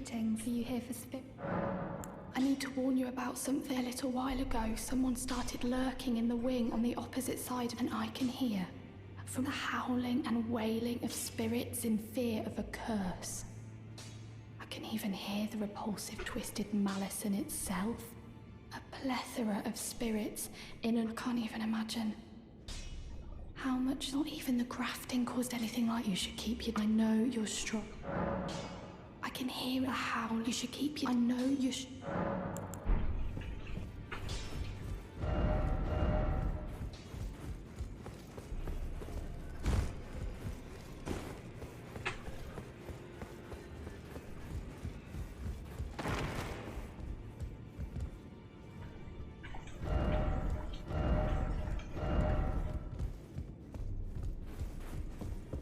Greetings. Are you here for spirit? I need to warn you about something. A little while ago, someone started lurking in the wing on the opposite side, and I can hear from the howling and wailing of spirits in fear of a curse. I can even hear the repulsive, twisted malice in itself. A plethora of spirits in and I can't even imagine how much. Not even the grafting caused anything like. You should keep your. I know you're strong. I can hear a howl. You should keep your. I know you should.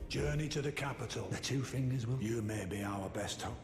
Journey to the capital. The two fingers will. You may be our best hope.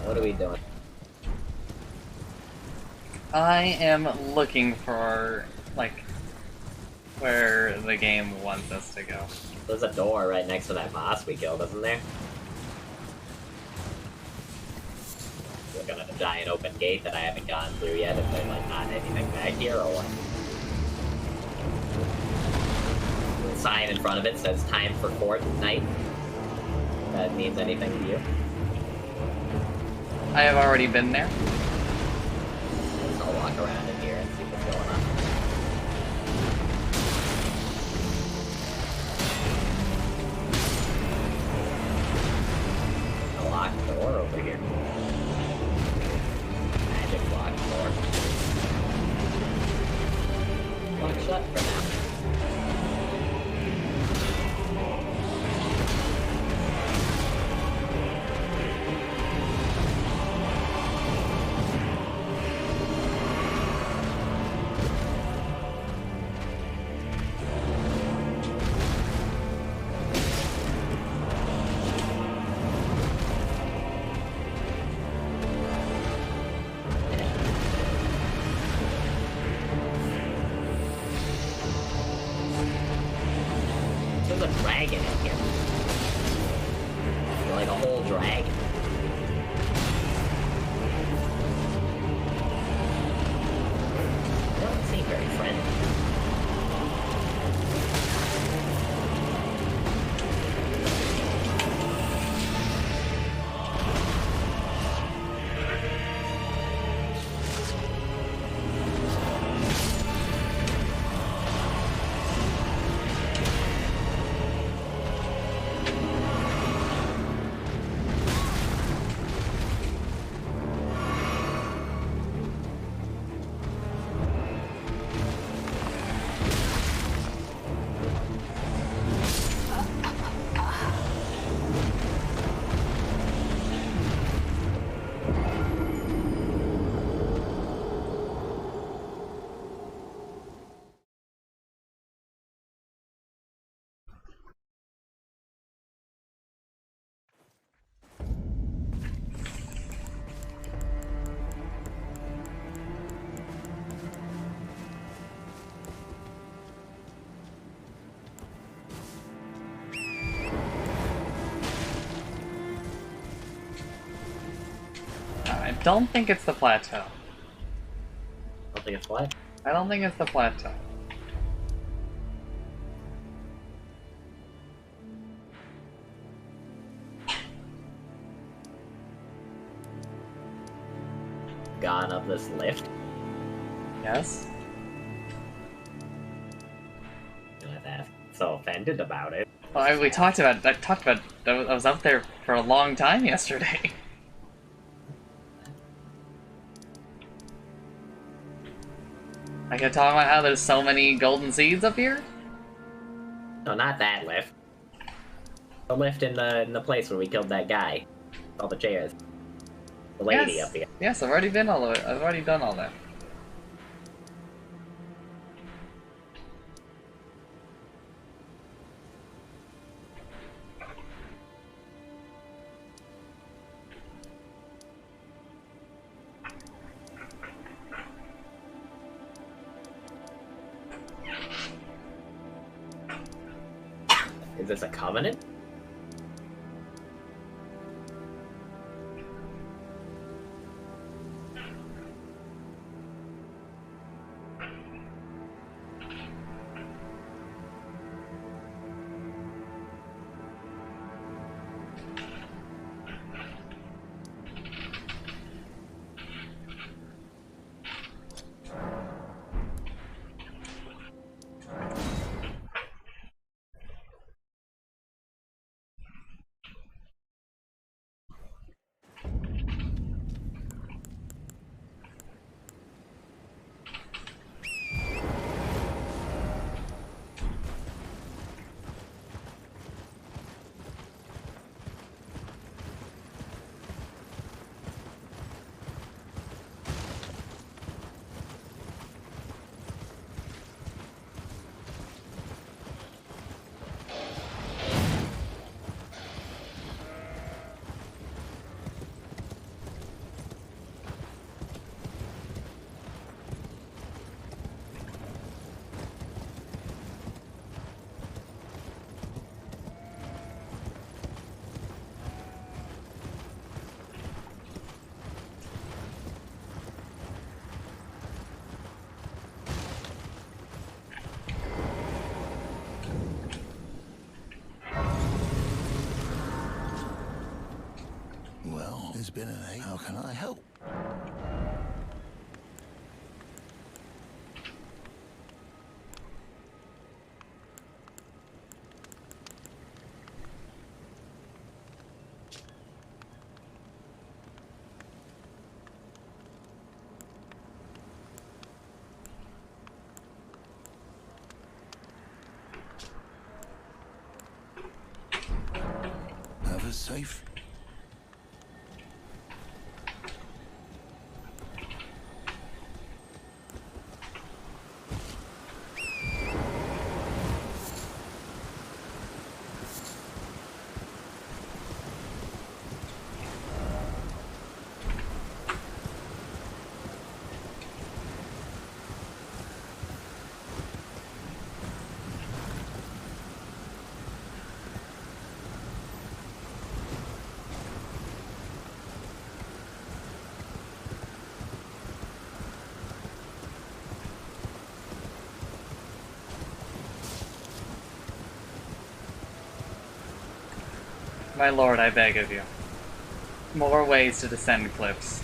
What are we doing? I am looking for, like, where the game wants us to go. There's a door right next to that boss we killed, isn't there? Looking at a giant open gate that I haven't gone through yet, if there's, like, not anything back here or what. The sign in front of it says time for court night. If that means anything to you? I have already been there. I'll walk around in here and see what's going on. A locked door over here. Magic locked door. Locked shut for now. here. You're like a whole dragon. You don't seem very friendly. I don't think it's the plateau. I don't think it's what? I don't think it's the plateau. Gone up this lift. Yes? You know, that's so offended about it. Well, I was up there for a long time yesterday. I can talk about how there's so many golden seeds up here? No, not that lift. The lift in the place where we killed that guy. All the chairs. The lady up here. Yes, I've already been all the way. I've already done all that. Is this a covenant? Well, it's been an 8. How can I help? Have a safe. My lord, I beg of you. More ways to descend cliffs.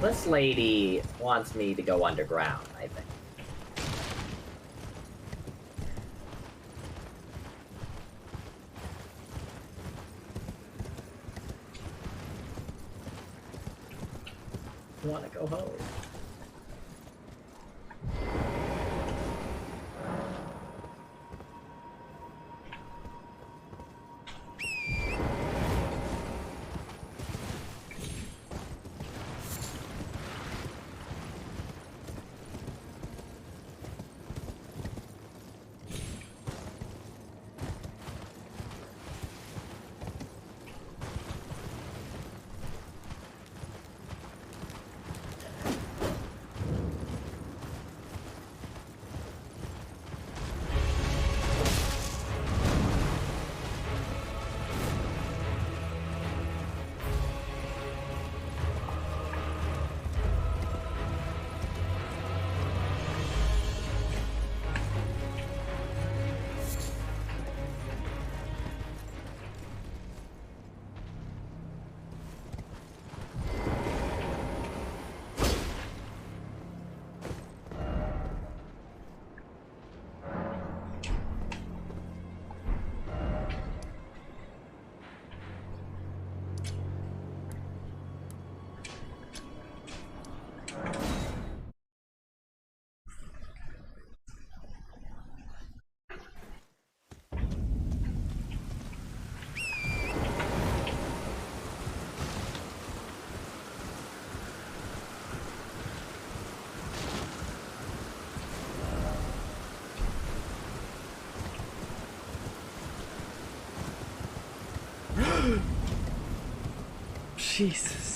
This lady wants me to go underground, I think. I want to go home. Jesus.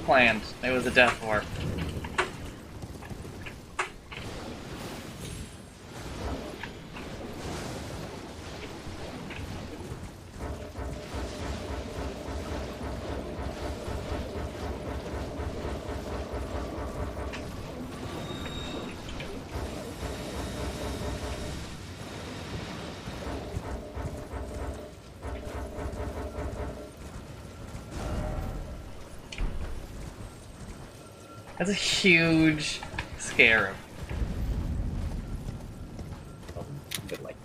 Planned. It was a death warp. That's a huge scarab. Good, like,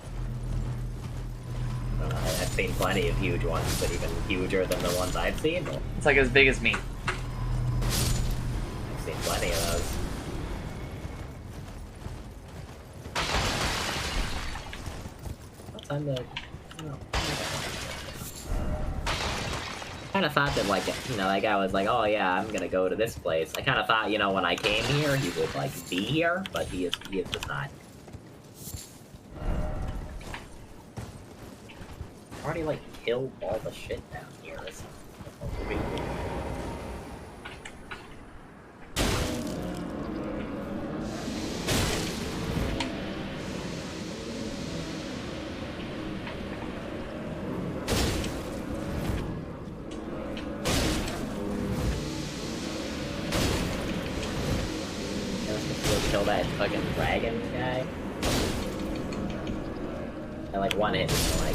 I don't know, I've seen plenty of huge ones, but even huger than the ones I've seen. It's like as big as me. I've seen plenty of those. What's on the? I kind of thought that, like, you know, that guy was like, oh yeah, I'm gonna go to this place. I kind of thought, you know, when I came here, he would, like, be here, but he is just not. Already, like, killed all the shit down here. It's weird. Kill that fucking dragon guy. I like one hit like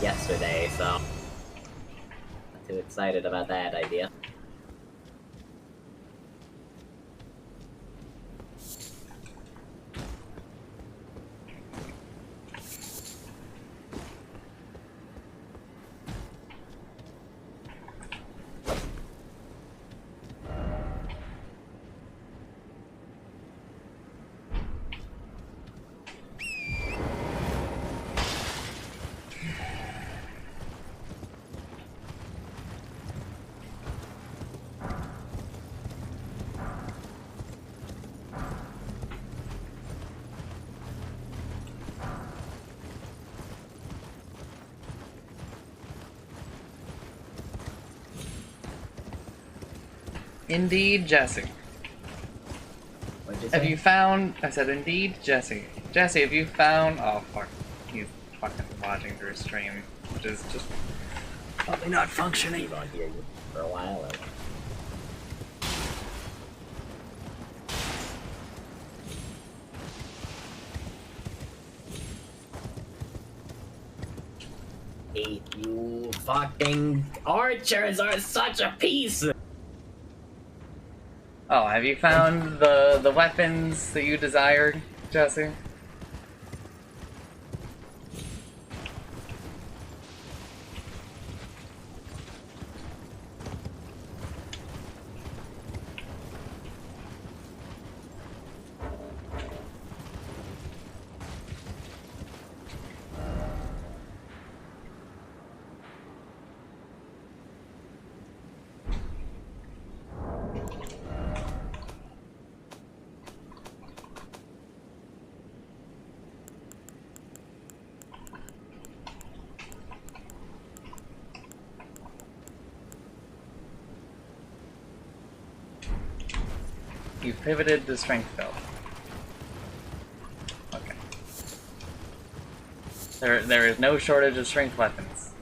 yesterday, so not too excited about that idea. Indeed, Jesse. What'd you Have say? you found... I said, indeed, Jesse. Jesse, have you found... Oh, fuck. He's fucking watching through a stream, which is just probably not functioning. Leave on here for a while. Or... You fucking archers are such a piece! Oh, have you found the weapons that you desired, Jesse? You've pivoted to strength build. Okay. There is no shortage of strength weapons.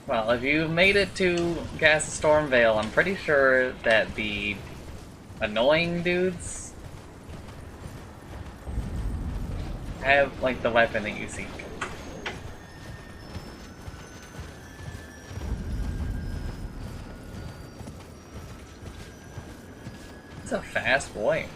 Well, if you've made it to Gas Stormvale, I'm pretty sure that the annoying dudes have, like, the weapon that you seek. It's a fast boy.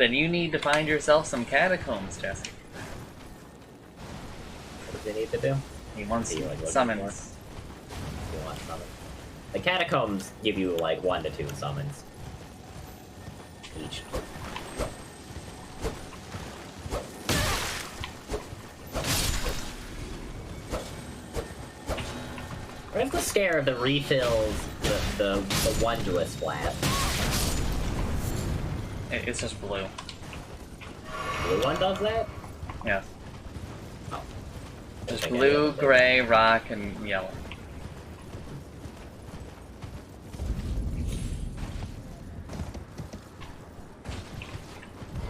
Then you need to find yourself some catacombs, Jesse. What does he need to do? He wants He, like, looking summons. You want summons? The catacombs give you like 1 to 2 summons each. Where's the scare that refills the wondrous blast? It's just blue. Blue one does that? Yeah. Oh. There's Okay, blue, yeah. gray, rock, and yellow.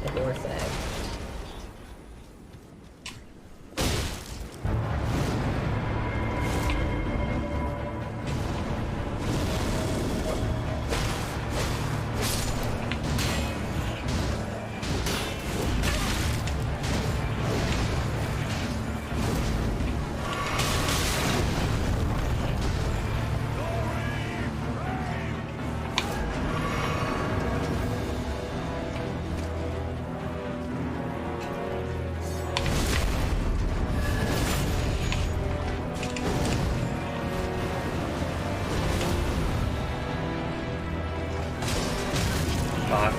The door said. Fuck.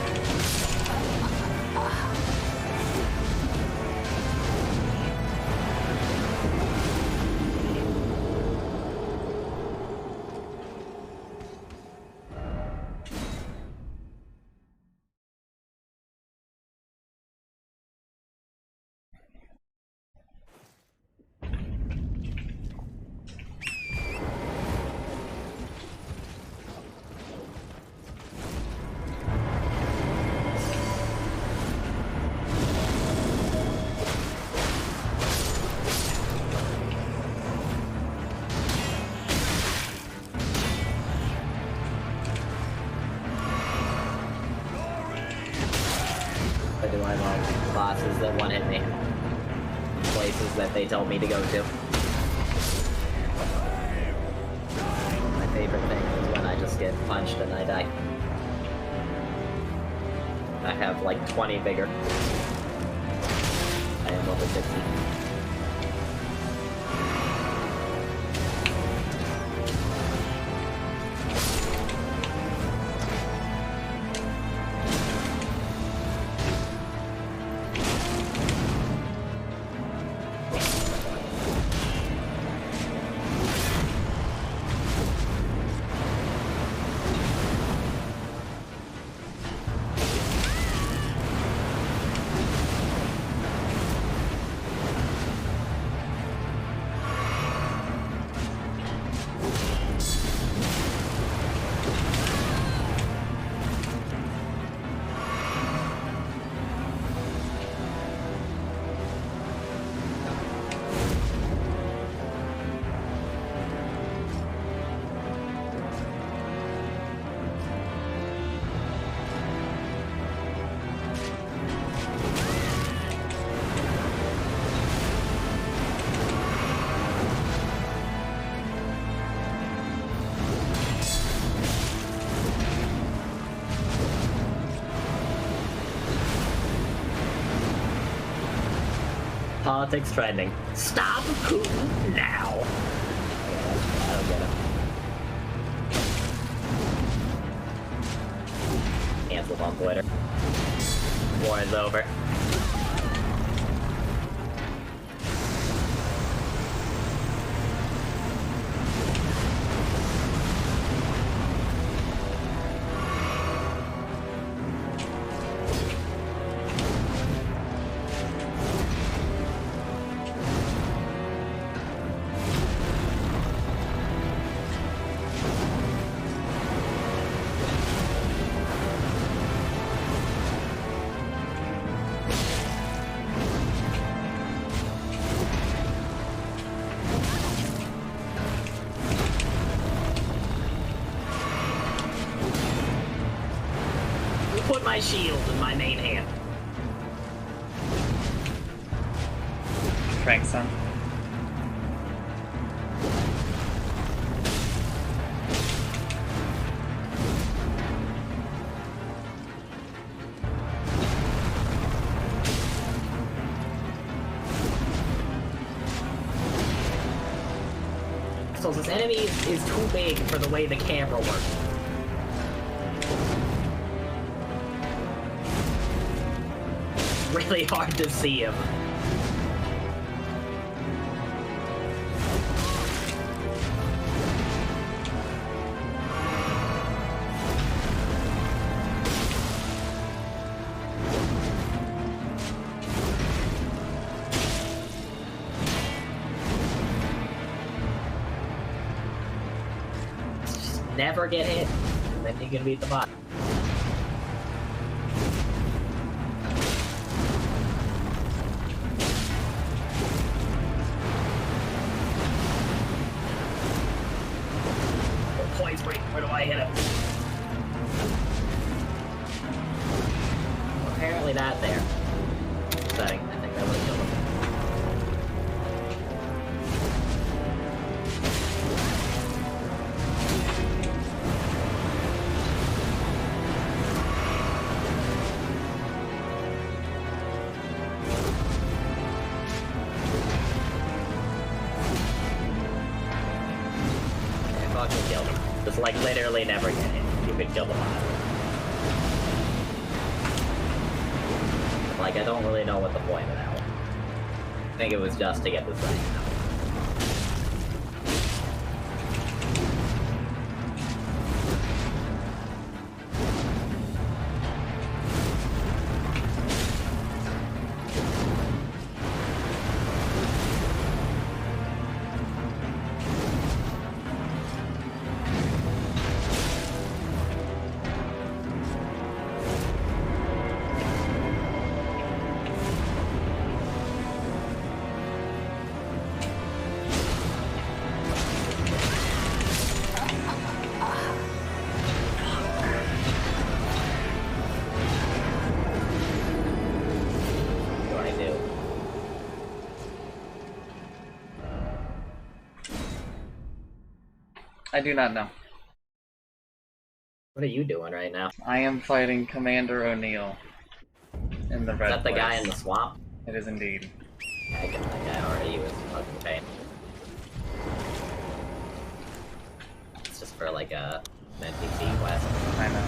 Or do I love bosses that one hit me? Places that they told me to go to. My favorite thing is when I just get punched and I die. I have like 20 vigor. I am level 60. Politics trending. Stop Putin now! I don't get it. Canceled on Twitter. War is over. Put my shield in my main hand. Frank, son. Souls, this enemy is too big for the way the camera works. Really hard to see him. Just never get hit, and then you can beat the boss. Points break. Where do I hit him? Well, apparently that there. Setting. I think that would have killed him. Yeah, fucking killed him. Just like literally never get hit. You could kill them on that. Like, I don't really know what the point of that was. I think it was just to get this thing out. What do I do? I do not know. What are you doing right now? I am fighting Commander O'Neill in the Is red that the guy in place. the swamp? It is indeed. Yeah, I killed that guy already. He was fucking pain. It's just for like a NPC quest. I know.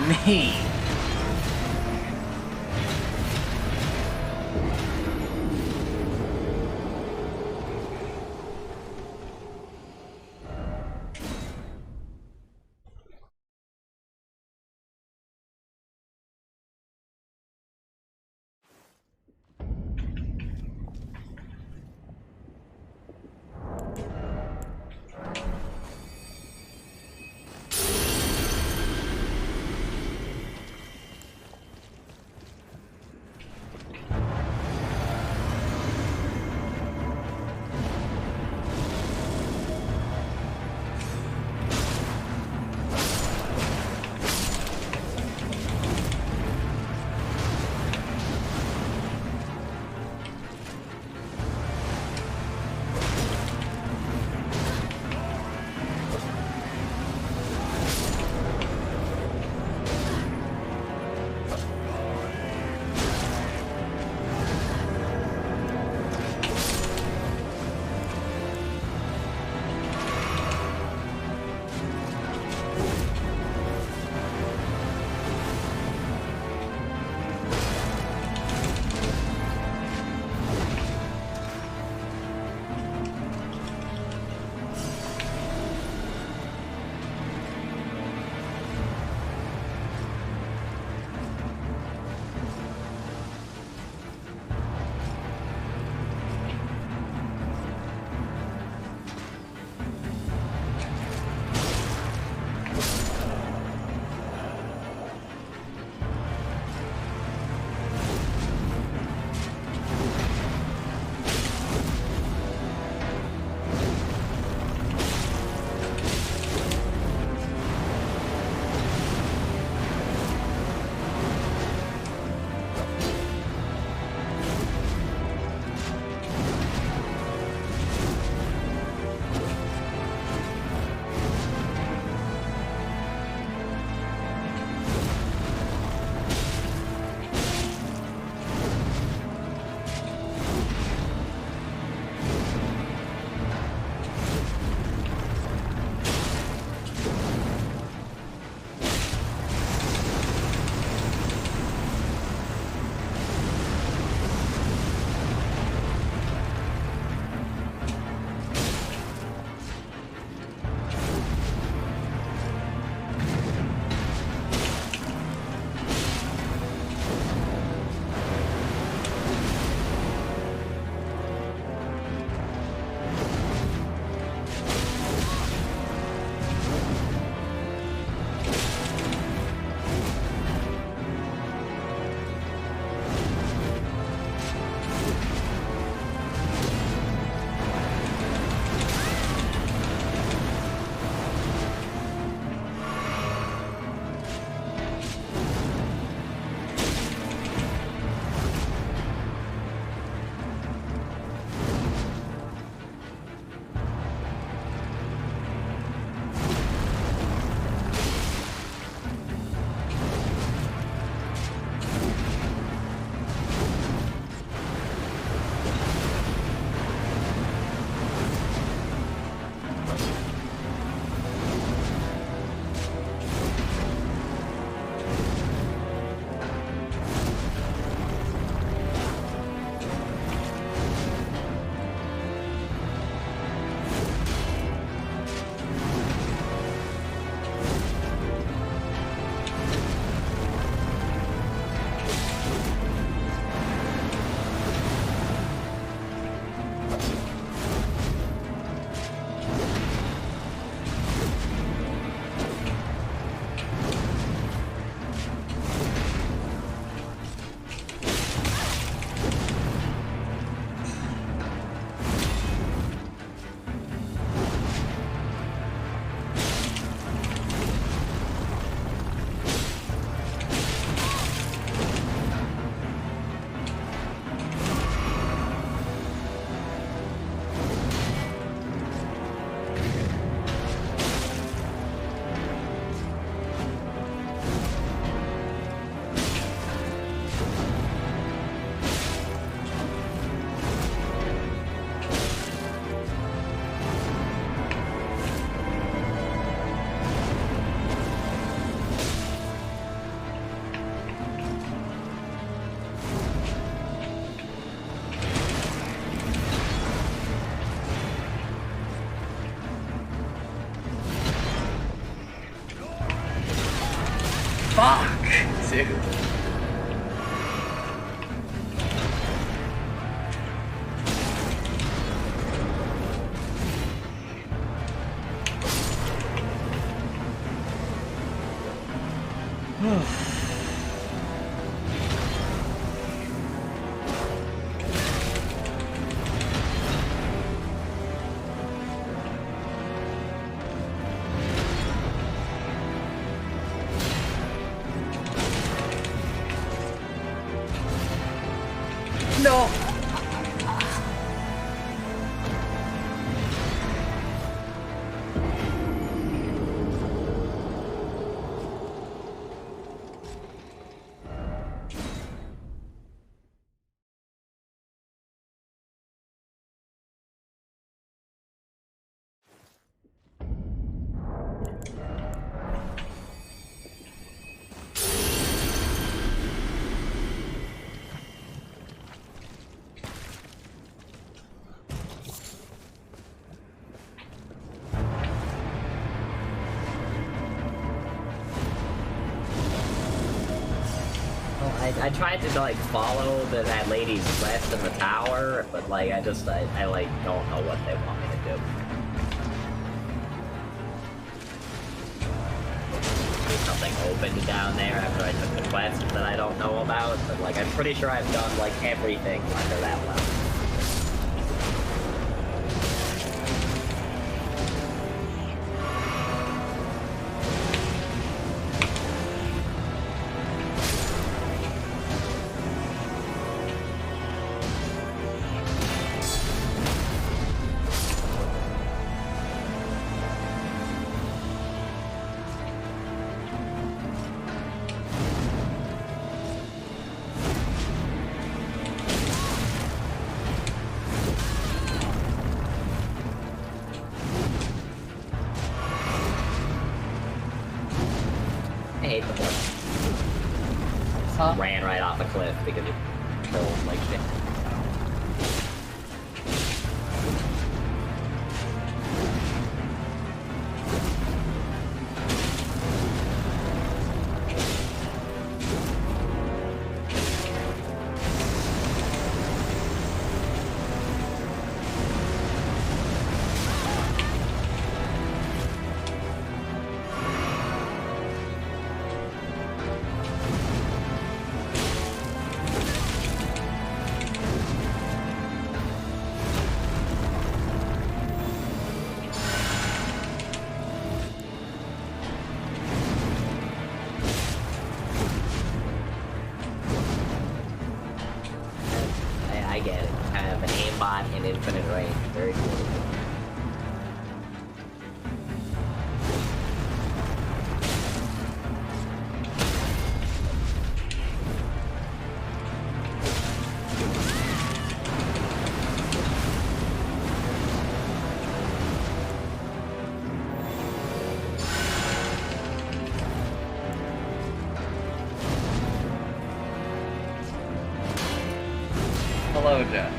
me. too. No! I tried to like follow that lady's quest in the tower, but like I like don't know what they want me to do. There's something opened down there after I took the quest that I don't know about, but like I'm pretty sure I've done like everything under that level. I hate the horse. Huh? Ran right off a cliff because it killed like shit. I get it. I have an aimbot and infinite range. Very cool. Hello, Jeff.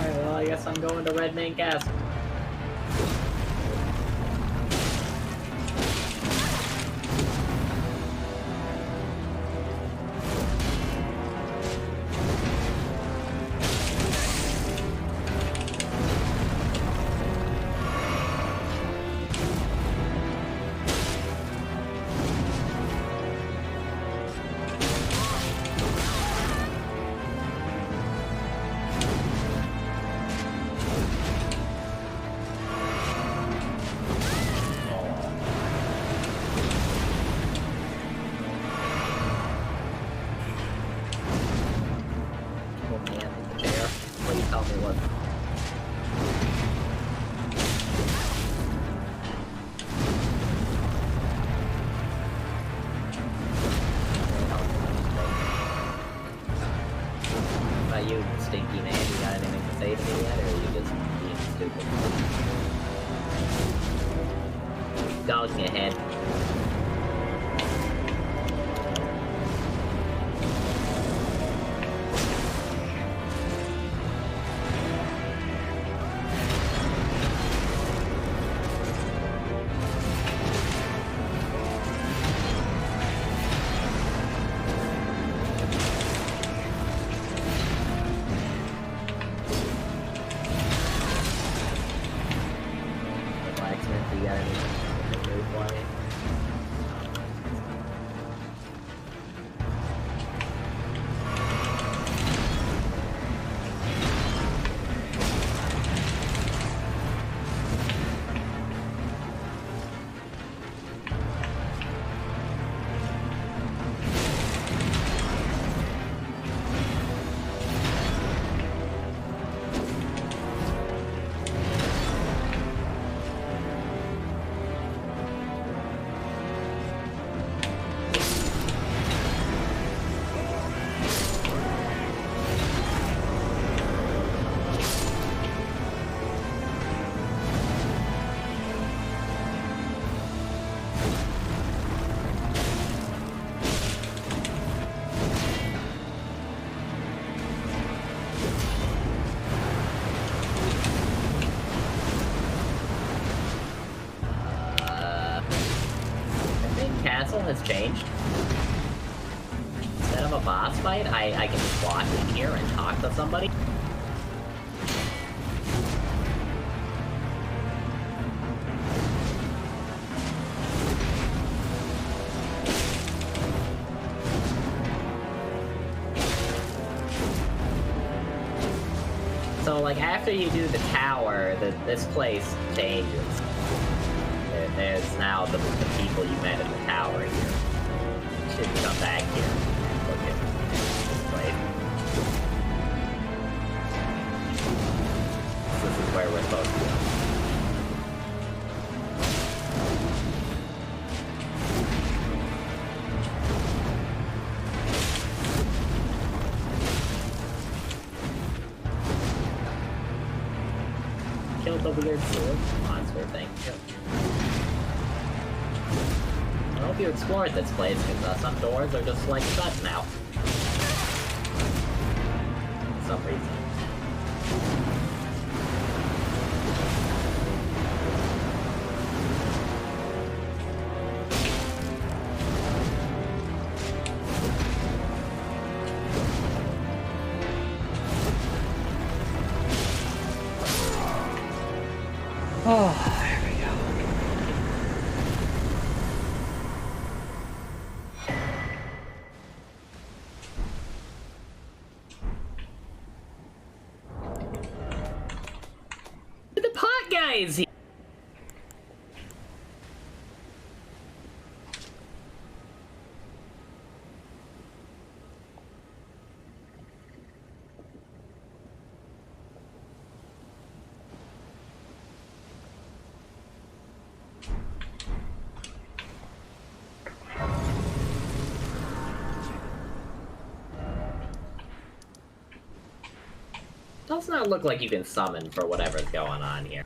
Alright, well, I guess I'm going to Red Main Castle. castle has changed. Instead of a boss fight, I can just walk in here and talk to somebody. So, like, after you do the tower, this place changes. There's now the people you met in the tower here. You should come back here and look at this place. This is where we're supposed to go. Killed the weird sword monster thing. I hope you explored this place, because some doors are just like shut now. For some reason. Oh, there we go. The pot guys! Does not look like you can summon for whatever's going on here.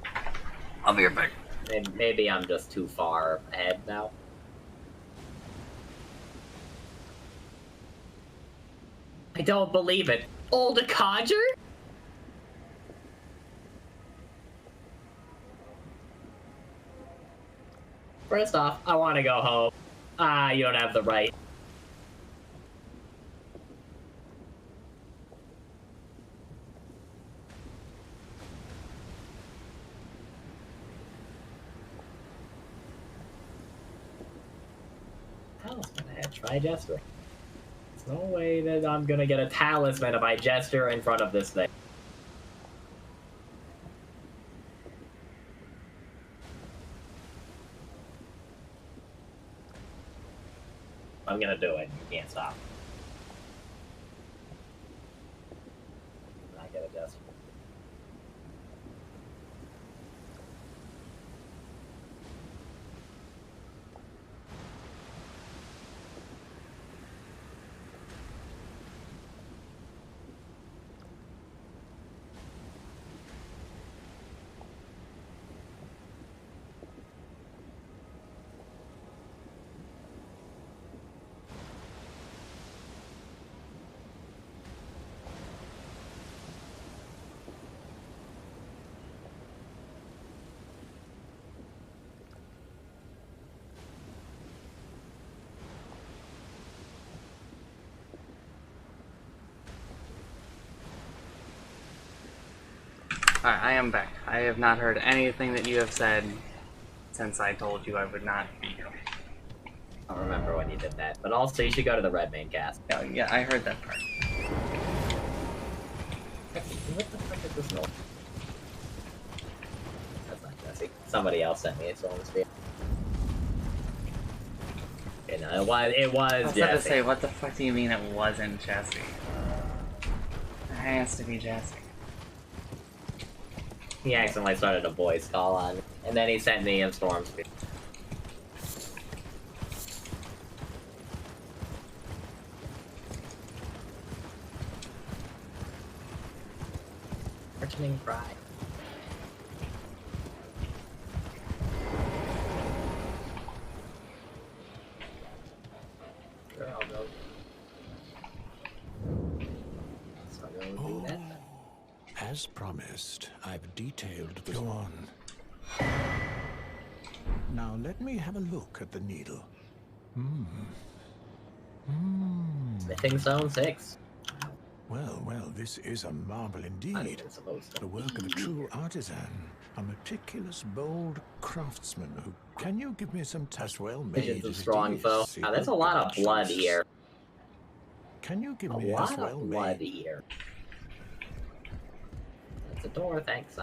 I'll be right back. Maybe I'm just too far ahead now. I don't believe it. Old Conjure? First off, I want to go home. Ah, you don't have the right. Talisman head. Try Jester. There's no way that I'm gonna get a talisman if I gesture in front of this thing. I'm gonna do it. You can't stop. I get a gesture. Alright, I am back. I have not heard anything that you have said since I told you I would not be here. I don't remember when you did that, but also you should go to the Red Main cast. Yeah, I heard that part. What the fuck is this noise? That's not Jesse. Somebody else sent me a song to speak. Okay, no, it was I was about to Jesse. say, what the fuck do you mean it wasn't Jesse? It has to be Jesse. He accidentally started a voice call on, and then he sent me a storm speed. Marching cry. Sure, I'll go. So I'm gonna do that. As promised, I've detailed the... Go on. Now let me have a look at the needle. Smithing Zone 6. Well, this is a marvel Not indeed. even supposed to The work of a be true here. artisan, a meticulous, bold craftsman who... Can you give me some as well Visions made of as it strong is? foe. See Wow, there's a the lot of blood juice. here. Can you give A me as lot well of blood made? here. That's a door, thanks.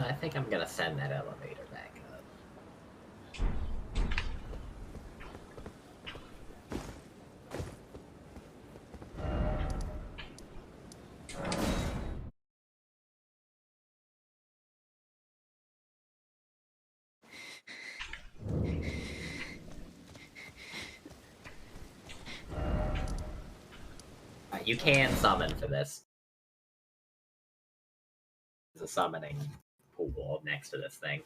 I think I'm gonna send that elevator back up. Alright, you can summon for this. There's a summoning pool next to this thing.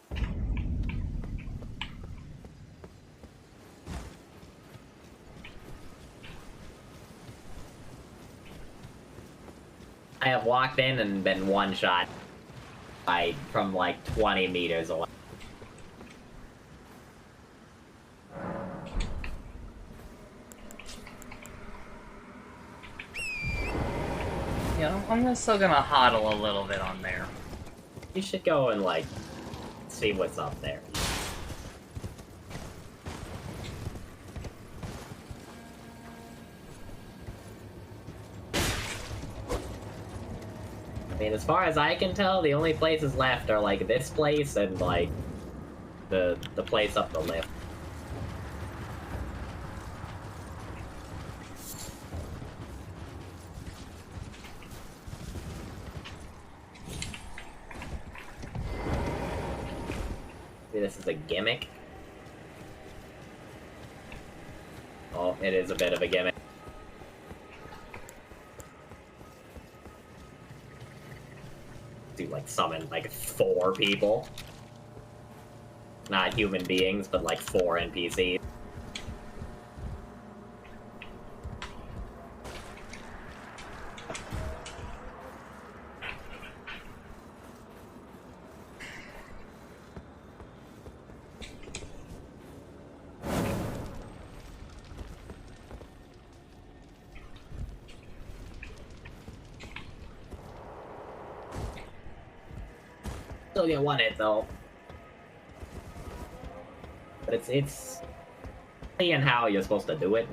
I have walked in and been one-shot from like 20 meters away. Yeah, I'm still gonna hodl a little bit on there. You should go and like see what's up there. I mean, as far as I can tell, the only places left are like this place and like the place up the lift. See, this is a gimmick. Oh, it is a bit of a gimmick. Do like summon like 4 people. Not human beings, but like 4 NPCs. Still get 1 hit though. But it's seeing how you're supposed to do it.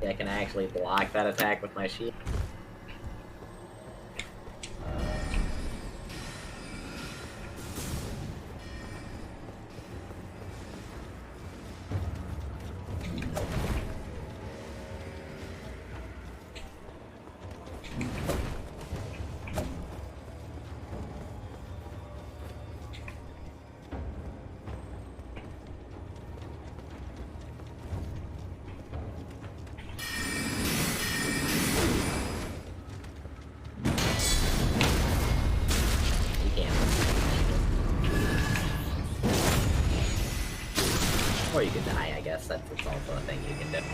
I can actually block that attack with my shield. Or you can die, I guess. That's also a thing you can do.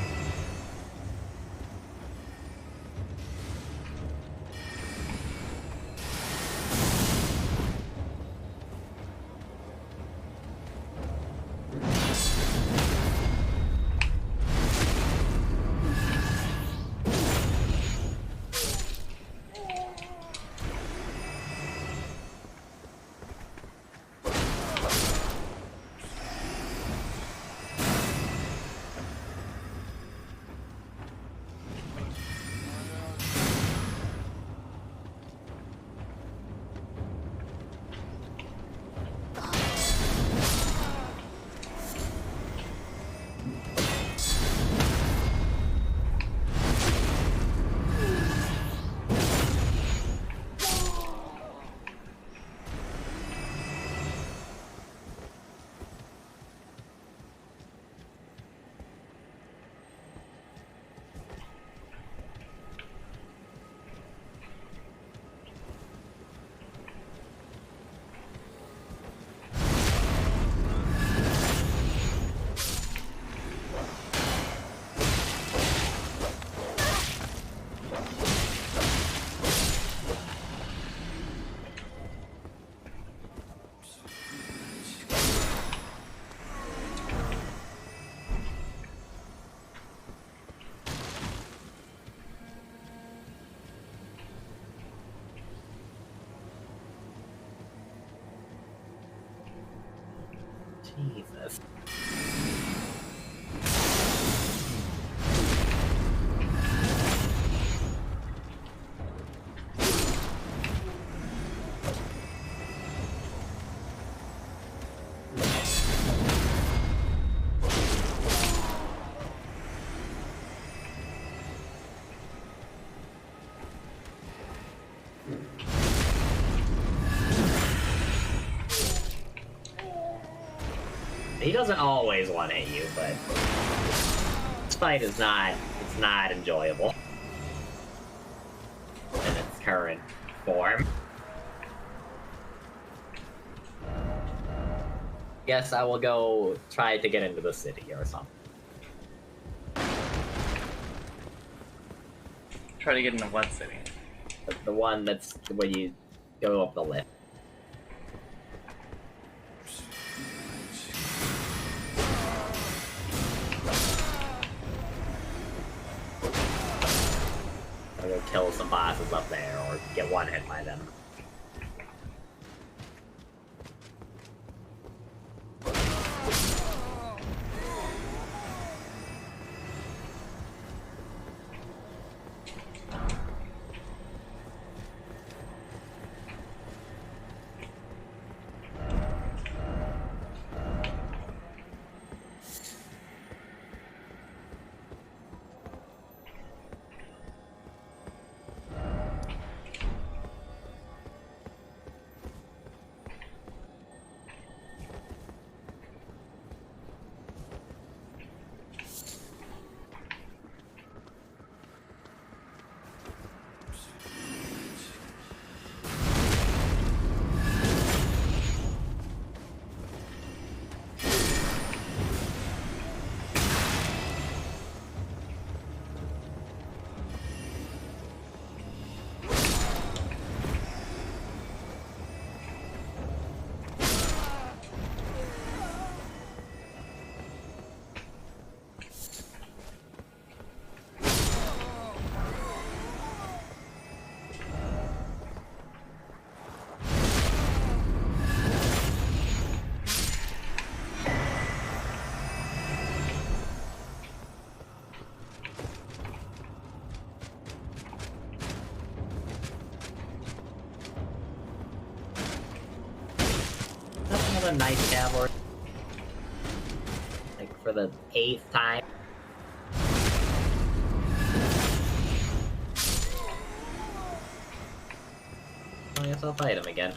Jesus. He doesn't always want to hit you, but this fight is it's not enjoyable in its current form. Guess I will go try to get into the city or something. Try to get into what city? The one that's where you go up the lift. I'll go kill some bosses up there, or get one hit by them. Another Night Cavalry. Like for the 8th time. I guess I'll fight him again.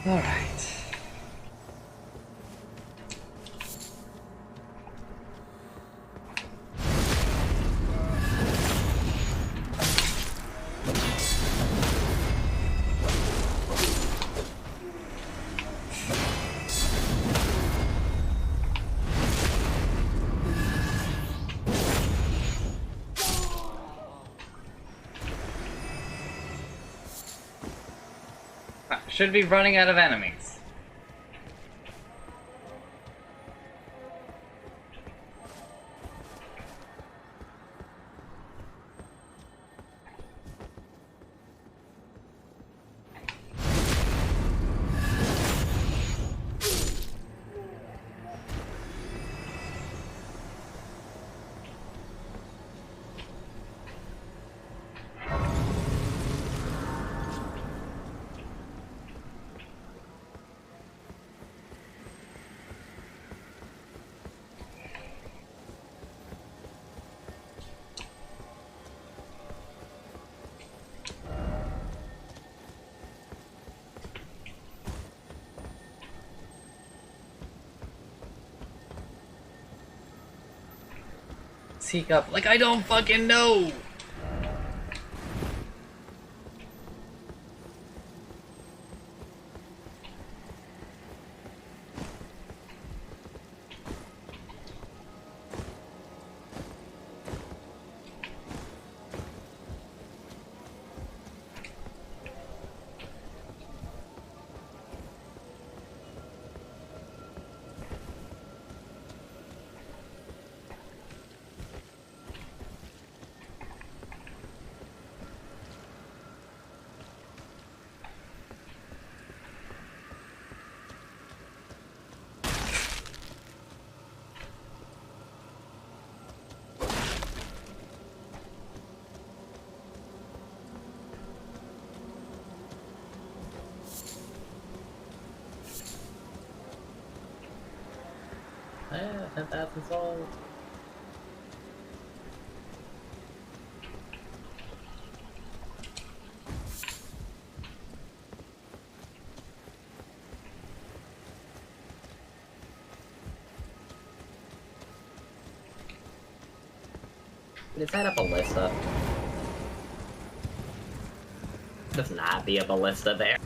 Alright. Should be running out of enemies. Seek up. Like, I don't fucking know! Yeah, 10,000 souls. Is that a ballista? Does not be a ballista there.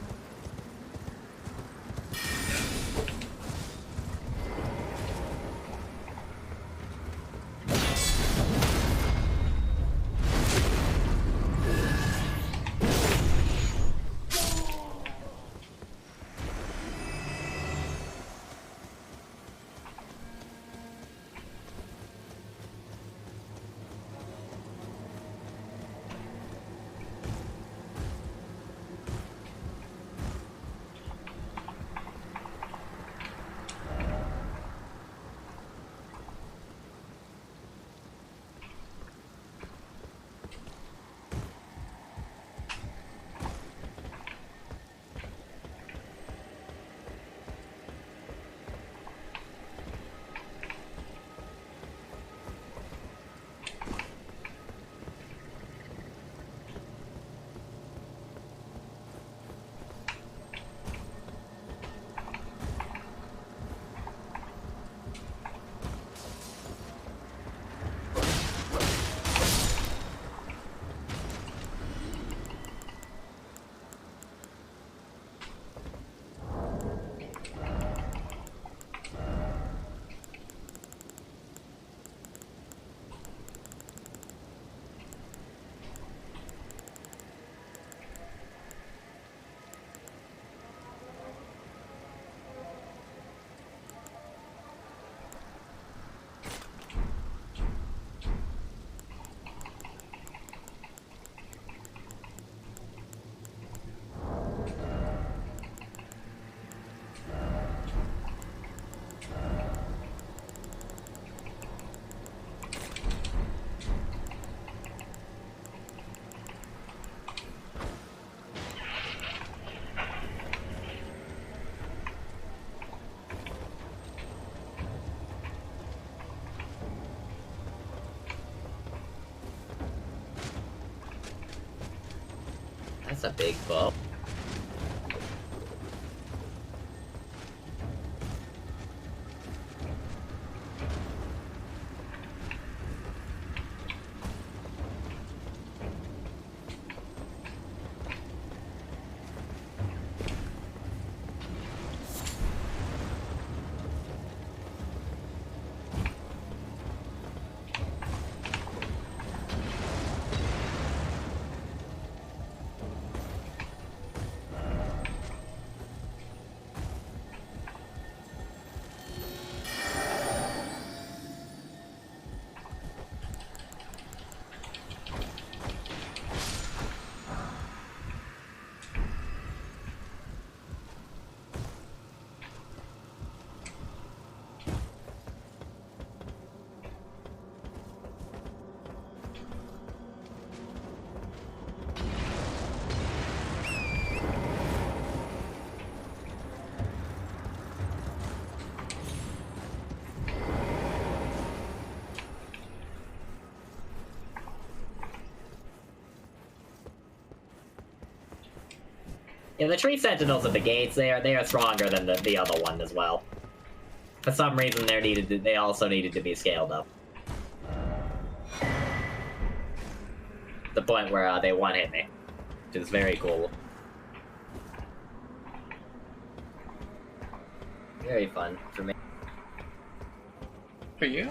That's a big bow. Yeah, the tree sentinels at the gates, they are stronger than the other one as well. For some reason, they also needed to be scaled up. the point where they one-hit me, which is very cool. Very fun for me. For you?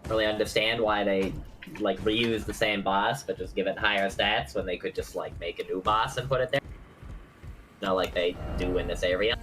Really understand why they like reuse the same boss, but just give it higher stats when they could just like make a new boss and put it there. You know, like they do in this area.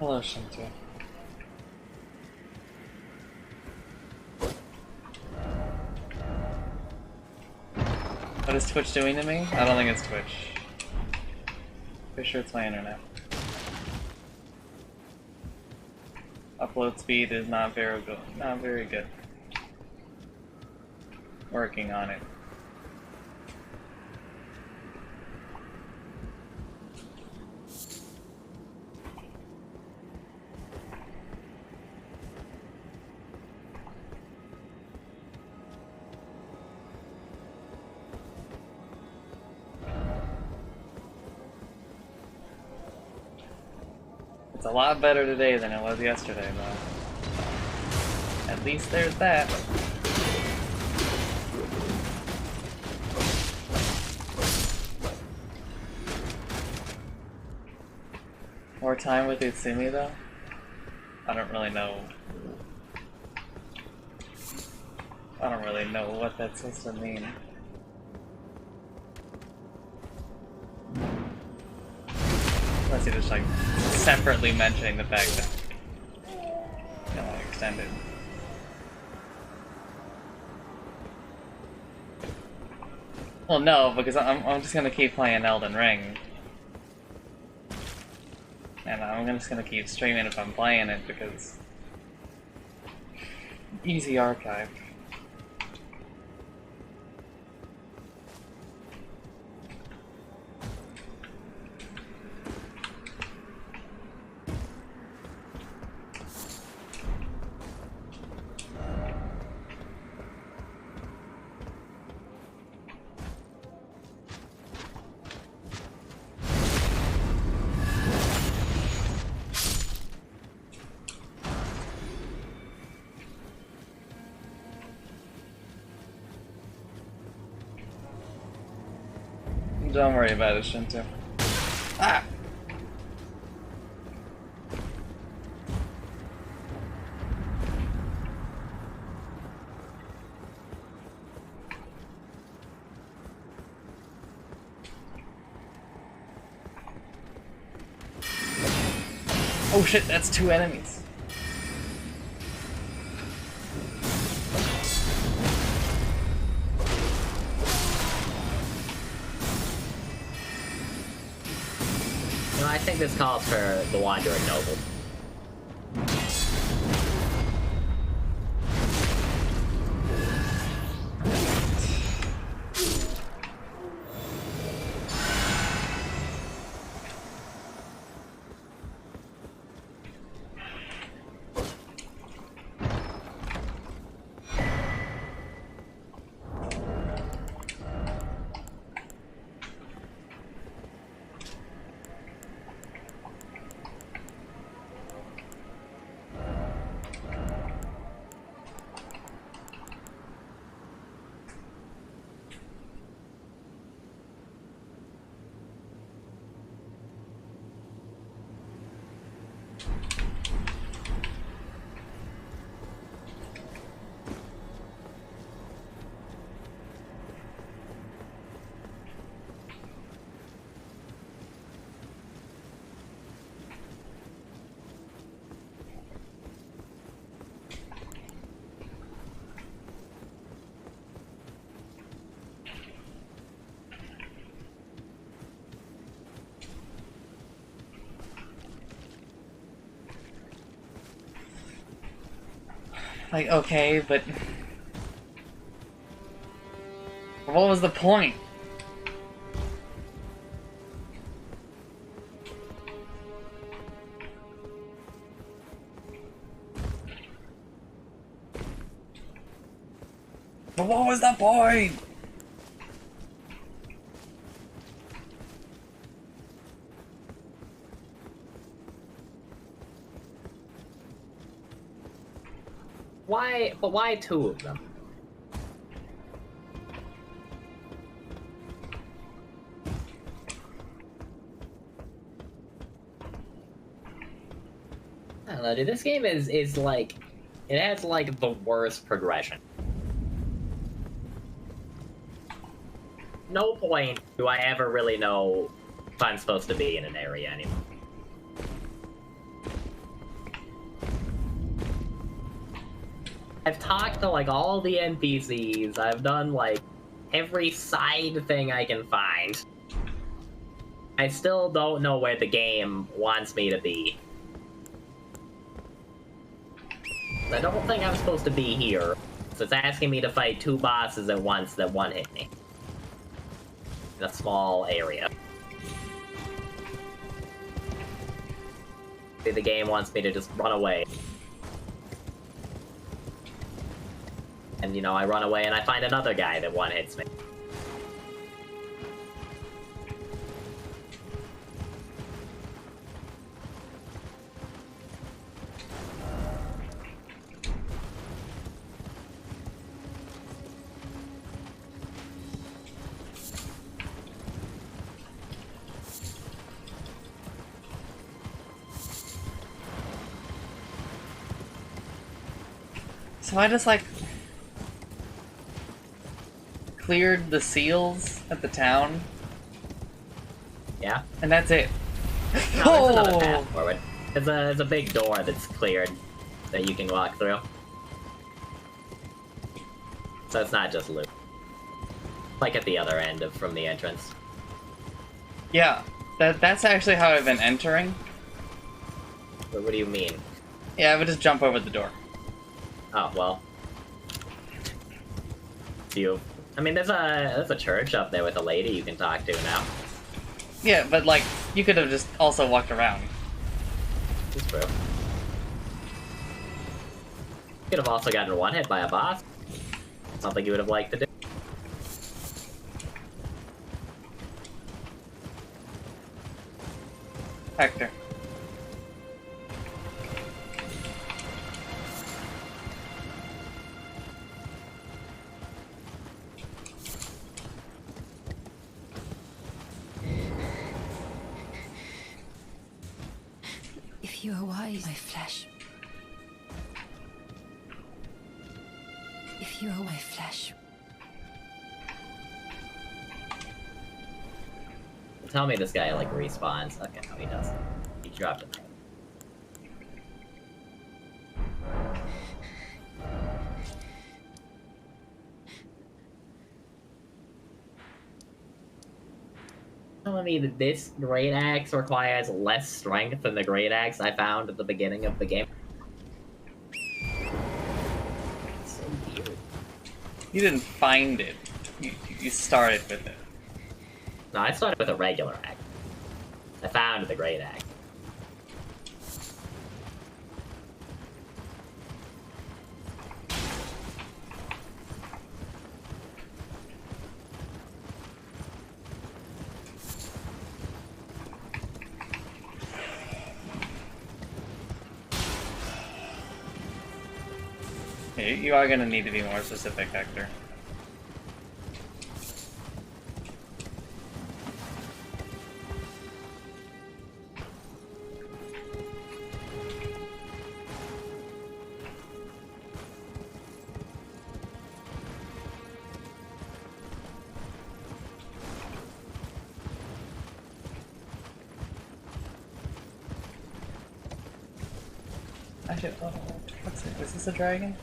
Hello, Shinto. What is Twitch doing to me? I don't think it's Twitch. Pretty sure it's my internet. Upload speed is not very good. Not very good. Working on it. It's a lot better today than it was yesterday, though. At least there's that. More time with Utsumi, though? I don't really know. I don't really know what that's supposed to mean. Unless you're just like separately mentioning the fact that you know, extended. Well, no, because I'm just gonna keep playing Elden Ring, and I'm just gonna keep streaming if I'm playing it because easy archive. Don't worry about it, Shinto. Ah! Oh shit, that's two enemies. I think this calls for the Wandering Noble. Like, okay, but... What was the point? But what was the point? Why? But why two of them? I don't know, dude. This game is like, it has like the worst progression. No point do I ever really know if I'm supposed to be in an area anymore. I've talked to like all the NPCs, I've done like every side thing I can find. I still don't know where the game wants me to be. I don't think I'm supposed to be here, so it's asking me to fight two bosses at once that one hit me. In a small area. The game wants me to just run away. And, you know, I run away and I find another guy that one hits me. So I just, like, cleared the seals at the town. Yeah? And that's it. No, there's another path forward. There's a big door that's cleared that you can walk through. So it's not just loot. Like at the other end of from the entrance. Yeah, that's actually how I've been entering. But what do you mean? Yeah, I would just jump over the door. Oh, well. I mean, there's a church up there with a lady you can talk to now. Yeah, but like, you could have just also walked around. It's true. Could have also gotten one hit by a boss. Something you would have liked to do. Hector. If you are wise, my flesh. If you are my flesh. Tell me this guy, like, respawns. Okay, no, he doesn't. He dropped it. Telling me that this great axe requires less strength than the great axe I found at the beginning of the game. It's so weird. You didn't find it. You started with it. No, I started with a regular axe. I found the great axe. You are gonna need to be more specific, Hector. Actually, oh, what's it? Is this a dragon?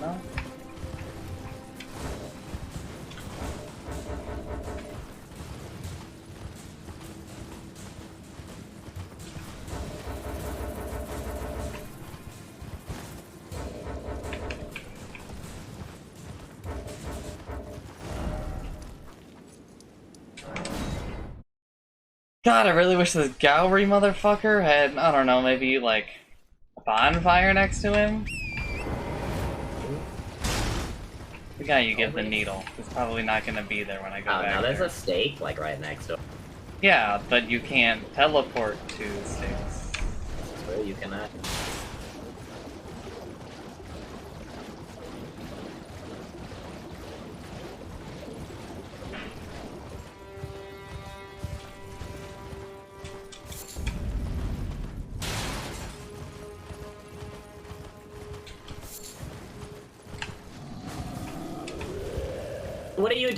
No? God, I really wish this Gowry motherfucker had, I don't know, maybe like a bonfire next to him. The guy you give the needle is probably not gonna be there when I go back no, there's there. a stake like right next to it. Yeah, but you can't teleport to stakes. So you cannot.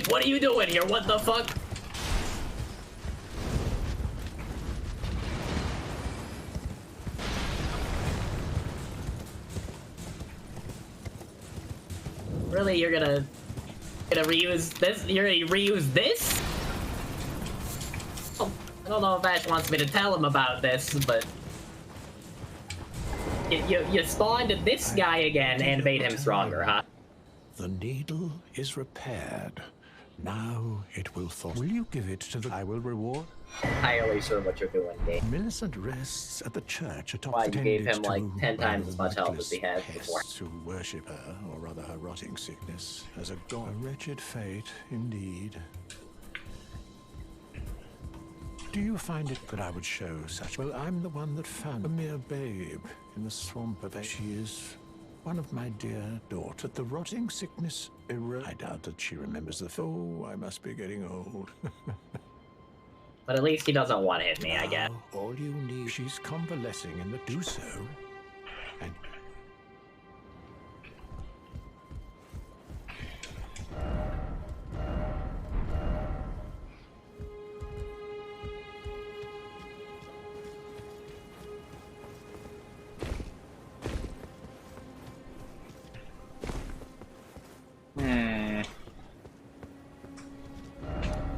What are you doing here? What the fuck? Really, you're gonna reuse this? You're gonna reuse this? Oh, I don't know if Ash wants me to tell him about this, but you spawned this guy again and made him stronger, huh? The needle is repaired. Now it will fall. Will you give it to the... I will reward? Entirely sure what you're doing, Dave. Millicent rests at the church atop Why, the you gave him, to like, 10 times as much health reckless as he had before. pests who worship her, or rather her rotting sickness, as a god. A wretched fate, indeed. Do you find it that I would show such? Well, I'm the one that found a mere babe in the swamp of... She is one of my dear daughter. The rotting sickness... I doubt that she remembers the... Oh, I must be getting old. But at least he doesn't want to hit me, I guess. All you need... She's convalescing in the... Do so. And...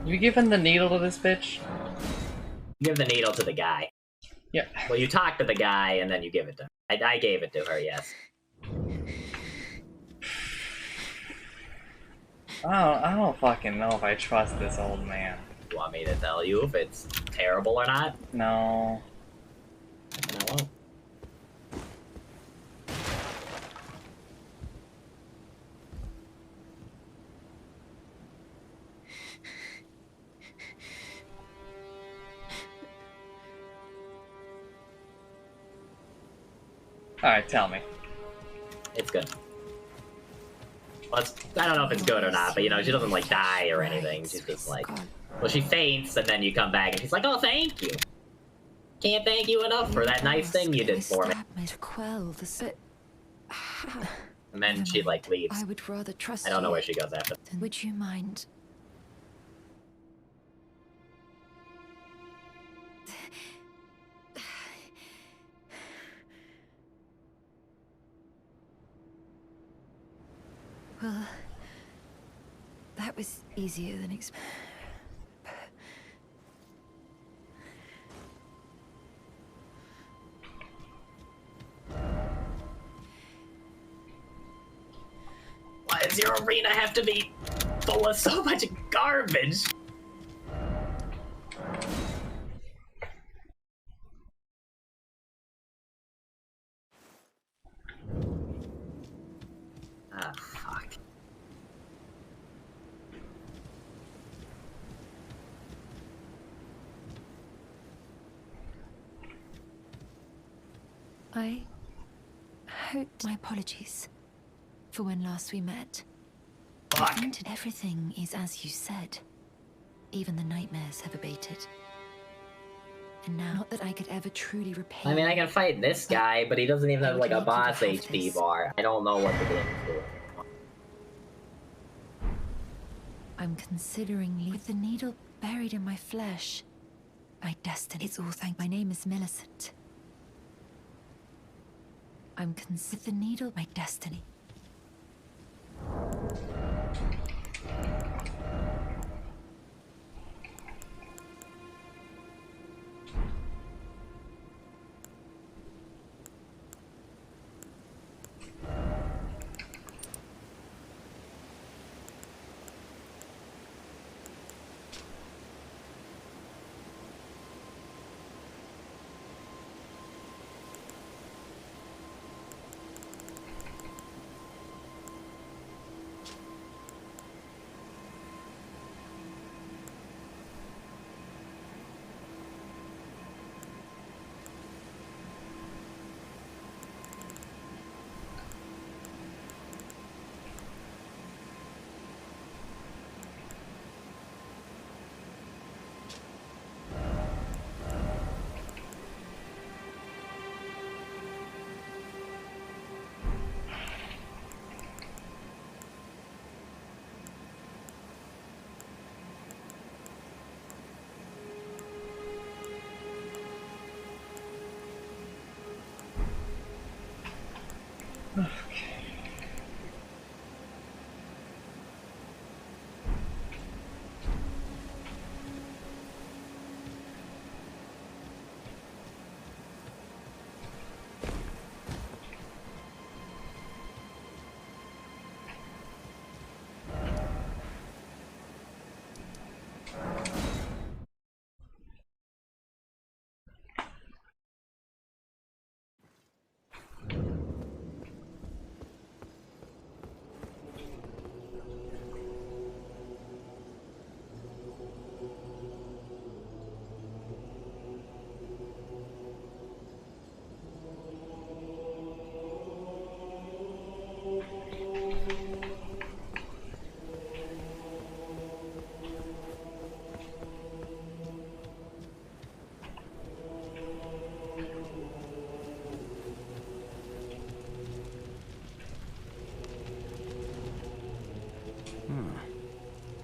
You giving the needle to this bitch? Give the needle to the guy. Yeah. Well, you talk to the guy and then you give it to her. I gave it to her, yes. I don't fucking know if I trust this old man. You want me to tell you if it's terrible or not? No. I won't. Alright, tell me. It's good. Well, I don't know if it's good or not, but you know, she doesn't like die or anything. She's just like, well, she faints and then you come back and she's like, oh, thank you. Can't thank you enough for that nice thing you did for me. And then she like leaves. I would rather trust I don't know where she goes after. Would you mind? Well, that was easier than expected. Why does your arena have to be full of so much garbage? Ah, fuck. I hoped. My apologies for when last we met. Fuck. Granted, everything is as you said. Even the nightmares have abated. And now, not that I could ever truly repay. I mean, I can fight this guy, but he doesn't even have like a boss like you to have HP this. bar. I don't know what the game is doing. I'm considering with the needle buried in my flesh. My destiny. It's all thank. My name is Millicent. I'm with the needle. My destiny.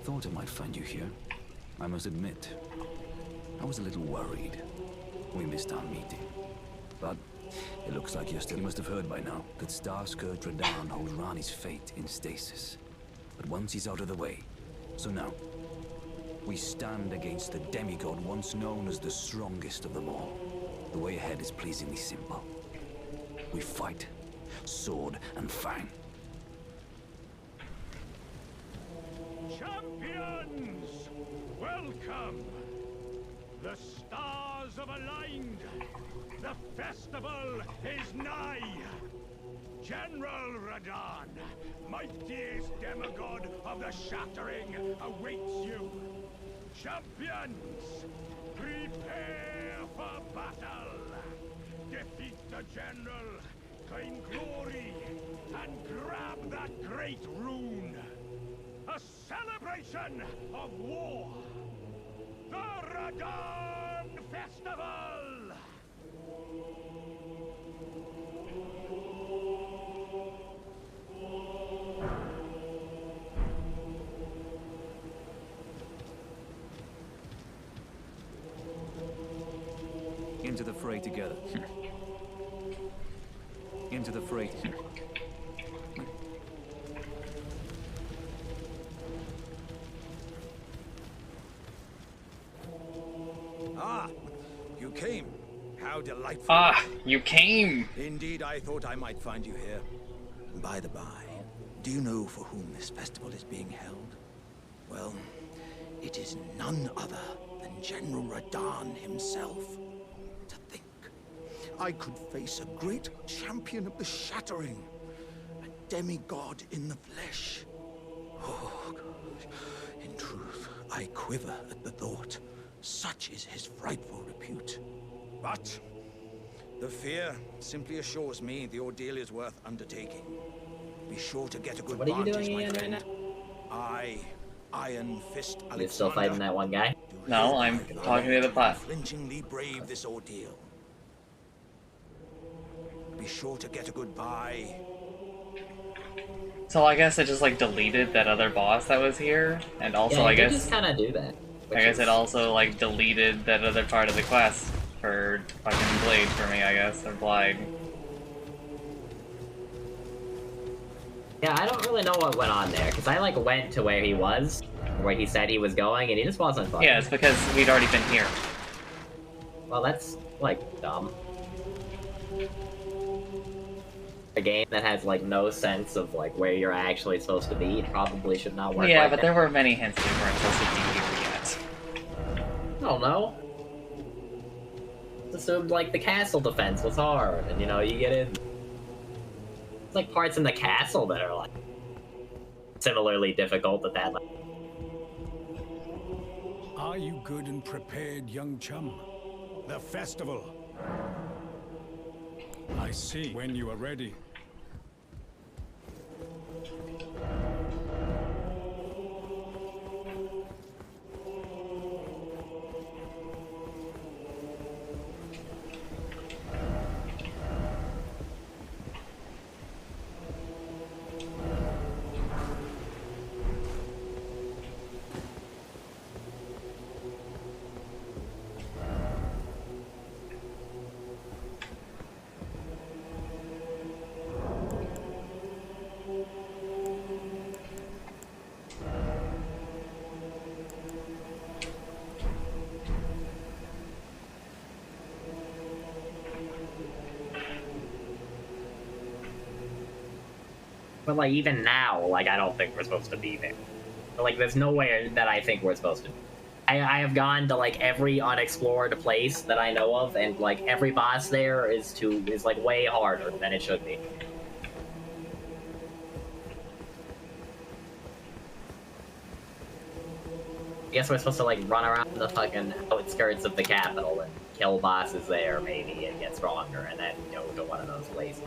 Thought I might find you here. I must admit, I was a little worried. We missed our meeting. But it looks like you must have heard by now that Starscourge Radahn holds Rani's fate in stasis. But once he's out of the way. So now, we stand against the demigod once known as the strongest of them all. The way ahead is pleasingly simple. We fight, sword and fang. Champions! Welcome! The stars have aligned. The festival is nigh. General Radahn, mightiest demigod of the Shattering, awaits you. Champions, prepare for battle. Defeat the general, claim glory, and grab that great rune. A celebration of war! The Radahn Festival! Into the fray together. Into the fray. Ah, you came. How delightful. Ah, you came! Indeed, I thought I might find you here. By the by, do you know for whom this festival is being held? Well, it is none other than General Radahn himself. To think, I could face a great champion of the Shattering, a demigod in the flesh. Oh, God. In truth, I quiver at the thought. Such is his frightful repute. But the fear simply assures me the ordeal is worth undertaking. Be sure to get a good What are you vantage, doing my again right friend. I, Iron Fist Alexander, You're still fighting that one guy? do No, I'm hereby talking to the bot. unflinchingly brave this ordeal. Be sure to get a goodbye. So I guess it just like deleted that other boss that was here, and also Yeah, I you could guess just kind of do that. I guess it also like deleted that other part of the quest for fucking Blade for me, I guess, or Blade. Yeah, I don't really know what went on there, because I like went to where he was, where he said he was going, and he just wasn't fucking. Yeah, it's because we'd already been here. Well, that's, like, dumb. A game that has, like, no sense of, like, where you're actually supposed to be probably should not work Yeah, like but that. there were many hints we weren't supposed to be here yet. I don't know. Assumed, like, the castle defense was hard, and, you know, you get in. It's like parts in the castle that are, like, similarly difficult at that level. Are you good and prepared, young chum? The festival. I see. When you are ready. But, like, even now, like, I don't think we're supposed to be there. But, like, there's nowhere that I think we're supposed to be. I have gone to like every unexplored place that I know of, and like every boss there is like way harder than it should be. I guess we're supposed to like run around the fucking outskirts of the capital and kill bosses there, maybe, and get stronger, and then go to one of those places.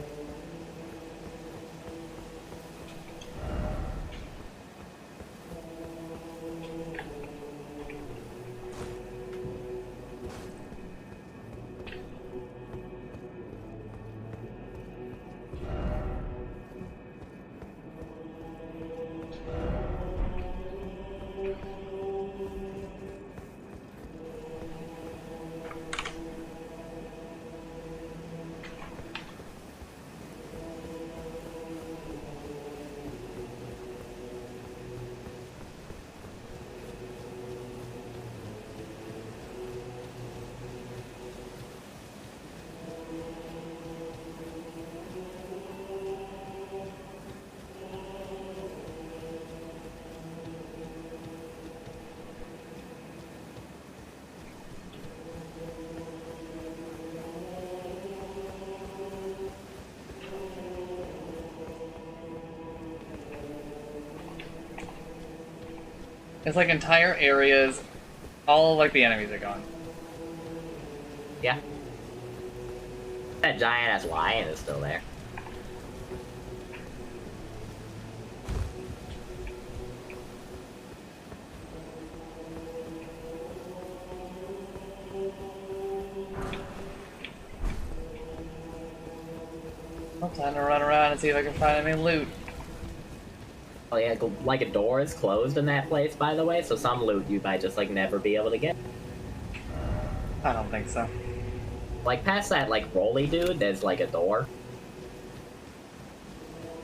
It's like entire areas, all like the enemies are gone. Yeah. That giant ass lion is still there. I'm time to run around and see if I can find any loot. Oh yeah, like a door is closed in that place, by the way, so some loot you might just like never be able to get. I don't think so. Like past that like rolly dude, there's like a door.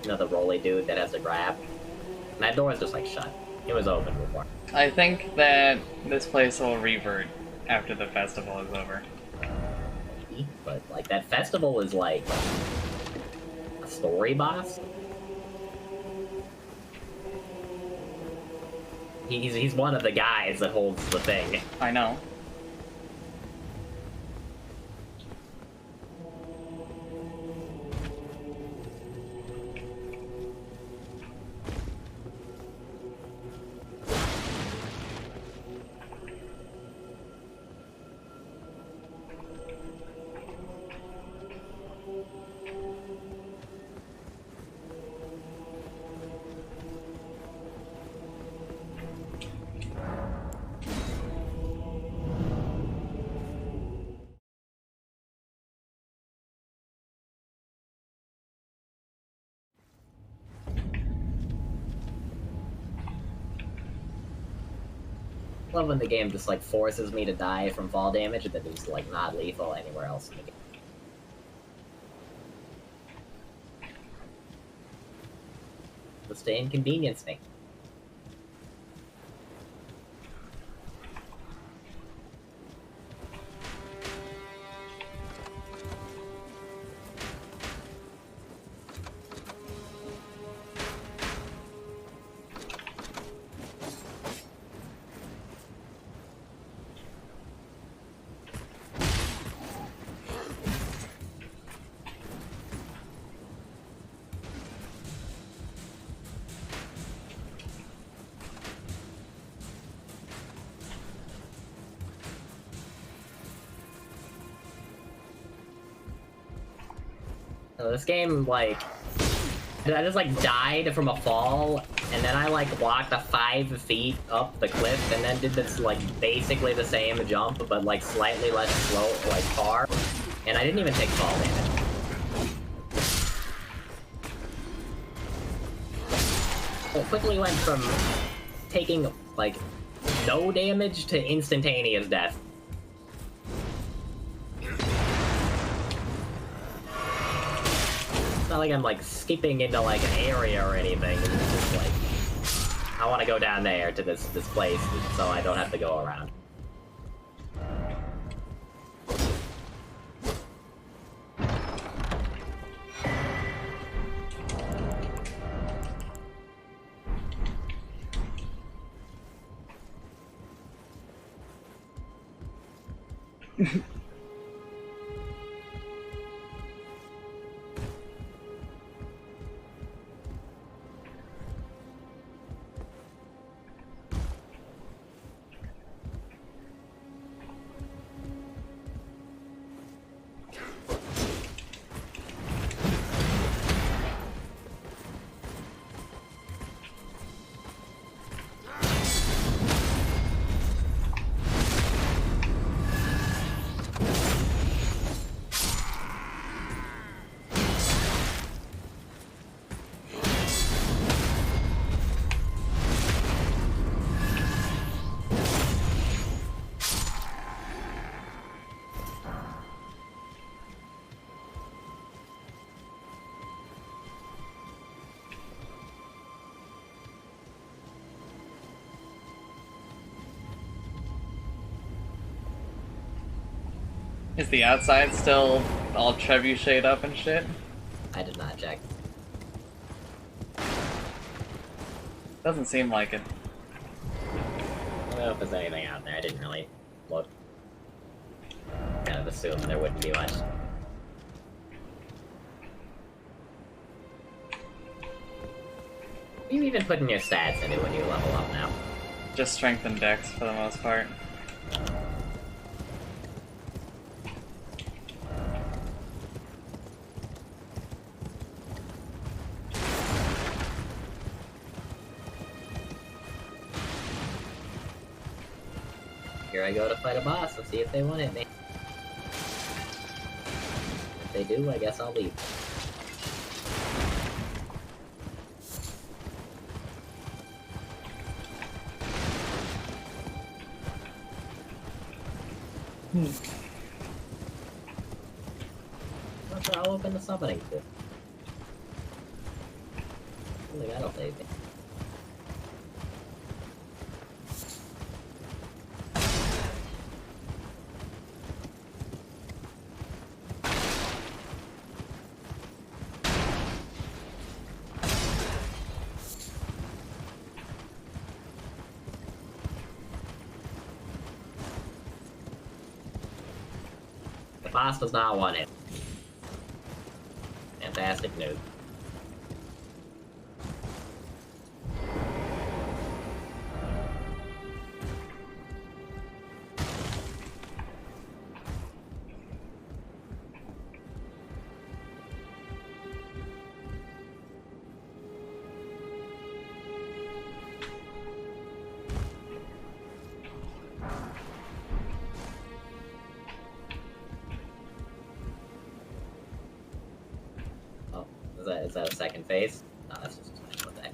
You know, the rolly dude that has to grab. And that door is just like shut. It was open before. I think that this place will revert after the festival is over. But like that festival is like a story boss. He's one of the guys that holds the thing. I know. I love when the game just like forces me to die from fall damage and then it's like not lethal anywhere else in the game. Just to inconvenience me. So this game, like, I just like died from a fall, and then I like walked 5 feet up the cliff, and then did this like basically the same jump, but like slightly less slow, like far, and I didn't even take fall damage. It quickly went from taking like no damage to instantaneous death. It's not like I'm like skipping into like an area or anything. It's just like I want to go down there to this place so I don't have to go around. Is the outside still all trebuchet up and shit? I did not check. Doesn't seem like it. I don't know if there's anything out there. I didn't really look. Kind of assumed there wouldn't be much. What are you even putting your stats into when you level up now? Just strength and dex for the most part. Here I go to fight a boss. Let's see if they want it, man. If they do, I guess I'll leave. Well, sure, I'll open the summoning pool. I think that'll save me. The boss does not want it. Fantastic news. Oh, is that a second phase? No, that's just a special attack.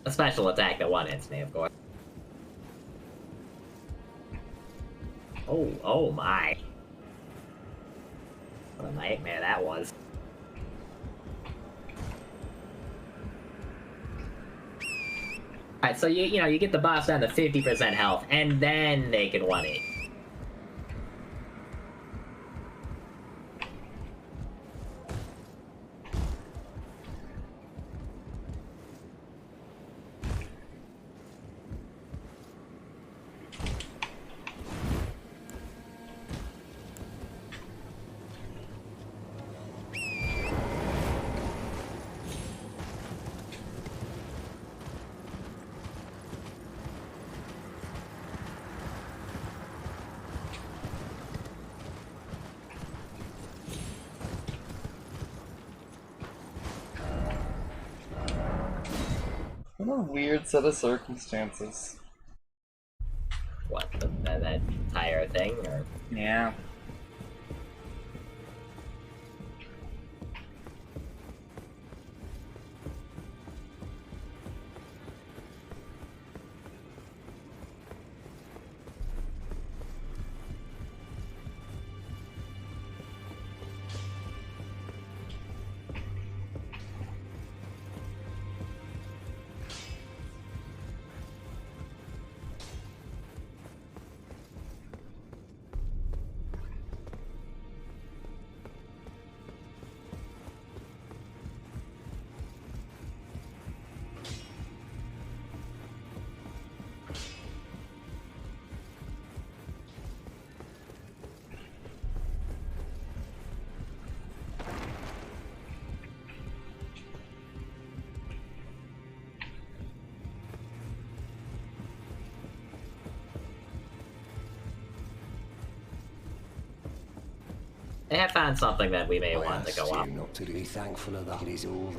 A special attack that one-hits me, of course. Oh my. What a nightmare that was. Alright, so you get the boss down to 50% health, and then they can one-hit. What a weird set of circumstances. What, that entire thing, or? Yeah. They have found something that we may I want to asked go up. you not to be thankful of that. It is all.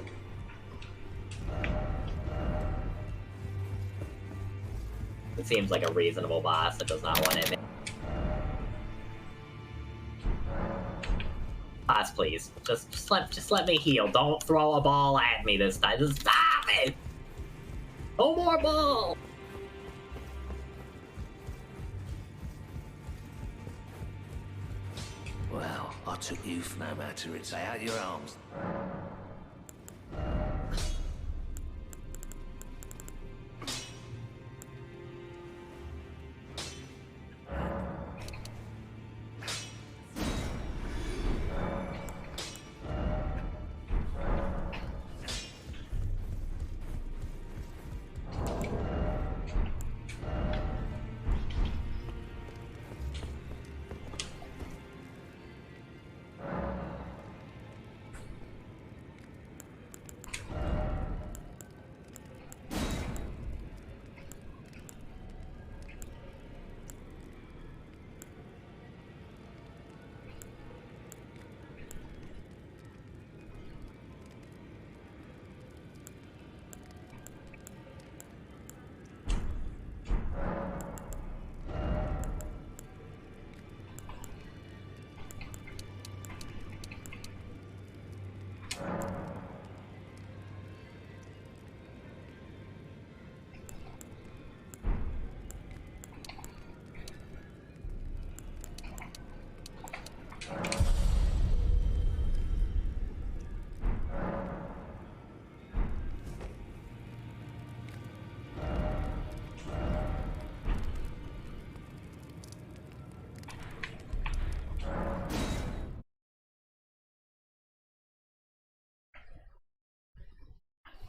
It seems like a reasonable boss that does not want it. Boss, please. Just let me heal. Don't throw a ball at me this time. Just stop it! No more ball! Well, I took you for no matter. It's out your arms.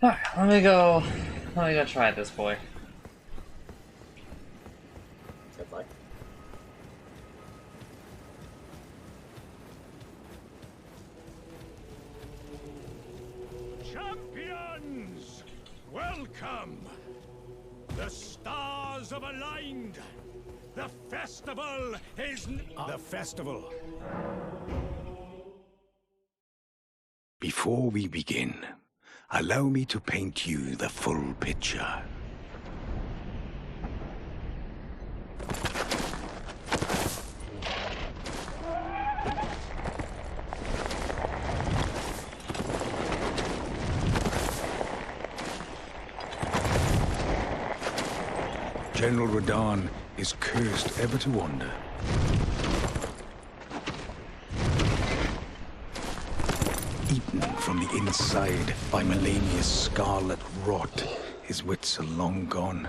Alright, let me go try this boy. Good luck. Champions! Welcome! The stars have aligned! The festival is... The festival! Before we begin, allow me to paint you the full picture. General Radahn is cursed ever to wander. Eaten from the inside by Melania's scarlet rot, his wits are long gone.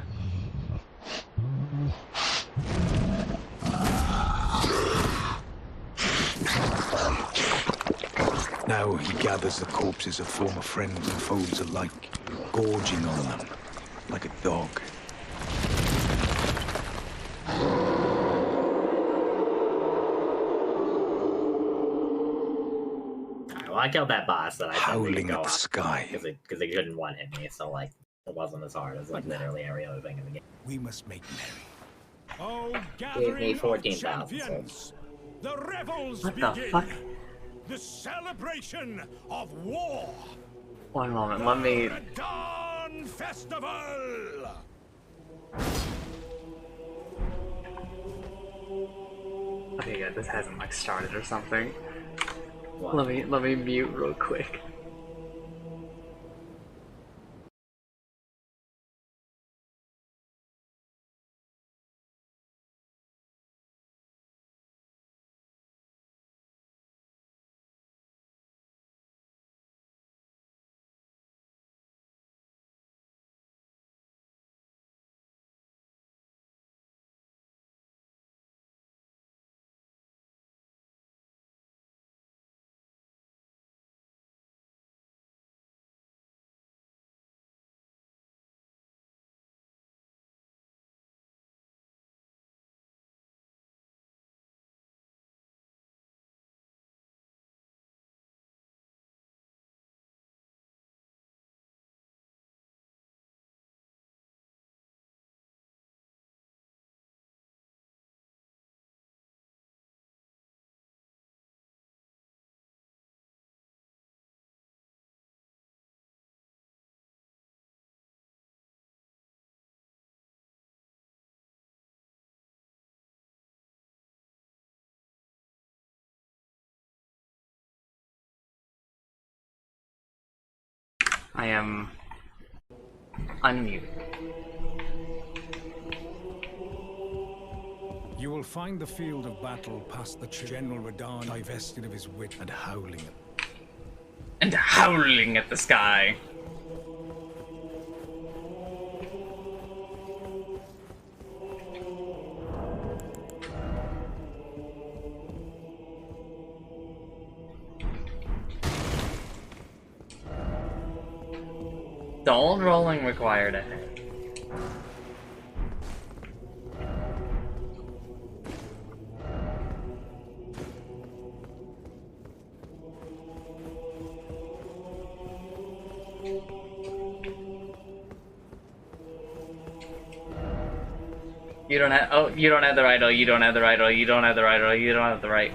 Now he gathers the corpses of former friends and foes alike, gorging on them like a dog. Well, I killed that boss that I said we could Howling go at the up sky. because they couldn't one hit me, so like it wasn't as hard as like literally every other thing in the game. We must make merry. Oh, Gave me gathering of 14,000 champions, the revels What the begin. fuck? The celebration of war. One moment, let me... Dawn Festival. Okay, yeah, this hasn't like started or something. What? Let me mute real quick. I am unmuted. You will find the field of battle past the General Radahn divested of his wit and howling. And howling at the sky. Don't rolling required ahead. You don't have. Oh, you don't have the right. Oh, you don't have the right. Oh, you don't have the right. Oh, you don't have the right.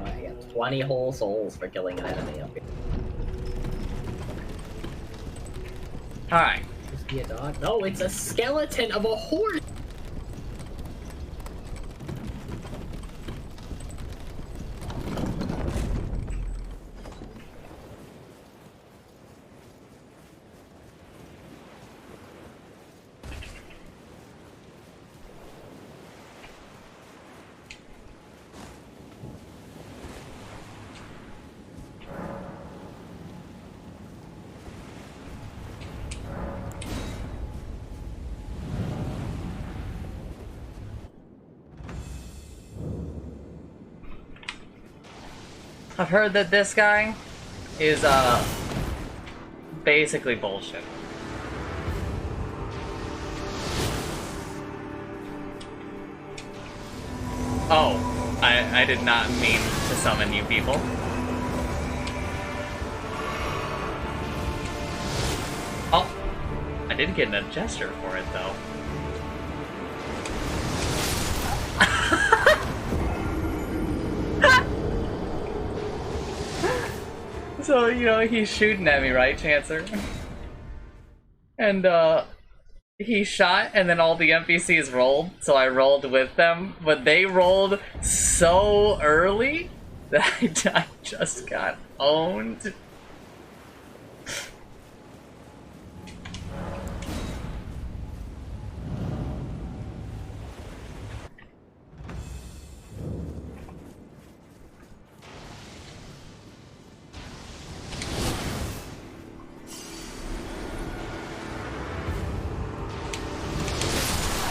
I got 20 whole souls for killing an enemy up here. Alright. Just be a dog? No, it's a skeleton of a horse! I've heard that this guy is, basically bullshit. Oh, I did not mean to summon you people. Oh, I did get a gesture for it, though. So, you know, he's shooting at me, right, Chancer? And, he shot, and then all the NPCs rolled, so I rolled with them, but they rolled so early that I just got owned.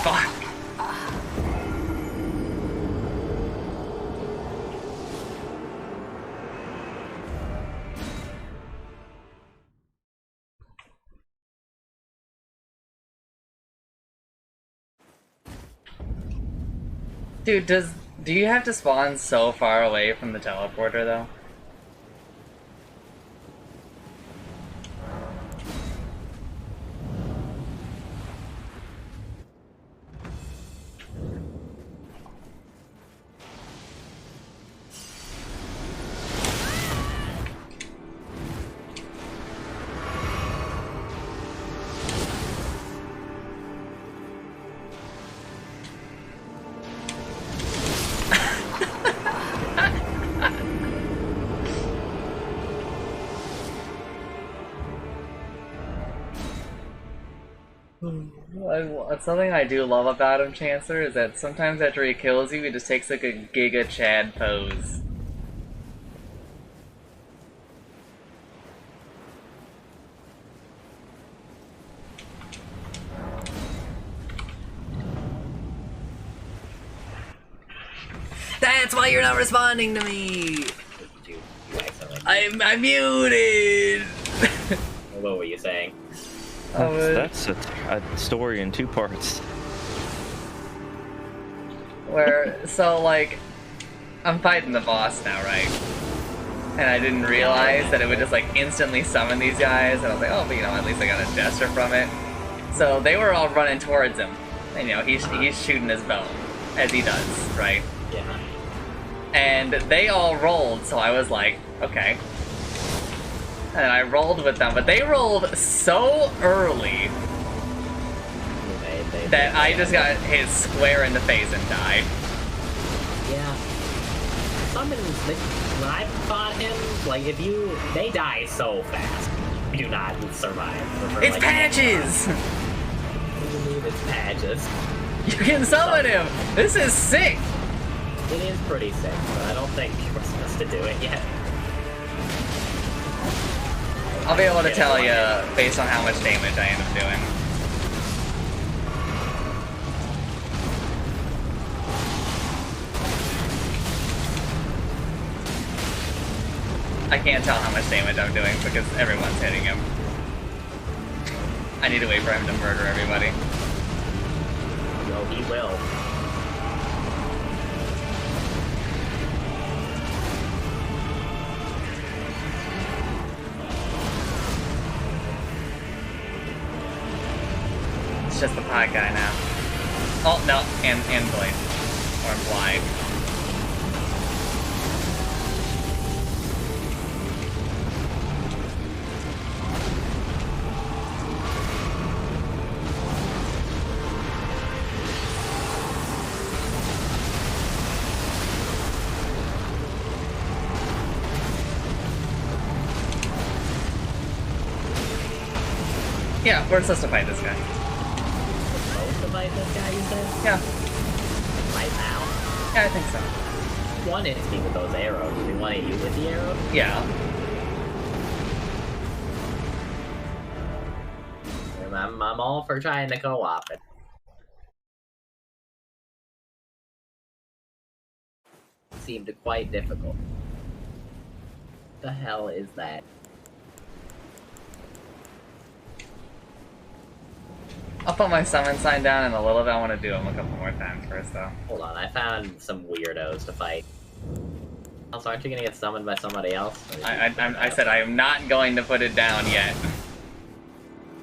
Fuck. Dude, do you have to spawn so far away from the teleporter though? Something I do love about him, Chancellor, is that sometimes after he kills you, he just takes like a Giga Chad pose. That's why you're not responding to me! I'm muted! What were you saying? That's a story in two parts. Where, so like, I'm fighting the boss now, right? And I didn't realize that it would just like instantly summon these guys, and I was like, oh, but you know, at least I got a gesture from it. So they were all running towards him, and you know, he's shooting his bow, as he does, right? Yeah. And they all rolled, so I was like, okay. And I rolled with them, but they rolled so early that I just got hit square in the face and died. Yeah. summons, when I fought him, like, they die so fast. You do not survive. It's like, Patches! What do you mean it's Patches? You can summon him! This is sick! It is pretty sick, but I don't think we're supposed to do it yet. I'll be able to tell you based on how much damage I end up doing. I can't tell how much damage I'm doing because everyone's hitting him. I need to wait for him to murder everybody. No, he will. It's just the pot guy now. Oh, no, and Blade. Or Blythe. Yeah, we're supposed to fight this guy. Supposed to fight this guy, you said? Yeah. Right now? Yeah, I think so. One hits me with those arrows. Do you want to hit you with the arrows? Yeah. I'm all for trying to co-op it. Seemed quite difficult. What the hell is that? I'll put my summon sign down in a little bit. I want to do them a couple more times first, though. Hold on, I found some weirdos to fight. Also, aren't you gonna get summoned by somebody else? I said I am not going to put it down yet.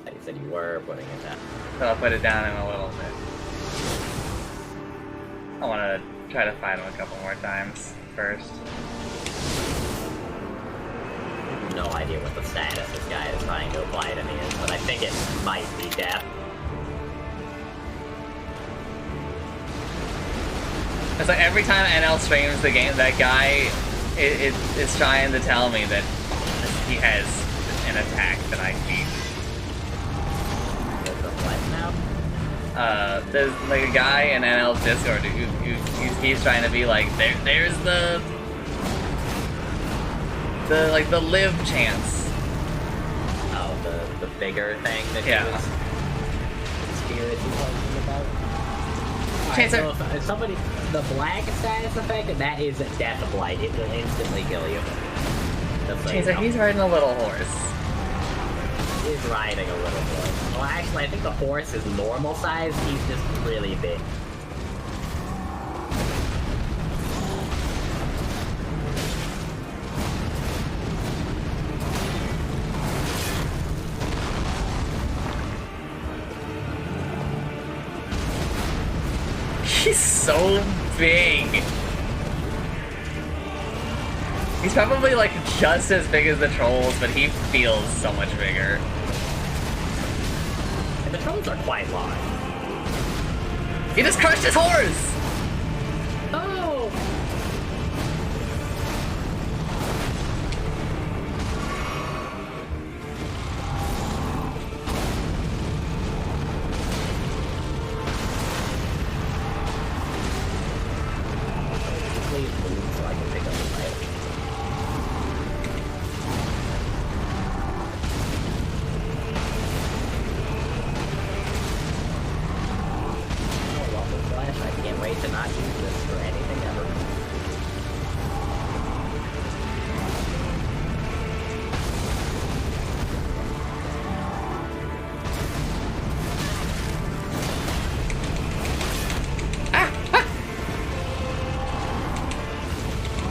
You said you were putting it down. So I'll put it down in a little bit. I want to try to fight him a couple more times first. No idea what the status this guy is trying to apply to me is, but I think it might be death. It's like every time NL streams the game, that guy is trying to tell me that he has an attack that I beat. There's like a guy in NL's Discord who he's trying to be like, there's the live chance. Oh, the bigger thing that yeah. Spirit is talking about. Right, so if somebody, the black status effect, that is Death Blight. It will instantly kill you. Chaser, he's riding a little horse. He's riding a little horse. Well, actually, I think the horse is normal size. He's just really big. He's so big. He's probably like just as big as the trolls, but he feels so much bigger. And the trolls are quite large. He just crushed his horse! Oh! Please move so I can pick up the title. I can't wait to not use this for anything ever.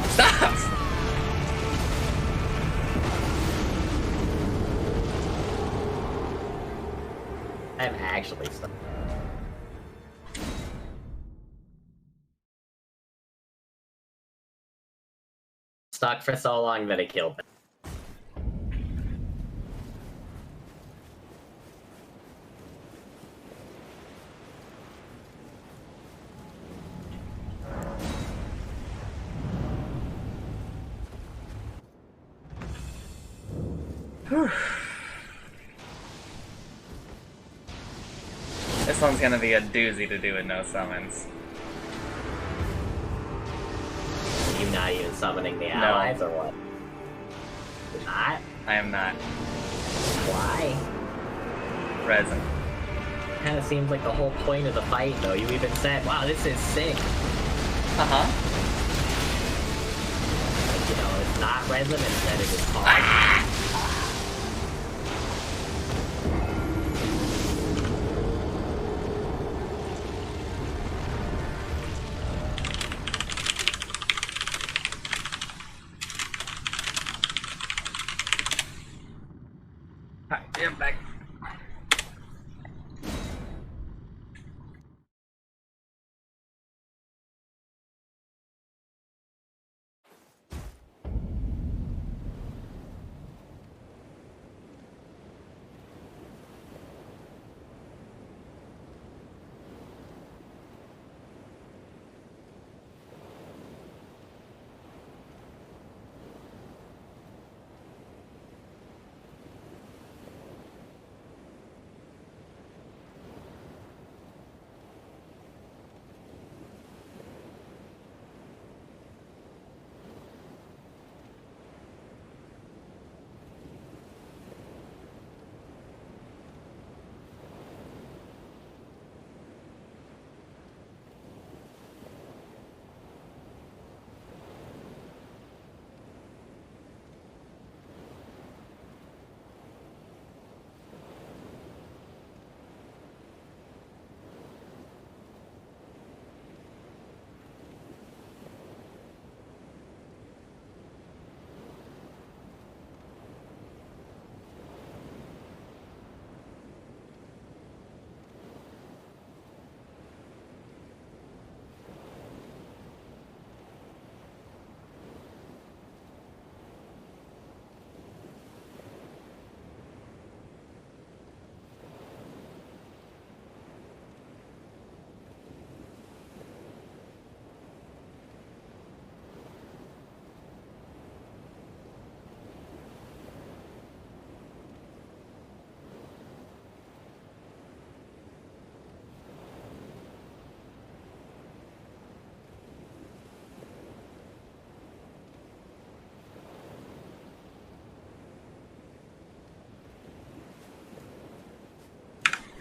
Stop! I'm actually stuck. Stuck for so long that it killed me. This one's gonna be a doozy to do with no summons. You not even summoning the allies, or what? You're not? I am not. Why? Resin. Kinda seems like the whole point of the fight, though. You even said, wow, this is sick. Uh-huh. Like, you know, it's not resin, instead it is hard. Alright, I'm back.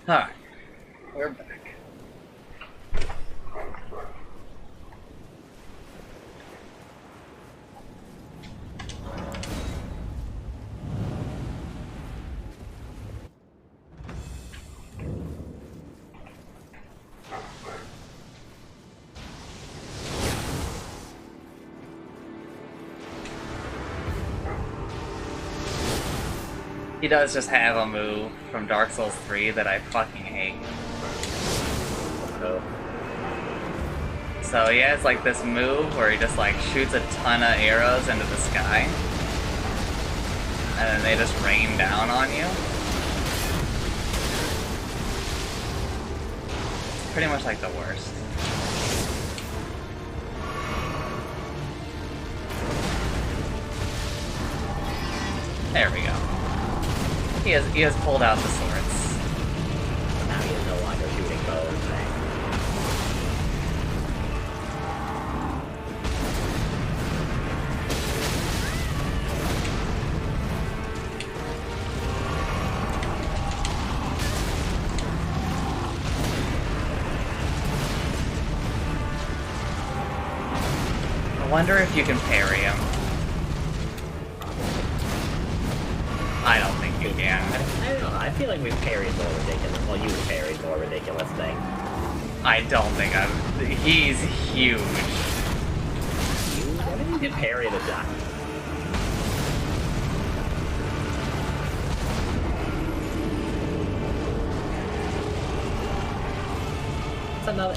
Alright, we're back. He does just have a move from Dark Souls 3 that I fucking hate. Oh. So he has like this move where he just like shoots a ton of arrows into the sky. And then they just rain down on you. It's pretty much like the worst. There we go. He has pulled out the swords. Now he is no longer shooting bows. I wonder if you can parry him. I don't think you can. I don't know. I feel like we've parried more ridiculous. Well, you've parried more ridiculous things. I don't think he's huge. What did you get parry the duck?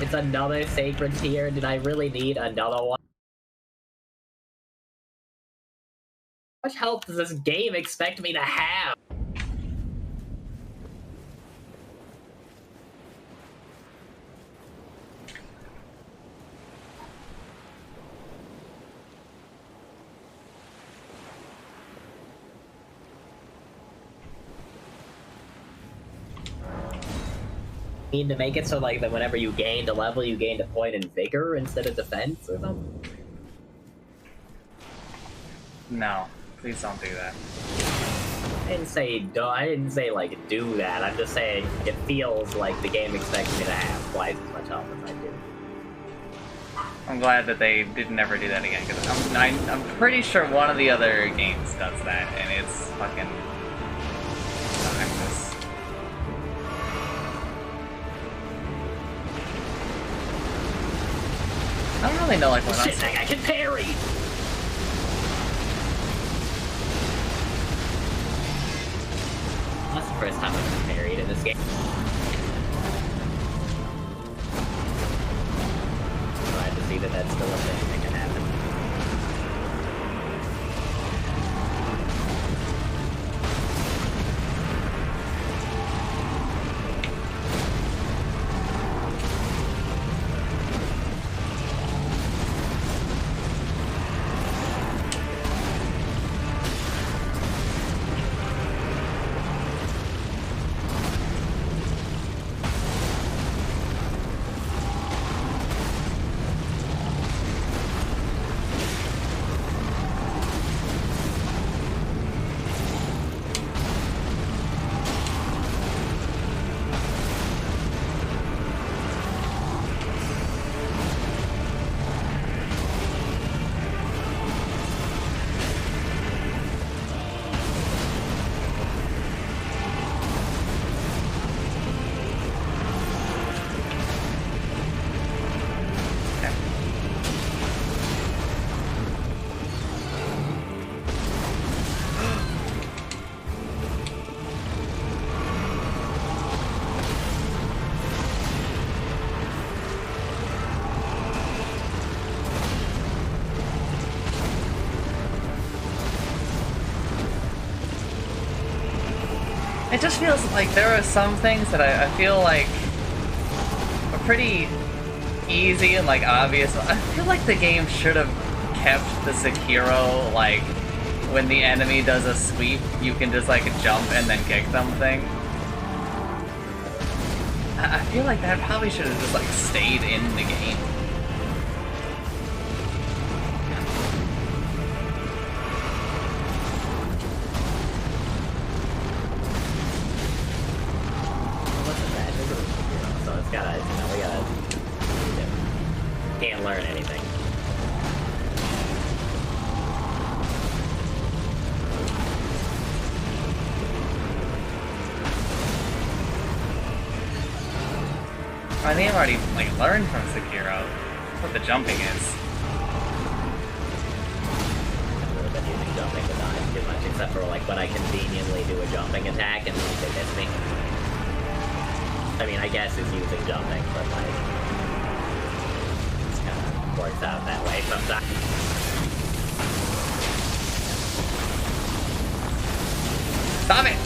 It's another sacred tier. Did I really need another one? How much health does this game expect me to have? mean to make it so like that whenever you gained a level, you gained a point in vigor instead of defense or something? No, please don't do that. I didn't say like do that. I'm just saying it feels like the game expects me to have twice as much health as I do. I'm glad that they didn't ever do that again, because I'm pretty sure one of the other games does that, and it's fucking obnoxious. I don't really know like what Shit, I can parry! That's the first time I've been parried in this game. Glad to see that that's still a thing that can happen. It just feels like there are some things that I feel like are pretty easy and like obvious. I feel like the game should have kept the Sekiro, like, when the enemy does a sweep, you can just like jump and then kick them thing. I feel like that probably should have just like stayed in the game. Can't learn anything. I think I've already like learned from Sekiro what the jumping is. I've really been using jumping to dodge too much, except for like when I conveniently do a jumping attack and they miss me. I mean, I guess it's using jumping, but like works out that way sometimes. Stop it!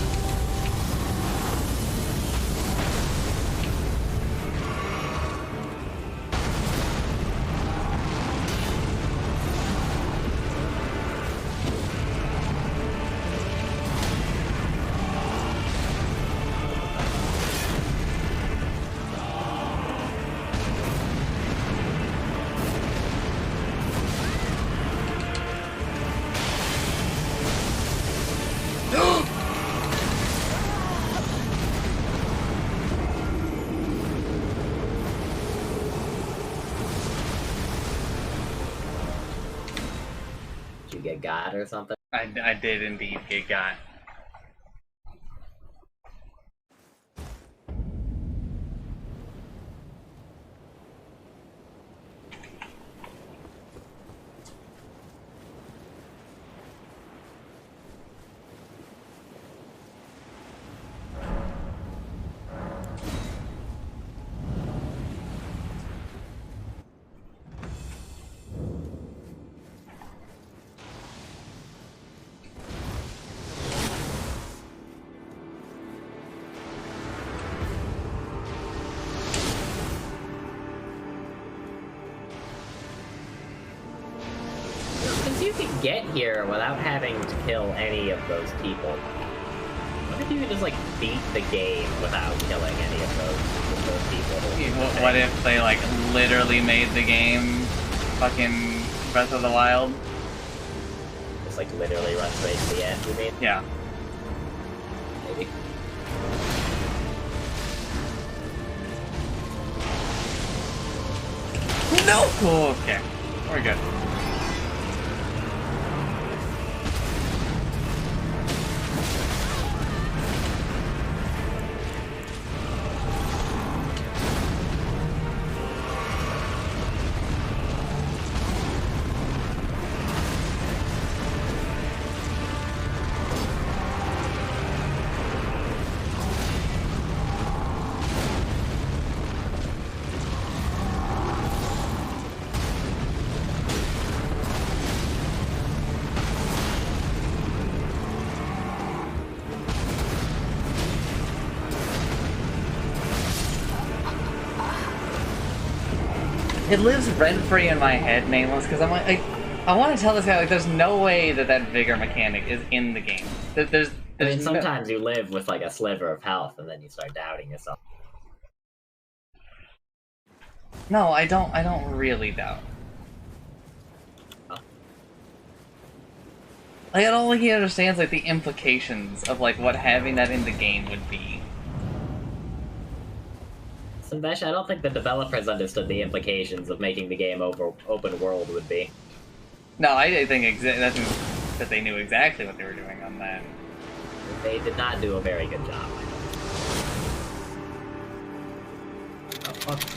Get got or something? I did indeed get got. You can get here without having to kill any of those people. What if you could just like beat the game without killing any of those people. What if they like literally made the game fucking Breath of the Wild? Just like literally run straight to the end, you mean? Yeah. Maybe. No! Oh, okay. We're good. It lives rent-free in my head, Nameless, because I'm like, I want to tell this guy, like, there's no way that vigor mechanic is in the game. There's I mean, sometimes you live with, like, a sliver of health, and then you start doubting yourself. No, I don't really doubt. Huh? Like, I don't think he understands, like, the implications of, like, what having that in the game would be. Simbesh, I don't think the developers understood the implications of making the game open world would be. No, I think that they knew exactly what they were doing on that. They did not do a very good job.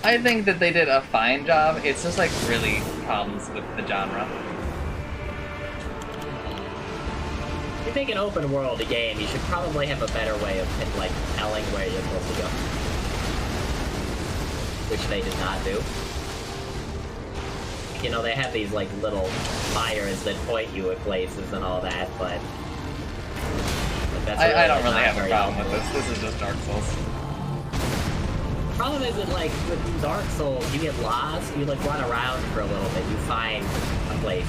I think that they did a fine job. It's just like really problems with the genre. If you make an open world game, you should probably have a better way of like telling where you're supposed to go. Which they did not do. You know, they have these like little fires that point you at places and all that, but that's I don't really have a problem with this. This is just Dark Souls. The problem is that, like, with Dark Souls, you get lost, you, like, run around for a little bit, you find a place.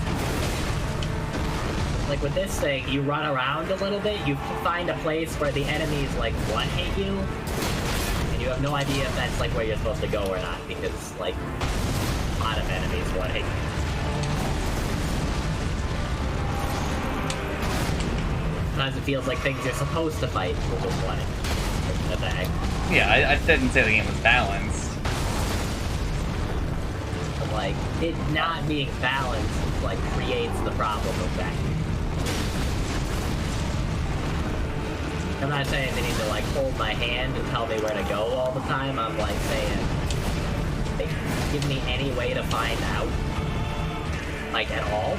Like, with this thing, you run around a little bit, you find a place where the enemies, like, one-hit you, and you have no idea if that's, like, where you're supposed to go or not, because, like, a lot of enemies one-hit you. Sometimes it feels like things you're supposed to fight will just one-hit attack. Yeah, I didn't say the game was balanced. But, like, it not being balanced, like, creates the problem of that. I'm not saying they need to, like, hold my hand and tell me where to go all the time. I'm, like, saying, like, give me any way to find out. Like, at all.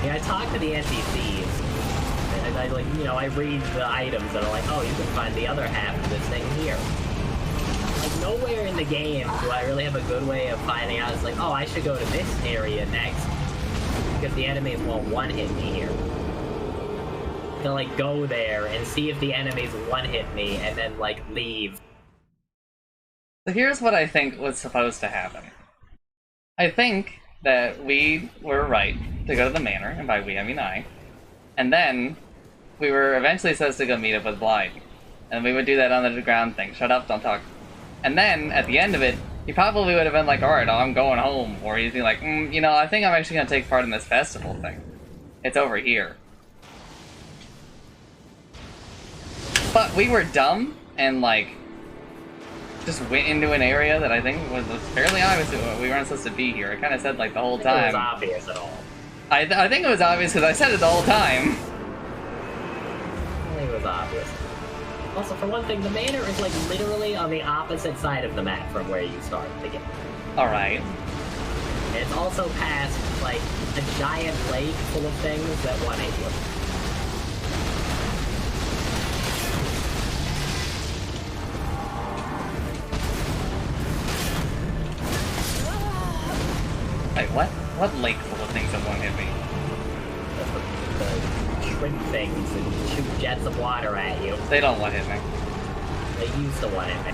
Yeah, I talk to the NPCs. I like, you know, I read the items that are like, oh, you can find the other half of this thing here. Like, nowhere in the game do I really have a good way of finding out. It's like, oh, I should go to this area next, because the enemies won't one-hit me here. To, like, go there and see if the enemies one-hit me, and then, like, leave. So here's what I think was supposed to happen. I think that we were right to go to the manor, and by we, I mean I. And then we were eventually supposed to go meet up with Blythe. And we would do that on the ground thing. Shut up, don't talk. And then, at the end of it, he probably would have been like, alright, I'm going home. Or he'd be like, you know, I think I'm actually going to take part in this festival thing. It's over here. But we were dumb, and like, just went into an area that I think was fairly obvious that we weren't supposed to be here. It kind of said like the whole time. It was obvious at all. I think it was obvious because I said it the whole time. I think it was obvious. Also, for one thing, the manor is like literally on the opposite side of the map from where you start the game. Alright. And it's also past, like, a giant lake full of things that one-hit you. Wait, what? What lake full of things that won't hit me? The shrimp things that shoot jets of water at you. They don't want to hit me. They used to one-hit me.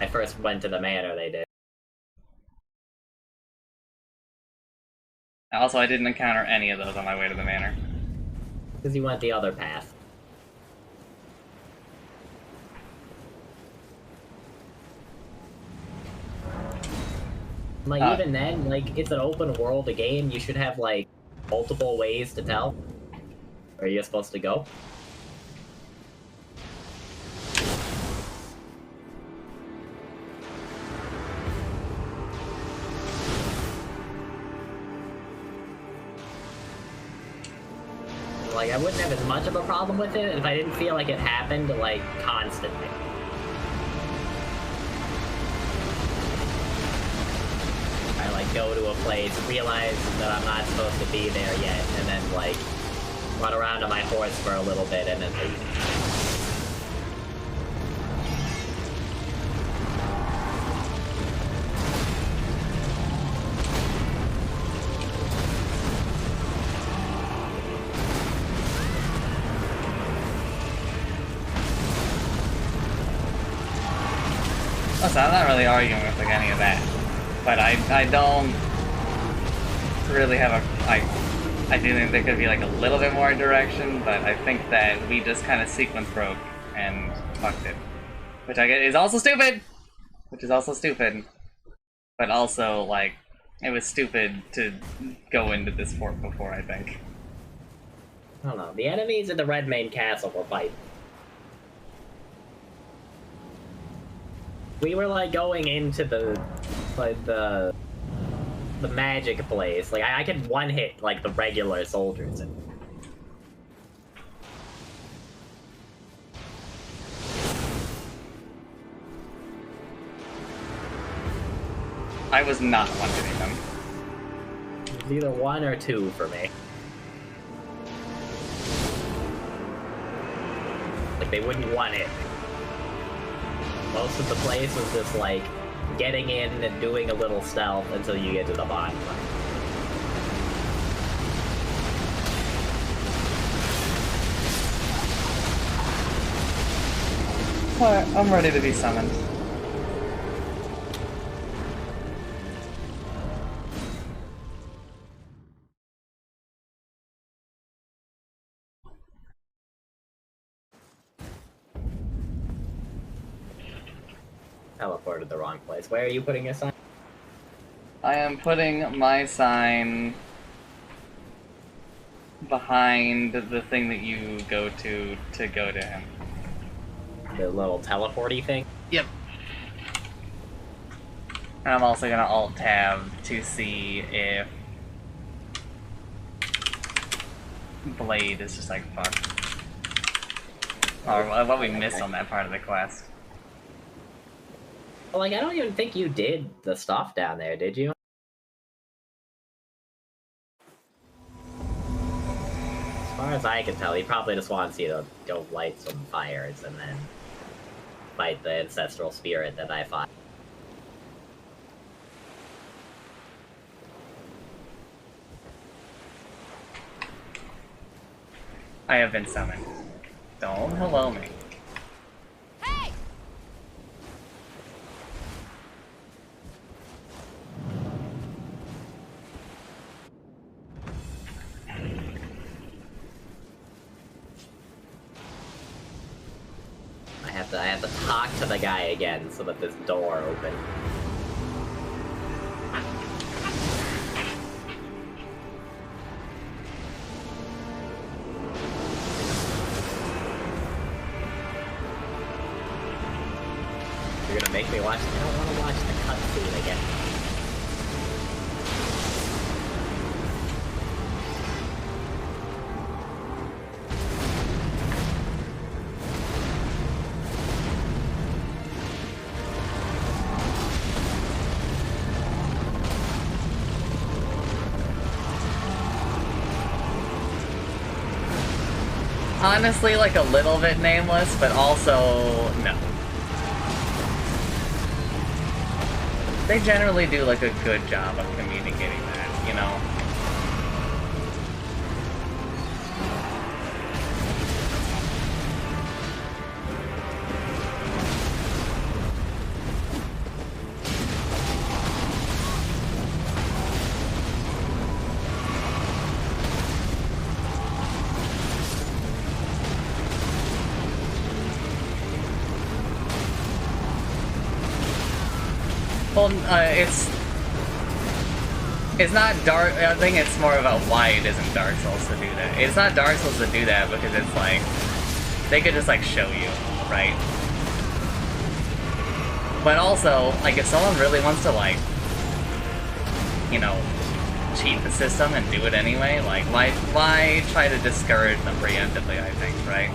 I first went to the manor, they did. Also, I didn't encounter any of those on my way to the manor. Because you went the other path. Like, even then, like, it's an open world game, you should have, like, multiple ways to tell where you're supposed to go. Like, I wouldn't have as much of a problem with it if I didn't feel like it happened, like, constantly. I, like, go to a place, realize that I'm not supposed to be there yet, and then, like, run around on my horse for a little bit, and then leave. Listen, I'm not really arguing with like any of that, but I don't really have a I do think there could be like a little bit more direction, but I think that we just kind of sequence broke and fucked it, which I get is also stupid, but also like it was stupid to go into this fort before. I think. I don't know. The enemies in the Red Main Castle were fighting. We were like going into the magic place. Like I could one hit like the regular soldiers. I was not one hitting them. It was either one or two for me. Like they wouldn't one hit me. Most of the place was just like getting in and doing a little stealth until you get to the bottom. Alright, I'm ready to be summoned. Teleported the wrong place. Where are you putting your sign? I am putting my sign behind the thing that you go to go to him. The little teleporty thing? Yep. And I'm also gonna alt-tab to see if Blade is just like, fuck. Or what we missed on that part of the quest. Well, like, I don't even think you did the stuff down there, did you? As far as I can tell, he probably just wants you to go light some fires and then fight the ancestral spirit that I fought. I have been summoned. Don't hello me. Hey! I have to talk to the guy again so that this door opens. You're gonna make me watch. I don't want to watch the cutscene again. Honestly, like a little bit nameless, but also no. They generally do like a good job of communicating that, you know? Well, it's not Dark. I think it's more about why it isn't Dark Souls to do that. It's not Dark Souls to do that because it's like they could just like show you, right? But also, like, if someone really wants to, like, you know, cheat the system and do it anyway, like, why try to discourage them preemptively, I think, right?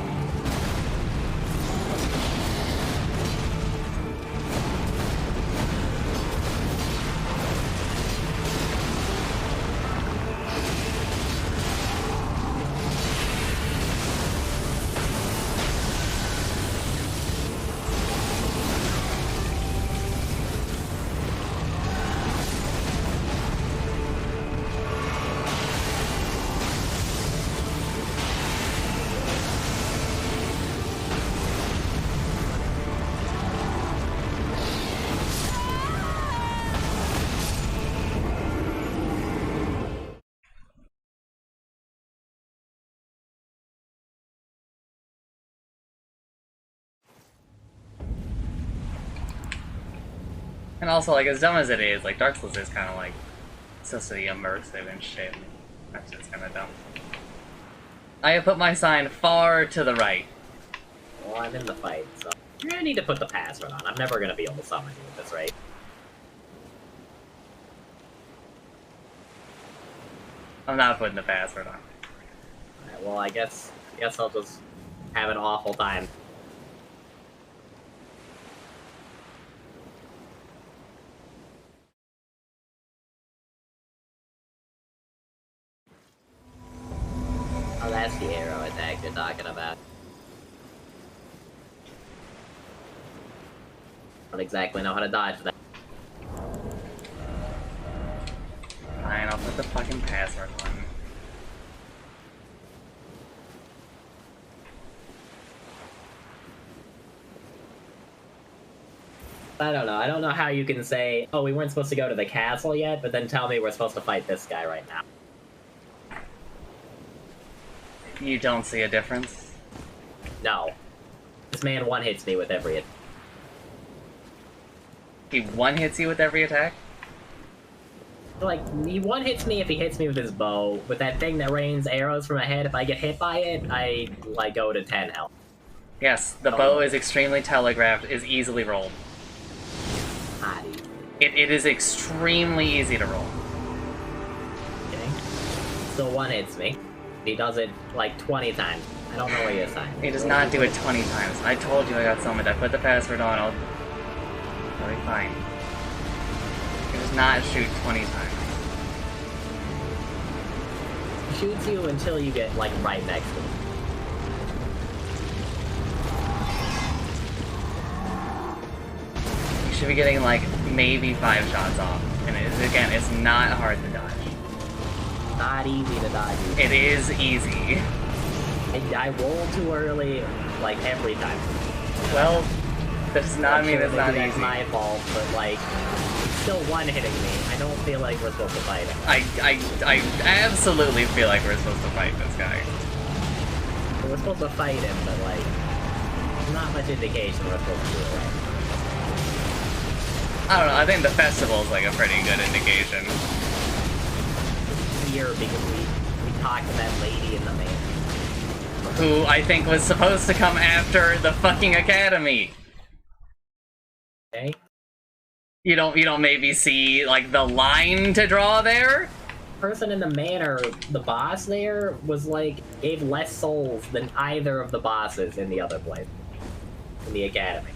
And also, like, as dumb as it is, like, Dark Souls is kind of, like, supposed to be immersive and shit. That's just kind of dumb. I have put my sign far to the right. Well, I'm in the fight, so... You're gonna need to put the password on. I'm never gonna be able to summon you with this, right? I'm not putting the password on. Alright, well, I guess I'll just have an awful time. Oh, that's the arrow attack you're talking about. I don't exactly know how to dodge that. Fine, I'll put the fucking password on. I don't know. I don't know how you can say, oh, we weren't supposed to go to the castle yet, but then tell me we're supposed to fight this guy right now. You don't see a difference? No. This man one-hits me with every attack. He one-hits you with every attack? Like, he one-hits me if he hits me with his bow. With that thing that rains arrows from my head, if I get hit by it, I, like, go to 10 health. Yes, the bow is extremely telegraphed, is easily rolled. Not easy. It is extremely easy to roll. Okay. Still one-hits me. He does it, like, 20 times. I don't know what he assigned. He does not do it 20 times. I told you I got summoned. I put the password on, I'll be fine. He does not shoot 20 times. He shoots you until you get, like, right next to him. You should be getting, like, maybe 5 shots off. And again, it's not hard to dodge. Not easy to dodge. It is easy. I roll too early, like, every time. Well, that does not mean it's not that's easy. my fault, but, like, he's still one-hitting me. I don't feel like we're supposed to fight him. I absolutely feel like we're supposed to fight this guy. We're supposed to fight him, but, like, there's not much indication we're supposed to do it right. I don't know, I think the festival is, like, a pretty good indication. Here, because we talked to that lady in the man. Who I think was supposed to come after the fucking academy. Okay. You don't maybe see, like, the line to draw there? Person in the manor, the boss there, was like, gave less souls than either of the bosses in the other place. In the academy.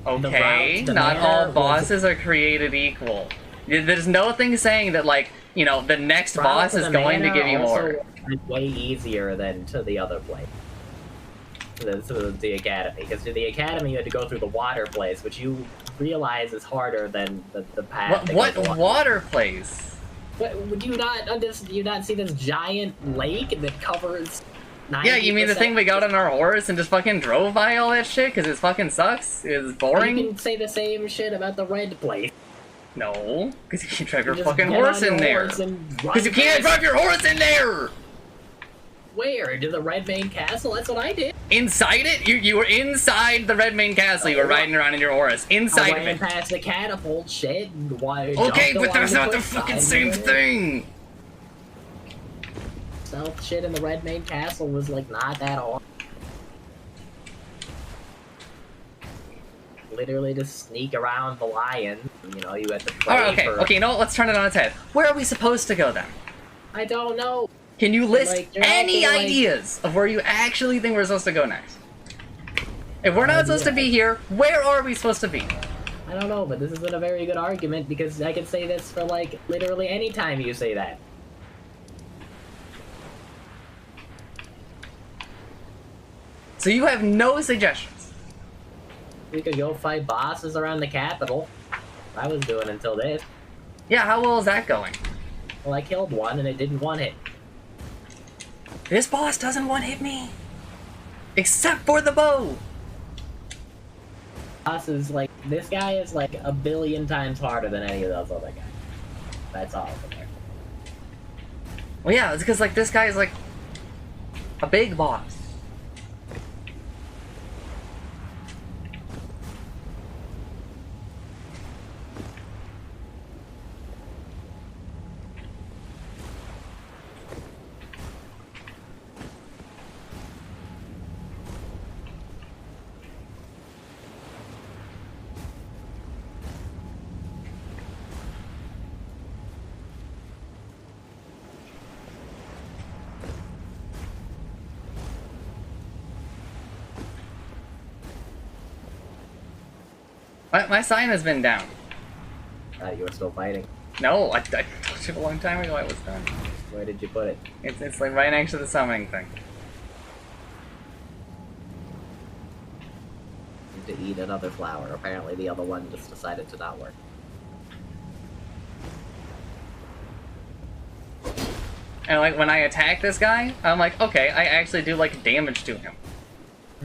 Okay, not all bosses are created equal. There's nothing saying that, like, you know, the next boss is going to give you more. It's way easier than to the other place. To the academy. Because to the academy you had to go through the water place, which you realize is harder than the path. What water place? Would you not see this giant lake that covers 90%? Yeah, you mean the thing we got on our horse and just fucking drove by all that shit because it fucking sucks? It's boring? You can say the same shit about the red place. No, because you can't drive your Just fucking get horse on in your there. horse and run Because you can't past- drive your horse in there! Where? To the Red Mane Castle? That's what I did. Inside it? You were inside the Red Mane Castle. You were riding around in your Horus. Inside I of ran it. past the catapult shit. Okay, but that's not the fucking same thing. Stealth shit in the Red Mane Castle was like not that hard. Literally just sneak around the lion. You know, you had to play Okay, you know what? Let's turn it on its head. Where are we supposed to go then? I don't know. Can you list Like, any acting like- ideas of where you actually think we're supposed to go next? If we're not supposed to be here, where are we supposed to be? I don't know, but this isn't a very good argument because I could say this for like literally any time you say that. So you have no suggestions? We could go fight bosses around the capital. I was doing until this. Yeah, how well is that going? Well, I killed one and it didn't one hit. This boss doesn't one-hit me. Except for the bow. Boss is like, this guy is like a billion times harder than any of those other guys. That's all over there. Well, yeah, it's because like this guy is like a big boss. My sign has been down. You were still fighting. No, I told you a long time ago I was done. Where did you put it? It's like right next to the summoning thing. To eat another flower. Apparently the other one just decided to not work. And like when I attack this guy, I'm like, okay, I actually do like damage to him.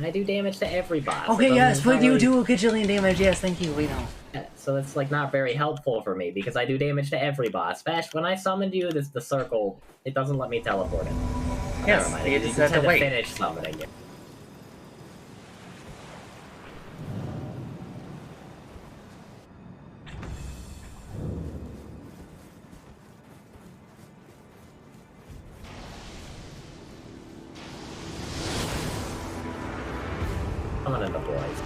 I do damage to every boss. Okay, yes, but you do a gajillion damage. Yes, thank you. We know. So that's like not very helpful for me because I do damage to every boss. Bash, when I summoned you, the circle, it doesn't let me teleport it. Yes, Never mind. you just have to wait. Finish summoning it. Summoning the boys.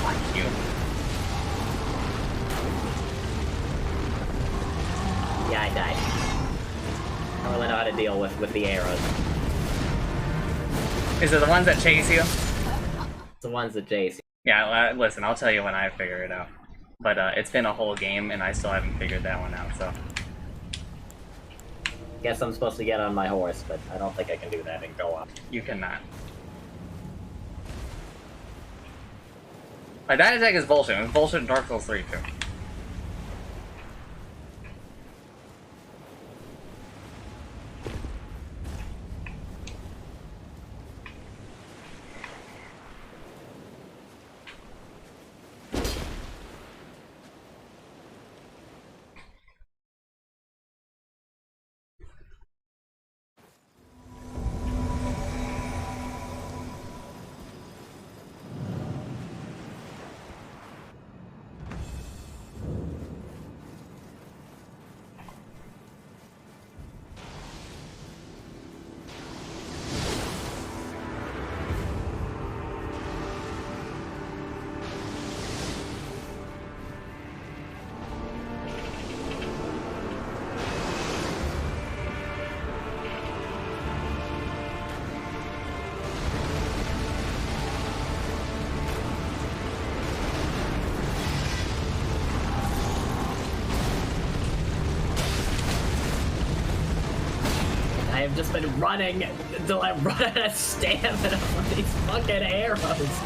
Fuck you. Yeah, I died. I don't really know how to deal with the arrows. Is it the ones that chase you? It's the ones that chase you. Yeah, listen, I'll tell you when I figure it out. But it's been a whole game and I still haven't figured that one out, so. Guess I'm supposed to get on my horse, but I don't think I can do that and go up. You cannot. Like, that attack is bullshit. It's bullshit in Dark Souls 3 too. I've just been running until I run out of stamina for these fucking arrows.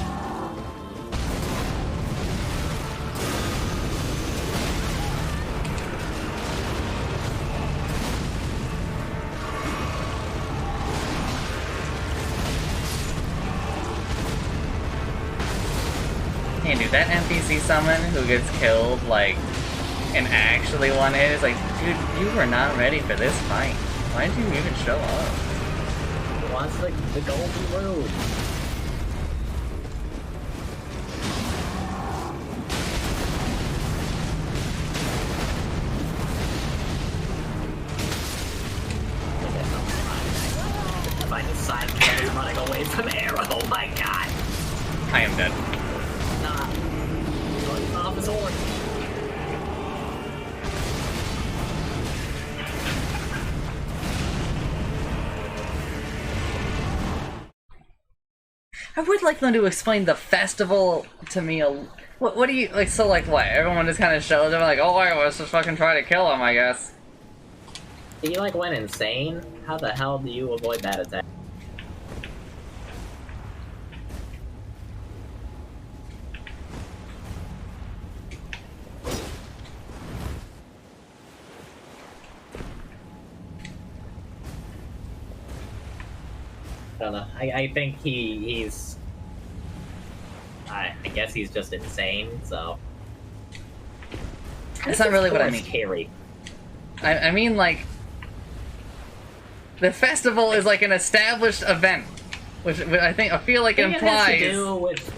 Yeah, dude, that NPC summon who gets killed, like, and actually one hit is like, dude, you were not ready for this fight. Why did you even show up? He wants the golden rune. Find a side carry running away from Arrow. Oh my god. I am dead. Nah. He's off his horse. I would like them to explain the festival to me. What do you like? So like what? Everyone just kind of shows up like, oh, I was just fucking try to kill him, I guess. He like went insane. How the hell do you avoid that attack? I don't know. I think he's. I guess he's just insane. So. That's not really what I mean. Carry. I mean like. The festival is like an established event, which I feel like implies.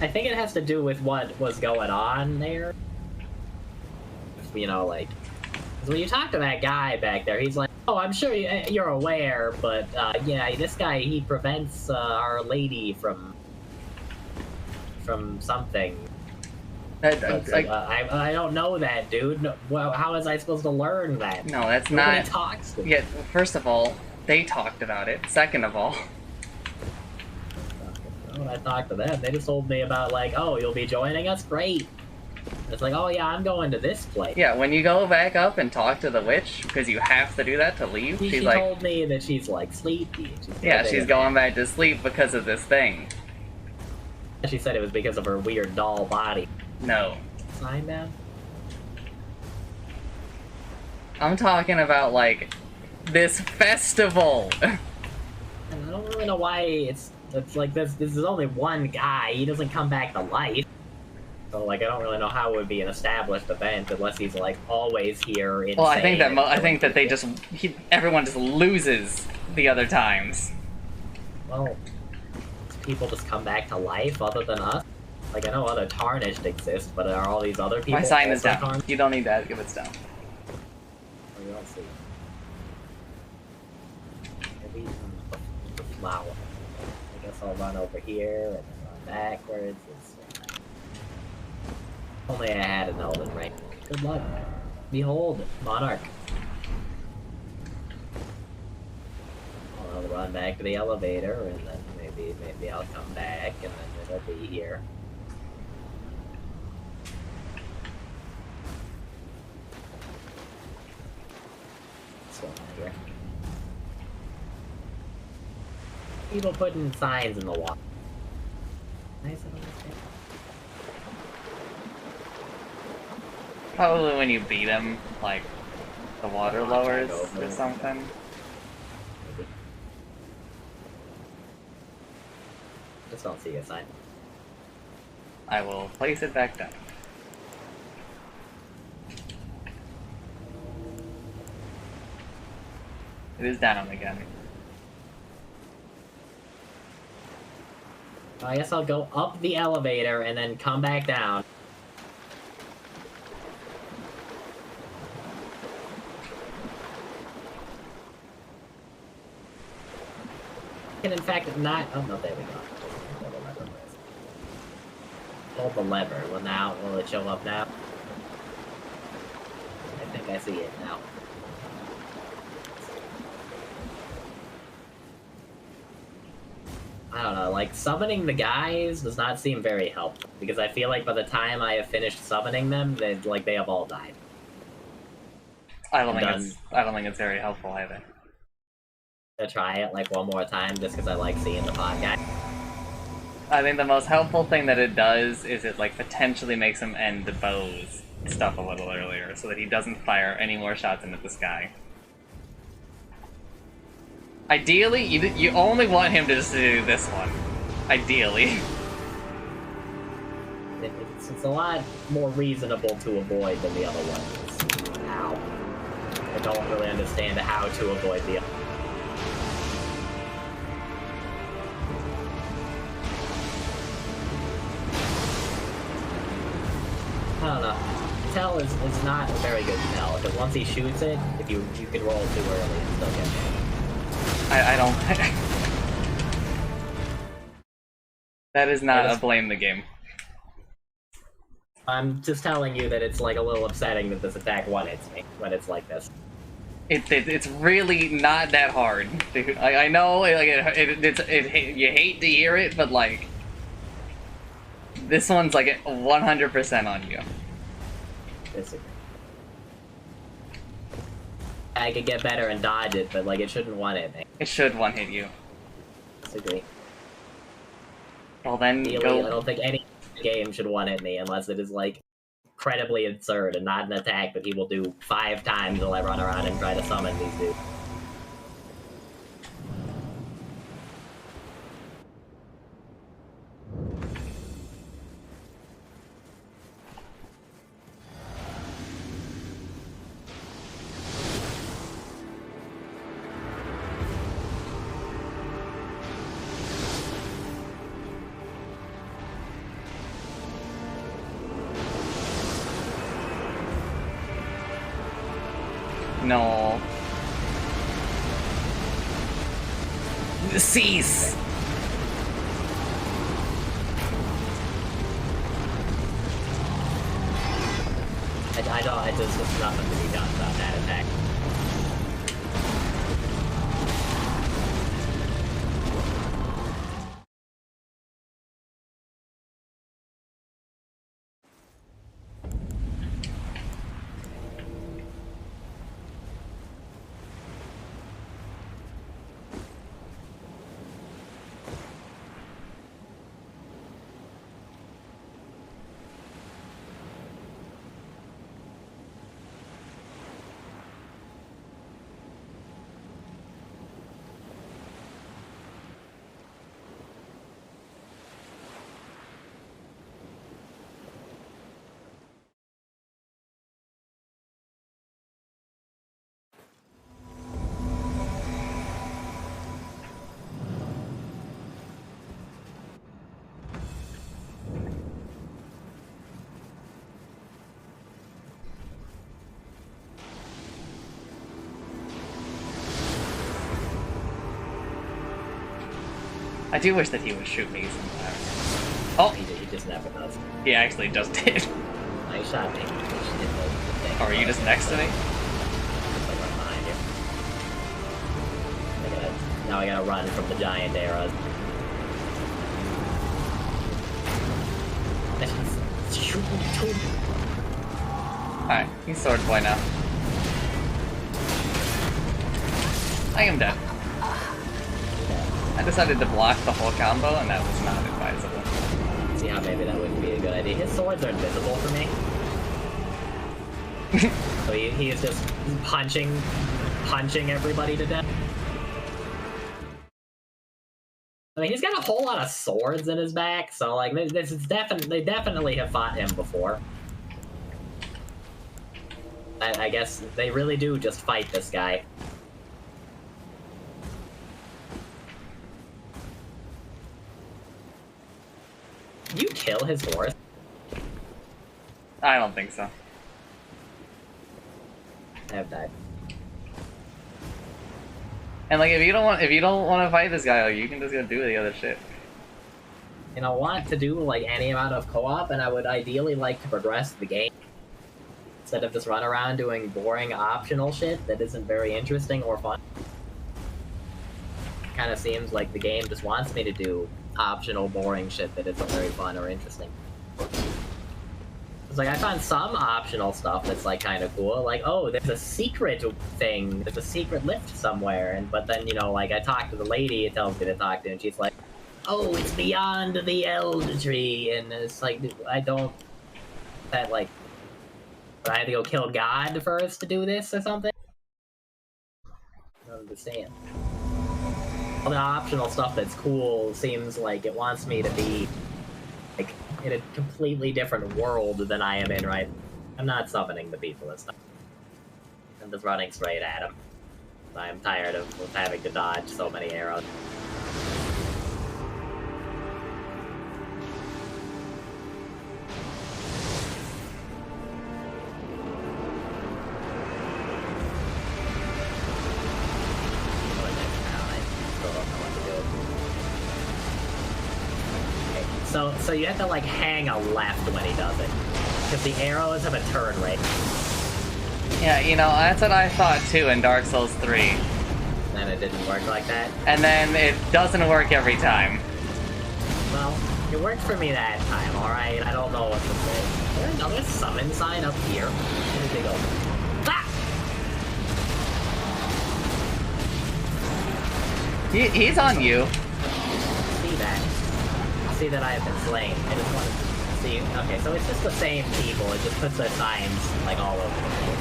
I think it has to do with what was going on there. You know, like, 'cause when you talk to that guy back there, he's like, "Oh, I'm sure you're aware, but yeah, this guy he prevents Our Lady from something." I don't know that, dude. No, well, how was I supposed to learn that? No, that's Nobody not. talks to me. Yeah, first of all, they talked about it. Second of all, when I talked to them, they just told me about like, "Oh, you'll be joining us? Great." It's like, "Oh yeah, I'm going to this place." yeah, when you go back up and talk to the witch, because you have to do that to leave, She she's like, told me that she's like sleepy. she's going back to sleep because of this thing. She said it was because of her weird doll body. No. Sign down? I'm talking about, like, this festival. I don't really know why it's like this. This is only one guy. He doesn't come back to life. So, like, I don't really know how it would be an established event unless he's, like, always here. Well, I think that they just... everyone just loses the other times. Well, people just come back to life other than us? Like, I know other Tarnished exist, but are all these other people My sign is also down. Tarnished? You don't need that if it's down. Oh, you don't see. Maybe the flower. I guess I'll run over here and then run backwards. Only I had an Elden ring. Good luck. Behold, Monarch. I'll run back to the elevator, and then maybe I'll come back, and then it'll be here. This one right here. People putting signs in the wall. Nice and understand. Probably when you beat him, like, the water lowers or something. Just don't see a sign. I will place it back down. It is down again. I guess I'll go up the elevator and then come back down. Can in fact not. Oh no, there we go. Hold the lever. Will it show up now? I think I see it now. I don't know, like, summoning the guys does not seem very helpful, because I feel like by the time I have finished summoning them, they have all died. I don't think it's very helpful either. To try it like one more time just because I like seeing the pod guy. I think the most helpful thing that it does is it like potentially makes him end the bow's stuff a little earlier so that he doesn't fire any more shots into the sky. Ideally, you only want him to just do this one. Ideally. It's it's a lot more reasonable to avoid than the other ones. Ow. I don't really understand how to avoid the other. I don't know. Tell is not a very good tell, because once he shoots it, if you can roll too early and still get it. I don't... That is not a blame the game. I'm just telling you that it's like a little upsetting that this attack one-hits me when it's like this. It's really not that hard, dude. I know, like, you hate to hear it, but like... This one's like 100% on you. Disagree. I could get better and dodge it, but like it shouldn't one-hit me. It should one-hit you. Disagree. Well then, go... I don't think any game should one-hit me unless it is like incredibly absurd and not an attack that he will do 5 times while I run around and try to summon these dudes. No. Cease! I don't, there's nothing to be done about that attack. I do wish that he would shoot me sometimes. Oh! He just never does. He actually just did. Oh, he shot me. Oh, are you just next to me? Like right behind you. Now I gotta run from the giant arrows. Alright, he's sword boy now. I am dead. I decided to block the whole combo, and that was not advisable. See how maybe that wouldn't be a good idea. His swords are invisible for me. So he is just punching everybody to death. I mean, he's got a whole lot of swords in his back, so like this is they definitely have fought him before. I guess they really do just fight this guy. Did you kill his horse? I don't think so. I have died. And like, if you don't want to fight this guy, like, you can just go do the other shit. And I want to do like any amount of co-op, and I would ideally like to progress the game instead of just run around doing boring optional shit that isn't very interesting or fun. Kind of seems like the game just wants me to do optional boring shit that isn't very fun or interesting. It's like I found some optional stuff that's like kind of cool, like, oh, there's a secret thing, there's a secret lift somewhere, and but then, you know, like I talk to the lady it tells me to talk to, and she's like, oh, it's beyond the Elden tree, and it's like, I don't, that like, I had to go kill God first to do this or something? I don't understand. All the optional stuff that's cool seems like it wants me to be like in a completely different world than I am in right now. I'm not summoning the people this time. I'm just running straight at them. I'm tired of having to dodge so many arrows. So you have to like hang a left when he does it, because the arrows have a turn rate. Yeah, you know, that's what I thought too in Dark Souls 3. And it didn't work like that? And then it doesn't work every time. Well, it worked for me that time, alright? I don't know what to say. Is there another summon sign up here? Where did they go? Ah! He's on you. See that. See that I have been slain. I just want to see. Okay, so it's just the same people. It just puts their signs like all over the place.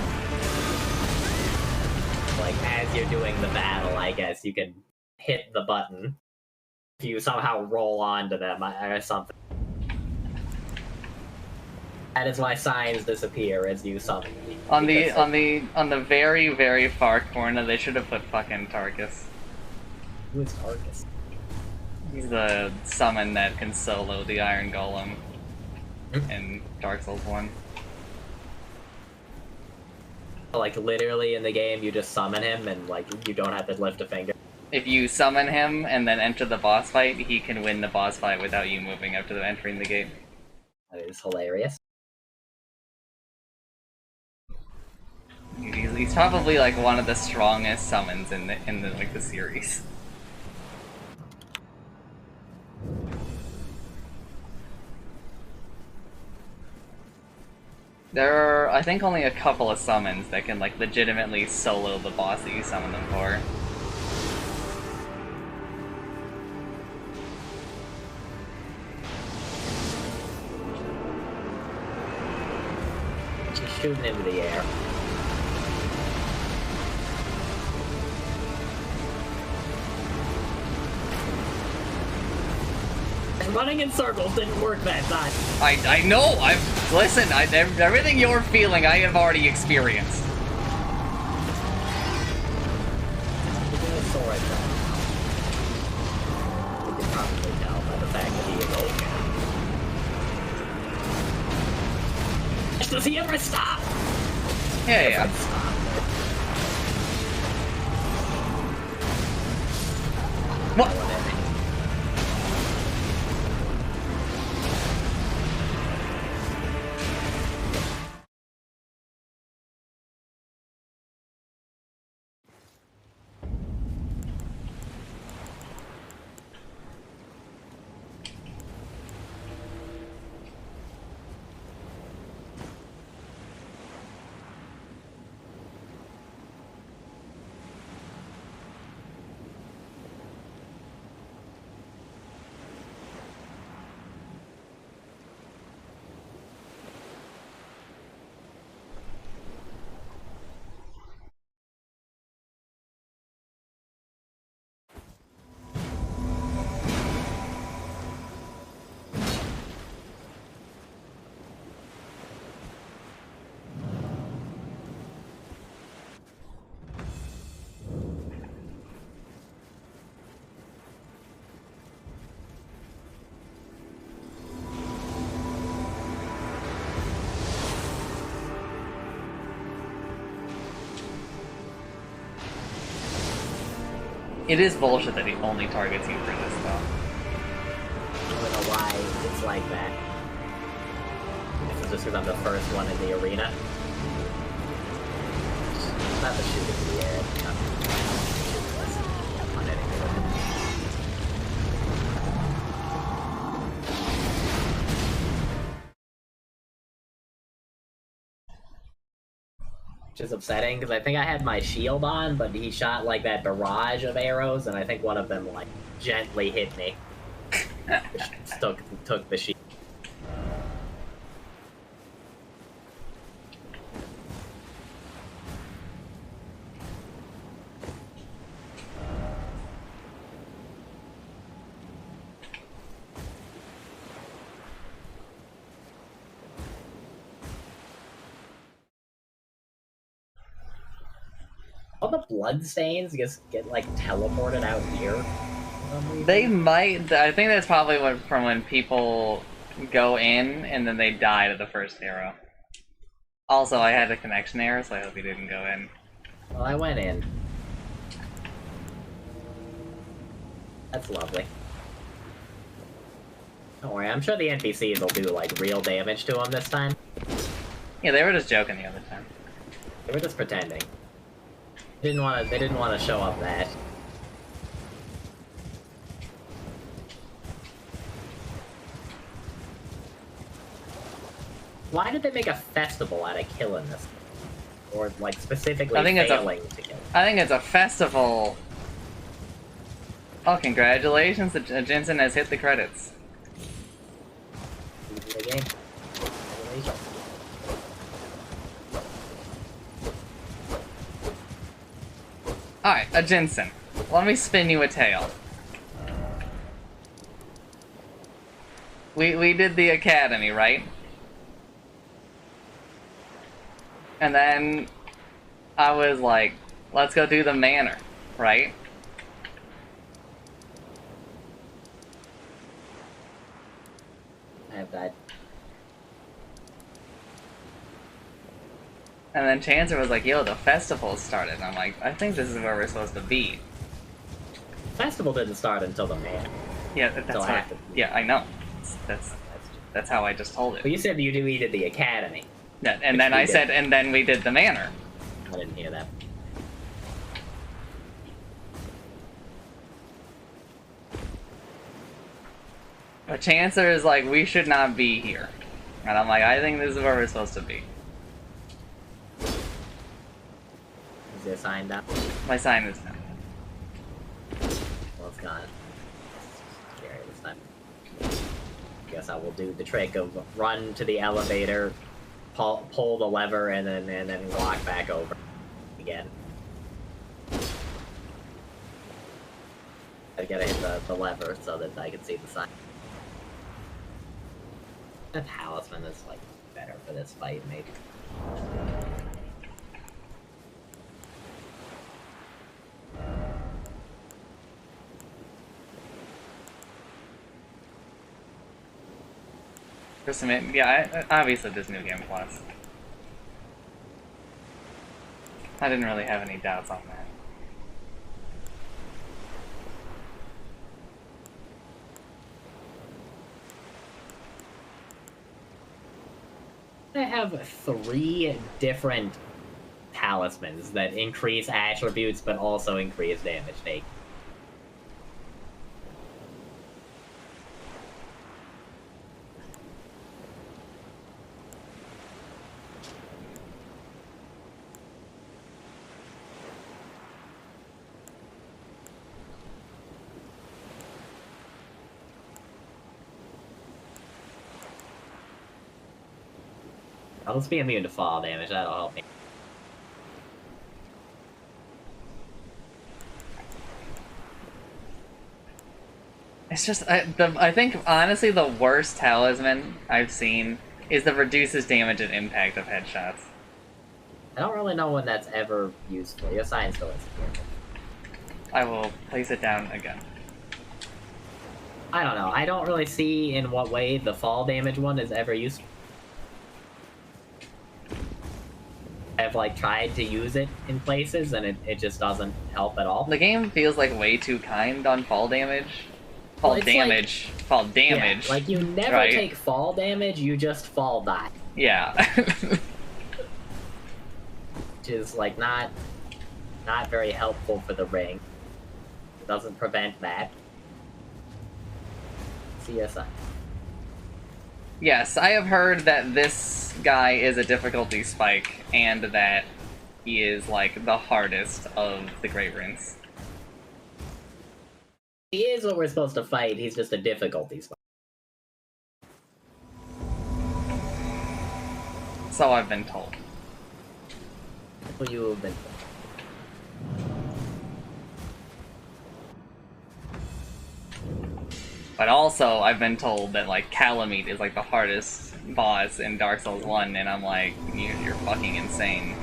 Like as you're doing the battle, I guess you can hit the button if you somehow roll onto them or something. That is why signs disappear as you summon me. On the very, very far corner, they should have put fucking Tarkus. Who is Tarkus? He's the summon that can solo the Iron Golem in Dark Souls 1. Like literally in the game, you just summon him and like you don't have to lift a finger. If you summon him and then enter the boss fight, he can win the boss fight without you moving up to entering the gate. That is hilarious. He's probably like one of the strongest summons in the like the series. There are, I think, only a couple of summons that can like legitimately solo the boss that you summon them for. Just shooting into the air. Running in circles didn't work that time. I know. Listen. Everything you're feeling, I have already experienced. He's doing a sword though. You can probably tell by the fact that he is old. Does he ever stop? Yeah. What? It is bullshit that he only targets you for this, though. I don't know why it's like that. This is just because I'm the first one in the arena. Not the shooting in the air. On anything. Which is upsetting, because I think I had my shield on, but he shot like that barrage of arrows, and I think one of them like gently hit me. Which took the shield. all the bloodstains just get like teleported out here? They might. I think that's probably from when people go in and then they die to the first arrow. Also, I had a connection error, so I hope you didn't go in. Well, I went in. That's lovely. Don't worry, I'm sure the NPCs will do like real damage to him this time. Yeah, they were just joking the other time. They were just pretending. They didn't want to show up that. Why did they make a festival out of killing this? Or, like, specifically failing to kill? I think it's a festival. Oh, congratulations! Jensen has hit the credits. The game. Alright, Jensen. Let me spin you a tale. We did the academy, right? And then I was like, let's go do the manor, right? I have died. And then Chancer was like, yo, the festival started. And I'm like, I think this is where we're supposed to be. Festival didn't start until the manor. Yeah, that's right. Yeah, I know. That's how I just told it. But you said we did the academy. Yeah, and then I said, and then we did the manor. I didn't hear that. But Chancer is like, we should not be here. And I'm like, I think this is where we're supposed to be. Is your sign down? My sign is down. Well, it's gone. Scary this time. Guess I will do the trick of run to the elevator, pull the lever, and then walk back over again. I gotta hit the lever so that I can see the sign. The talisman is like better for this fight, maybe. Yeah, obviously there's New Game Plus. I didn't really have any doubts on that. I have 3 different talismans that increase attributes but also increase damage take. I'll just be immune to fall damage, that'll help me. It's just, I think, honestly, the worst talisman I've seen is the reduces damage and impact of headshots. I don't really know when that's ever useful. Your sign still isn't here. I will place it down again. I don't know. I don't really see in what way the fall damage one is ever useful. I've like tried to use it in places and it just doesn't help at all. The game feels like way too kind on fall damage. Fall damage. Yeah, like you never take fall damage, you just fall die. Yeah. Which is like not very helpful for the ring. It doesn't prevent that. CSI. Yes, I have heard that this guy is a difficulty spike, and that he is, like, the hardest of the Great Runes. He is what we're supposed to fight, he's just a difficulty spike. So I've been told. That's what you have been told. But also, I've been told that, like, Calamite is, like, the hardest boss in Dark Souls 1, and I'm like, you're fucking insane.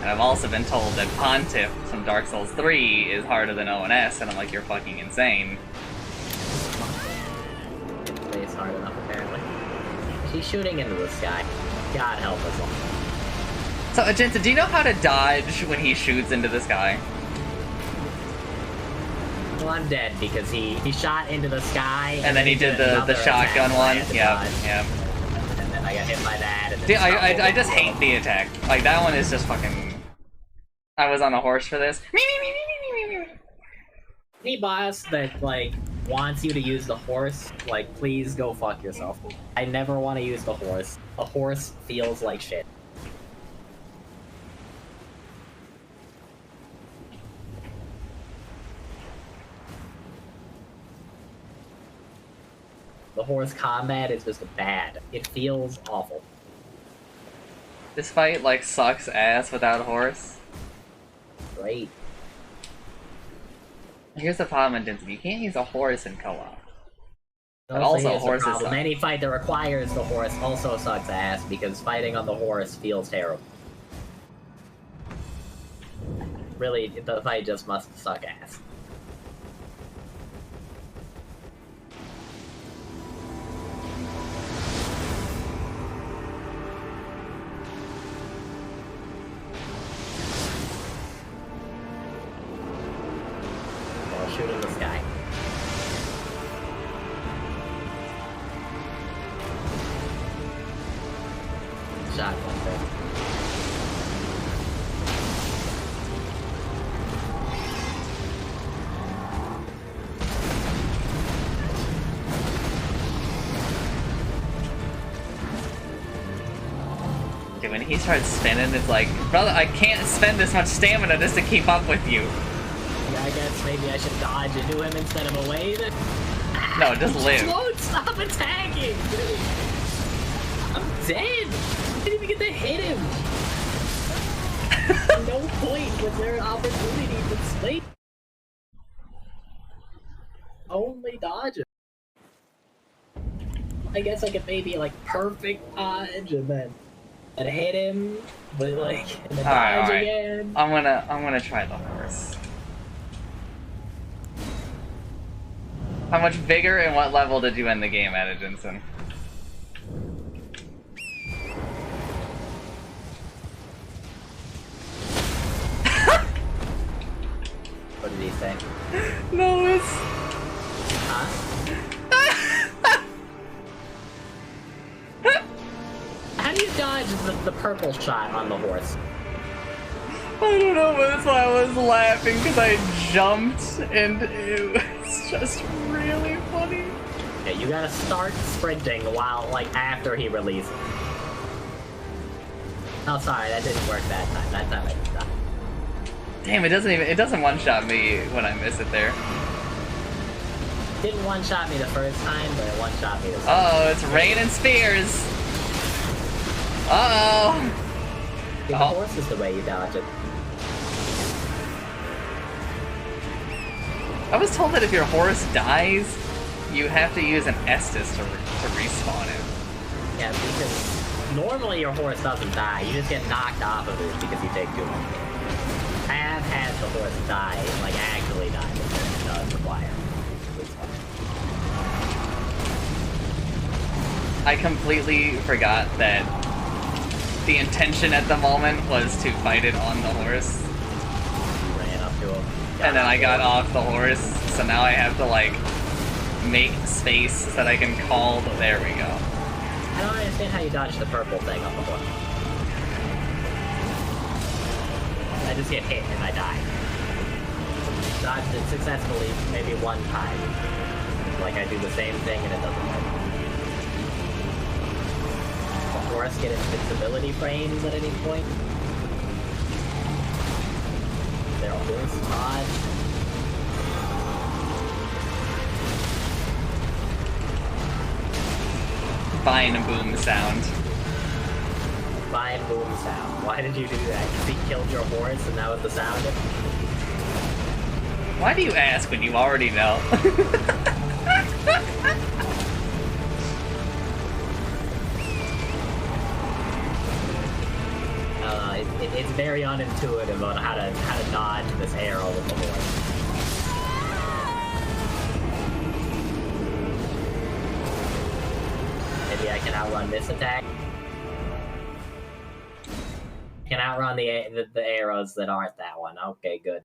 And I've also been told that Pontiff from Dark Souls 3 is harder than ONS, and I'm like, you're fucking insane. It's hard enough, apparently. She's shooting into the sky. God help us all. So, Ajinta, do you know how to dodge when he shoots into the sky? Well, I'm dead because he shot into the sky. And then he did the shotgun one? Yeah. And then I got hit by that. And then Dude, I just hate the attack. Like, that one is just fucking... I was on a horse for this. Any boss that, like, wants you to use the horse, like, please go fuck yourself. I never want to use the horse. A horse feels like shit. The horse combat is just bad. It feels awful. This fight, like, sucks ass without horse. Great. Here's the problem, Ajinta. You can't use a horse in co-op. But Also, also, horses problem. suck. Any fight that requires the horse also sucks ass because fighting on the horse feels terrible. Really, the fight just must suck ass. I'll shoot in the sky. Shot one thing. Dude, when he starts spinning, it's like, brother, I can't spend this much stamina just to keep up with you. Yeah, I guess maybe I should dodge into him instead of away then. No, just live. He won't stop attacking! I'm dead! I didn't even get to hit him! At no point was there an opportunity to slay. Only dodge him. I guess I could maybe like perfect dodge and then hit him, but like and then dodge Alright. again. I'm gonna try the horse. How much bigger and what level did you end the game at, Jensen? What did he say? No, it's... Huh? How do you dodge the purple shot on the horse? I don't know, but that's why I was laughing, because I jumped, and it was just really funny. Yeah, you gotta start sprinting while, like, after he releases. Oh, sorry, that didn't work that time. That time I did not. Damn, it doesn't one-shot me when I miss it there. Didn't one-shot me the first time, but it one-shot me the second Uh-oh, it's raining spears! Uh-oh! The horse is the way you dodge it. I was told that if your horse dies, you have to use an Estus to respawn it. Yeah, because normally your horse doesn't die. You just get knocked off of it because you take too long. I have had the horse die, like actually die, but it does require respawn. I completely forgot that the intention at the moment was to fight it on the horse. You ran up to him. And then I got off the horse, so now I have to, like, make space so that I can call the... There we go. I don't understand how you dodge the purple thing on the horse. I just get hit and I die. Dodged it successfully maybe one time. Like I do the same thing and it doesn't work. The horse get invincibility frames at any point. They're a horse dodge. Fine boom sound. Fine boom sound. Why did you do that? Because he killed your horse and that was the sound? Why do you ask when you already know? it's very unintuitive on how to dodge this arrow with the horse. Maybe I can outrun this attack. I can outrun the arrows that aren't that one. Okay, good.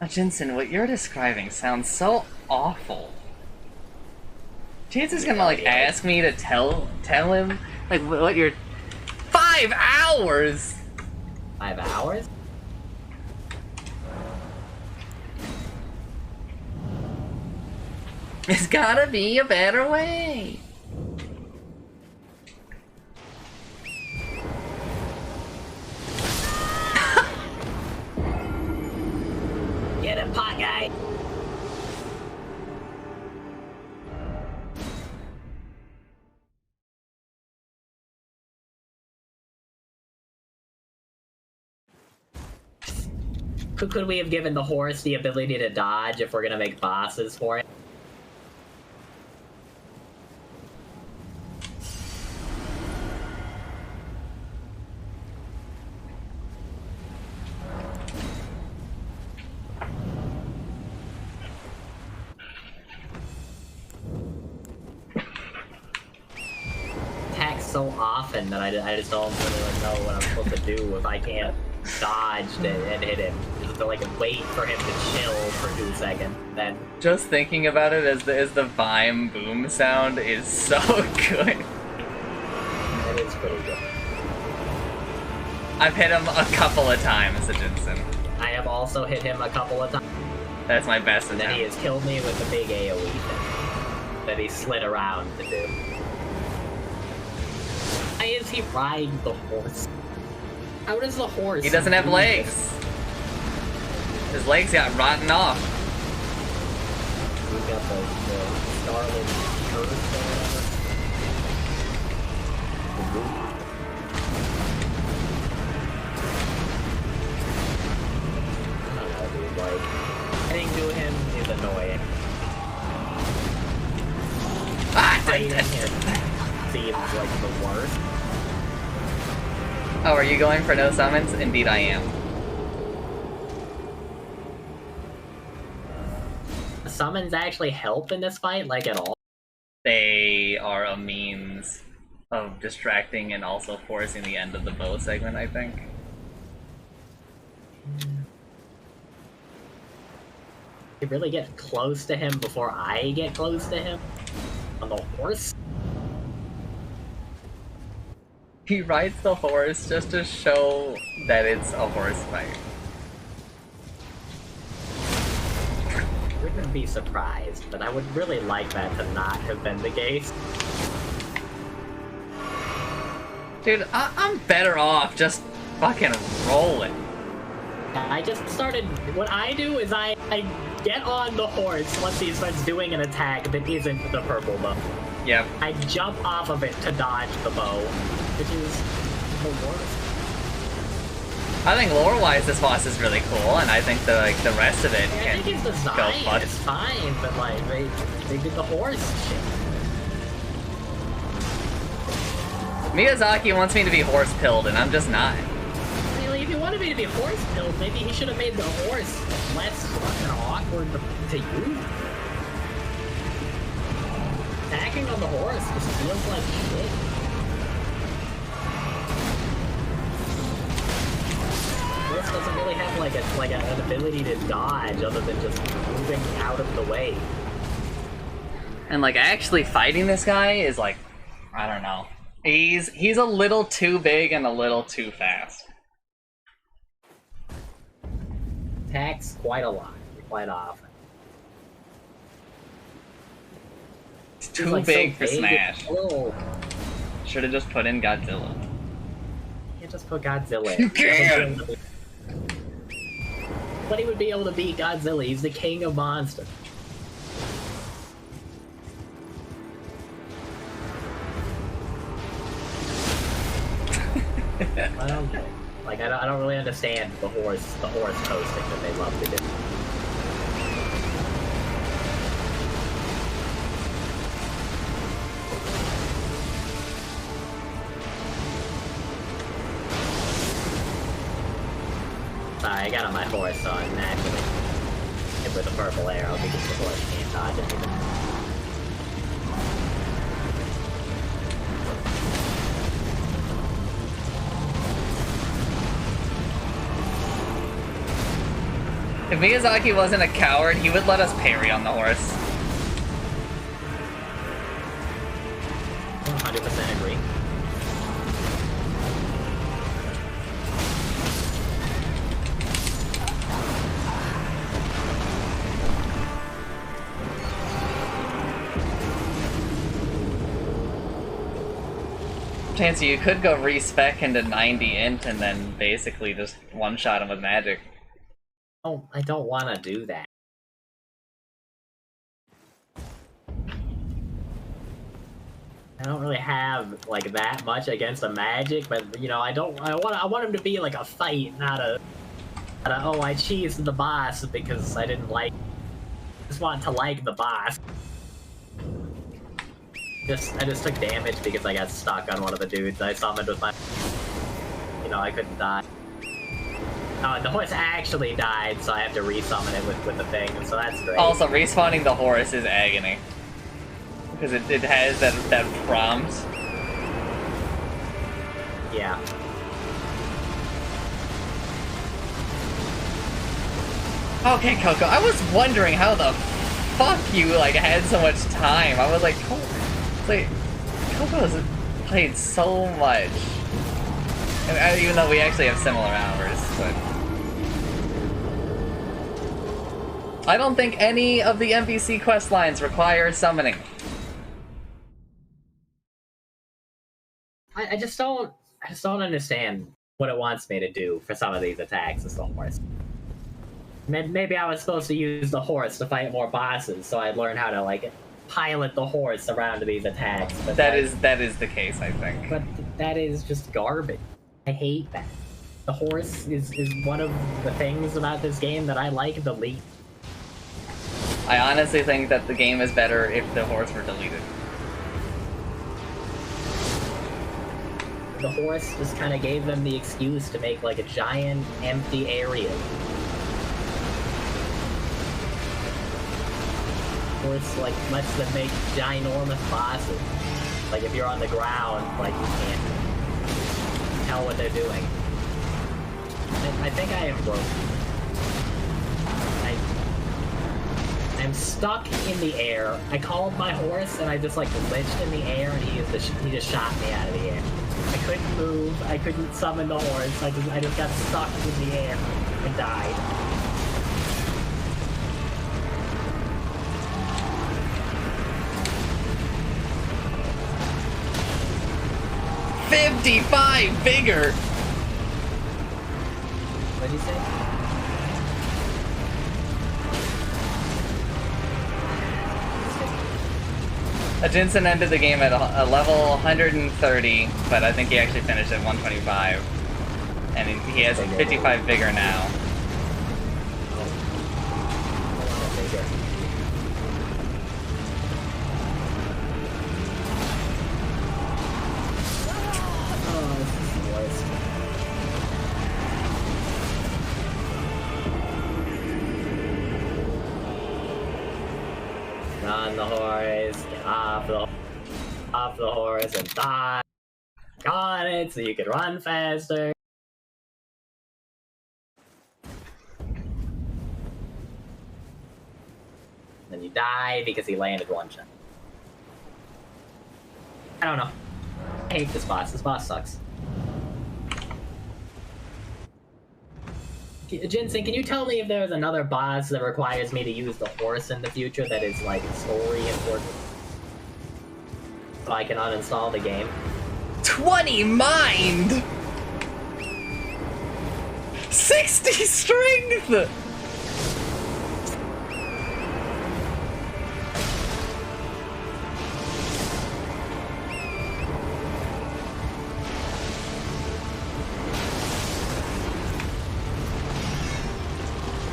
Jensen, what you're describing sounds so awful. Chance is gonna like ask me to tell him like what you're 5 hours. 5 hours? There's gotta be a better way. Get him, pot guy! Could we have given the horse the ability to dodge if we're gonna make bosses for it? Attack so often that I just don't really know what I'm supposed to do if I can't dodge and hit him. Just to like wait for him to chill for 2 seconds, then. Just thinking about it as the Vime boom sound is so good. That is pretty good. I've hit him a couple of times, Jensen. I have also hit him a couple of times. That's my best And then he has killed me with the big AoE thing that he slid around to do. Why is he riding the horse? How does the horse? He doesn't have legs. His legs got rotten off. We've got the Starling curse or whatever. I don't know, dude. Like, getting to him is annoying. Fighting him seems like the worst. Oh, are you going for no summons? Indeed I am. Summons actually help in this fight, like at all? They are a means of distracting and also forcing the end of the bow segment, I think. You really get close to him before I get close to him? On the horse? He rides the horse just to show that it's a horse fight. Wouldn't be surprised, but I would really like that to not have been the case. Dude, I'm better off just fucking rolling. I just started... What I do is I get on the horse once he starts doing an attack that isn't the purple bow. Yep. I jump off of it to dodge the bow, which is the worst. I think lore-wise this boss is really cool, and I think the rest of it I think his go design fuck. is fine, but like they did the horse shit. Miyazaki wants me to be horse-pilled, and I'm just not. Really, if he wanted me to be horse-pilled, maybe he should have made the horse less fucking awkward to use. Attacking on the horse just feels like shit. Horse doesn't really have like an ability to dodge other than just moving out of the way. And like actually fighting this guy is like, I don't know. He's a little too big and a little too fast. Attacks quite a lot, quite often. It's too like big so for Smash. Should have just put in Godzilla. You can't just put Godzilla in. You can! But he would be able to beat Godzilla. He's the king of monsters. I don't like. I don't really understand the horse posting that they love to do. sorry, I got on my horse, so I'm naturally hit with a purple arrow because the horse can't dodge anything. If Miyazaki wasn't a coward, he would let us parry on the horse. 100% agree. Chancey, you could go respec into 90 int and then basically just one-shot him with magic. Oh, I don't want to do that. I don't really have like that much against a magic, but you know, I want him to be like a fight, not a oh, I cheesed the boss because I didn't like. I just want to like the boss. I just took damage because I got stuck on one of the dudes. I summoned with my, you know, I couldn't die. Oh, the horse actually died, so I have to resummon it with the thing, so that's great. Also, respawning the horse is agony. Because it has that prompt. Yeah. Okay, Coco, I was wondering how the fuck you, like, had so much time. I was like, Coco's played so much. And, even though we actually have similar hours, but... I don't think any of the NPC quest lines require summoning. I just don't understand what it wants me to do for some of these attacks with the horse. Maybe I was supposed to use the horse to fight more bosses, so I'd learn how to like pilot the horse around to these attacks. But that is the case, I think. But that is just garbage. I hate that. The horse is one of the things about this game that I like the least. I honestly think that the game is better if the horse were deleted. The horse just kind of gave them the excuse to make like a giant empty area. Horse like lets them make ginormous bosses. Like if you're on the ground, like you can't tell what they're doing. I think I am broken. I'm stuck in the air. I called my horse and I just like glitched in the air and he just shot me out of the air. I couldn't move. I couldn't summon the horse. I just got stuck in the air and died. $55 vigor. What'd you say? Jinsen ended the game at a level 130, but I think he actually finished at 125. And he has 55 vigor now. On the horse, get off the horse and die. On it so you can run faster. Then you die because he landed one shot. I don't know. I hate this boss. This boss sucks. Jinsen, can you tell me if there's another boss that requires me to use the horse in the future that is, like, story important? So I can uninstall the game? 20 mind! 60 strength!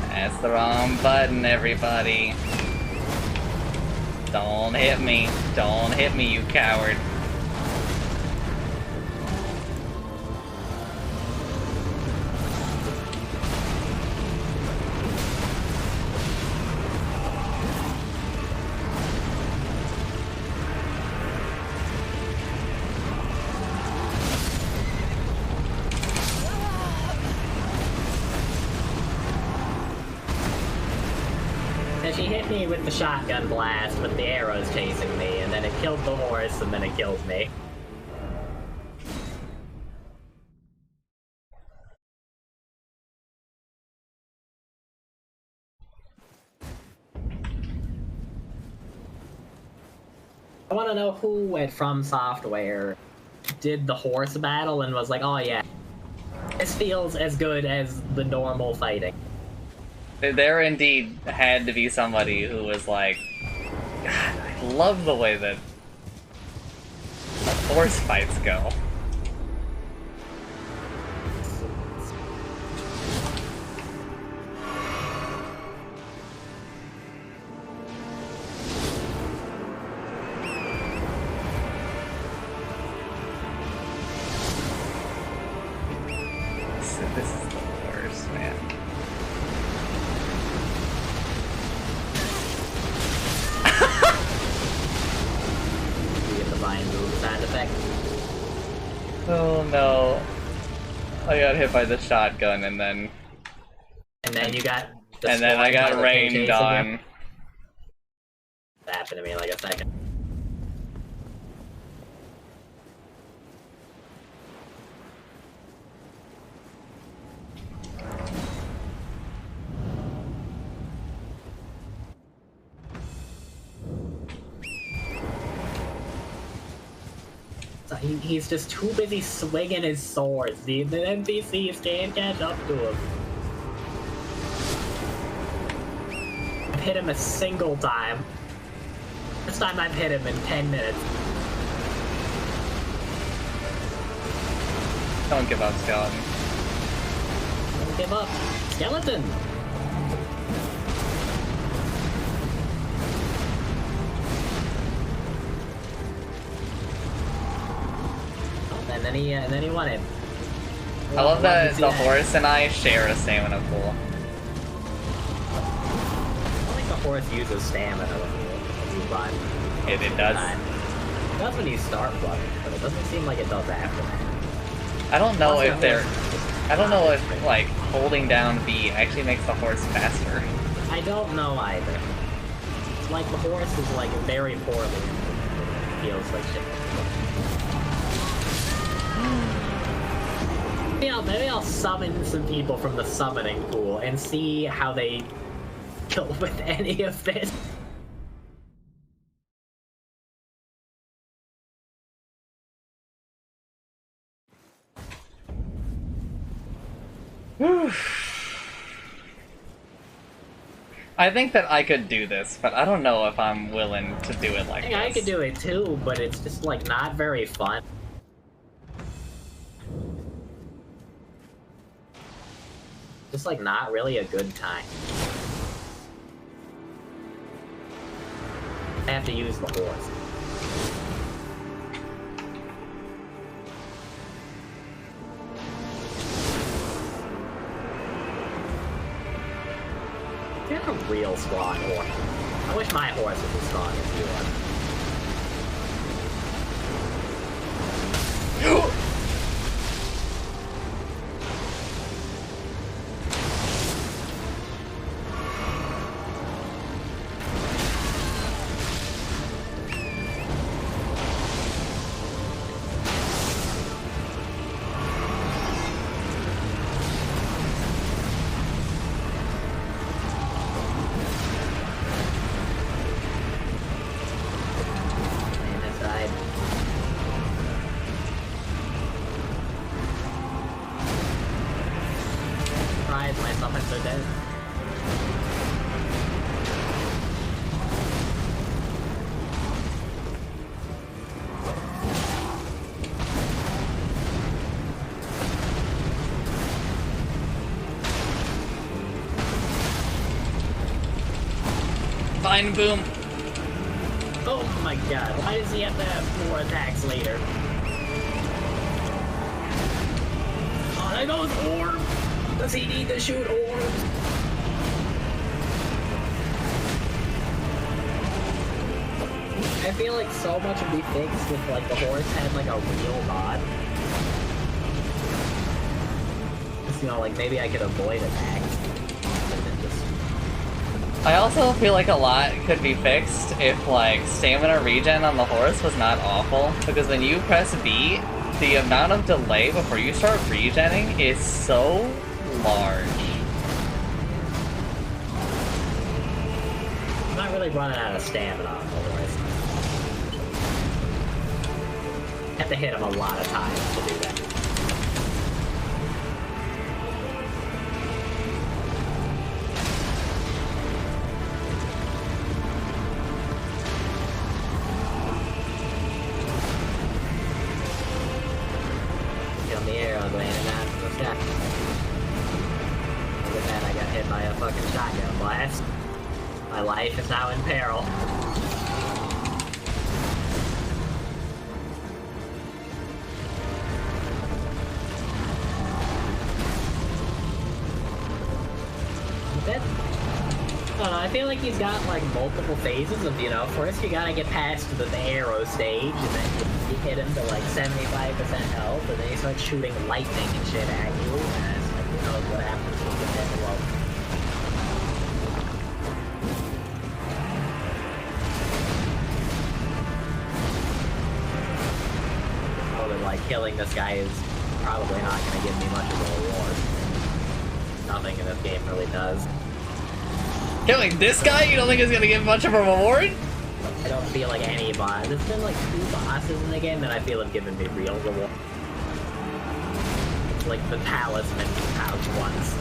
That's the wrong button, everybody. Don't hit me. Don't hit me, you coward. And she hit me with the shotgun blast with the arrows chasing me, and then it killed the horse, and then it killed me. I want to know who at From Software did the horse battle and was like, oh yeah, this feels as good as the normal fighting. There indeed had to be somebody who was like, God, I love the way that horse fights go. This is the worst, man. You get the blind move sound effect. Oh no. I got hit by the shotgun and then... And then you got... And then I got rained on. That happened to me in like a second. So he's just too busy swinging his swords. The NPCs can't catch up to him. I've hit him a single time. This time I've hit him in 10 minutes. Don't give up, Skeleton. Don't give up. Skeleton! And then he won it. I love that the horse and I share a stamina pool. I don't think the horse uses stamina when you run. It does. It does when you start running, but it doesn't seem like it does after that. I don't know if they're... I don't know if, like, holding down B actually makes the horse faster. I don't know either. It's like the horse is, like, very poorly. It feels like shit. Maybe I'll summon some people from the summoning pool and see how they deal with any of this. I think that I could do this, but I don't know if I'm willing to do it like this. I could do it too, but it's just, like, not very fun. Just, like, not really a good time. I have to use the horse. You're a real strong horse. I wish my horse was as strong as you are. Fine, boom. Oh my god, why does he have to have 4 attacks later? Oh, there goes Orb! Does he need to shoot orbs? I feel like so much would be fixed if, like, the horse had, like, a real mod. Just, you know, like, maybe I could avoid attacks. And then just I also feel like a lot could be fixed if, like, stamina regen on the horse was not awful. Because when you press B, the amount of delay before you start regenning is so large. I'm not really running out of stamina on the horse. I have to hit him a lot of times to do that. Kill the arrow landing out of the sky. Look at that, I got hit by a fucking shotgun blast. My life is now in peril. I don't know, I feel like he's got like multiple phases of, you know, first you gotta get past the arrow stage, and then you hit him to like 75% health, and then you start shooting lightning and shit at you, and it's like, who knows what happens when you get hit. Well, like killing this guy is probably not gonna give me much of a reward. Nothing in this game really does. Killing this guy, you don't think is gonna give much of a reward? I don't feel like any boss. There's been like 2 bosses in the game that I feel have given me real reward. Like the talisman pouch once.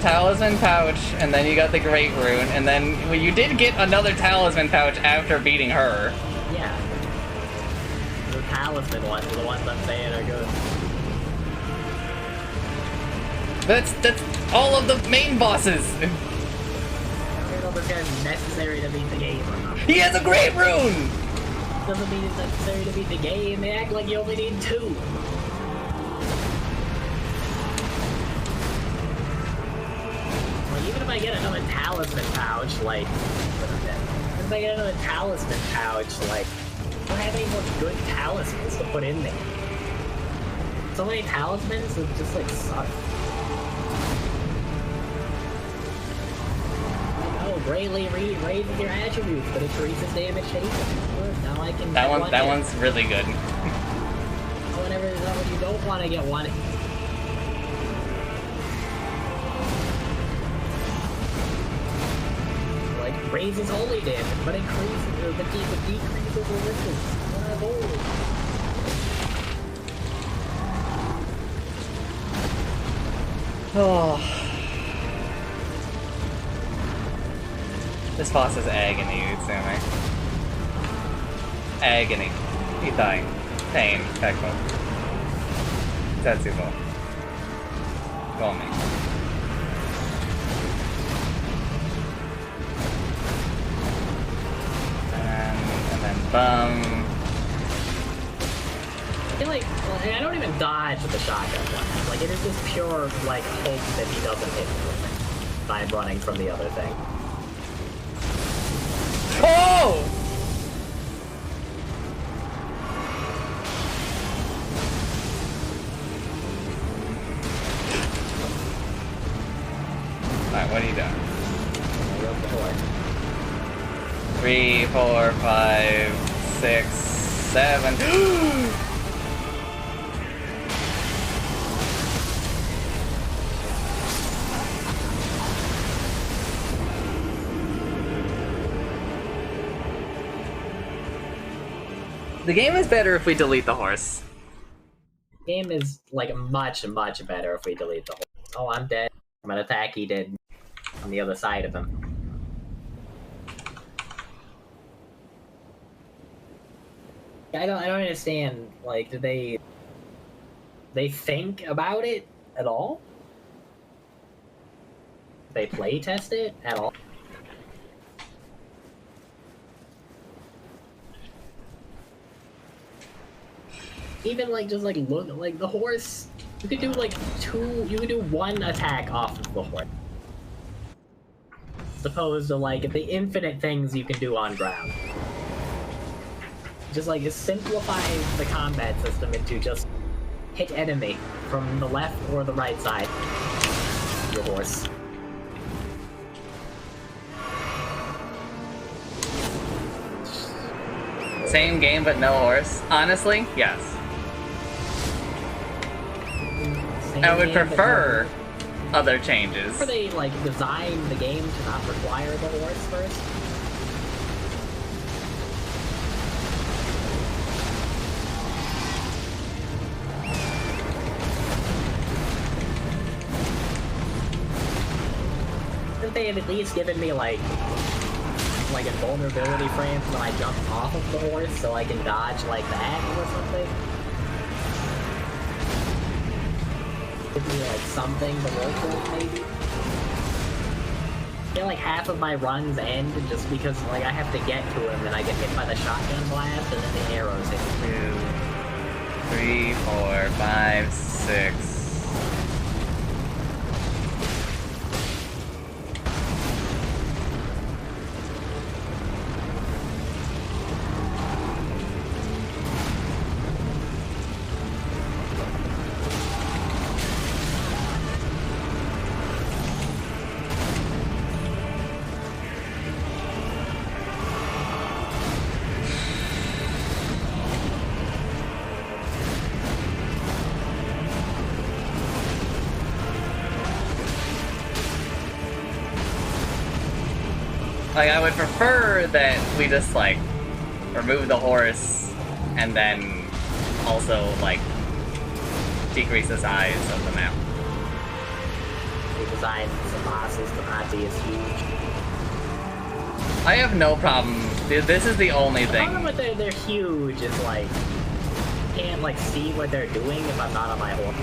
Talisman pouch, and then you got the Great Rune, and then well, you did get another talisman pouch after beating her. Yeah. The talisman ones are the ones I'm saying are good. That's all of the main bosses. I don't know if this guy's necessary to beat the game or not. He has a Great Rune! Doesn't mean it's necessary to beat the game. They act like you only need 2. Like, even if I get another talisman pouch, like... If I get another talisman pouch, like... I don't have any more good talismans to put in there. So many talismans that just, like, suck. Greatly raises your attributes, but it increases damage taken. Now I can. That one's really good. Whenever you don't want to get one. Like raises holy damage, but increases but decreases resistance. Oh. This boss is agony, Utsumi. Agony. Itai. Pain. Tekmo. Tetsubo. Gomi. And then bum. I feel like I don't even dodge the shotgun one. Like it is just pure like hope that he doesn't hit me by running from the other thing. Oh! Alright, what are you doing? 3, 4, 5, 6, 7. The game is better if we delete the horse. Game is like much better if we delete the horse. Oh, I'm dead. I'm an attack he did on the other side of him. I don't understand. Like, do they think about it at all? They play test it at all? Even like just like look like the horse, you could do like you could do 1 attack off of the horse. As opposed to like the infinite things you can do on ground. Just like it simplifies the combat system into just hit enemy from the left or the right side of your horse. Same game but no horse. Honestly, yes. Same I would game, but prefer other changes. Where they like design the game to not require the horse first. If they had at least given me like invulnerability frames when I jump off of the horse so I can dodge like that or something. Give me like something to work with, maybe. I feel like half of my runs end just because like I have to get to him and I get hit by the shotgun blast and then the arrows hit me. 2, 3, 4, 5, 6. Like, I would prefer that we just, like, remove the horse and then also, like, decrease the size of the map. They designed some bosses to not be as huge. I have no problem. This is the only The thing. problem with they're huge is, like, I can't, like, see what they're doing if I'm not on my horse.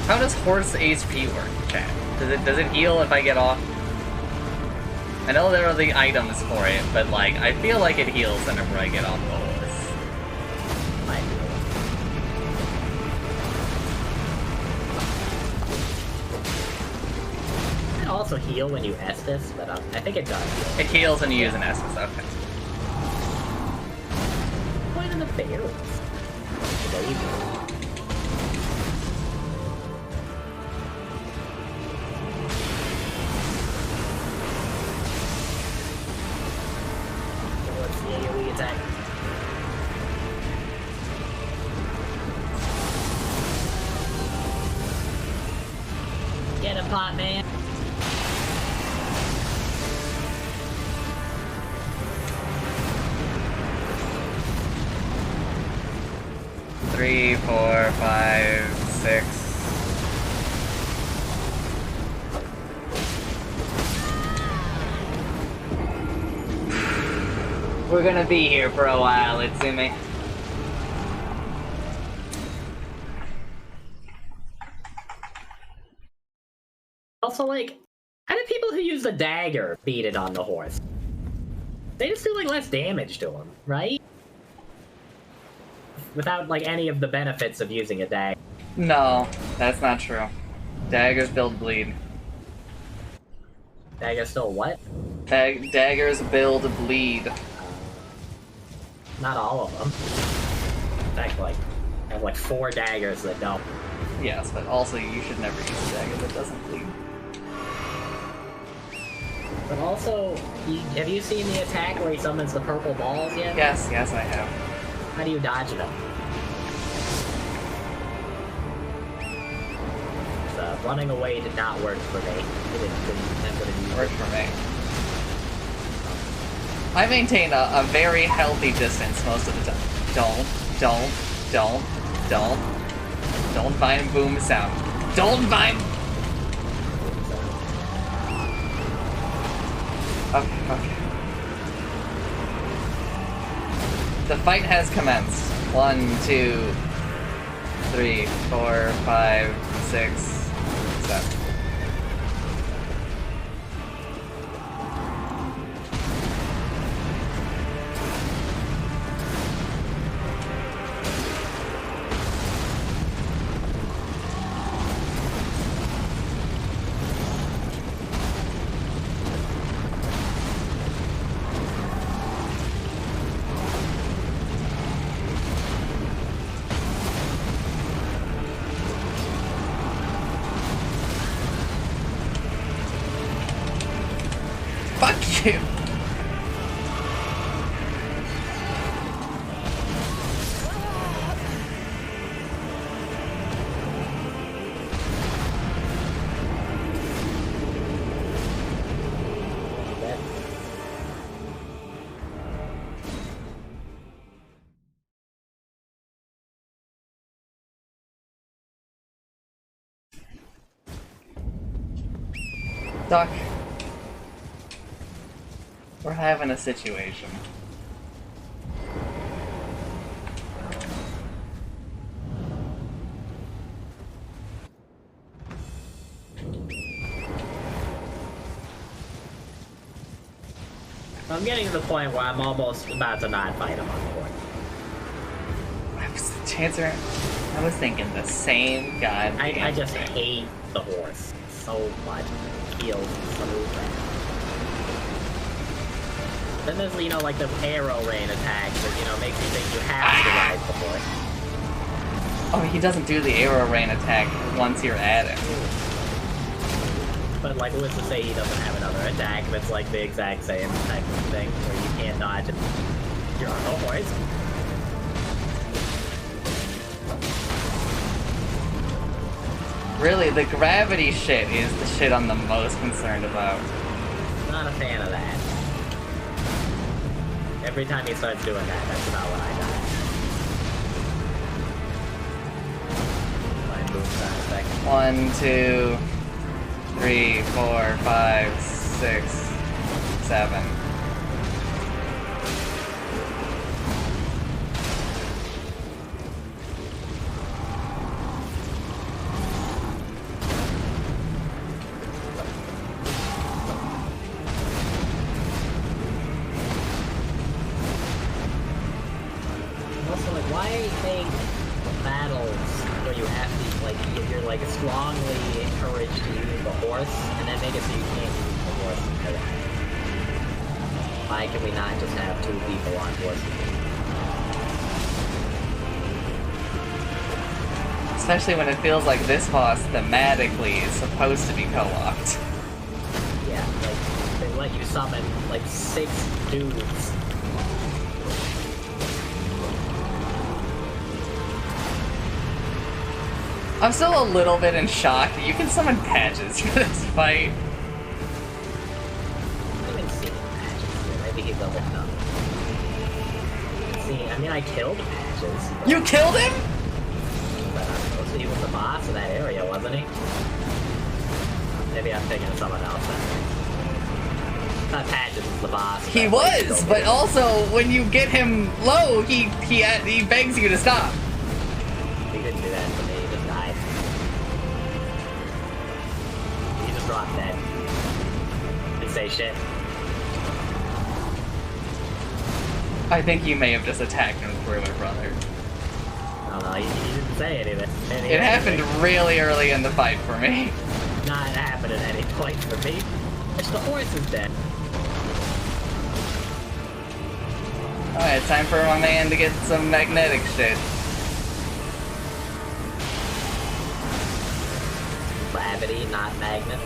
How does horse HP work, chat? Does it heal if I get off? I know there are the items for it, but like I feel like it heals whenever I get off the horse. It also heal when you Estus, but I think it does heal. It heals when you use an Estus, okay. Point in the barrels. There you go. Attack. Get him, pot man. Three, 4, 5, 6. We're gonna be here for a while, Itsumi. Also, like, how do people who use the dagger beat it on the horse? They just do, like, less damage to him, right? Without, like, any of the benefits of using a dagger. No, that's not true. Daggers build bleed. Daggers still what? Daggers build bleed. Not all of them. In fact, like, I have like 4 daggers that don't. Yes, but also you should never use a dagger that doesn't bleed. But also, have you seen the attack where he summons the purple balls yet? Yes, I have. How do you dodge them? So, running away did not work for me. It didn't work for me. I maintain a very healthy distance most of the time. Don't find boom sound. Don't find... Okay. The fight has commenced. 1, 2, 3, 4, 5, 6, 7. Duck. We're having a situation. I'm getting to the point where I'm almost about to not fight him on the board. Chancer, I was thinking the same god. I just hate the horse so much. It feels so bad. Then there's, you know, like the arrow rain attacks that, you know, makes you think you have to ride the horse. Oh, he doesn't do the arrow rain attack once you're at him. But, like, what's to say he doesn't have another attack that's, like, the exact same type of thing where you can't dodge it. You're on the horse. Really, the gravity shit is the shit I'm the most concerned about. Not a fan of that. Every time he starts doing that, that's about when I die. My moves on a second. 1, 2, 3, 4, 5, 6, 7. Also, like, why make battles where you have to, like, you're, like, strongly encouraged to use the horse, and then make it so you can't use the horse? Why can we not just have 2 people on horses? Especially when it feels like this boss thematically is supposed to be co-opted. Yeah, like, they let you summon, like, 6 dudes. I'm still a little bit in shock that you can summon patches for this fight. I haven't seen patches. Maybe he's leveled up. See, I mean, I killed patches. You killed him?! But I'm supposed to, he was the boss of that area, wasn't he? Maybe I'm thinking of someone else then. Not Patches is the boss. He was, but also when you get him low, he begs you to stop. He couldn't do that to me. He just died. He just dropped dead. Didn't say shit. I think you may have just attacked him for my brother. I don't know. He didn't say anything. It happened really early in the fight for me. Not happened at any point for me. Which the horse is dead. Alright, time for my man to get some magnetic shit. Gravity, not magnet.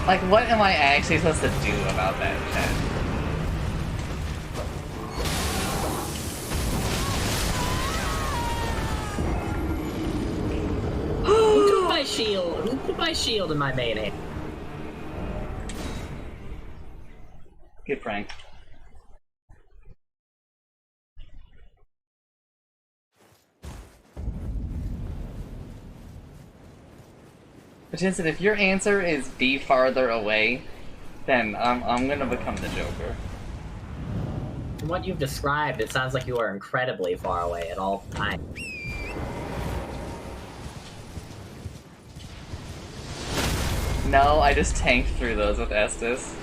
Like, what am I actually supposed to do about that shit? Who took my shield? Who put my shield in my main hand? Good prank. But Jensen, if your answer is be farther away, then I'm gonna become the Joker. From what you've described, it sounds like you are incredibly far away at all times. No, I just tanked through those with Estes.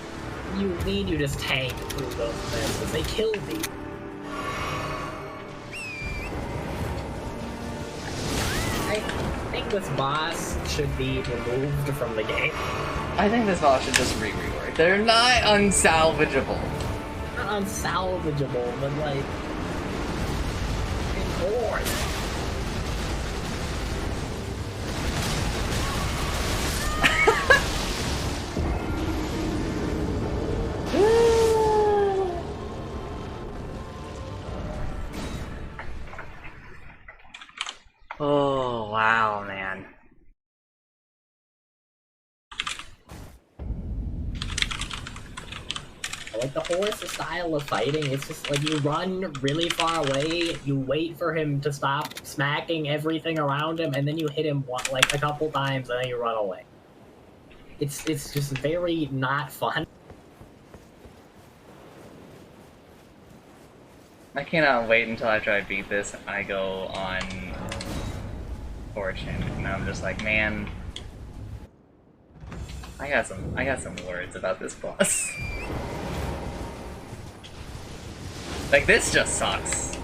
You mean you just tanked through those things, but they killed me. I think this boss should be removed from the game. I think this boss should just rework. They're not unsalvageable. Not unsalvageable, but like... enforced. Oh, wow, man. Like, the horse style of fighting, it's just, like, you run really far away, you wait for him to stop smacking everything around him, and then you hit him, like, a couple times, and then you run away. It's just very not fun. I cannot wait until after I beat this, I go on Fortune, and I'm just like, man, I got some words about this boss. Like, this just sucks.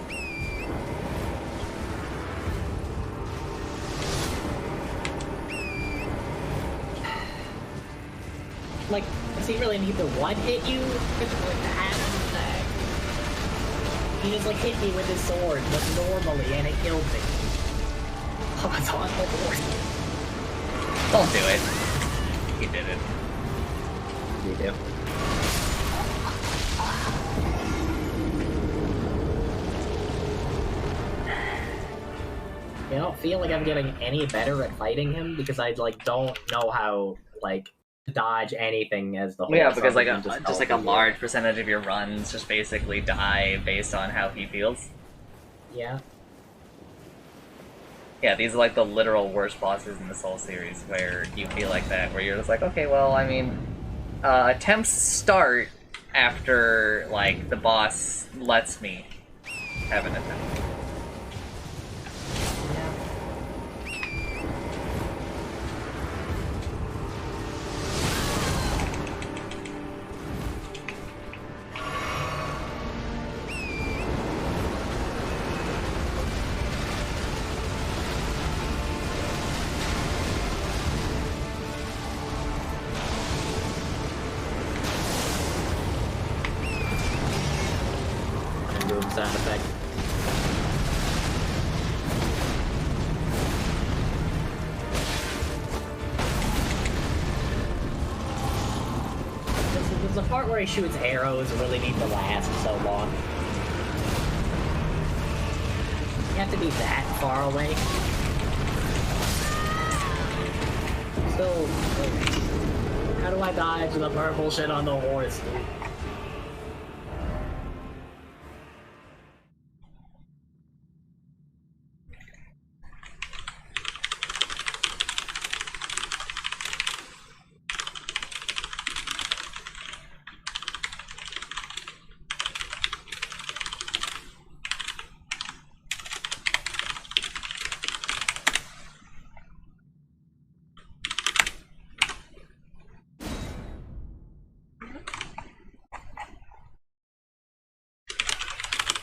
Like, does he really need to one-hit you? He just, like, hit me with his sword, but normally, and it killed me. Oh, it's on the horse. Don't do it. He did it. You do. I don't feel like I'm getting any better at fighting him because I like don't know how like dodge anything as the horse. Yeah, because like just like a large percentage of your runs just basically die based on how he feels. Yeah. Yeah, these are like the literal worst bosses in this whole series where you feel like that, where you're just like, okay, well, I mean, attempts start after like the boss lets me have an attempt. Sound effect. There's the part where he shoots arrows really need to last so long. You have to be that far away. Still, how do I dodge the purple shit on the horse?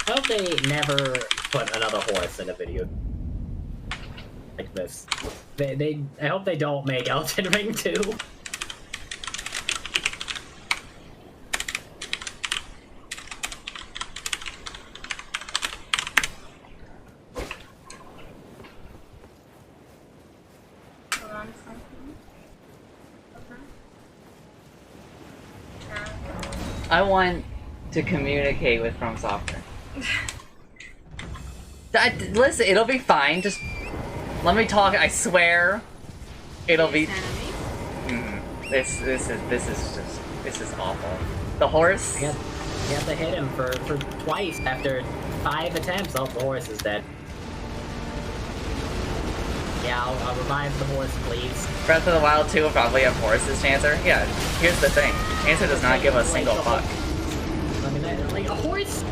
I hope they never put another horse in a video like this. I hope they don't make Elden Ring 2. I want to communicate with From Software. Listen, it'll be fine. Just let me talk. I swear, it'll be. This is awful. The horse. You have to hit him for twice after 5 attempts. Oh, the horse is dead. Yeah, I'll revive the horse, please. Breath of the Wild 2 will probably have horses to answer. Yeah, here's the thing. Answer does not give a single fuck. Like, a horse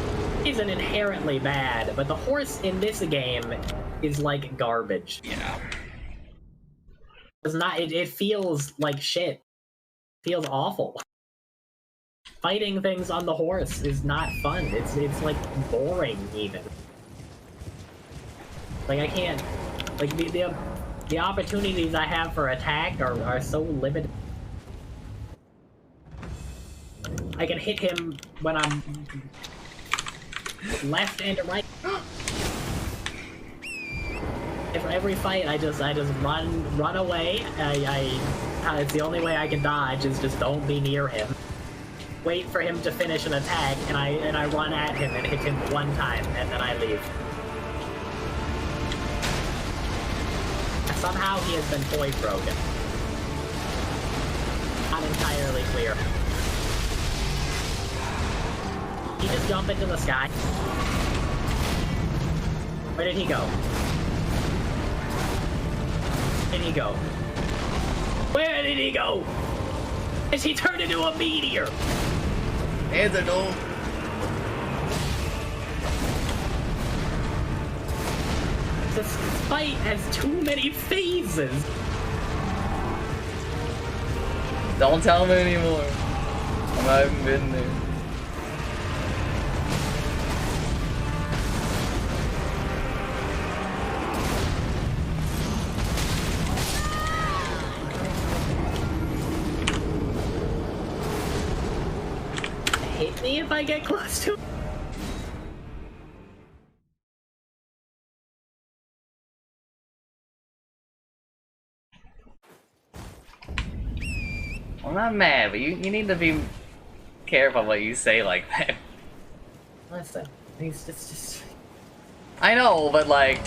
isn't inherently bad, but the horse in this game is like garbage. Yeah. It's not. It feels like shit. It feels awful. Fighting things on the horse is not fun. It's like boring even. Like I can't. Like the opportunities I have for attack are so limited. I can hit him when I'm left and right. Every fight, I just run away. It's the only way I can dodge is just don't be near him. Wait for him to finish an attack, and I run at him and hit him one time, and then I leave. Somehow he has been point broken. Not entirely clear. He just jump into the sky. Where did he go? Where did he go? Where did he go? Is he turned into a meteor? Answer no. This fight has too many phases. Don't tell me anymore. I'm not even been there. Hit me if I get close to him. I'm not mad, but you need to be careful what you say like that. Listen, it's just... I know, but like,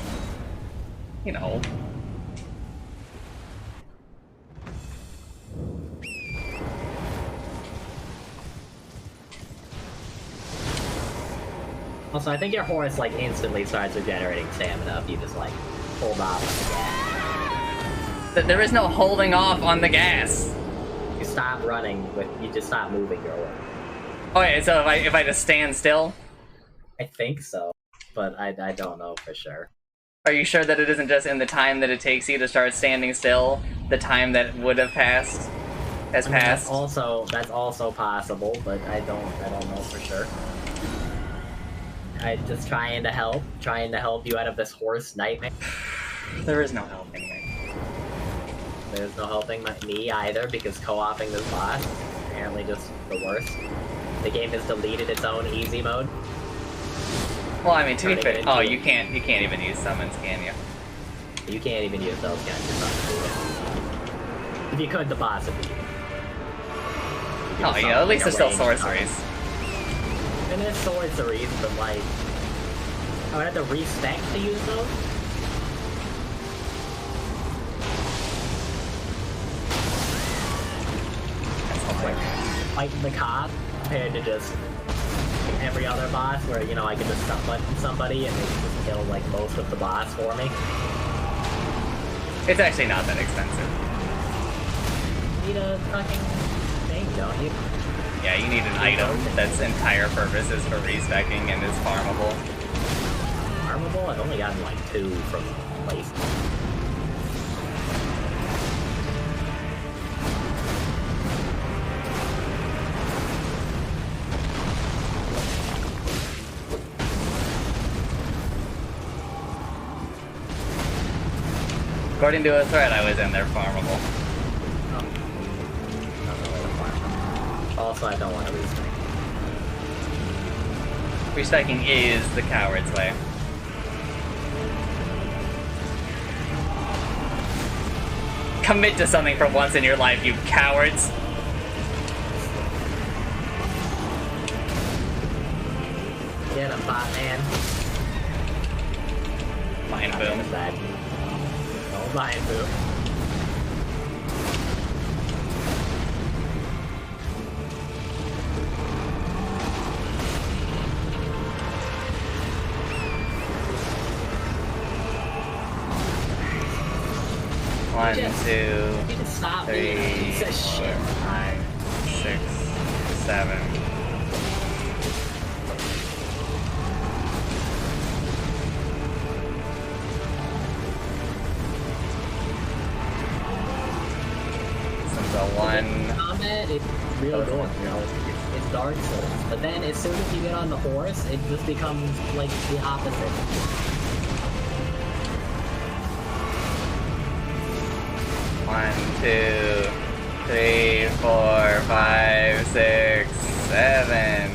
you know. Also, I think your horse like instantly starts regenerating stamina if you just like hold off on the gas. There is no holding off on the gas. You stop running with, you just stop moving your horse. Okay, so if I just stand still? I think so, but I don't know for sure. Are you sure that it isn't just in the time that it takes you to start standing still, the time that would have passed has passed? That's also possible, but I don't know for sure. I'm just trying to help you out of this horse nightmare. There is no helping me. There's no helping me either, because co-oping this boss is apparently just the worst. The game has deleted its own easy mode. Well, I mean, to be fair, oh, you can't even use summons, can you? You can't even use those kinds of summons. If you could, the boss would be. Oh, yeah, at least there's still sorceries. And there's sorceries, but like, I would have to respec to use those. Like, fighting the cop compared to just every other boss where, you know, I can just stun button somebody and they can just kill like most of the boss for me. It's actually not that expensive. You need a fucking thing, don't you? Yeah, you need an item that's entire purpose is for respecking and is farmable. Farmable? I've only gotten like 2 from places. According to a thread I was in, they're farmable. Also, I don't want to respec. Respecking is the coward's way. Commit to something for once in your life, you cowards! Get him, bot man. Mind boom. No mind boom. One, two, 3, 4, 5, 6, 7. Combat, it's real good, you know, it's Dark Souls. But then as soon as you get on the horse, it just becomes like the opposite. 1, 2, 3, 4, 5, 6, 7.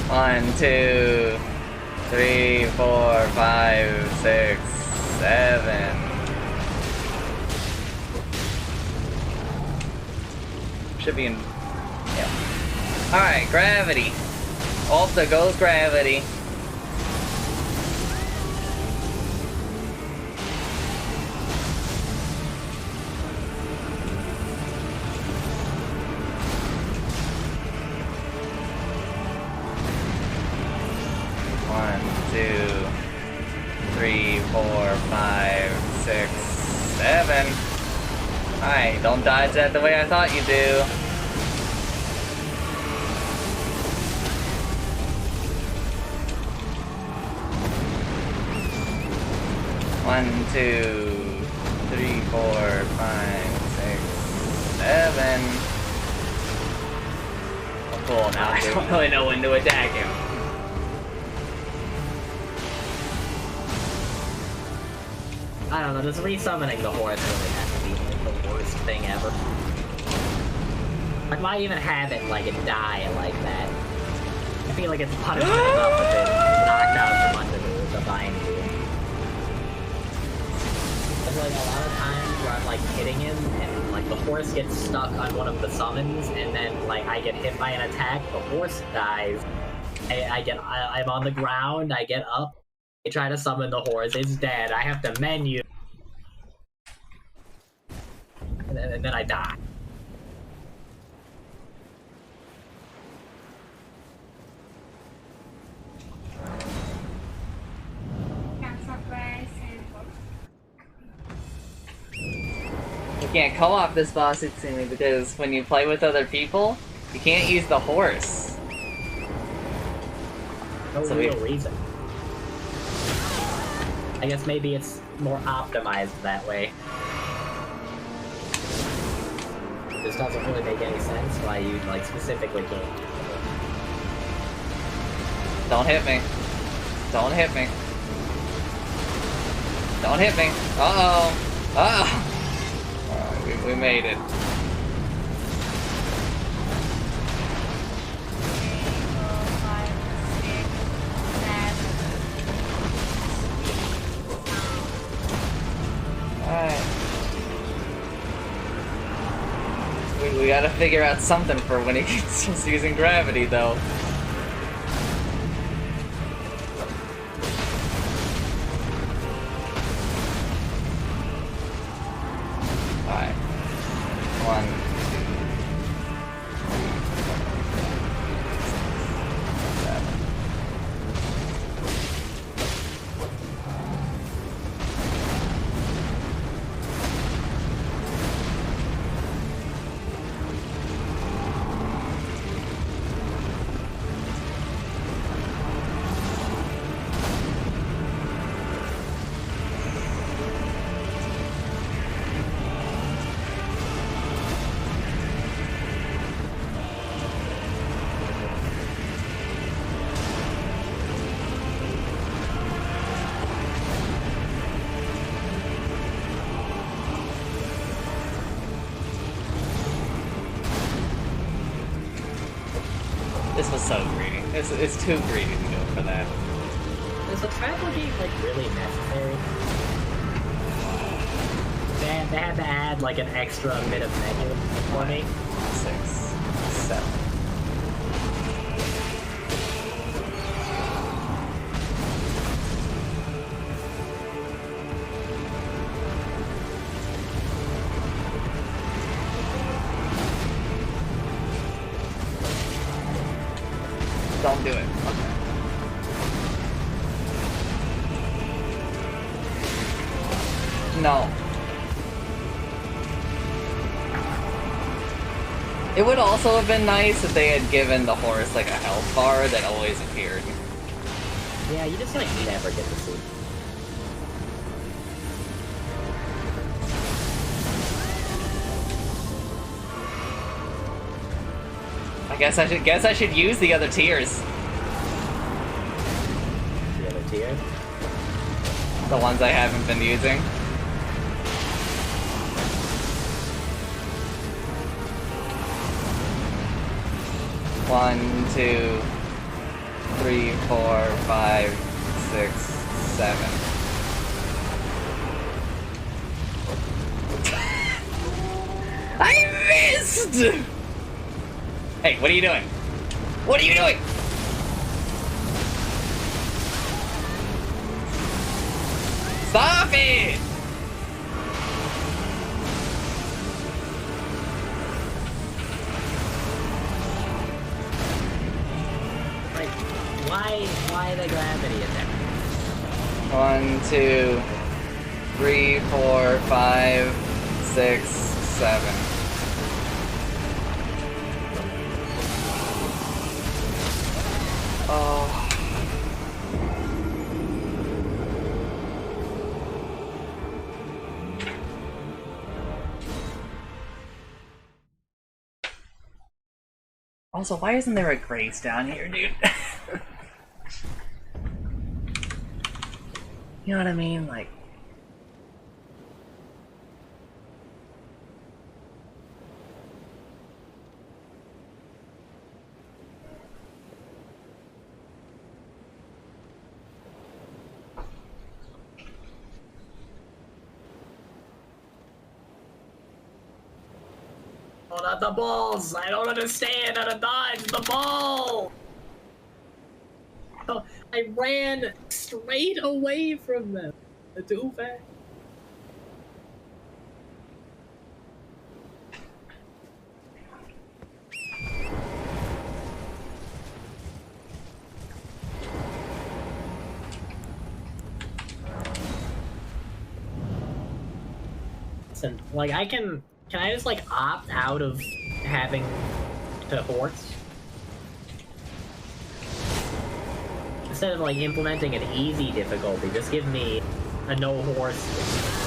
One, two, 3, 4, 5, 6, 7. Should be in. Yeah. Alright, gravity. Off there goes gravity. One, 2, 3, 4, 5, 6, 7. Alright, don't dodge that the way I thought you'd do. One, 2, 3, 4, 5, 6, 7. Oh, cool, now I don't really know when to attack him. I don't know, does resummoning the horse really have to be like the worst thing ever? Like, why even have it, like, it die like that? I feel like it's punishment enough if it knocked out from under the bind you. There's like a lot of times where I'm like hitting him and like the horse gets stuck on one of the summons and then like I get hit by an attack, the horse dies. I'm on the ground, I get up, I try to summon the horse, it's dead, I have to menu. And then I die. You can't co-op this boss, it seems, because when you play with other people, you can't use the horse. No real reason. I guess maybe it's more optimized that way. This doesn't really make any sense why you like specifically can't. Don't hit me. Don't hit me. Don't hit me. Uh-oh. Uh-oh. Alright, we made it. Alright. We gotta figure out something for when he gets just using gravity, though. Alright. 1, 2, 7. This was so greedy. It's too greedy to go for that. Is the travel game like really necessary? They had to add like an extra bit of menu for me. 6, 7. Don't do it. Okay. No. It would also have been nice if they had given the horse like a health bar that always appeared. Yeah, you just like never get to see. I should use the other tiers. The other tier? The ones I haven't been using. One, 2, 3, 4, 5, 6, 7. I missed! Hey, what are you doing? What are you doing? Stop it! Like, why the gravity attack? 1, 2, 3, 4, 5, 6, 7. Oh. Also, why isn't there a grace down here, dude? You know what I mean? Like... Oh, not the balls! I don't understand how to dodge the ball! Oh, I ran straight away from them. Too fast. Listen, like, can I just, like, opt out of having to horse? Instead of, like, implementing an easy difficulty, just give me a no horse.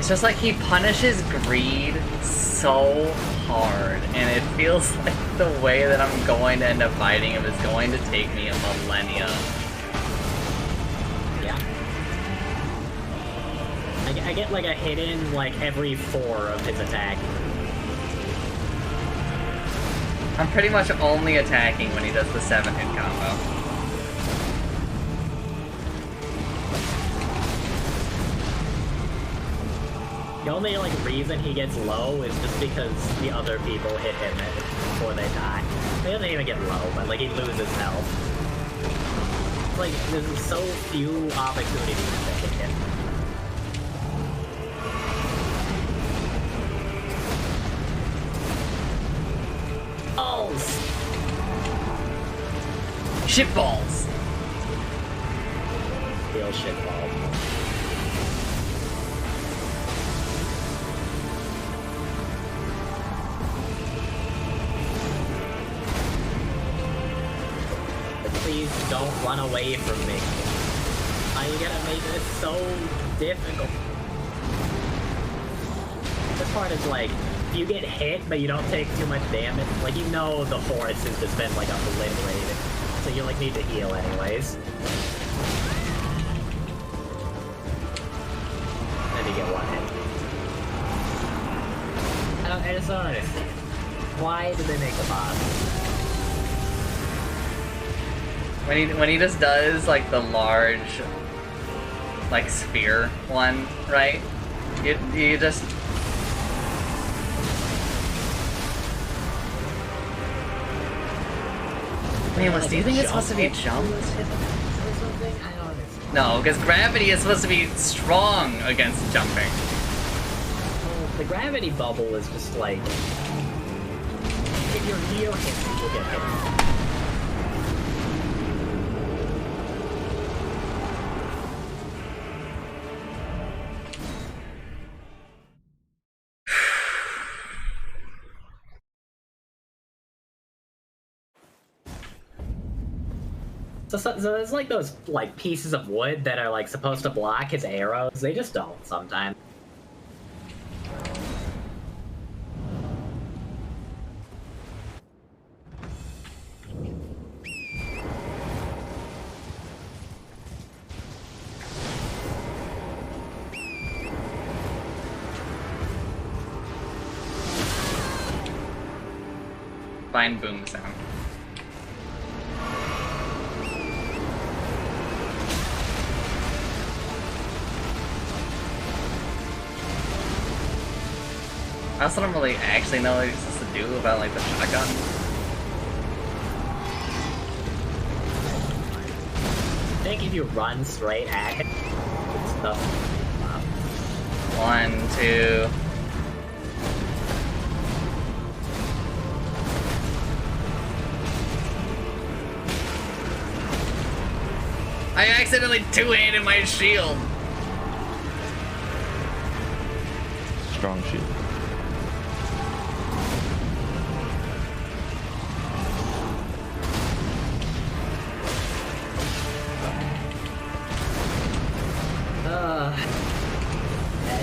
It's just like he punishes greed so hard, and it feels like the way that I'm going to end up fighting him is going to take me a millennia. Yeah. I get like a hit in like every 4 of his attack. I'm pretty much only attacking when he does the 7-hit combo. The only like reason he gets low is just because the other people hit him before they die. He doesn't even get low, but like he loses health. Like there's so few opportunities to hit him. Balls! Shitballs! Real shitballs. Please don't run away from me. Why are you gonna make this so difficult? This part is like, if you get hit but you don't take too much damage, like you know the horse has just been like obliterated, so you like need to heal anyways. Then you get one hit. I just don't understand. Why did they make the boss? When he just does like the large like sphere one, right? You just Wait, was do you think it's supposed to be jump? No, because gravity is supposed to be strong against jumping. The gravity bubble is just like, if you're near him, you'll get hit. So there's like those like pieces of wood that are like supposed to block his arrows. They just don't sometimes. Fine boom sound. I also don't really actually know what you're supposed to do about like the shotgun. I think if you run straight at it, it's stuff. 1, 2. I accidentally two-handed my shield. Strong shield.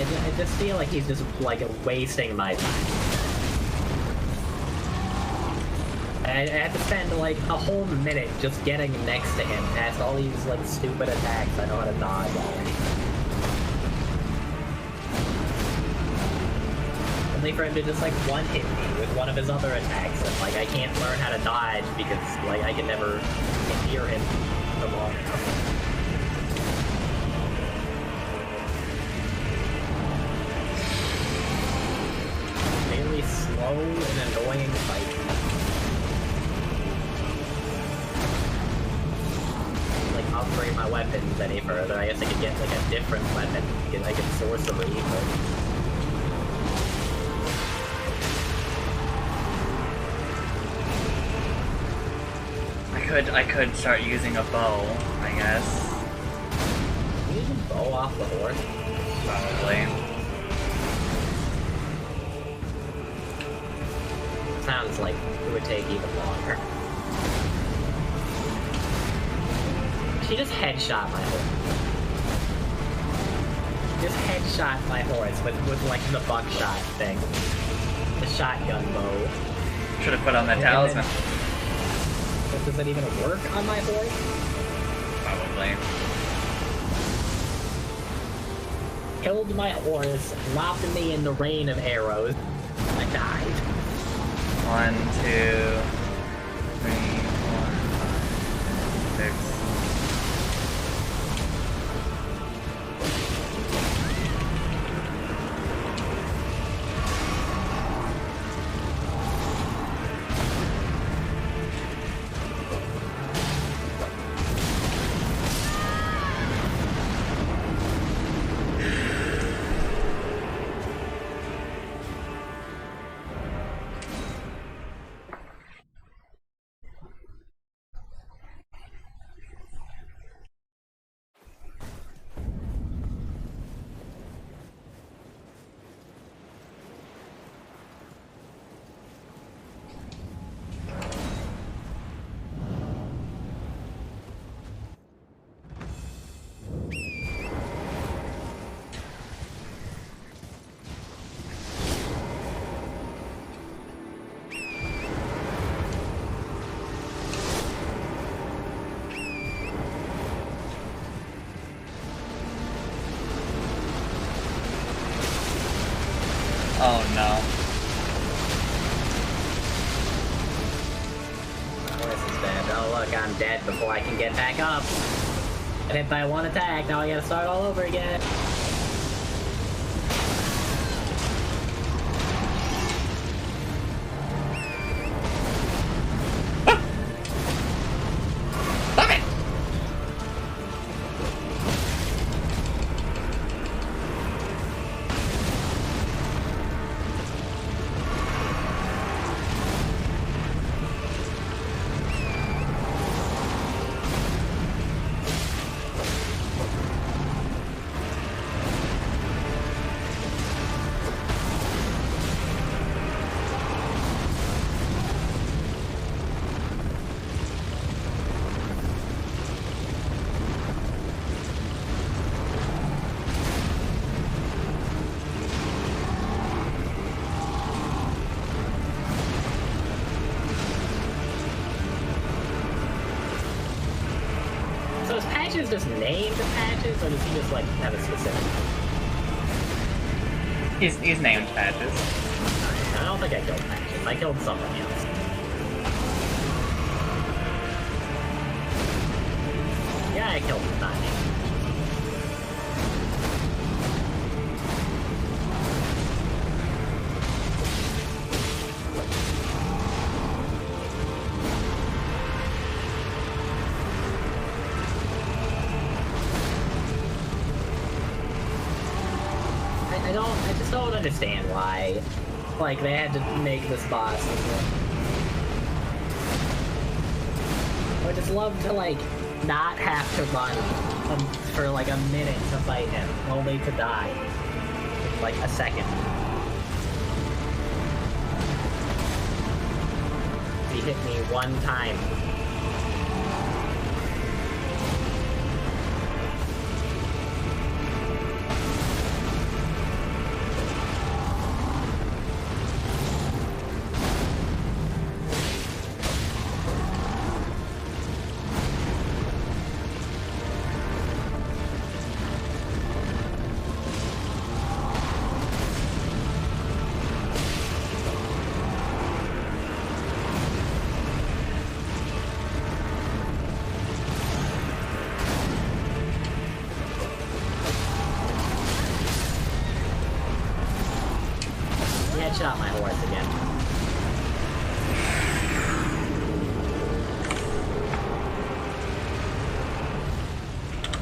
I just feel like he's just like wasting my time. I had to spend like a whole minute just getting next to him past all these like stupid attacks I know how to dodge already. Only for him to just like one-hit me with one of his other attacks, and like I can't learn how to dodge because like I can never get near him for long enough. Really slow and annoying fight. Upgrade my weapons any further. I guess I could get like a different weapon. I could sorcery, but I could start using a bow, I guess. Can you use a bow off the horse? Probably. Sounds like it would take even longer. She just headshot my horse. Just headshot my horse with like the buckshot thing. The shotgun bow. Should have put on that talisman. But does it even work on my horse? Probably. Killed my horse, lopped me in the rain of arrows. I died. 1, 2, 3, 4, 5, 6. Oh no. This is bad. Oh look, I'm dead before I can get back up. Got hit by one attack, now I gotta start all over again. So is Patches just named Patches, or does he just like have a specific? He's named Patches. I don't think I killed Patches. I killed somebody else. Yeah, I killed him, not him. I just don't understand why, like, they had to make this boss. I would just love to, like, not have to run for, like, a minute to fight him, only to die. In, like, a second. He hit me one time. Shot my horse again.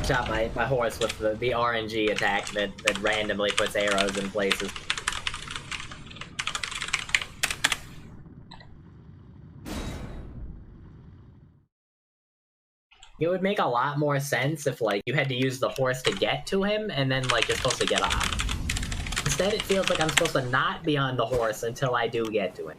Shot my horse with the RNG attack that randomly puts arrows in places. It would make a lot more sense if, like, you had to use the horse to get to him, and then, like, you're supposed to get off. Instead, it feels like I'm supposed to not be on the horse until I do get to it.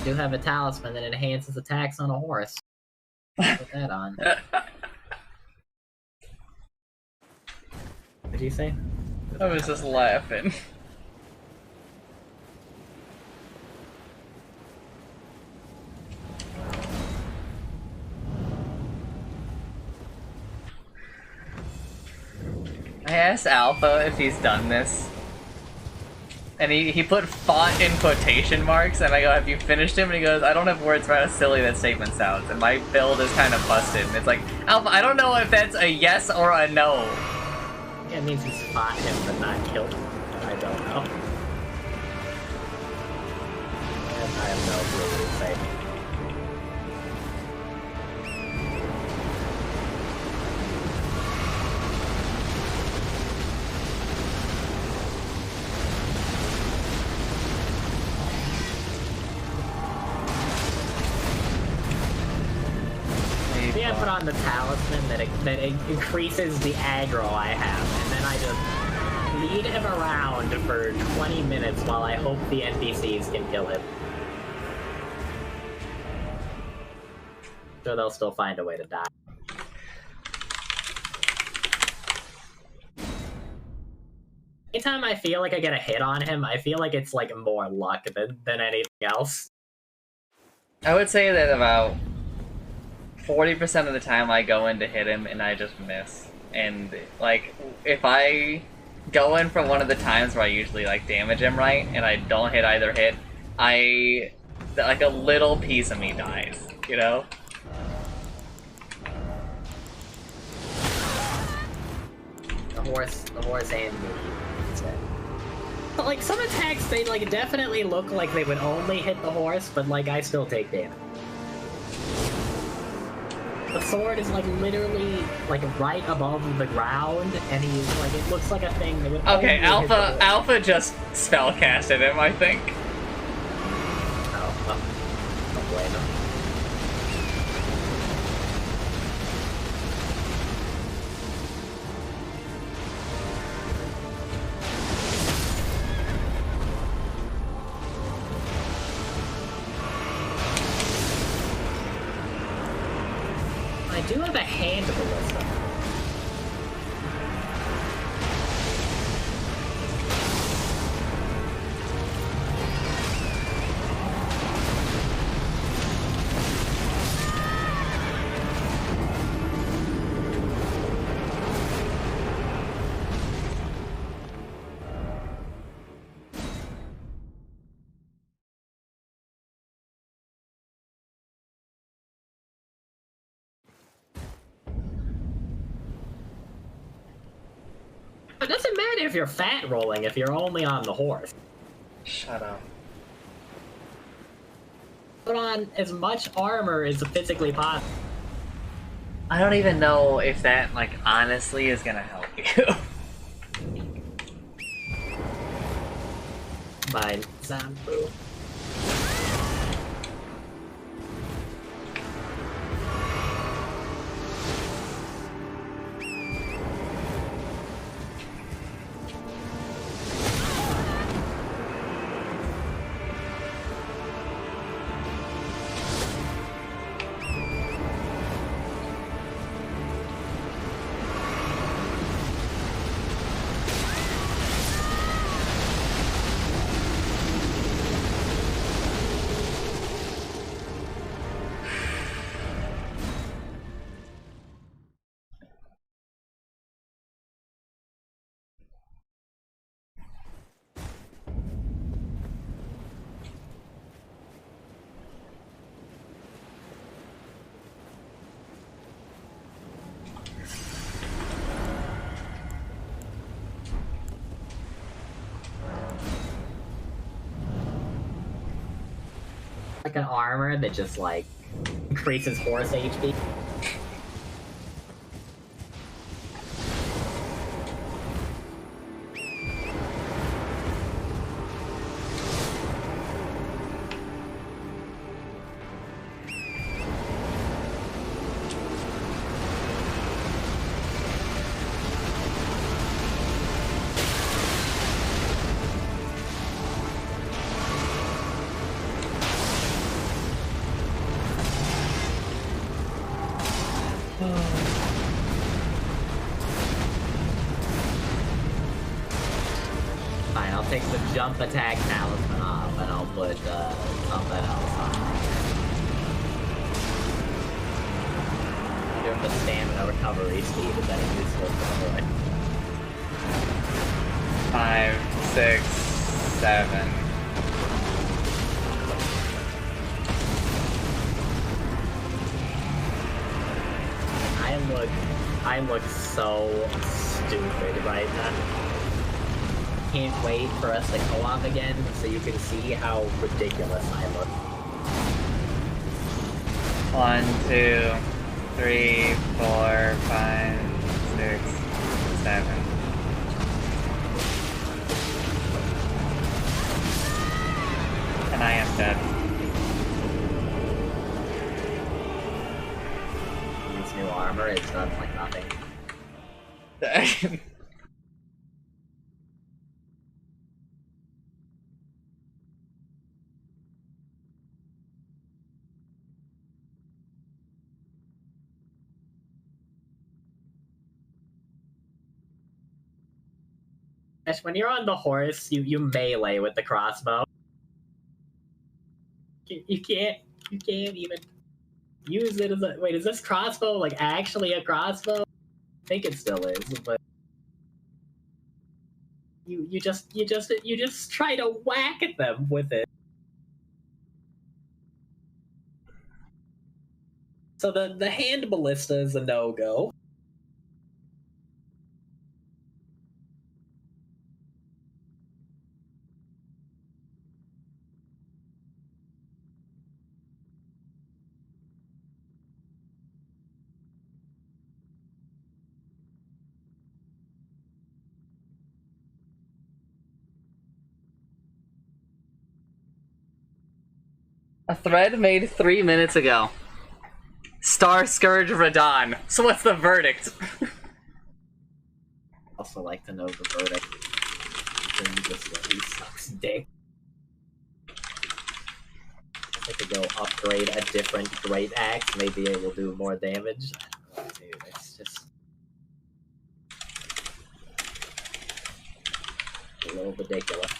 Do have a talisman that enhances attacks on a horse. Put that on. What'd you say? I was just laughing. I asked Alpha if he's done this. And he put fought in quotation marks, and I go, have you finished him? And he goes, I don't have words for how silly that statement sounds, and my build is kind of busted. And it's like, Alpha, I don't know if that's a yes or a no. Yeah, it means he's fought him but not killed him. I don't know. I have no clue what to say. I put on the talisman that increases the aggro I have, and then I just lead him around for 20 minutes while I hope the NPCs can kill him. So they'll still find a way to die. Anytime I feel like I get a hit on him, I feel like it's like more luck than anything else. I would say that about 40% of the time I go in to hit him and I just miss. And, like, if I go in for one of the times where I usually, like, damage him right, and I don't hit either hit, like, a little piece of me dies, you know? The horse and me. But, like, some attacks, they, like, definitely look like they would only hit the horse, but, like, I still take damage. The sword is like literally like right above the ground, and he's like, it looks like a thing that would. Okay, Alpha just spellcasted him, I think. Oh, well, don't blame him. I do have a hand ballista. It doesn't matter if you're fat rolling if you're only on the horse. Shut up. Put on as much armor as physically possible. I don't even know if that, like, honestly is gonna help you. By Zambu. Like an armor that just like increases horse HP. Fine, I'll take the jump attack talisman off and I'll put something else on. Give the stamina recovery speed is any useful for the boy. 5, 6, 7. I look so stupid right now. Can't wait for us to co-op again so you can see how ridiculous I look. 1, 2, 3, 4, 5, 6, 7. And I am dead. This new armor is done like nothing. When you're on the horse, you melee with the crossbow. You can't even use it as a. Wait, is this crossbow like actually a crossbow? I think it still is, but you just try to whack at them with it. So the hand ballista is a no-go. A thread made 3 minutes ago. Star Scourge Radon. So what's the verdict? Also like to know the verdict. He sucks dick. I could go upgrade a different great axe, maybe it will do more damage. Oh, dude, it's just a little ridiculous.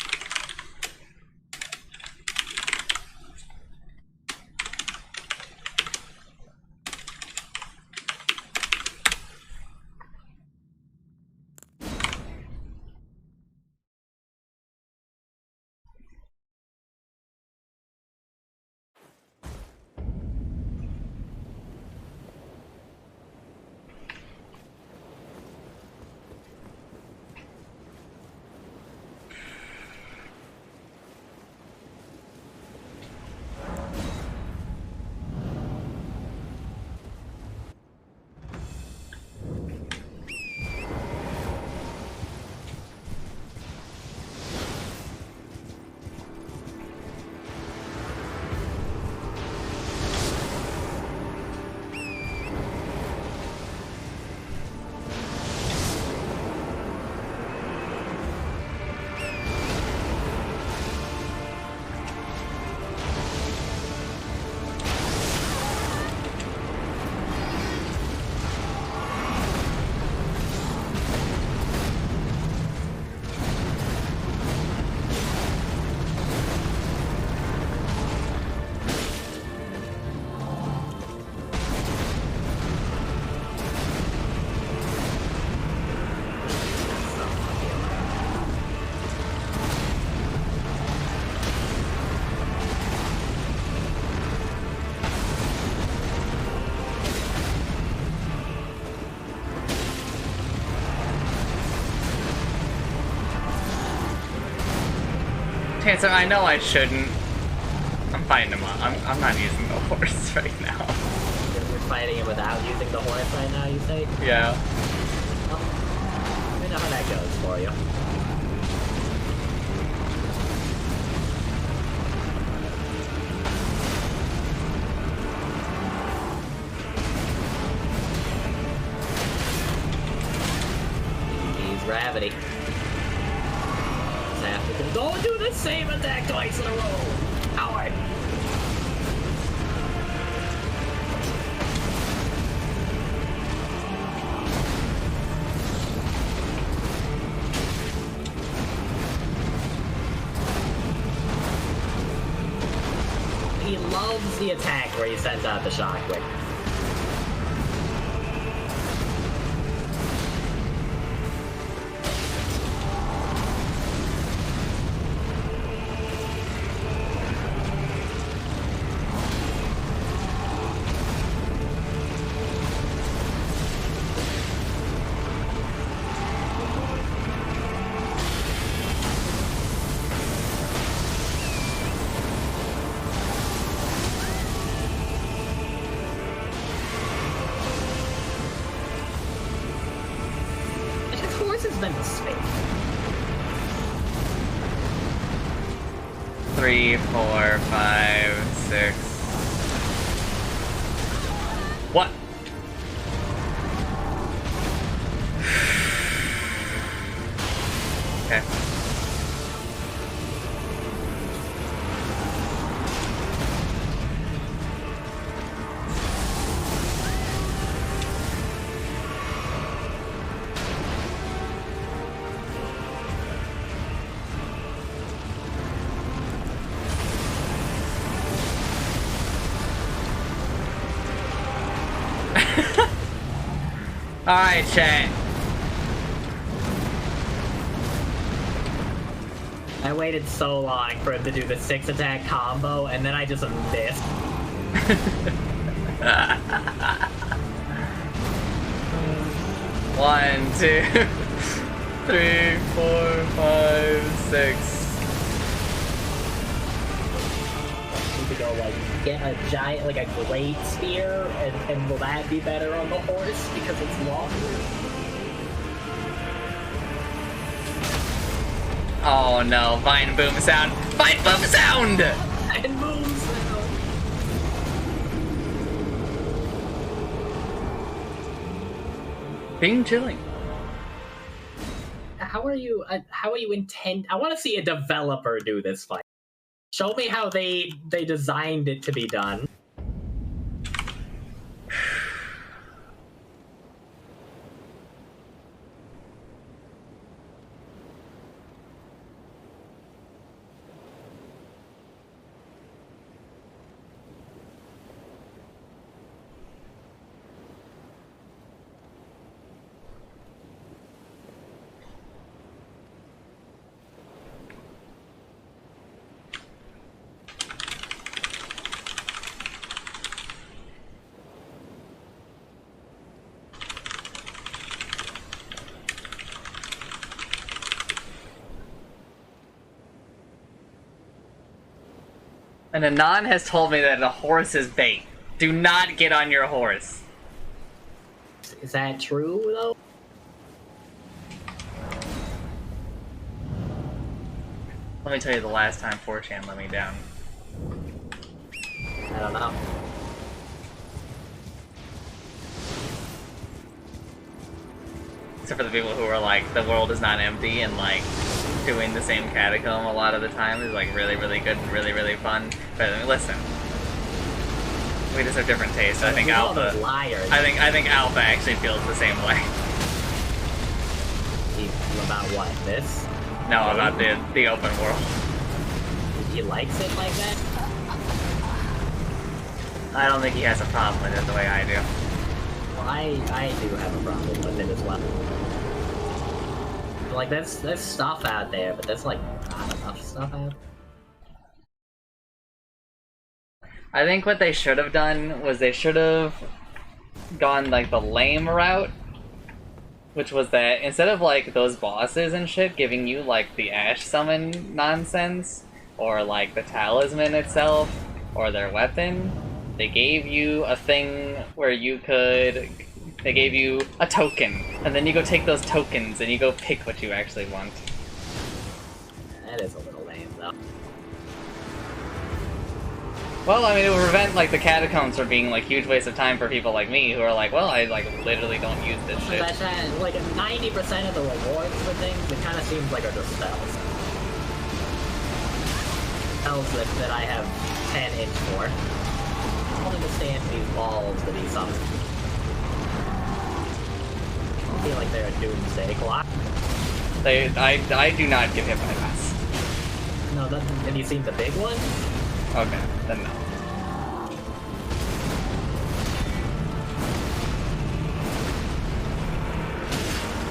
Okay, so I know I shouldn't. I'm fighting him up. I'm not using the horse right now. You're fighting him without using the horse right now, you say? Yeah. Well, let me know how that goes for you. He's gravity. Don't do the same attack twice in a row! Howard! He loves the attack where he sends out the shockwave. Been to space. 3, 4, 5, 6. What? Okay. Alright, chat. I waited so long for him to do the 6-attack combo, and then I just missed. 1, 2, 3, 4, 5, 6. Need to go like get a giant, like a great spear, and will that be better on the horse because it's longer? Oh no! Vine boom sound! Vine boom sound! And moves now. Being chilling. How are you intent? I want to see a developer do this fight. Show me how they designed it to be done. And Anon has told me that a horse is bait. Do not get on your horse. Is that true, though? Let me tell you the last time 4chan let me down. I don't know. Except for the people who are like, the world is not empty, and like, doing the same catacomb a lot of the time is like really, really good and really, really fun. But I mean, listen, we just have different tastes. I think Alpha. Liars. I think Alpha actually feels the same way. About what? This? No, about the open world. He likes it like that? I don't think he has a problem with it the way I do. Well, I do have a problem with it as well. Like, there's stuff out there, but there's like not enough stuff out there. I think what they should have done was they should have gone like the lame route, which was that instead of like those bosses and shit giving you like the Ash summon nonsense, or like the talisman itself, or their weapon, they gave you a thing where you could... They gave you a token, and then you go take those tokens and you go pick what you actually want. That is a little lame, though. Well, I mean, it would prevent like the catacombs from being like huge waste of time for people like me who are like, well, I like literally don't use this shit. That, like 90% of the rewards for things, it kind of seems like are just spells. Spells that I have 10 inch for. I don't understand these balls that he summons. I feel like they're a doomsday clock. I do not give him my pass. No, have you seen the big one? Okay, then no.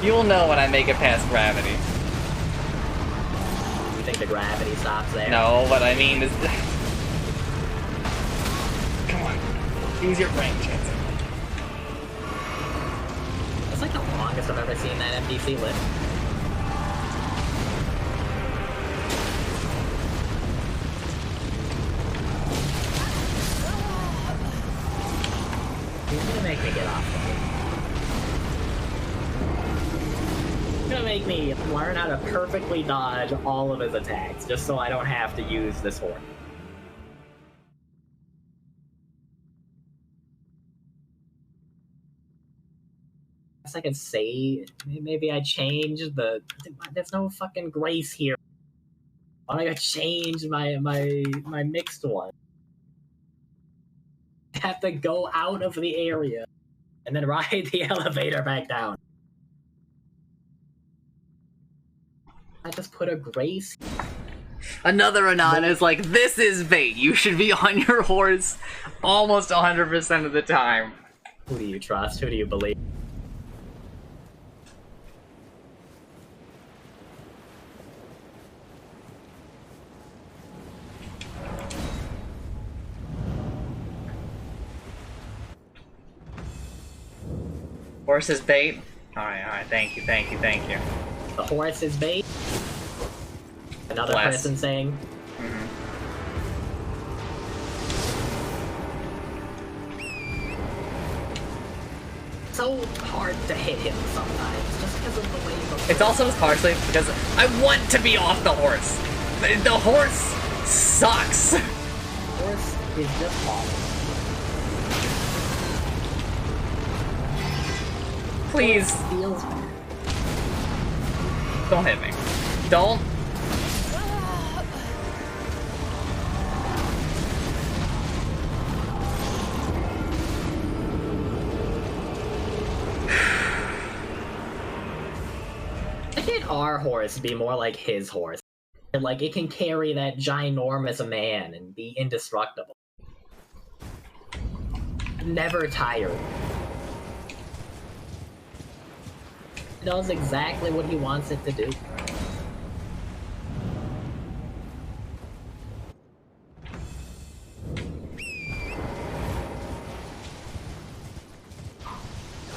You'll know when I make it past gravity. You think the gravity stops there? No, what I mean is... Come on, use your brain, Chance. That's like the longest I've ever seen that NPC live. He's gonna make me get off of it. He's gonna make me learn how to perfectly dodge all of his attacks, just so I don't have to use this horn. I could say maybe I changed the. There's no fucking grace here. Why don't I change my mixed one? I have to go out of the area and then ride the elevator back down. I just put a grace. Another Anon is like, this is bait. You should be on your horse almost 100% of the time. Who do you trust? Who do you believe? Horse is bait? Alright, thank you. The horse is bait? Another Bless. person saying? So hard to hit him sometimes, just because of the way he looks. It's also partially because I want to be off the horse. The horse sucks. The horse is just awful. please. Feels Don't hit me. Don't. Why can't our horse be more like his horse? Like, it can carry that ginormous man and be indestructible. Never tired. It does exactly what he wants it to do.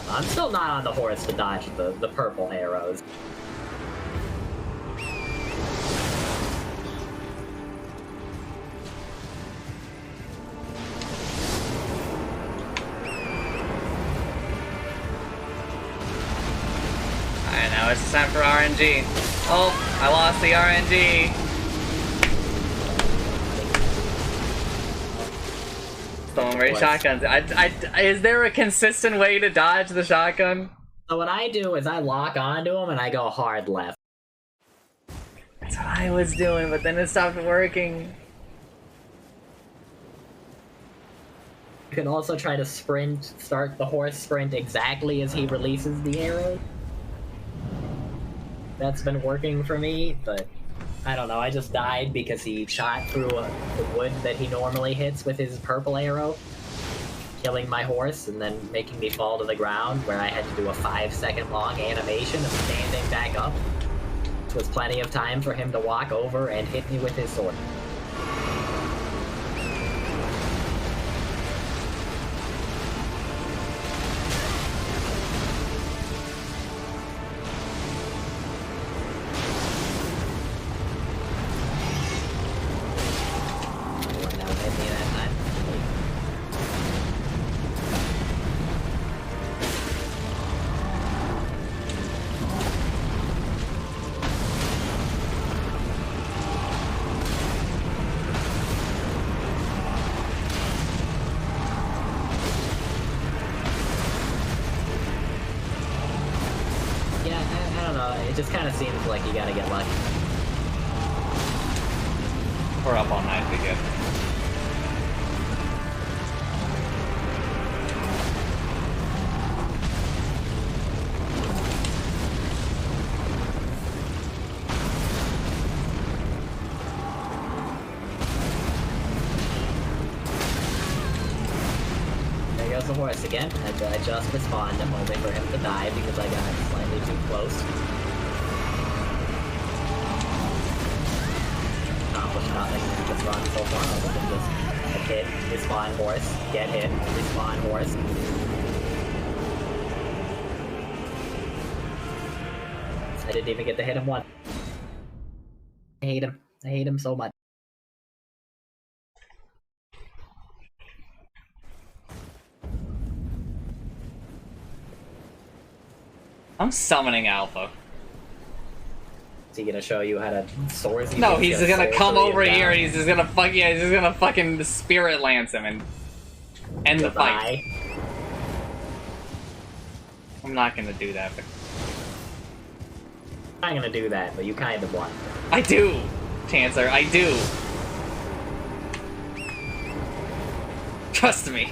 I'm still not on the horse to dodge the purple arrows. Alright, now it's time for RNG. Oh, I lost the RNG. Stolen rate shotguns. Is there a consistent way to dodge the shotgun? So what I do is I lock onto him and I go hard left. That's what I was doing, but then it stopped working. You can also try to start the horse sprint exactly as he releases the arrow. That's been working for me, but I don't know, I just died because he shot through the wood that he normally hits with his purple arrow, killing my horse and then making me fall to the ground, where I had to do a 5-second long animation of standing back up, which was plenty of time for him to walk over and hit me with his sword. It just kind of seems like you gotta get lucky. We're up all night again. There goes the horse again. I just respawned. I'm hoping for him to die because I got slightly too close. Accomplished nothing. Just run so far. Other than just hit, respawn horse, get hit, respawn horse. I didn't even get to hit him once. I hate him. I hate him so much. I'm summoning Alpha. Is he gonna show you how to sword? No, he's just gonna come over here and he's just gonna fucking spirit lance him and end the fight. I'm not gonna do that, but I'm not gonna do that, but you kind of want. I do, Chancellor, I do. Trust me.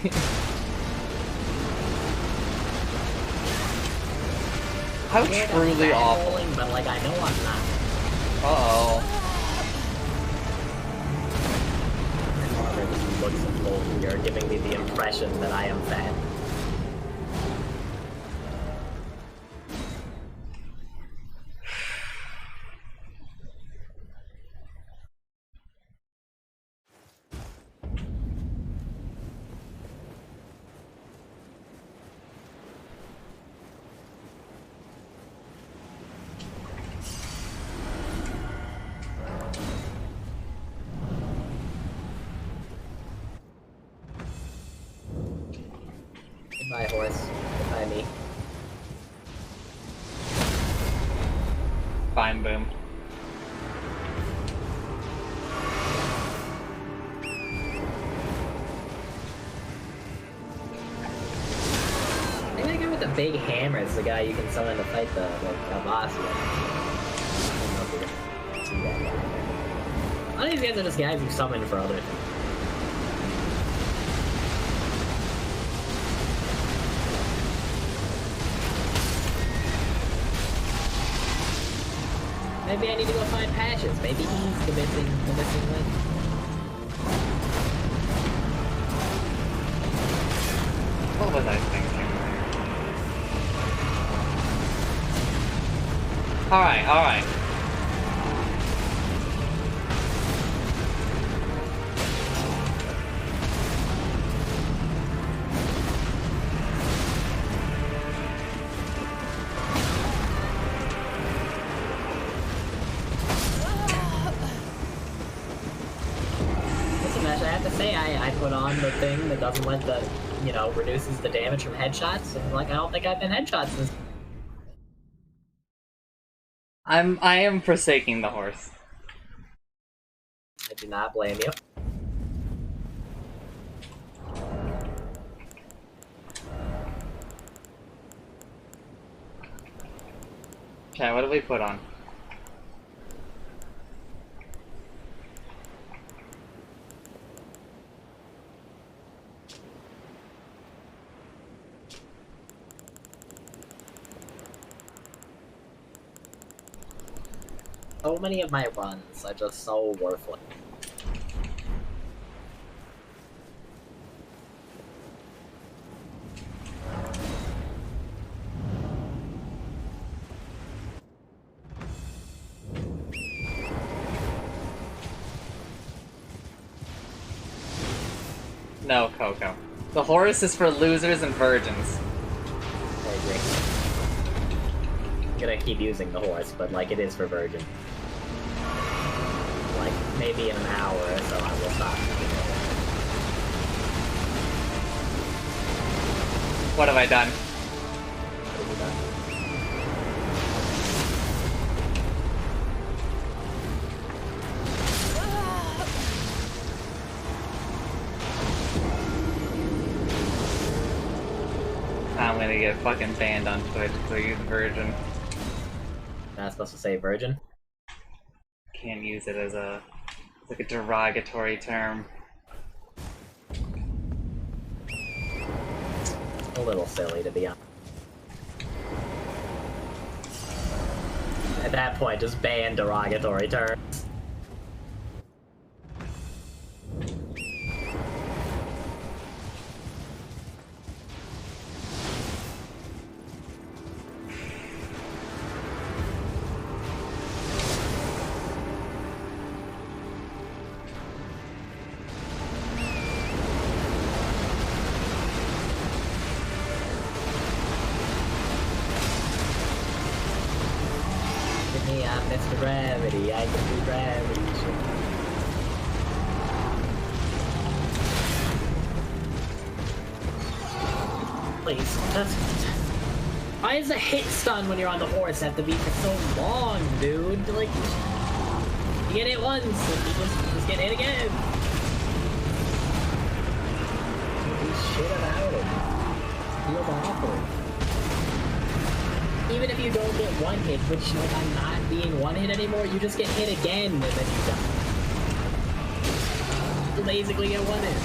How truly awful. But like, I know I'm not. Uh-oh. These looks and bold here are giving me the impression that I am fat. Goodbye, horse. Goodbye, me. Fine, boom. Maybe I go with the the big hammer is the guy you can summon to fight the boss with. A lot of these guys are just guys you summon for other things. Maybe I need to go find Passions. Maybe he's the missing link. What was I thinking? Alright, alright. I have to say, I put on the thing that doesn't let the, you know, reduces the damage from headshots, and like, I don't think I've been headshots since. I am forsaking the horse. I do not blame you. Okay, what do we put on? So many of my runs are just so worthless. No, Coco. The horse is for losers and virgins. I agree. I'm gonna keep using the horse, but like, it is for virgin. Like, maybe in an hour or so I will stop. What have I done? What have you done? I'm gonna get fucking banned on Twitch, please, virgin. Not supposed to say virgin? Can't use it as like a derogatory term. A little silly, to be honest. At that point, just ban derogatory terms. Mr. Gravity, I can do gravity. Please, just... Why does a hit stun when you're on the horse have to be for so long, dude? Like, you get hit once, and you just get hit again. Do shit about it. Feels awful. Even if you don't get one hit, which, like, I'm not being one hit anymore, you just get hit again, and then you die. You basically get one hit.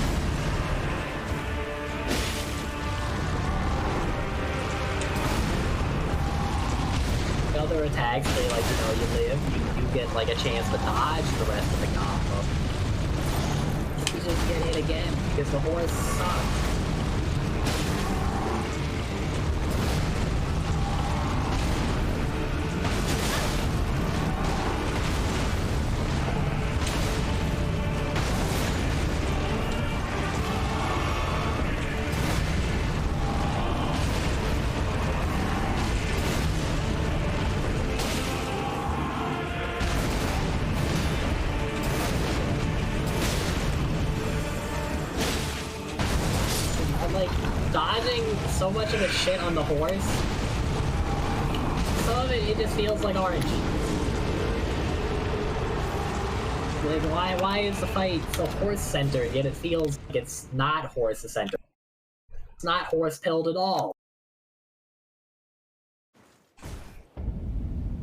Other attacks, they, like, you know, you live, you get, like, a chance to dodge the rest of the combo. You just get hit again, because the horse sucks. So much of the shit on the horse. Some of it just feels like orange. Like, why is the fight so horse-centered, yet it feels like it's not horse-centered? It's not horse-pilled at all.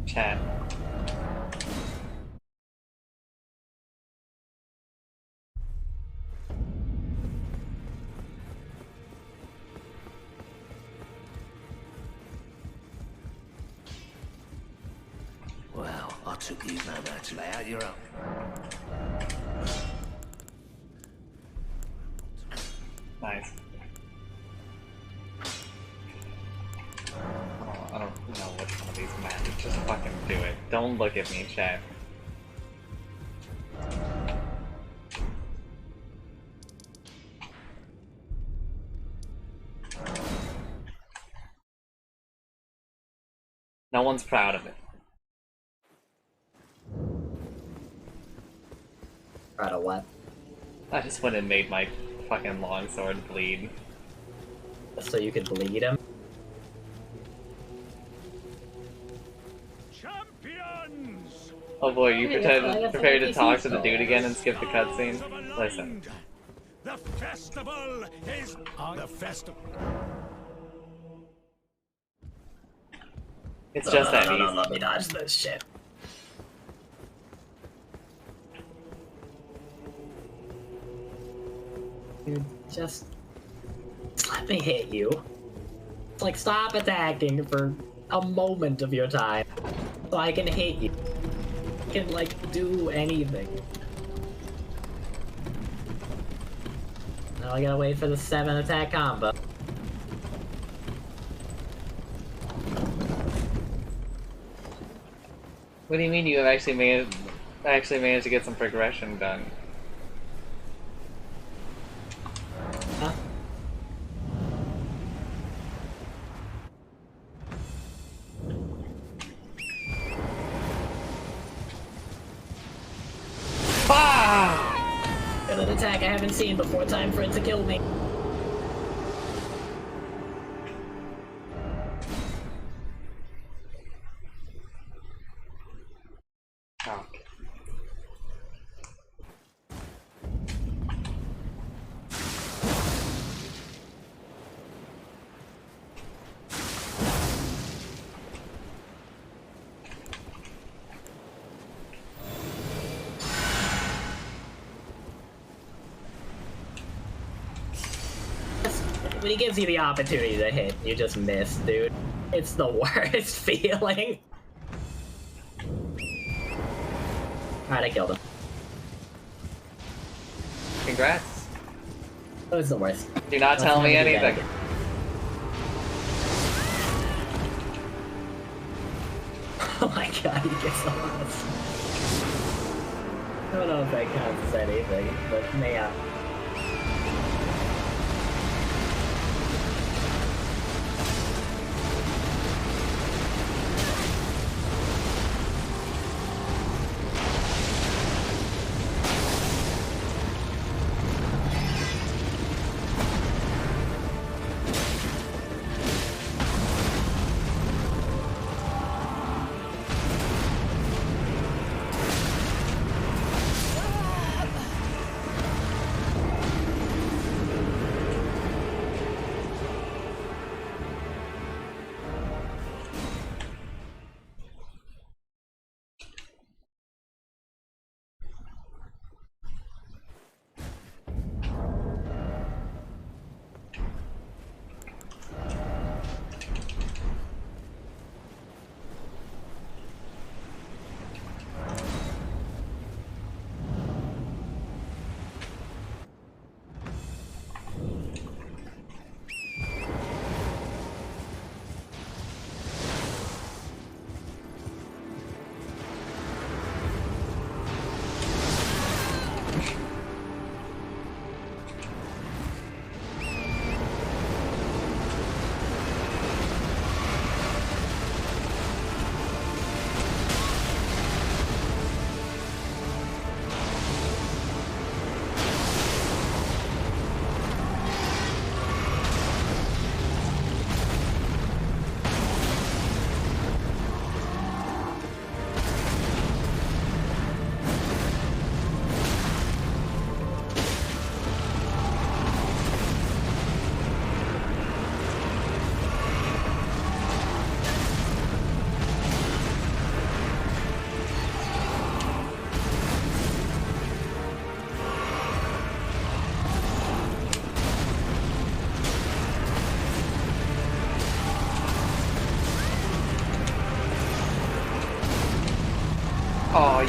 Chat. Well, I took you no matter. Lay out your own. Nice. I don't know which one of these men. Just fucking do it. Don't look at me, chat. No one's proud of it. Proud of what? I just went and made my fucking longsword bleed. So you could bleed him? Champions! Oh boy, you Yeah, prepared to talk to the so. dude again and skip the cutscene? Listen. The festival is the festival. It's just that No, easy. let me dodge this shit. Dude, just let me hit you. It's like, stop attacking for a moment of your time so I can hit you. I can, like, do anything. Now I gotta wait for the 7 attack combo. What do you mean you have actually managed to get some progression done? Huh? An attack I haven't seen before. Time for it to kill me. Oh. When he gives you the opportunity to hit, you just miss, dude. It's the worst feeling. Alright, I killed him. Congrats. It was the worst. Do not Let's tell me never do that anything. again. Oh my god, he gets a lot of I don't know if that counts as anything, but man.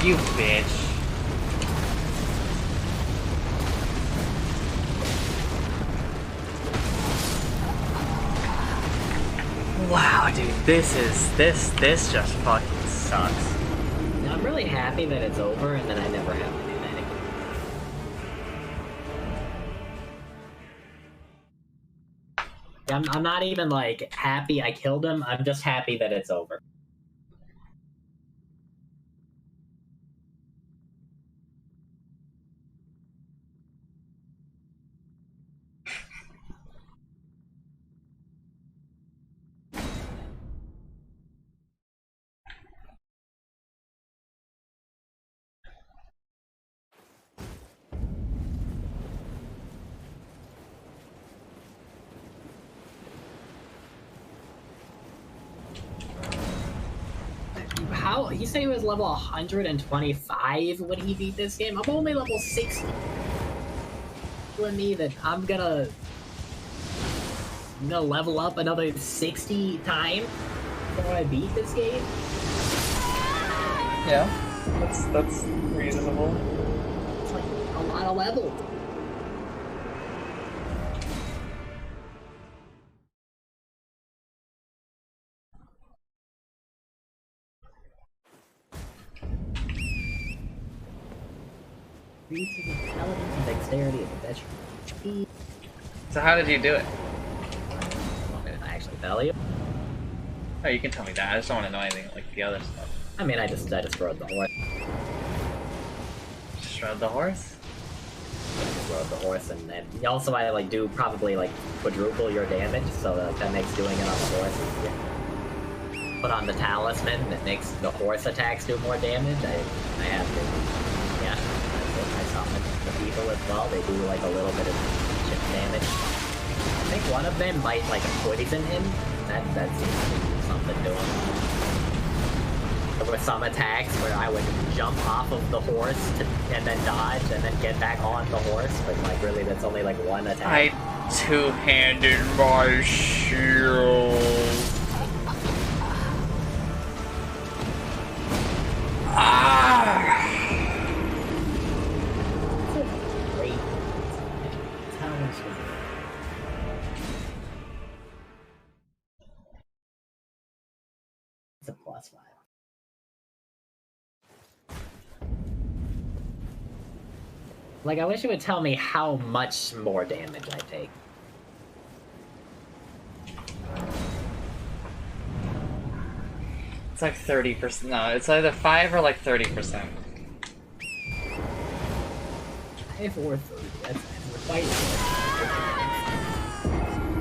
you bitch. Wow, dude, this just fucking sucks. Now, I'm really happy that it's over and that I never have to do that again. I'm not even, like, happy I killed him, I'm just happy that it's over. How? He said he was level 125 when he beat this game? I'm only level 60. Telling me that I'm gonna level up another 60 times before I beat this game? Yeah, that's reasonable. It's like a lot of levels. Increases intelligence and dexterity and speed. So how did you do it? Want me to actually tell you? Oh, you can tell me that. I just don't want to know anything like the other stuff. I mean, I just rode the horse. Just rode the horse? Rode the horse, and then also I like do probably like quadruple your damage, so that makes doing it on the horse easier. Put on the talisman that makes the horse attacks do more damage. I have to. Yeah, that's it. I summon the people as well. They do like a little bit of chip damage. I think one of them might like poison him. That seems to do something to him. There were some attacks where I would jump off of the horse and then dodge and then get back on the horse, but like really that's only like one attack. I two-handed my shield. Great. It's a +5. Like, I wish it would tell me how much more damage I take. It's like 30%. No, it's either 5 or like 30%. 5 or 30. That's quite.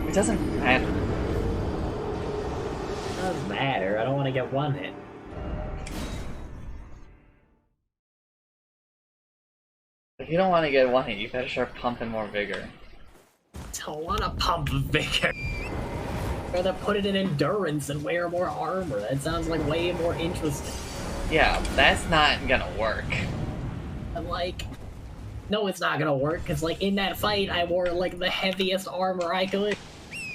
It doesn't matter. It doesn't matter. I don't want to get one hit. If you don't want to get one hit, you better start pumping more vigor. Don't want to pump vigor. I'd rather put it in endurance and wear more armor. That sounds like way more interesting. Yeah, that's not gonna work. I'm like, no, it's not gonna work, because like in that fight I wore like the heaviest armor I could.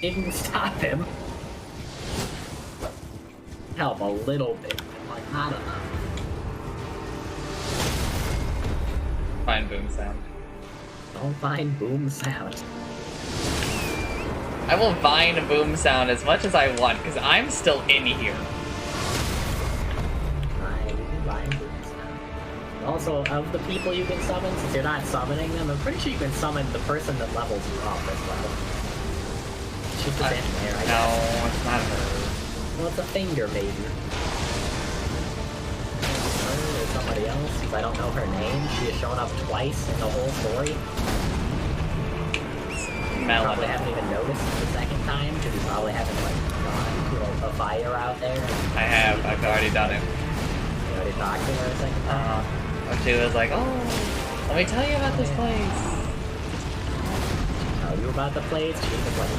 Didn't stop him. Help a little bit, but like not enough. Find boom sound. Don't find boom sound. I will vine boom sound as much as I want, because I'm still in here. Vine boom sound. Also, of the people you can summon, since you're not summoning them, I'm pretty sure you can summon the person that levels you up as well. She's just in there, I guess. No, it's not her. Well, it's a finger, maybe. Her or somebody else, because I don't know her name. She has shown up twice in the whole story. Probably haven't even noticed the second time, because you probably haven't like gone to a fire out there. I have. I've already done it. You already talked to her a second time? When she was like, oh, let me tell you about this place. Tell you about the place? She was like,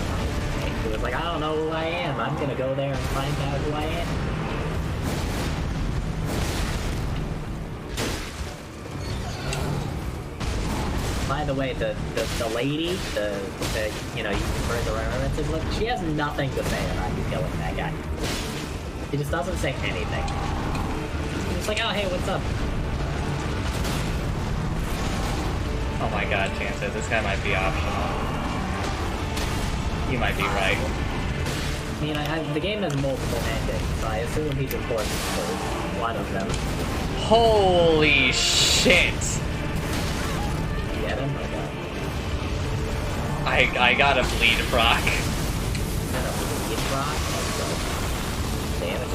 she was like, I don't know who I am. I'm gonna go there and find out who I am. By the way, the lady, the you know, you prefer the references, look, she has nothing to say about you killing that guy. She just doesn't say anything. She's like, oh hey, what's up? Oh my god, Chances, this guy might be optional. You might be right. I mean, the game has multiple endings, so I assume he's important for one of them. Holy shit! You get him? Okay. I got a bleed proc. You got a bleed proc? Damage.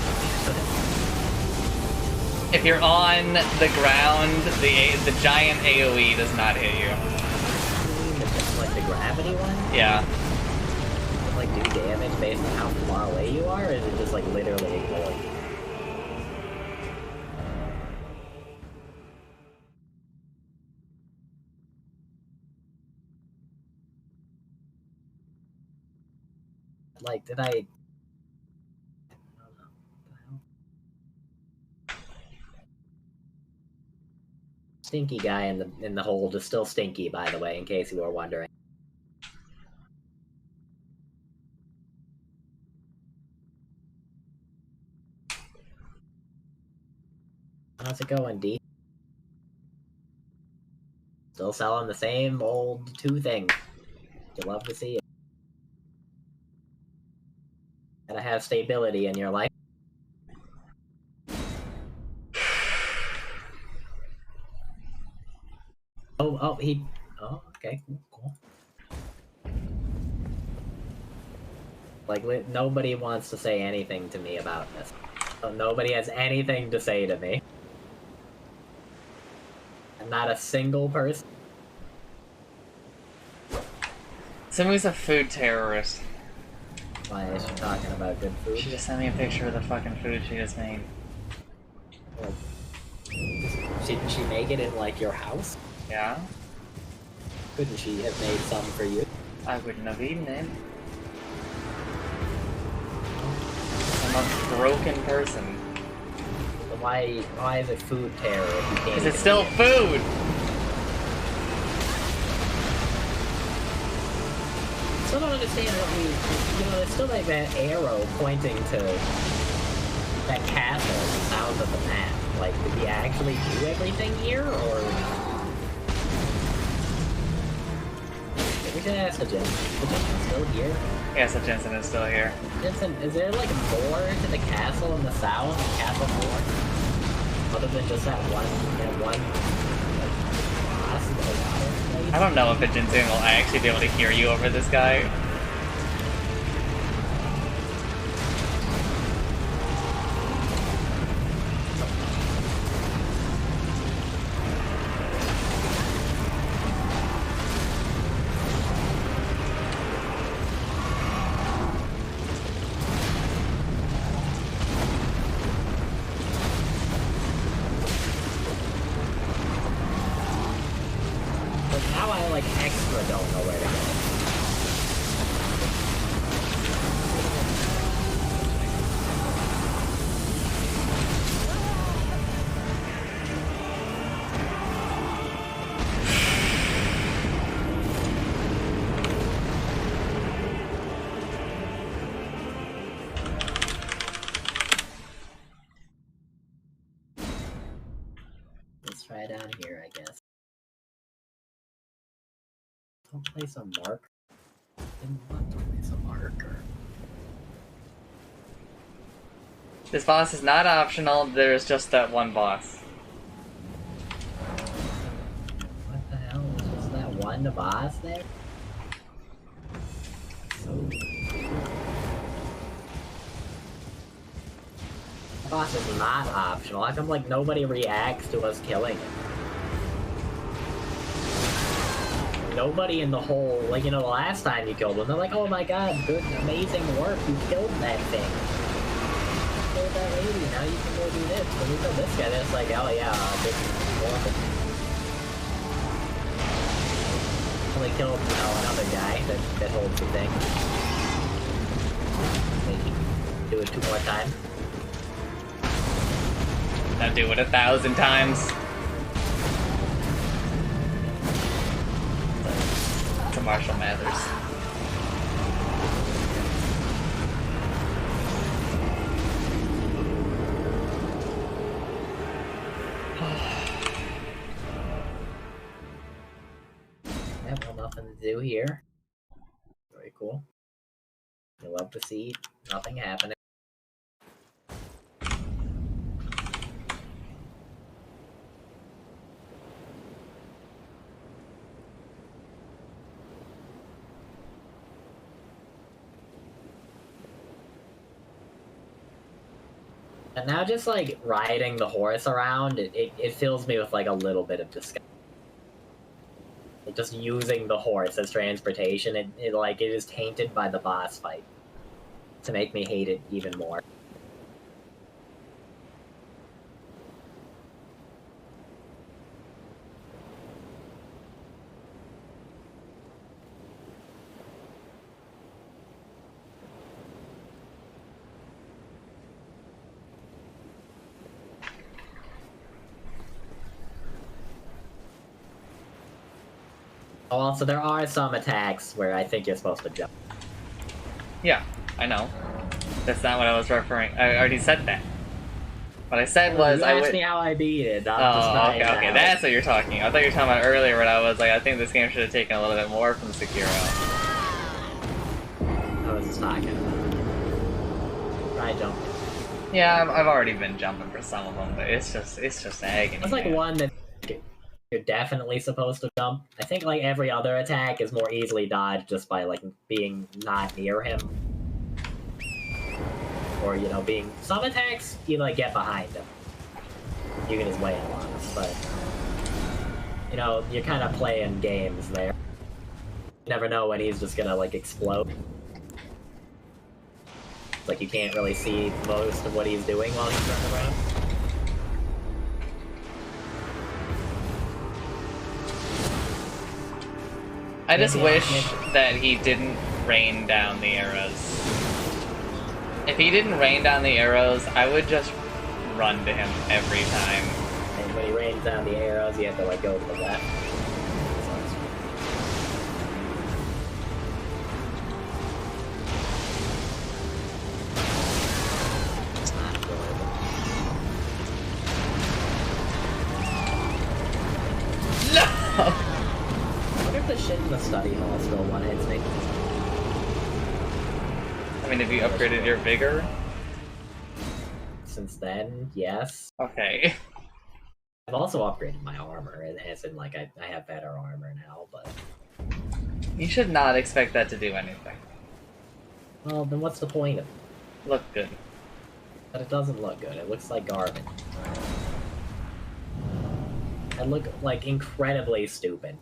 If you're on the ground, the giant AoE does not hit you. It's like the gravity one? Yeah. Does it like do damage based on how far away you are, or is it just like literally ignore you? Like, did I... Stinky guy in the hold is still stinky, by the way, in case you were wondering. How's it going, D? Still selling the same old 2 things. You love to see it. Gotta have stability in your life. Oh, okay, cool. Like, nobody wants to say anything to me about this. Nobody has anything to say to me. I'm not a single person. Simi's a food terrorist. Why is she talking about good food? She just sent me a picture of the fucking food she just made. Like, didn't she make it in, like, your house? Yeah? Couldn't she have made some for you? I wouldn't have eaten it. I'm a broken person. So why is it food terror if you can't? Because it's still food! I still don't understand what you know, there's still like that arrow pointing to that castle at the sound of the map. Like, did we actually do everything here, or... We should ask the Jensen. Is the Jensen still here? Yes, the Jensen is still here. Jensen, is there like more to the castle in the south? Castle 4? Other than just that one like, boss in the water place? I don't know if the Jensen will actually be able to hear you over this guy. Now I like extra don't know where to go. Let's try down here, I guess. Don't place a marker. Didn't want to place a marker. This boss is not optional, there's just that one boss. What the hell? Was just that one boss there? The boss is not optional. How come like nobody reacts to us killing it? Nobody in the whole, like, you know, the last time you killed them, they're like, oh my god, good, amazing work, you killed that thing. You killed that lady, now you can go do this. But we killed this guy, that's like, oh yeah, big wonderful. Only killed, you know, another guy that holds the thing. Maybe do it 2 more times. Now do it 1,000 times. To Marshall Mathers. new here. Very cool. I love to see nothing happening. And now just like riding the horse around, it fills me with like a little bit of disgust. Like, just using the horse as transportation, it is tainted by the boss fight to make me hate it even more. Also, there are some attacks where I think you're supposed to jump. Yeah, I know. That's not what I was referring. I already said that. What I said was you I asked would. me how I beat it. Oh, okay. That's what you're talking. I thought you were talking about earlier when I was like, I think this game should have taken a little bit more from Sekiro. I was just talking about. Try jumping. Yeah, I've already been jumping for some of them, but it's just agony. That's like one that you're definitely supposed to jump. I think like every other attack is more easily dodged just by like being not near him. Or, you know, being... Some attacks, you like get behind him. You can just wail on him, but... You know, you're kind of playing games there. You never know when he's just gonna like explode. It's like you can't really see most of what he's doing while he's running around. I just wish that he didn't rain down the arrows. If he didn't rain down the arrows, I would just run to him every time. And when he rains down the arrows, you have to like go to the left. It's not enjoyable. No! I wonder if the shit in the study hall still one-hits me. I mean, have you upgraded your vigor? Since then, yes. Okay. I've also upgraded my armor, as in, like, I have better armor now, but... You should not expect that to do anything. Well, then what's the point of it? Look good. But it doesn't look good. It looks like garbage. I look, like, incredibly stupid.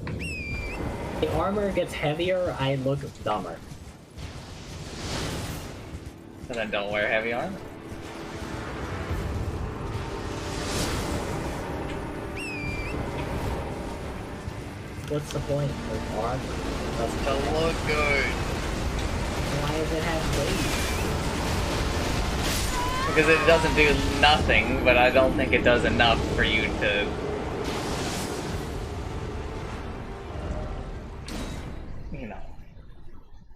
The armor gets heavier, I look dumber. So then don't wear heavy armor. What's the point of armor? It doesn't look good. Why does it have weight? Because it doesn't do nothing, but I don't think it does enough for you to... You know,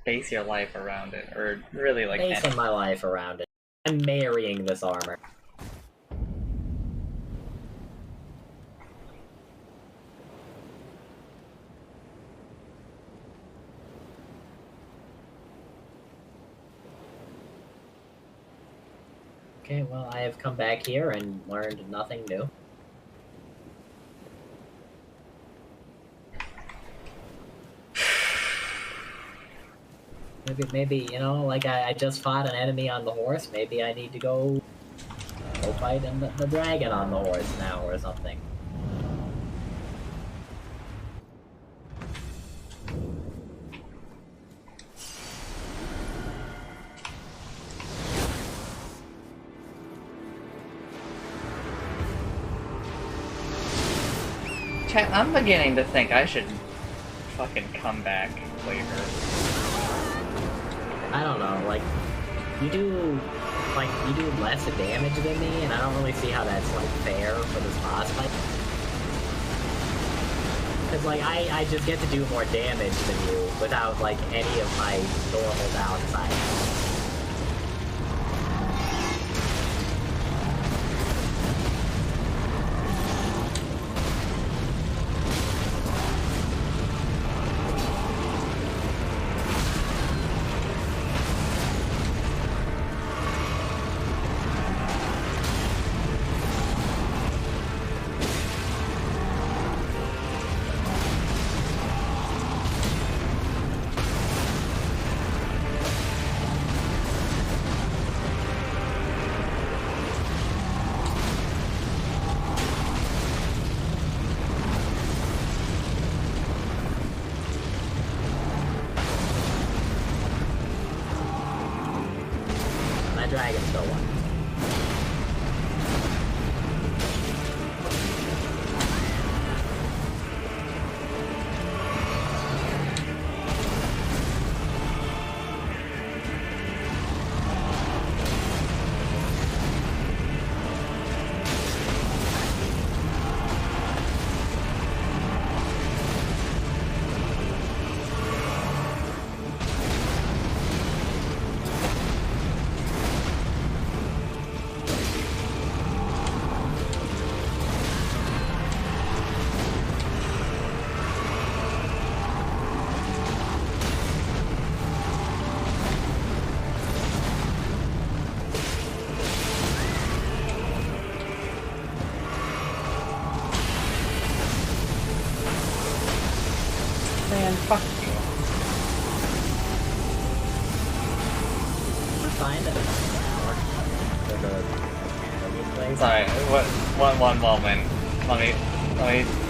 base your life around it, or really like... Basing my life around it. I'm marrying this armor. Okay, well, I have come back here and learned nothing new. Maybe, you know, like I just fought an enemy on the horse, maybe I need to go fight the dragon on the horse now or something. Chat, I'm beginning to think I should fucking come back later. I don't know, like, you do less damage than me, and I don't really see how that's, like, fair for this boss fight. Because, like, I just get to do more damage than you without, like, any of my normal downsides. dragon still won. Man, fuck you. Find it. Sorry, one moment. Let me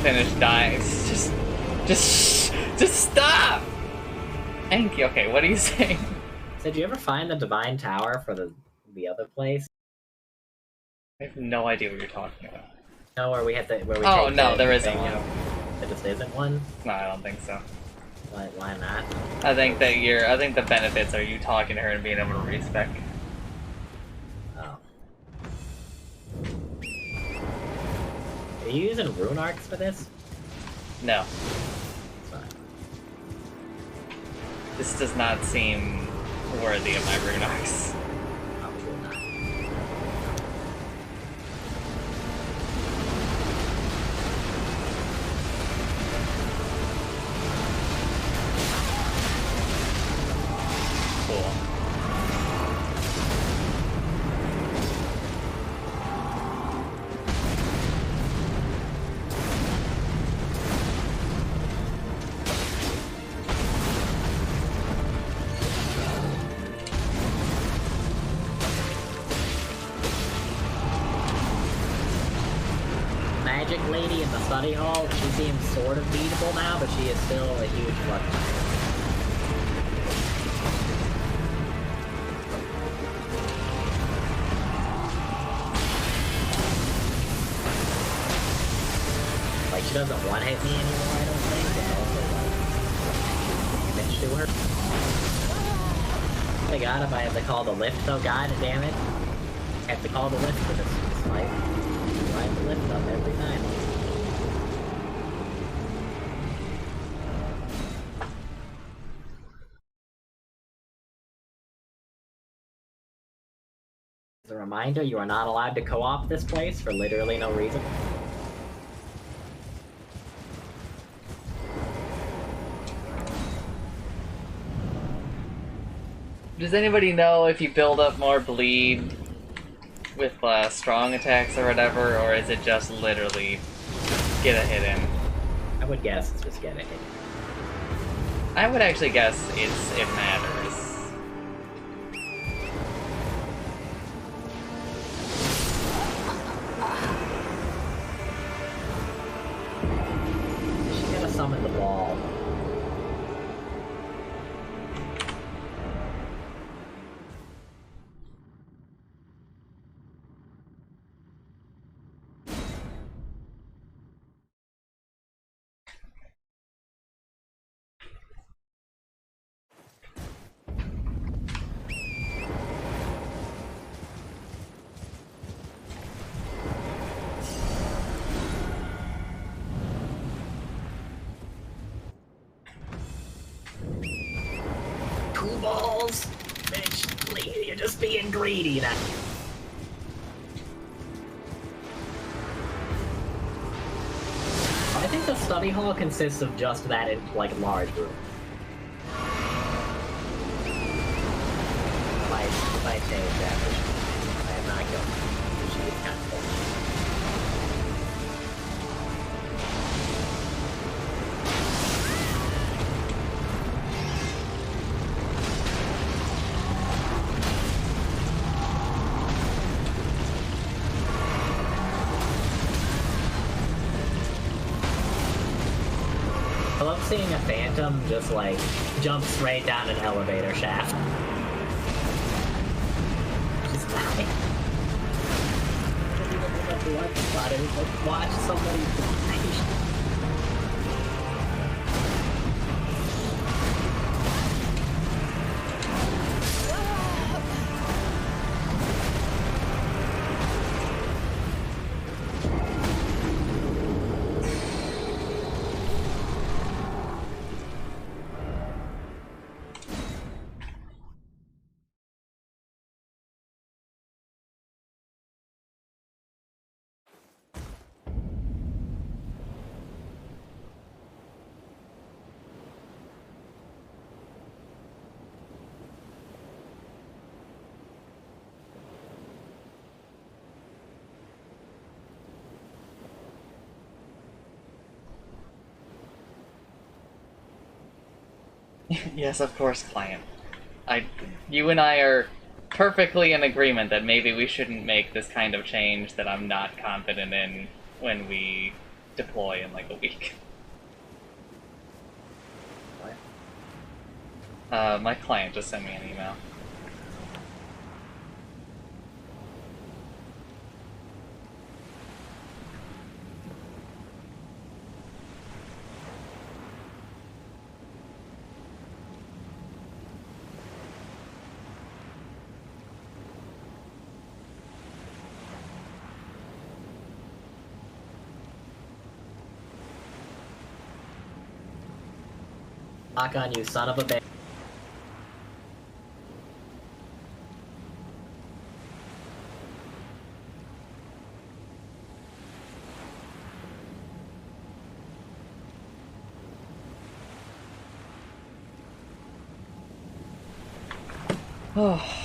finish dying. Just stop! Thank you. Okay, what are you saying? Did you ever find the divine tower for the other place? I have no idea what you're talking about. No, where we have to where we Oh take no, the there isn't thing one. out? There just isn't one? No, I don't think so. Why not? I think the benefits are you talking to her and being able to respec. Oh. Are you using rune arcs for this? No. Fine. This does not seem worthy of my rune arcs. Probably not. Cool. Magic lady in the study hall, she seems sort of beatable now, but she is still a huge fucking. Like, she doesn't one-hit me anymore, I don't think, but also, like, damage to her. Oh my god, if I have to call the lift though, god damn it. I have to call the lift for this fight. I have to lift up every time. As a reminder, you are not allowed to co-op this place for literally no reason. Does anybody know if you build up more bleed with strong attacks or whatever, or is it just literally get a hit in? I would guess it's just get a hit. I would actually guess it matters. She's gonna summon the ball. Two balls! Bitch, please, you're just being greedy now. I think the study hall consists of just that, like, large room. Might change that, but I am not going. She is kind of cool. I love seeing a phantom just, like, jump straight down an elevator shaft. Just What fun? Let's watch somebody die. Yes, of course, client. You and I are perfectly in agreement that maybe we shouldn't make this kind of change that I'm not confident in when we deploy in like a week. My client just sent me an email. Knock on you, son of a bitch. Oh.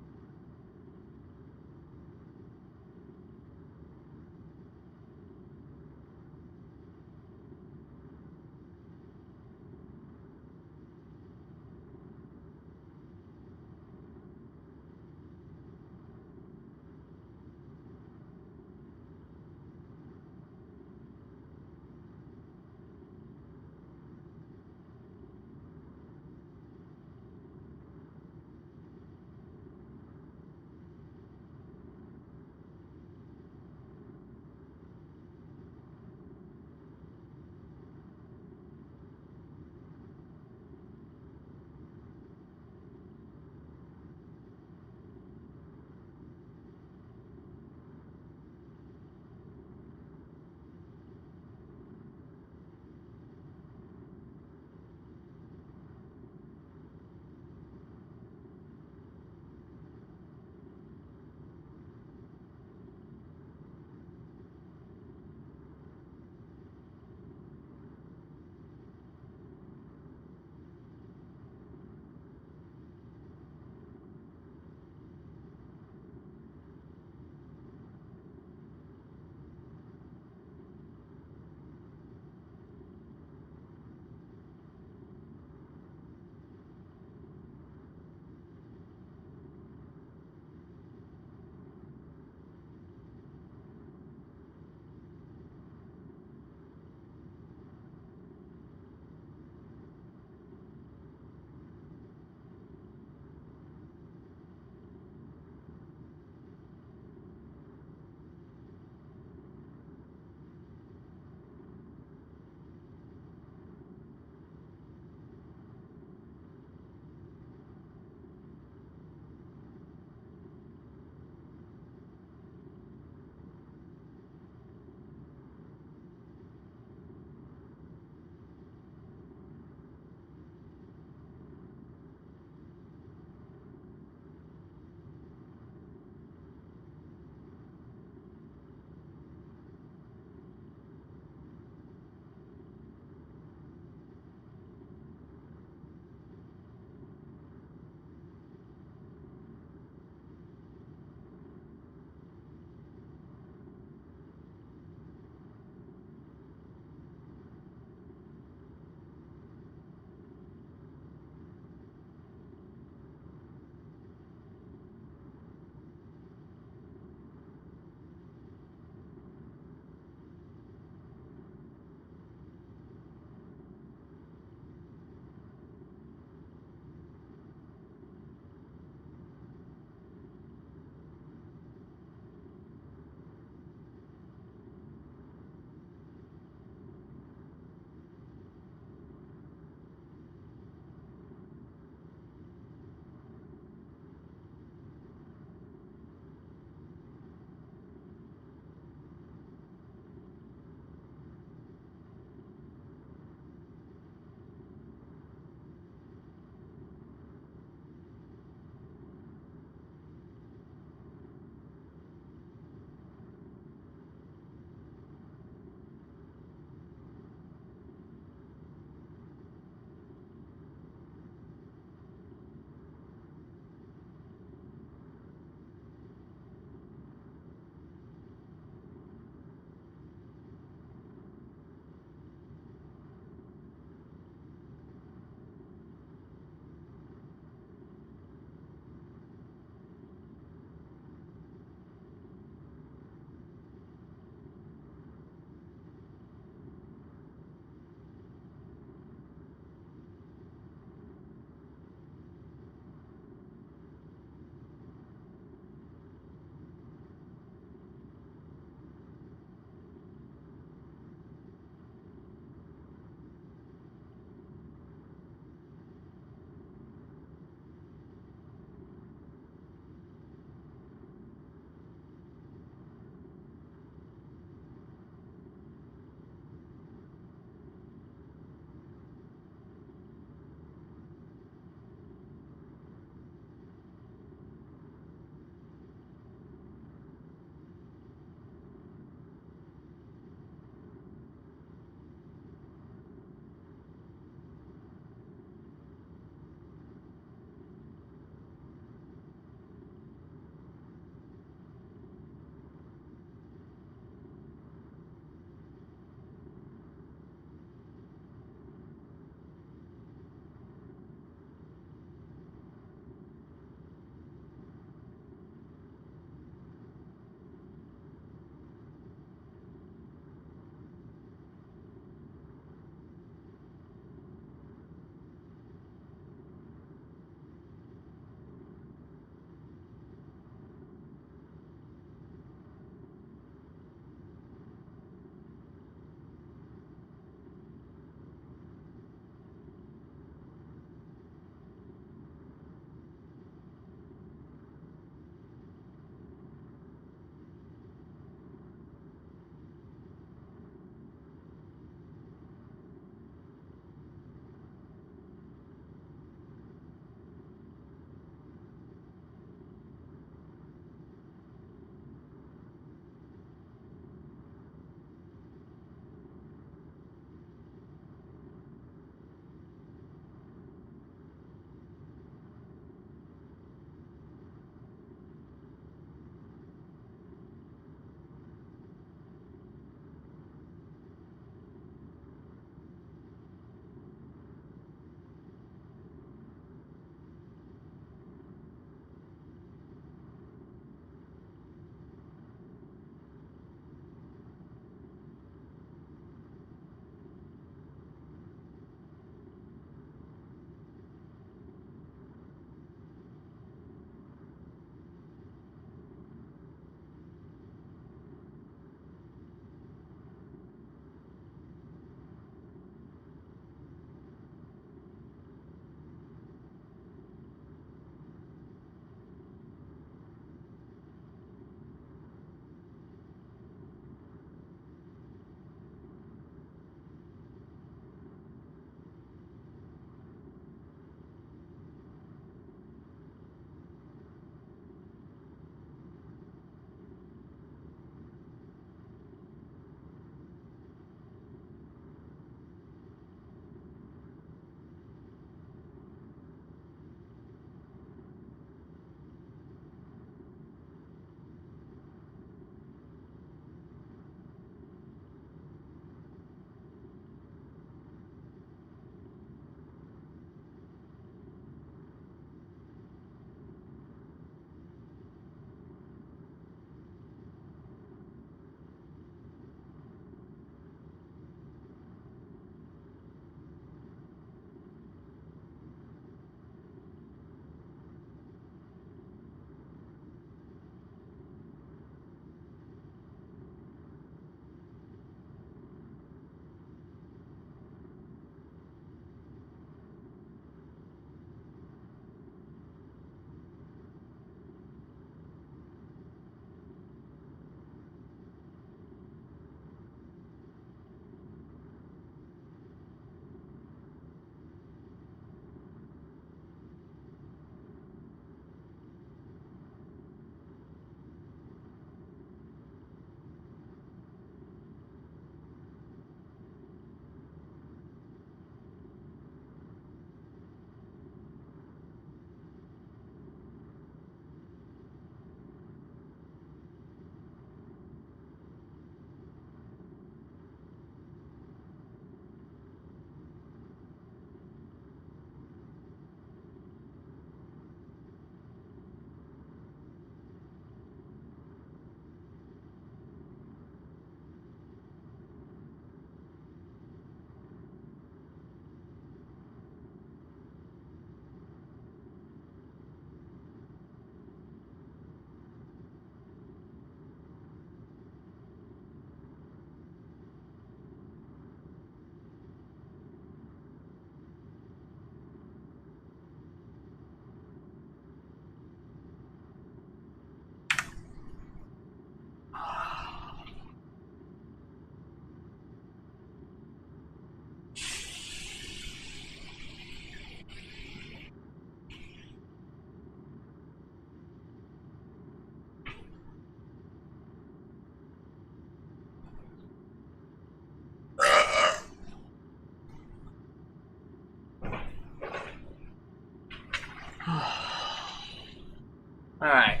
Alright.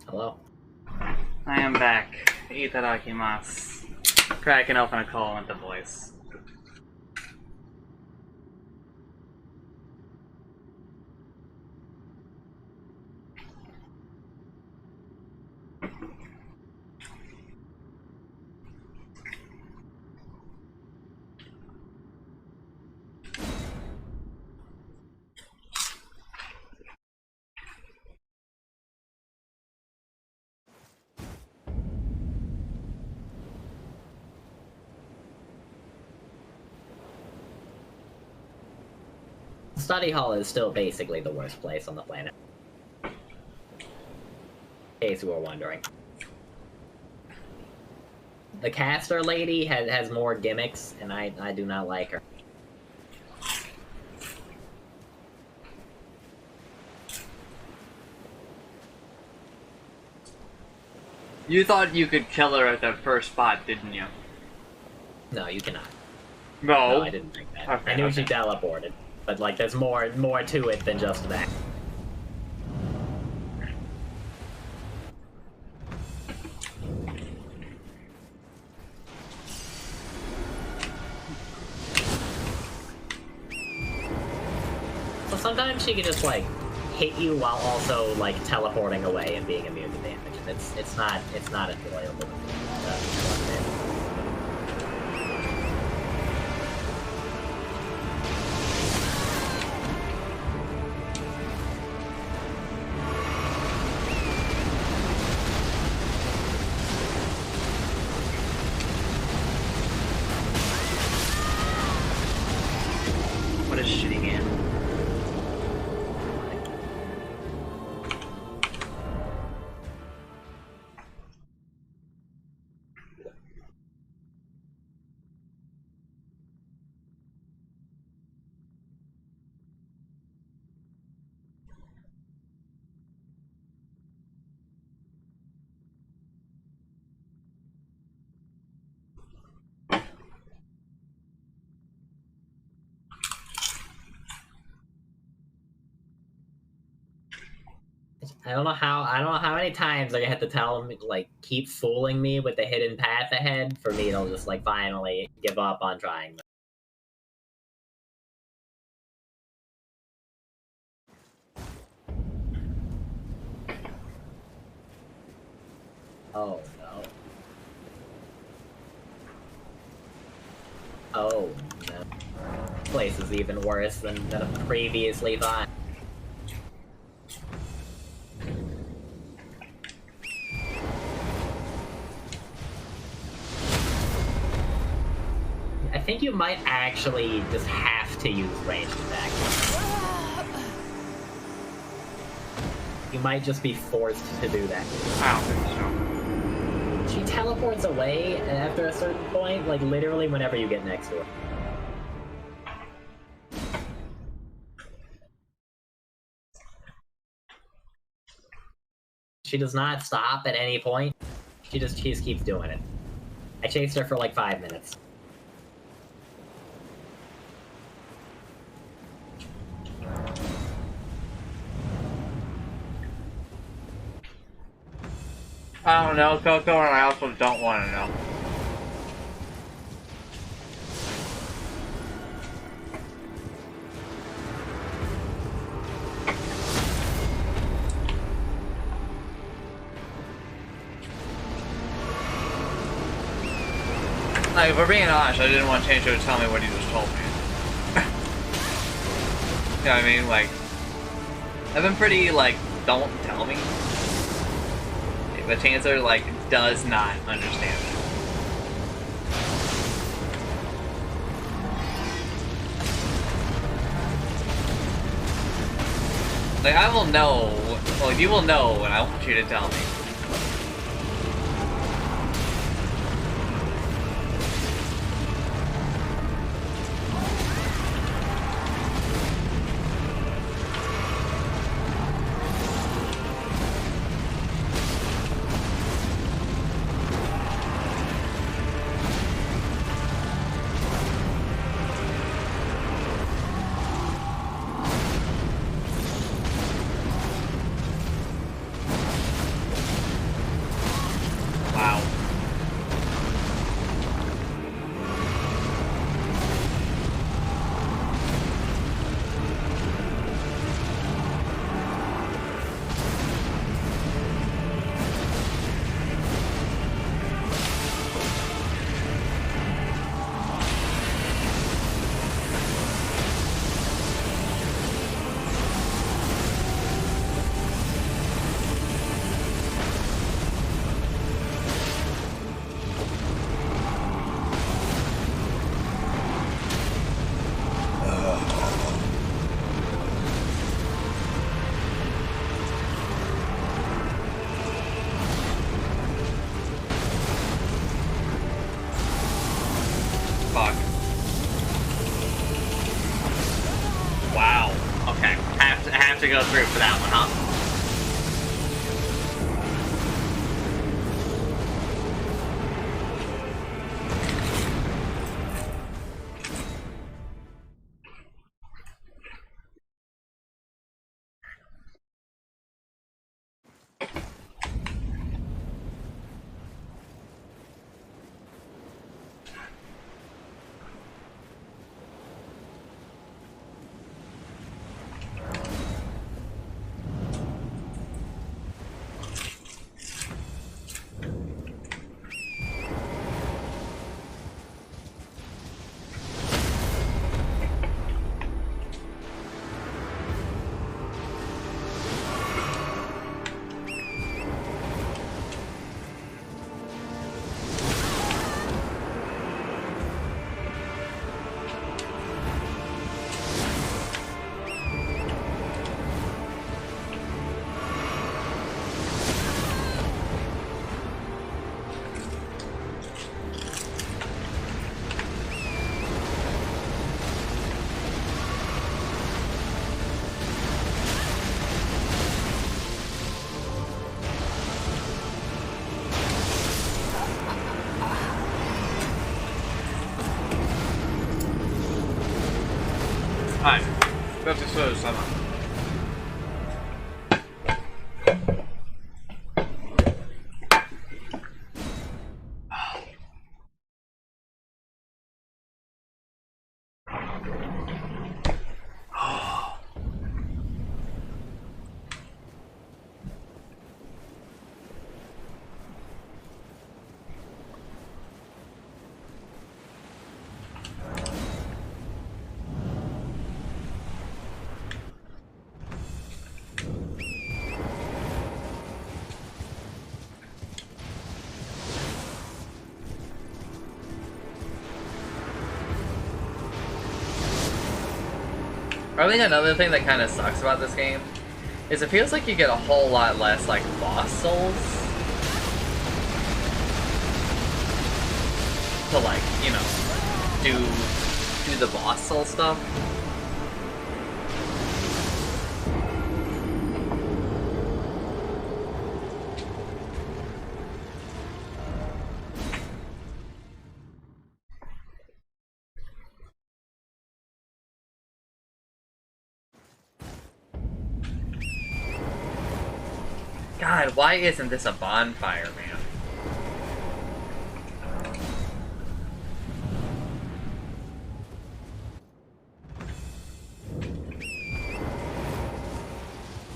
Hello. I am back. Itadakimasu. Cracking open a call with the voice. Study hall is still basically the worst place on the planet. In case you were wondering. The caster lady has more gimmicks, and I do not like her. You thought you could kill her at the first spot, didn't you? No, you cannot. No. No, I didn't think that. Okay, I knew she okay. teleported, but like, there's more to it than just that. So sometimes she can just like hit you while also like teleporting away and being immune to damage. It's not enjoyable. What a shitty game. I don't know how many times I have to tell him, like, keep fooling me with the hidden path ahead for me to just, like, finally give up on trying them. Oh, no. Oh, no. This place is even worse than previously thought. I think you might actually just have to use ranged attack. You might just be forced to do that. I don't think so. She teleports away after a certain point, like literally whenever you get next to her. She does not stop at any point. She just keeps doing it. I chased her for like 5 minutes. I don't know, Coco, and I also don't want to know. Like, if we're being honest, I didn't want Change to tell me what he just told me. You know what I mean? Like, I've been pretty, like, don't tell me. But Chancellor, like, does not understand it. Like, I will know, well, you will know when I want you to tell me. have to go through for that one, huh? Alright, that's just so summer. I think another thing that kind of sucks about this game is it feels like you get a whole lot less, like, boss souls to, like, you know, do the boss soul stuff. God, why isn't this a bonfire, man?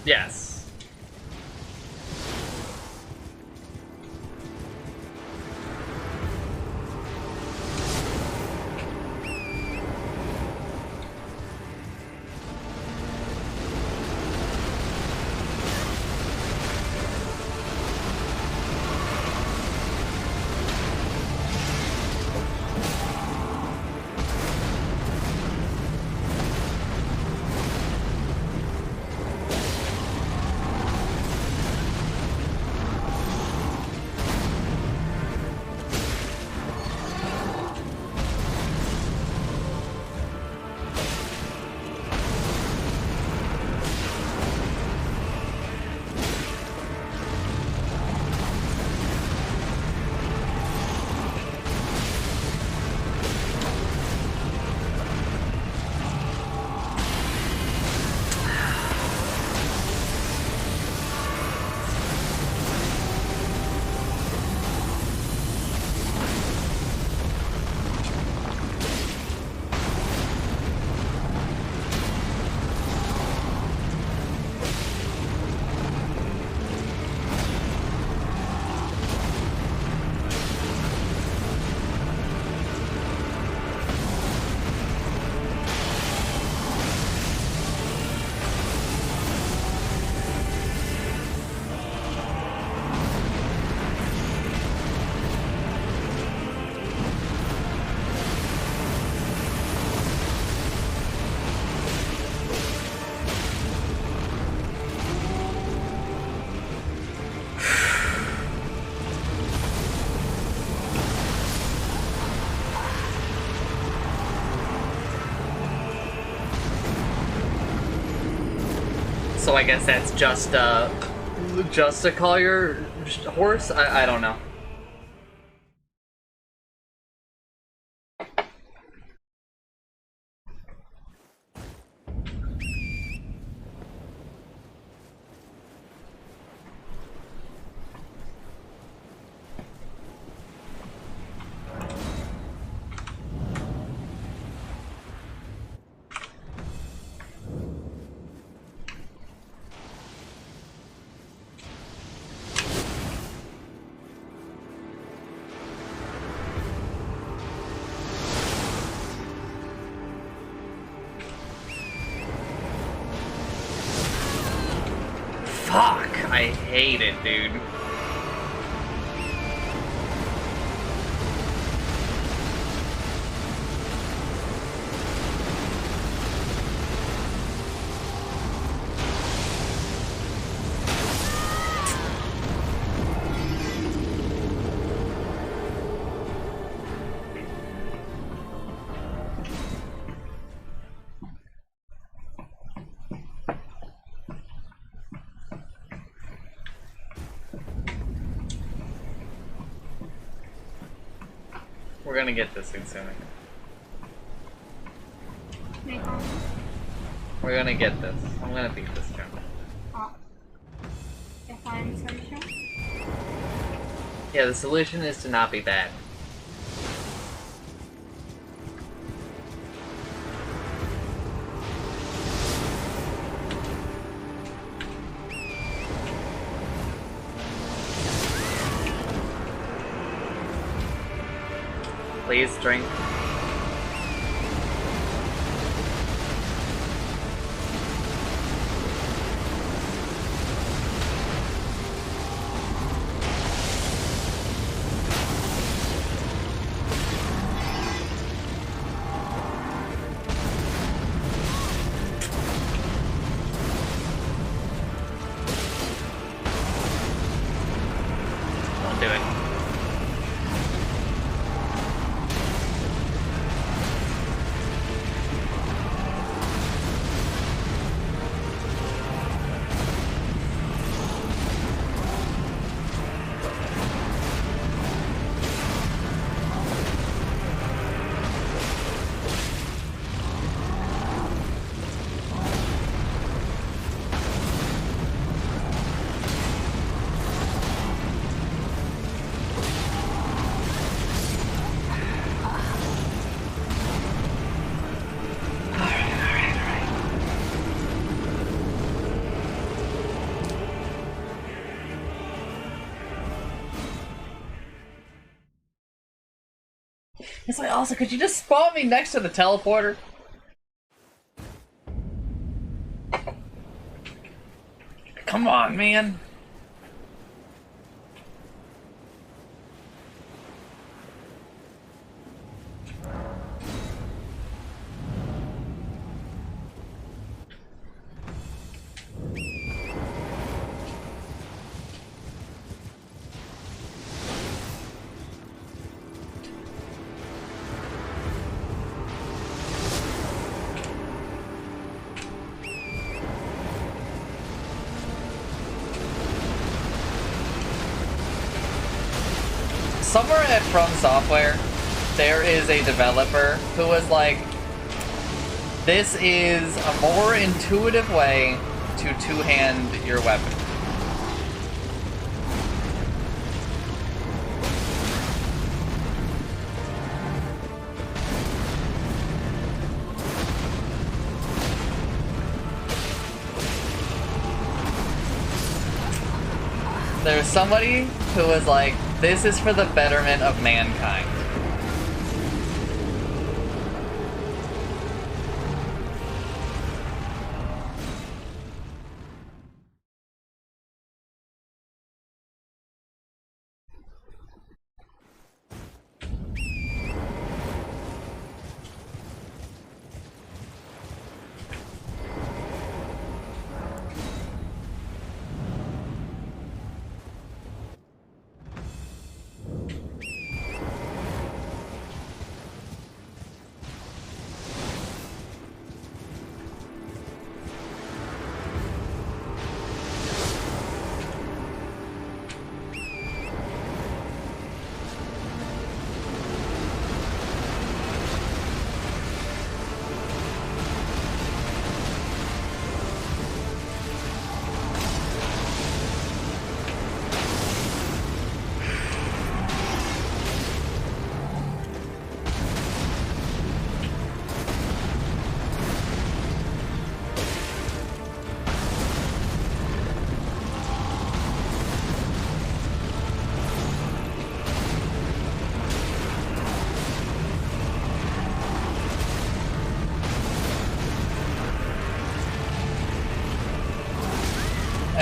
Yes. So I guess that's just to call your horse? I don't know. Fuck! I hate it, dude. We're gonna get this thing soon. We're gonna get this. I'm gonna beat this turn. Yeah, the solution is to not be bad. Please drink. Don't do it. It's like, also, could you just spawn me next to the teleporter? Come on, man. Somewhere at From Software, there is a developer who was like, this is a more intuitive way to two-hand your weapon. There's somebody who was like, this is for the betterment of mankind.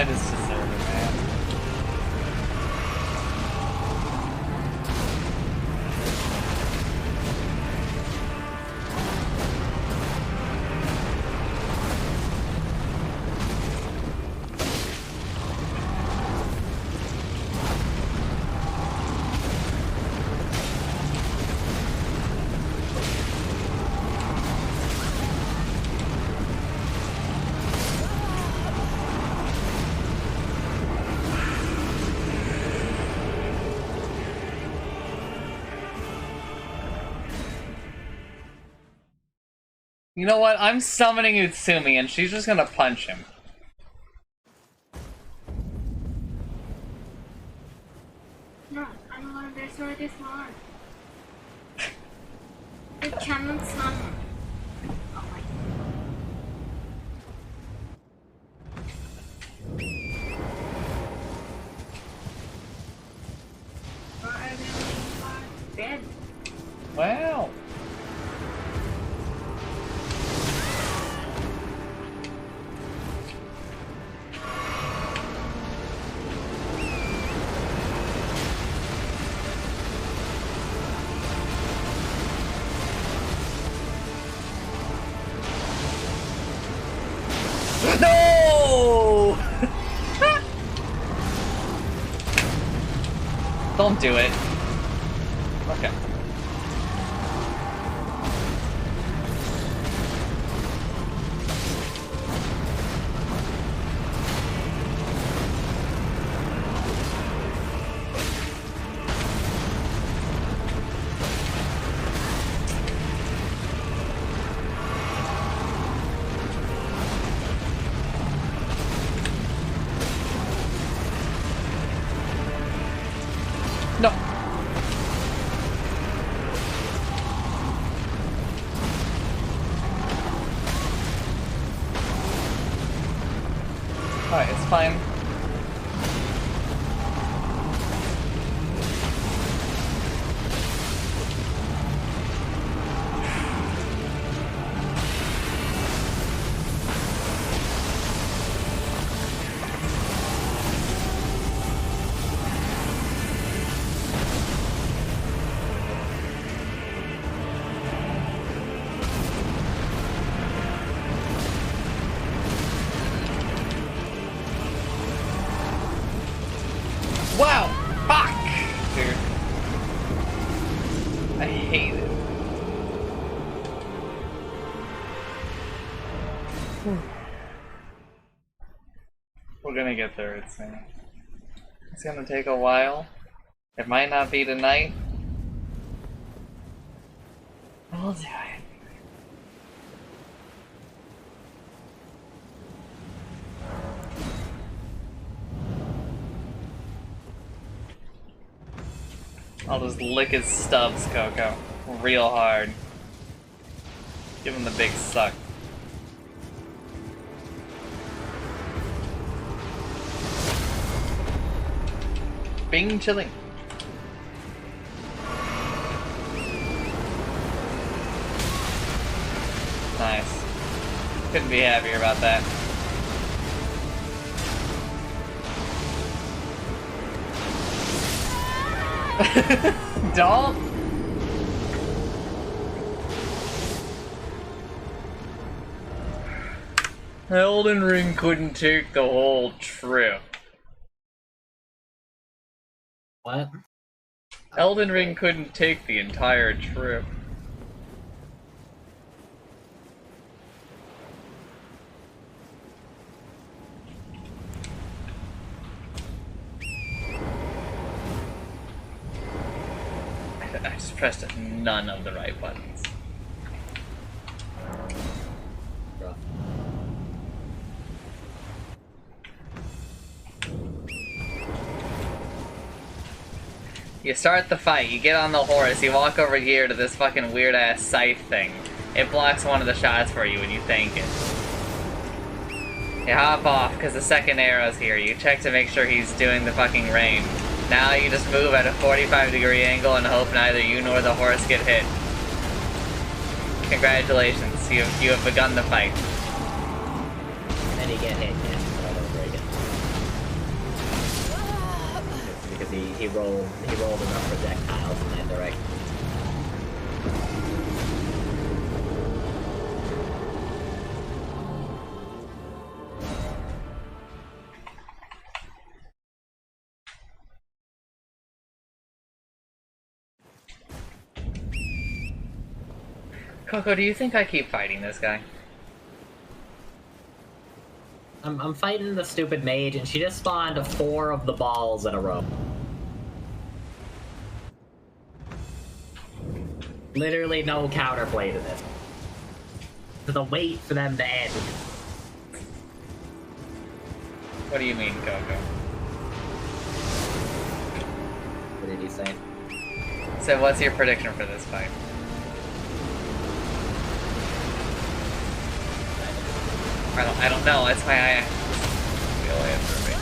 I just deserve it, man. You know what? I'm summoning Utsumi and she's just gonna punch him. No, I don't want to destroy this one. It cannot summon. Oh my god. Dead. Wow. No! Don't do it. Okay. No. Alright, it's fine. Wow! Fuck! Dude. I hate it. We're gonna get there, it's gonna take a while. It might not be tonight. We'll do it. I'll just lick his stubs, Coco. Real hard. Give him the big suck. Bing chilling. Nice. Couldn't be happier about that. Don't. Elden Ring couldn't take the whole trip. What? Elden Ring couldn't take the entire trip. I just pressed none of the right buttons. Rough. You start the fight, you get on the horse, you walk over here to this fucking weird ass scythe thing. It blocks one of the shots for you when you thank it. You hop off because the second arrow's here. You check to make sure he's doing the fucking range. Now you just move at a 45-degree angle and hope neither you nor the horse get hit. Congratulations, you have begun the fight. And then you get hit, yeah, all over again. he rolled enough projectiles in that direction. Coco, do you think I keep fighting this guy? I'm fighting the stupid mage, and she just spawned 4 of the balls in a row. Literally no counterplay to this. To the wait for them to end. What do you mean, Coco? What did he say? So what's your prediction for this fight? I don't know, that's why I asked. You'll answer me.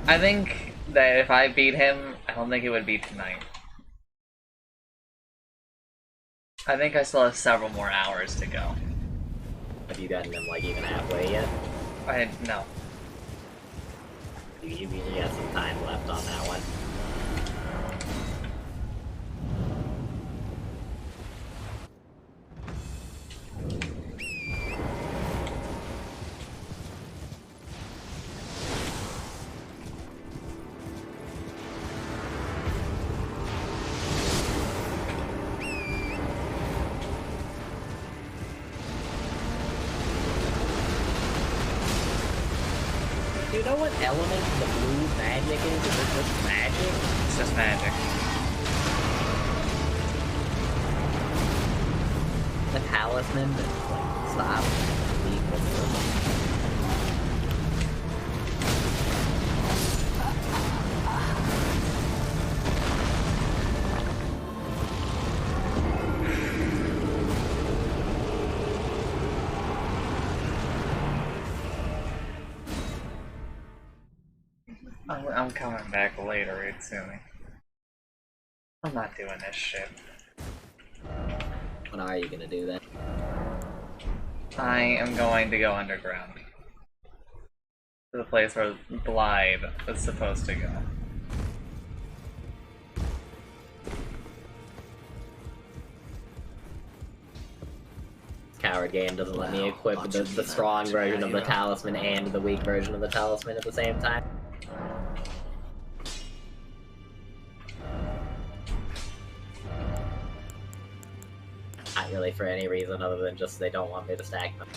I think that if I beat him, I don't think it would be tonight. I think I still have several more hours to go. Have you gotten them, like, even halfway yet? No. You got some time left on that one. Do you know what element the blue magic is? Is it just magic? It's just magic. The talisman that, like, stops people. I'm coming back later, Itsumi. I'm not doing this shit. When are you gonna do that? I am going to go underground. To the place where Blythe is supposed to go. Coward game doesn't let me equip the strong version of the talisman and the weak version of the talisman at the same time. Not really for any reason other than just they don't want me to stack them.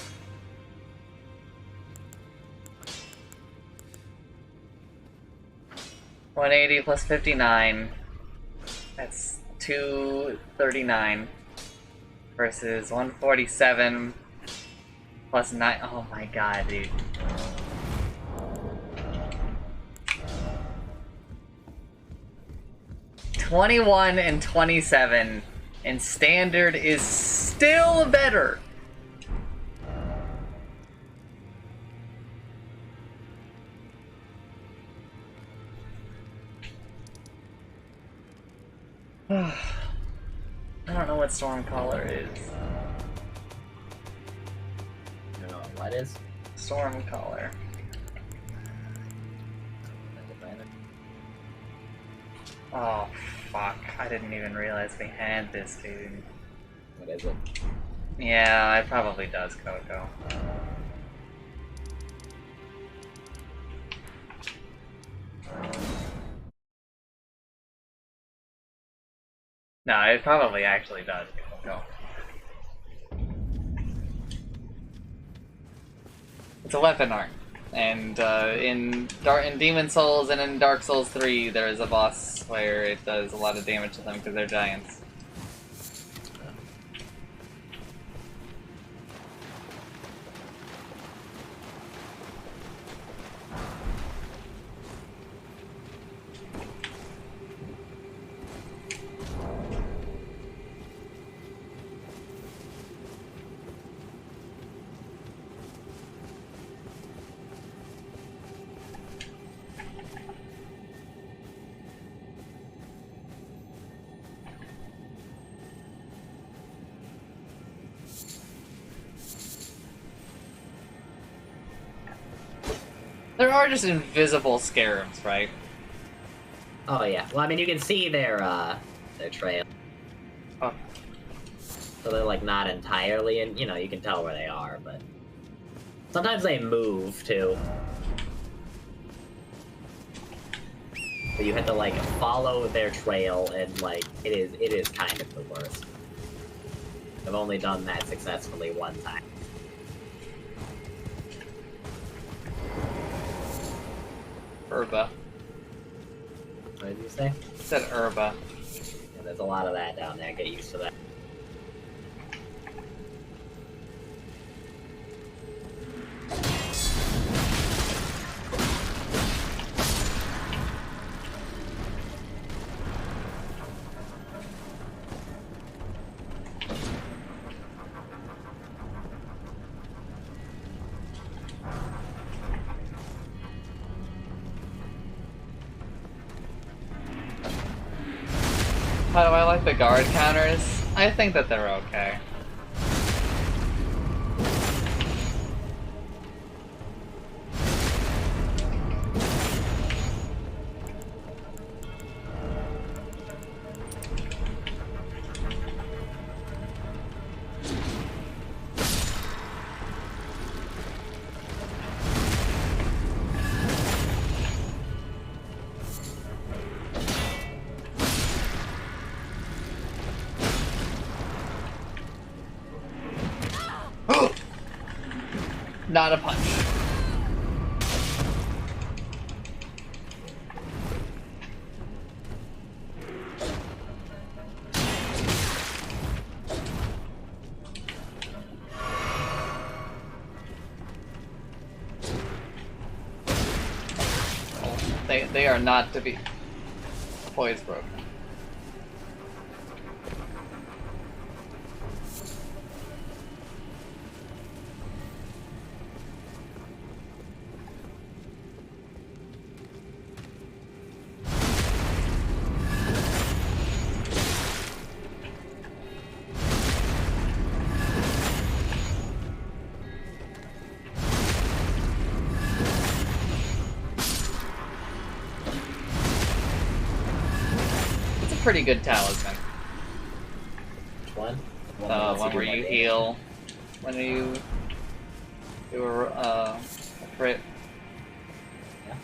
$180 plus 59. That's 239. Versus 147 plus 9. Oh my god, dude. $21 and 27. And standard is still better. I don't know what Stormcaller is. You know what is? Stormcaller. Oh, fuck. I didn't even realize we had this, dude. What is it? Yeah, it probably does, Coco. No, it probably actually does, Coco. It's a weapon art. And in Demon Souls and in Dark Souls 3, there is a boss where it does a lot of damage to them because they're giants. There are just invisible scarabs, right? Oh yeah. Well, I mean, you can see their trail. Oh. So they're like not entirely, and you know, you can tell where they are, but sometimes they move too. But you have to like follow their trail, and like it is kind of the worst. I've only done that successfully one time. Herba. What did you say? I said herba. Yeah, there's a lot of that down there. Get used to that. How do I like the guard counters? I think that they're okay. Not a punch. They are not to be. Poise broken. Pretty good talisman. Which one? One where you heal when you do a crit. Yeah.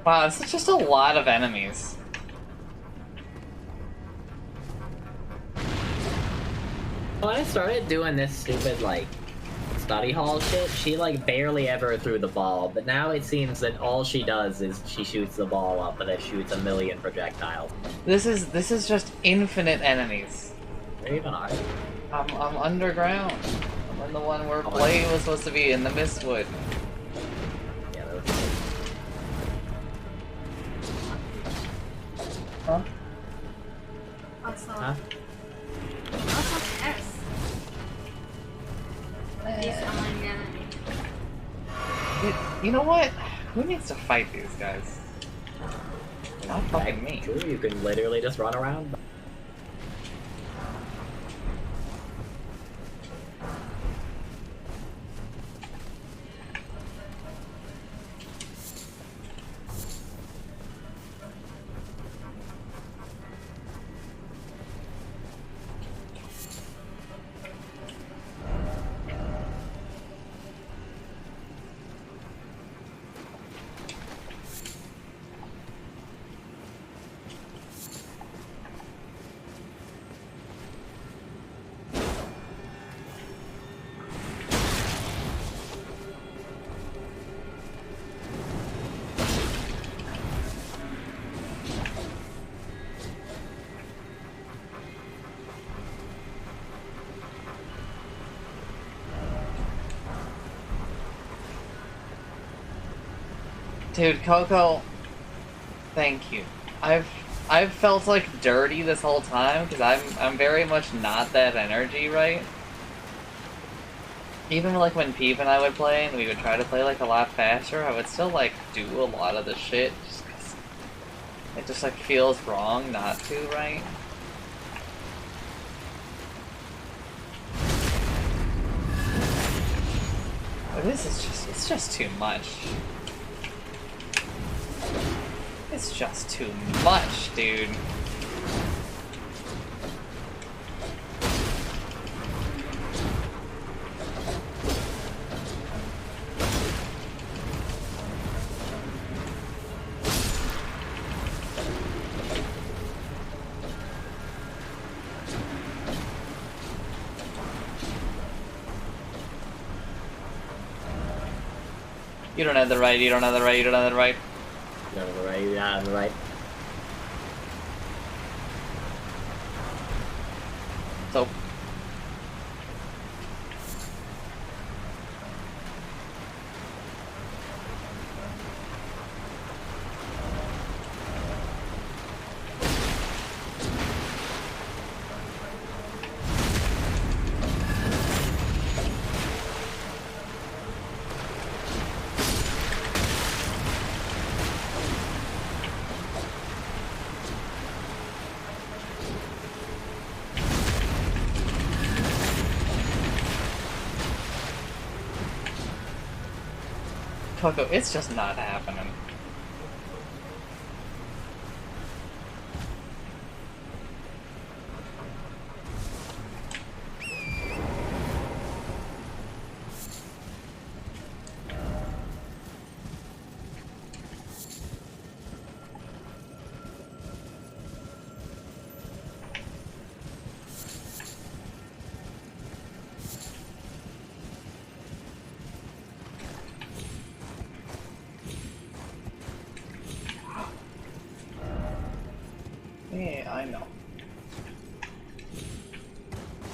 Wow, this is just a lot of enemies. When I started doing this stupid, like, study hall shit, she, like, barely ever threw the ball, but now it seems that all she does is she shoots the ball up and it shoots a million projectiles. This is just infinite enemies. Where even are you? I'm underground. I'm in the one where Blade was supposed to be in the Mistwood. Yeah, that was... Huh? Also, Huh? also S. These online enemy. You know what? Who needs to fight these guys? Not fucking me. True, you can literally just run around. Dude, Coco, thank you. I've felt like dirty this whole time because I'm very much not that energy, right? Even like when Peep and I would play and we would try to play like a lot faster, I would still like do a lot of the shit just because it just like feels wrong not to, right? But this is it's just too much. It's just too much, dude. You don't have the right, you don't have the right, you don't have the right. You don't have the right, you don't have the right. So. Coco, it's just not happening. Yeah, I know.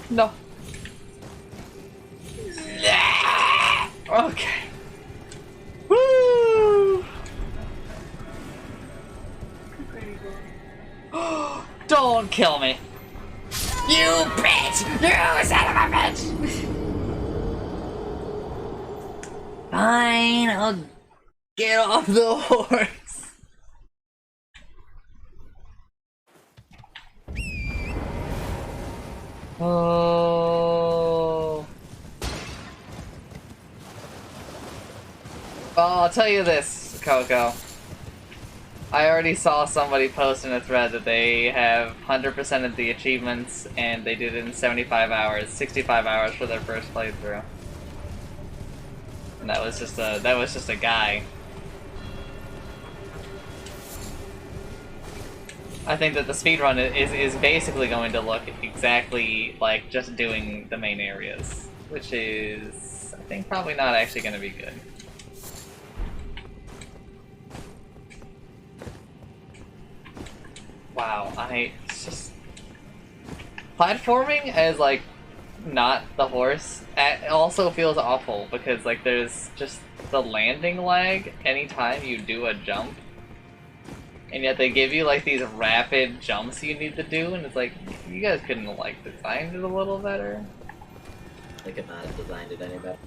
No. Okay. Woo! Don't kill me. You bitch! You son of a bitch! Fine, I'll get off the horse. Oh. Well, I'll tell you this, Coco. I already saw somebody post in a thread that they have 100% of the achievements and they did it in 75 hours, 65 hours for their first playthrough. And that was just a guy. I think that the speedrun is basically going to look exactly like just doing the main areas, which is, I think, probably not actually going to be good. Wow, it's just... Platforming as, like, not the horse, it also feels awful, because, like, there's just the landing lag anytime you do a jump. And yet they give you, like, these rapid jumps you need to do, and it's like, you guys couldn't have, like, designed it a little better? They could not have designed it any better.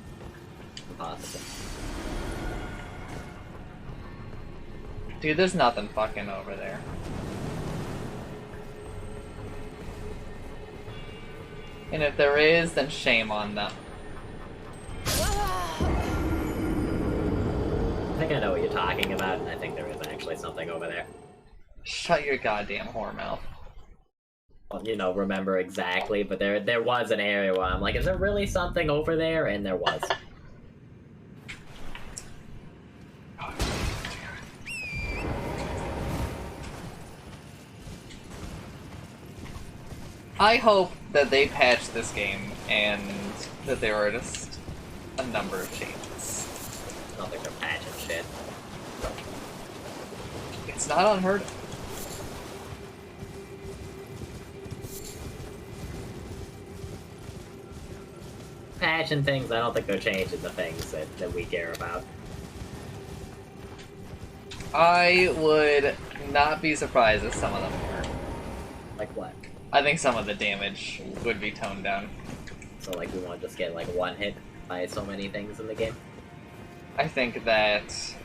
Impossible. Dude, there's nothing fucking over there. And if there is, then shame on them. I think I know what you're talking about, and I think there is actually something over there. Shut your goddamn whore mouth. Well, you know, remember exactly, but there was an area where I'm like, is there really something over there? And there was. I hope that they patch this game and that there are just a number of changes. I don't think they're patching shit. It's not unheard of. Patching things, I don't think they're changing the things that we care about. I would not be surprised if some of them were. Like what? I think some of the damage would be toned down. So like we want to just get like one hit by so many things in the game? I think that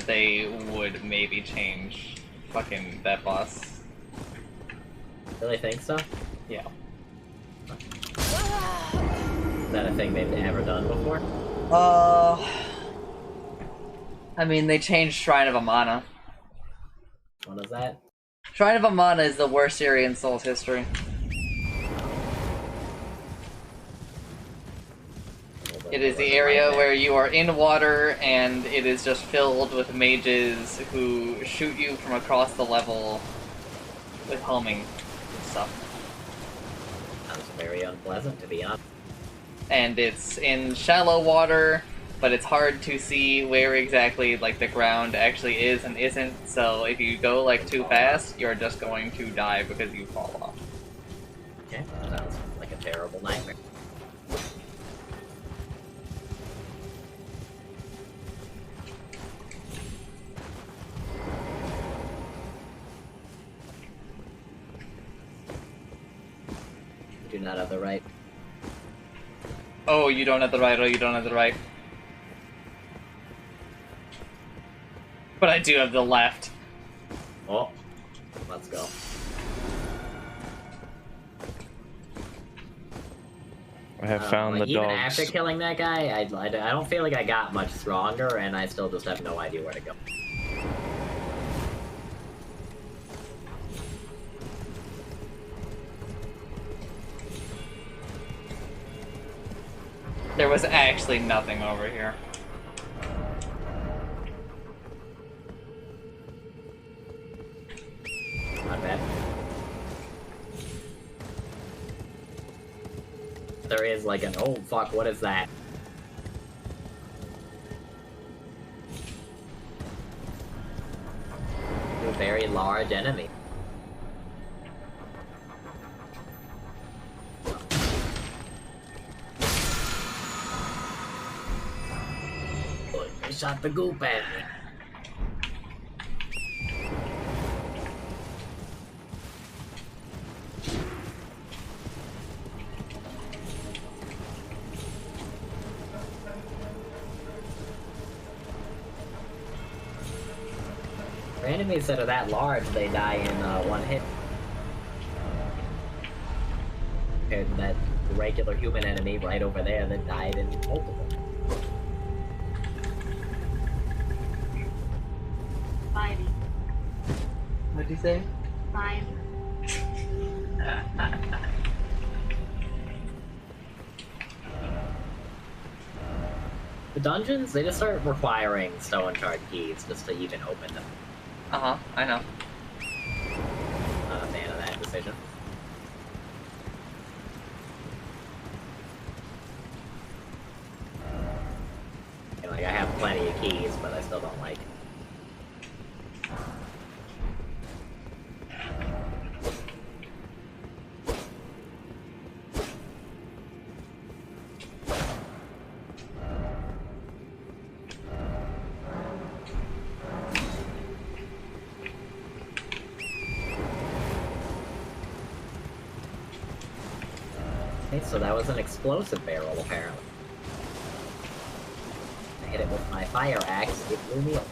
they would maybe change fucking that boss. Really think so? Yeah. Is that a thing they've never done before? I mean, they changed Shrine of Amana. What is that? Shrine of Amana is the worst area in Souls history. It is the area where you are in water and it is just filled with mages who shoot you from across the level with homing stuff. Sounds very unpleasant, to be honest. And it's in shallow water, but it's hard to see where exactly like the ground actually is and isn't, so if you go like too fast, you're just going to die because you fall off. Okay, sounds like a terrible nightmare. Do not have the right. Oh, you don't have the right, oh, you don't have the right. But I do have the left. Oh, let's go. I have found the even dogs. after killing that guy, I don't feel like I got much stronger, and I still just have no idea where to go. There was actually nothing over here. Not bad. There is like an, oh fuck, what is that? A very large enemy. Look, they shot the goop at me. For enemies that are that large, they die in one hit. Compared to that regular human enemy right over there that died in multiple. Five. What'd you say? 5. The dungeons, they just start requiring stone shard keys just to even open them. Uh-huh, I know. Not a fan of that decision. And, like, I have plenty of keys, but I still don't like it. Okay, so that was an explosive barrel, apparently. I hit it with my fire axe, it blew me up.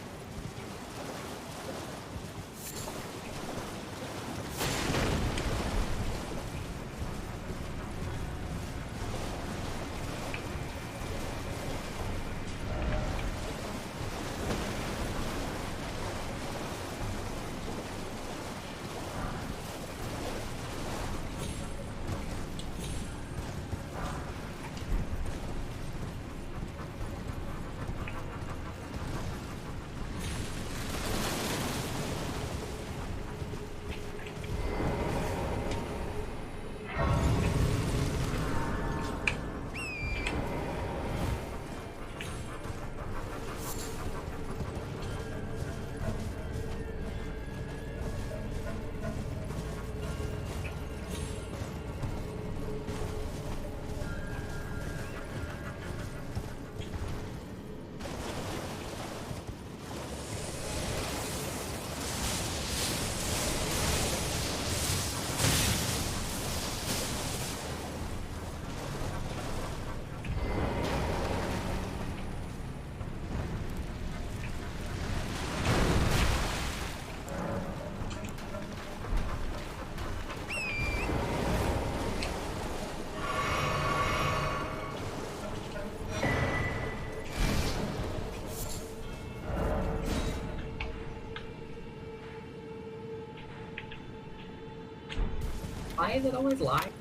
Why is it always lying?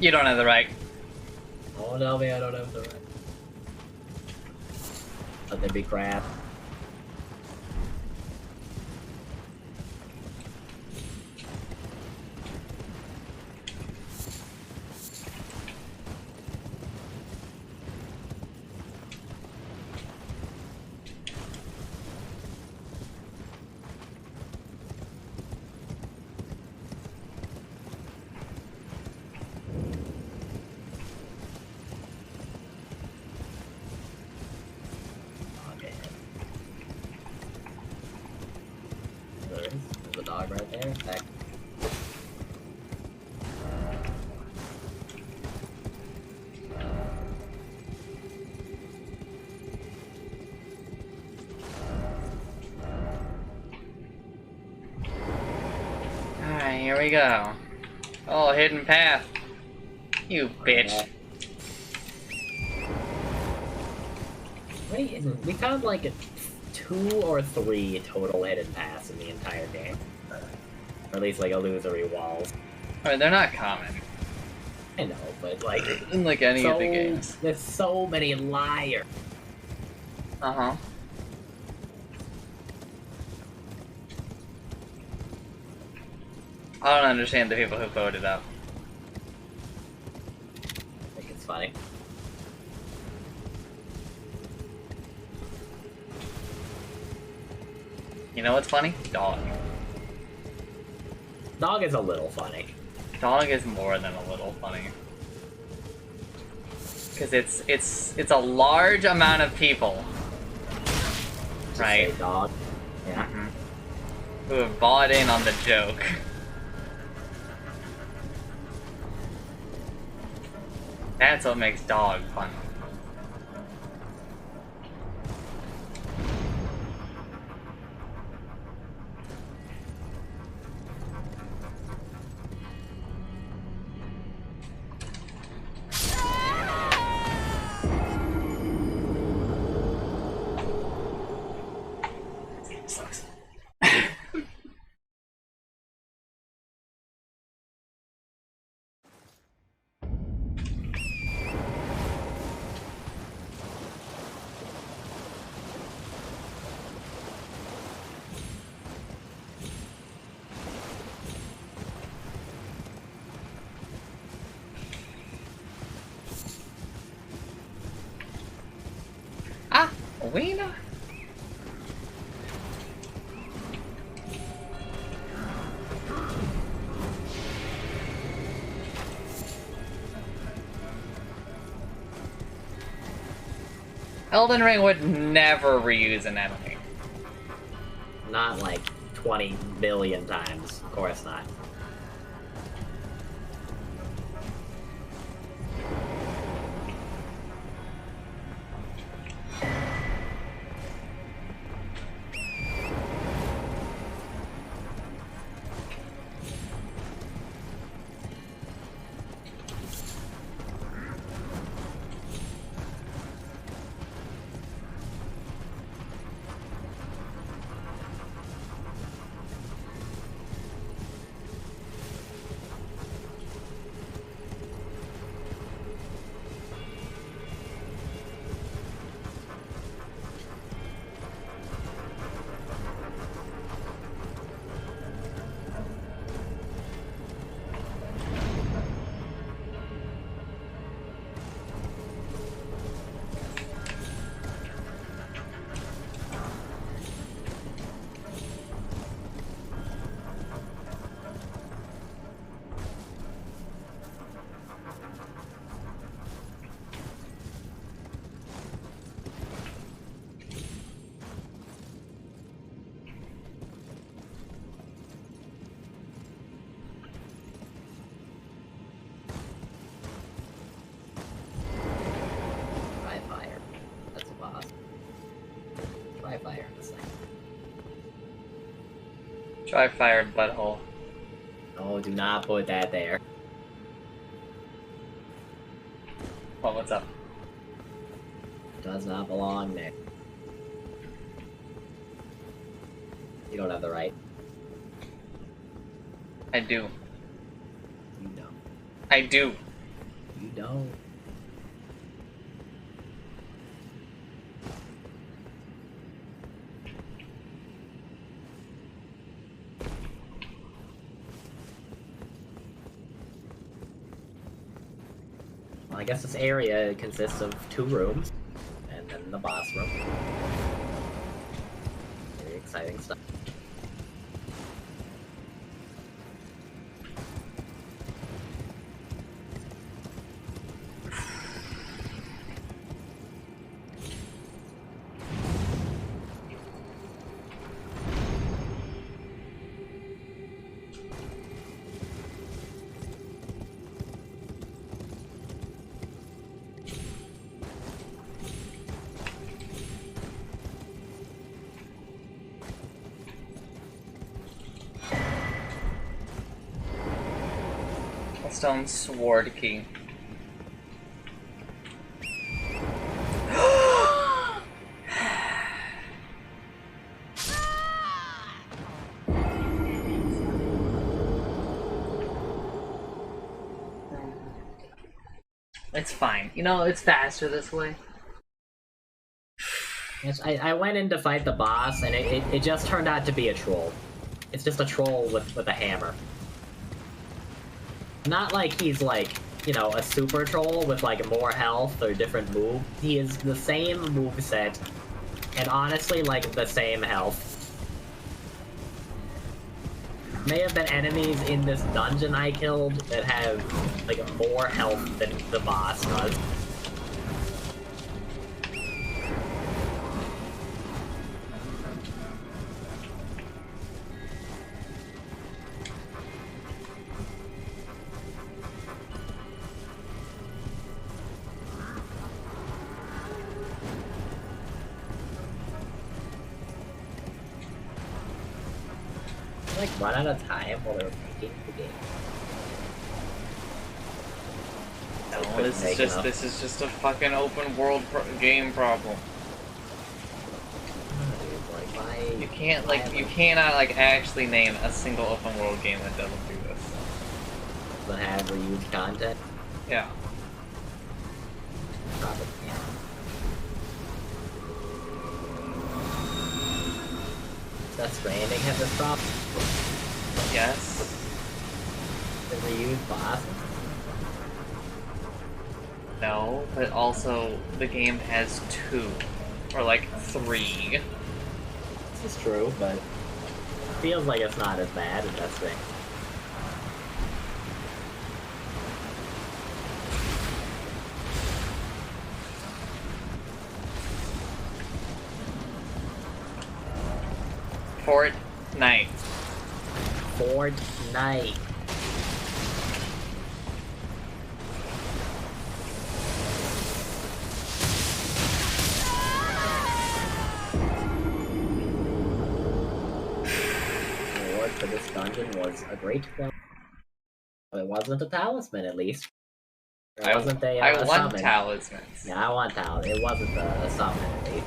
You don't have the right. Oh no, man, I don't have the right. Let there be crap. There's a dog right there. Back. Alright, here we go. Oh, hidden path. You bitch. Wait, we found like 2 or 3 total hidden paths in the entire game. Or at least like illusory walls. Alright, they're not common. I know, but like... In like any of the games. There's so many liars. Uh-huh. I don't understand the people who voted up. I think it's funny. You know what's funny? Dog. Dog is a little funny. Dog is more than a little funny. Because it's a large amount of people. Right? Say dog. Yeah. Who have bought in on the joke. That's what makes dog fun. Sucks. Wiener? Elden Ring would never reuse an enemy. Not like 20 million times. Of course not. Try fire butthole. No, do not put that there. Well, what's up? Does not belong there. You don't have the right. I do. You don't. I do. You don't. Well, I guess this area consists of 2 rooms, and then the boss room. Very exciting stuff. Stone sword key. It's fine. You know, it's faster this way. Yes, I went in to fight the boss, and it just turned out to be a troll. It's just a troll with a hammer. Not like he's like, you know, a super troll with like more health or different move. He is the same moveset, and honestly, like, the same health. May have been enemies in this dungeon I killed that have, like, more health than the boss does. Like, run out of time while they were making the game. No, this is just a fucking open world game problem. You can't you cannot like actually name a single open world game that doesn't do this. Doesn't have reused content? Yeah. Probably, yeah. Does Stranding have this problem? Yes. The reused boss? No, but also the game has 2 or like 3. This is true, but it feels like it's not as bad as that thing. Fortnite. Fortnite. The reward for this dungeon was a great film. It wasn't a talisman, at least. It wasn't a I want summon. talismans. Yeah, I want talisman. It wasn't a summon, at least.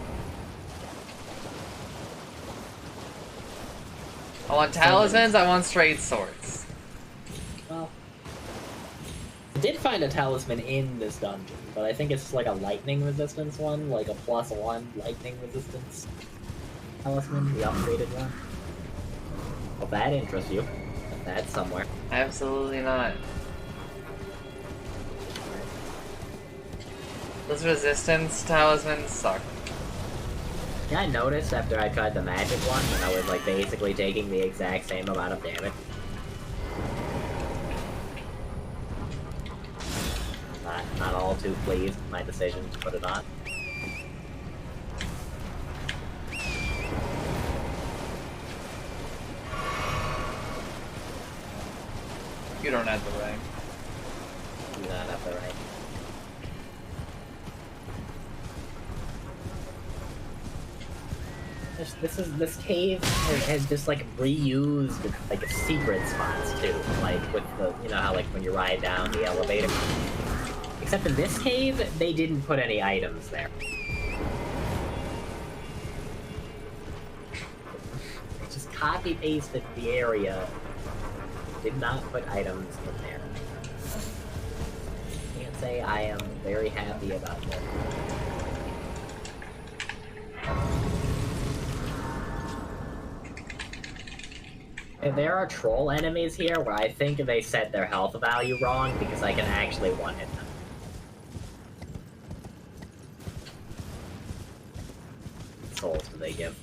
I want talismans, I want straight swords. Well, I did find a talisman in this dungeon, but I think it's like a lightning resistance one, like a +1 lightning resistance talisman, the upgraded one. Well, that interests you. That's somewhere. Absolutely not. Those resistance talismans suck. Yeah, I noticed after I tried the magic one, and I was like basically taking the exact same amount of damage. Not all too pleased with my decision to put it on. You don't have the rank. You do not have the rank. This cave has just like reused like secret spots too, like with the, you know how like when you ride down the elevator. Except in this cave, they didn't put any items there. They just copy-pasted the area. Did not put items in there. Can't say I am very happy about this. And there are troll enemies here where I think they set their health value wrong because I can actually one-hit them. Souls do they give?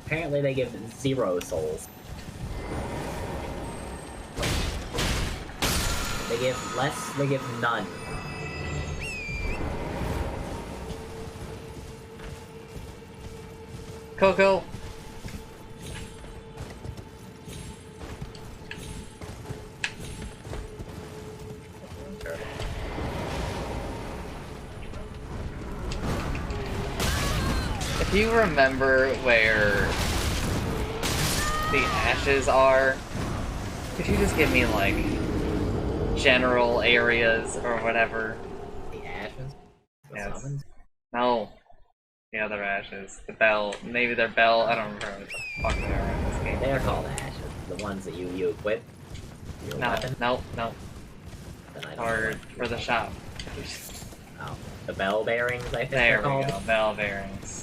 Apparently they give 0 souls. They give less, they give none. Coco. If you remember where the ashes are, could you just give me, like, general areas or whatever? The ashes? The Yes. summons? No. The other ashes. The bell. Maybe they're bell. I don't remember what the fuck they are in this game. They are called ashes. The ones that you equip. Your weapon? No. Then I don't know Or what for the shop. Oh, the bell bearings, I think There they're we called. go. Bell bearings.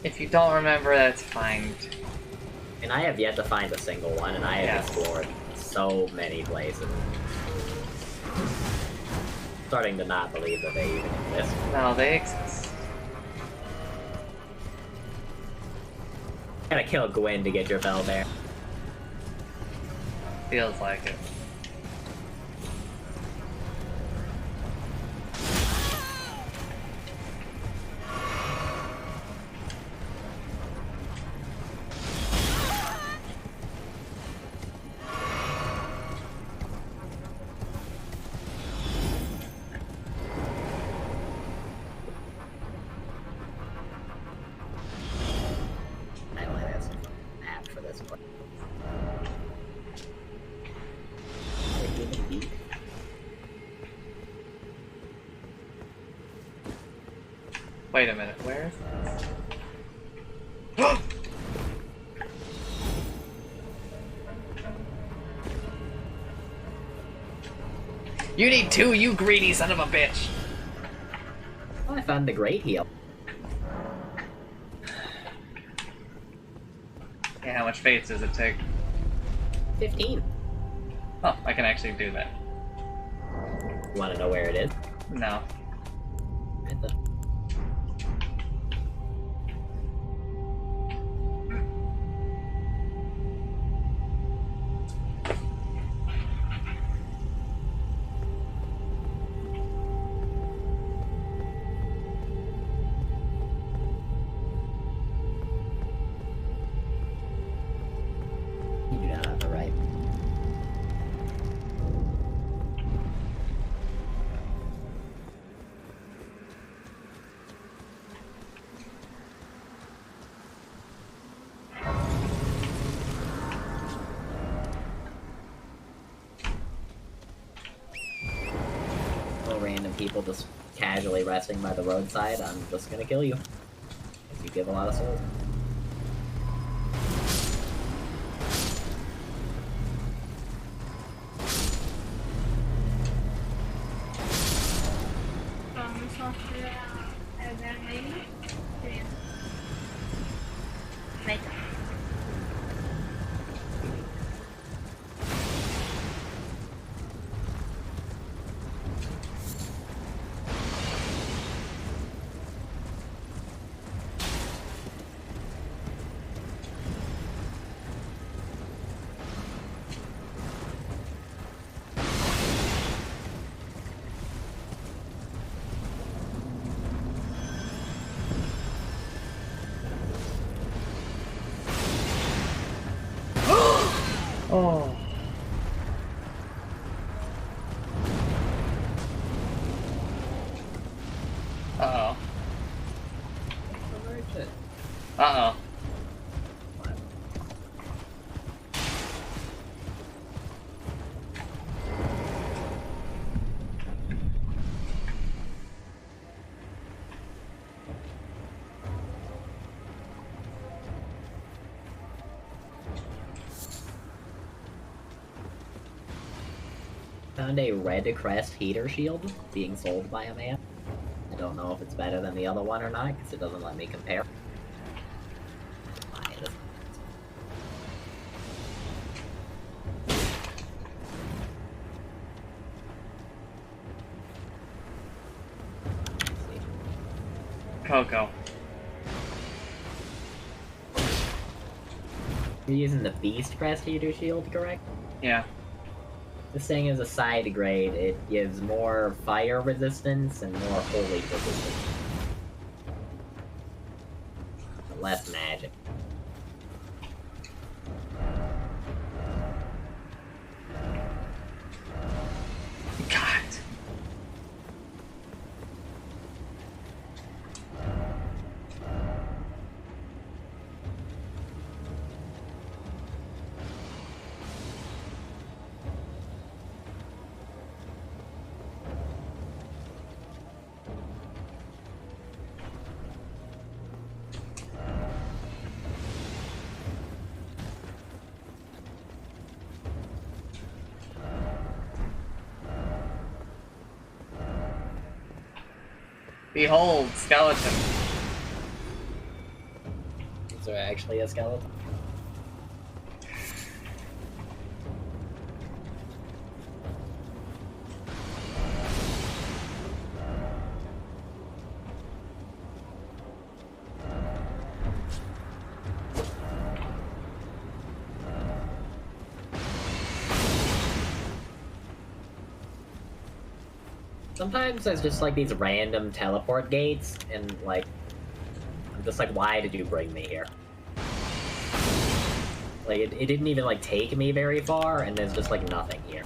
If you don't remember, that's fine. And I have yet to find a single one, and I have Yes. explored so many places. Starting to not believe that they even exist. No, they exist. Gotta kill Gwyn to get your bell bear. Feels like it. I don't have some map for this one. Wait a minute, where is this? You need 2, you greedy son of a bitch! Oh, I found the Great Heal. Yeah, how much fates does it take? 15. Oh, I can actually do that. You wanna know where it is? No. Right there. You do not have the right. No random people just casually resting by the roadside, I'm just gonna kill you. If you give a lot of souls. shit. Uh-oh. Found a red crest heater shield being sold by a man. I don't know if it's better than the other one or not, because it doesn't let me compare. Buy this. Coco. You're using the Beast Crest heater shield, correct? Yeah. This thing is a side grade. It gives more fire resistance and more holy resistance. Less magic. God. Behold, skeleton. Is there actually a skeleton? Sometimes there's just like these random teleport gates, and like, I'm just like, why did you bring me here? Like, it didn't even like take me very far, and there's just like nothing here.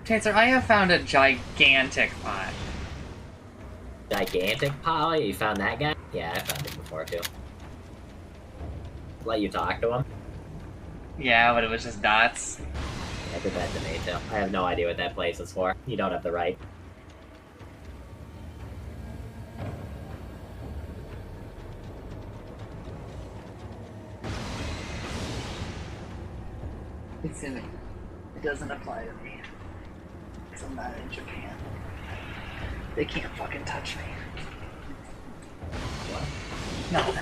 Chaser, I have found a gigantic pot. Gigantic pot? Oh, you found that guy? Yeah, I found him before too. Let you talk to him? Yeah, but it was just dots. I did that to me too. I have no idea what that place is for. You don't have the right. It's in it. It doesn't apply to me. Because I'm not in Japan. They can't fucking touch me. What? No.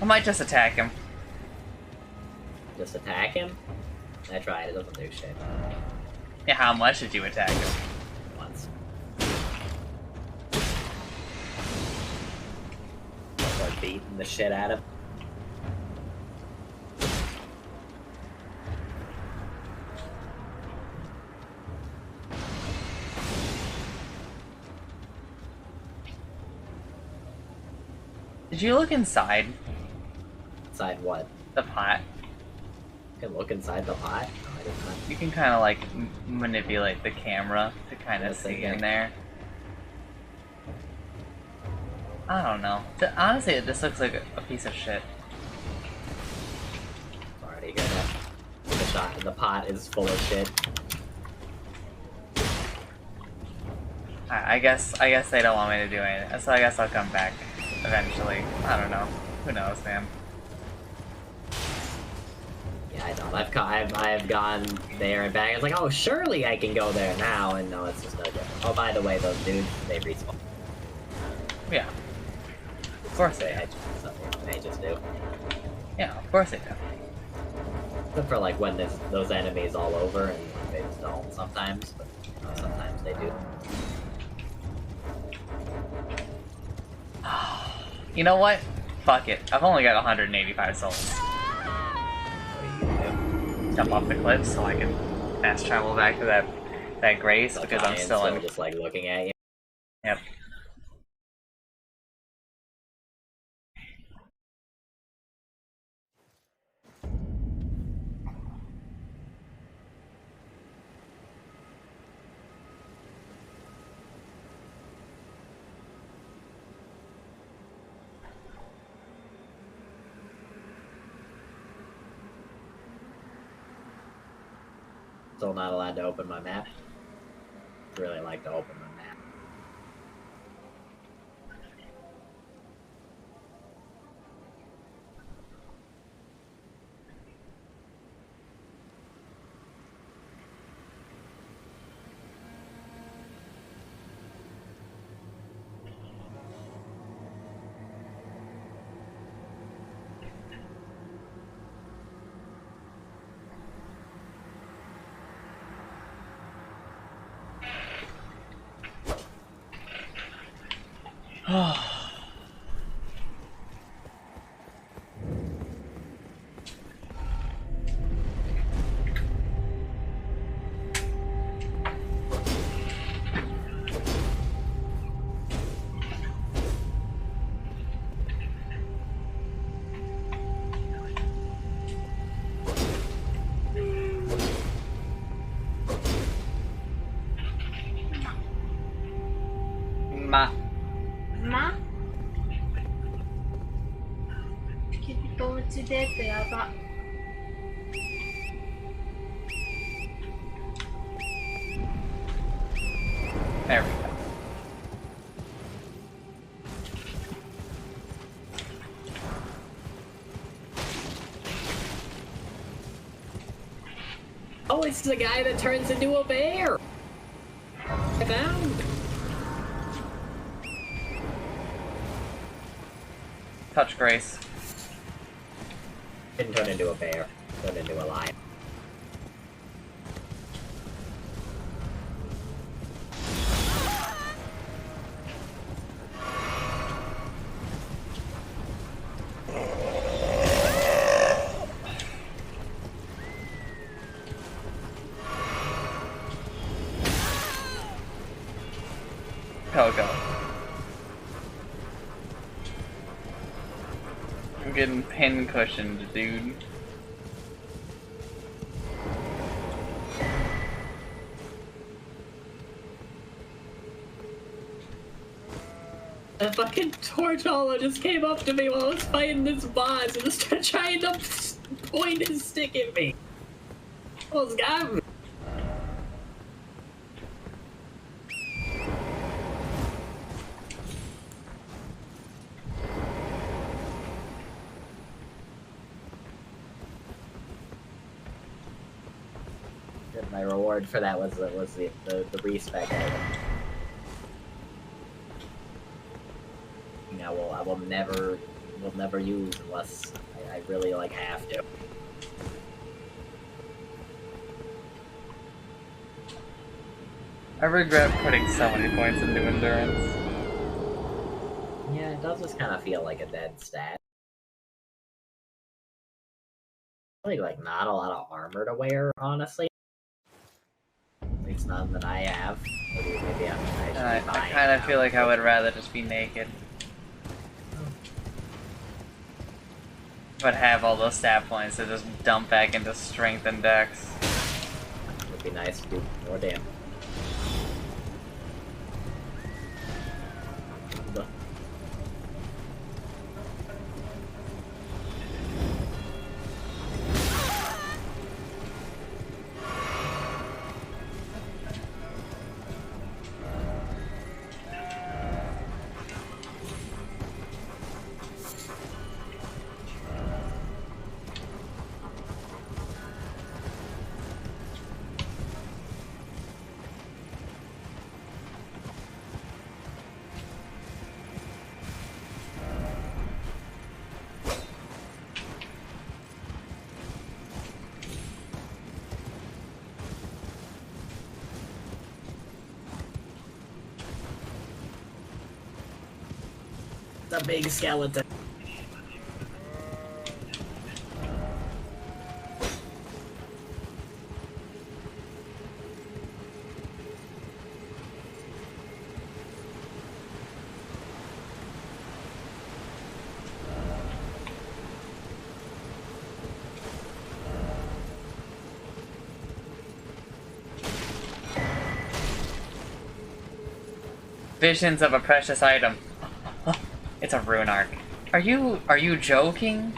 I might just attack him. Just attack him? I tried, it doesn't do shit. Yeah, how much did you attack him? Once. Start beating the shit out of him. Did you look inside? Inside what? The pot. You can look inside the pot? No, I did not. You can kind of like manipulate the camera to kind of What's see in in there. I don't know. Honestly, this looks like a piece of shit. Already good. The shot. The pot is full of shit. I guess they don't want me to do anything, so I guess I'll come back eventually. I don't know. Who knows, man? Yeah, I don't. I've gone there and back. I was like, oh, surely I can go there now, and no, it's just no different. Oh, by the way, those dudes, they respawn. Yeah. Of course they do. They just do. Yeah, of course they do. Except for like when there's those enemies all over, and they just don't sometimes, but you know, sometimes they do. You know what? Fuck it. I've only got 185 souls. Jump off the cliff so I can fast travel back to that grace because I'm still in. Just like looking at you. Yep. Still not allowed to open my map. Really like to open my map. Ma. きっとうちでってやば。There we go. Oh, it's the guy that turns into a bear! I found! Touch Grace. Didn't turn into a bear. Turned into a lion. Go. I'm getting pin cushioned, dude. A fucking torch hollow just came up to me while I was fighting this boss and just trying to point his stick at me. Almost got me. My reward for that was the respec item. I will never use unless I really like have to. I regret putting so many points into endurance. Yeah, it does just kind of feel like a dead stat. Really, like not a lot of armor to wear, honestly. At least none that I have. Maybe I kind of feel like I would rather just be naked. But have all those stat points to just dump back into strength and dex. It would be nice to do more damage. A big skeleton. Visions of a precious item. It's a rune arc. Are you joking?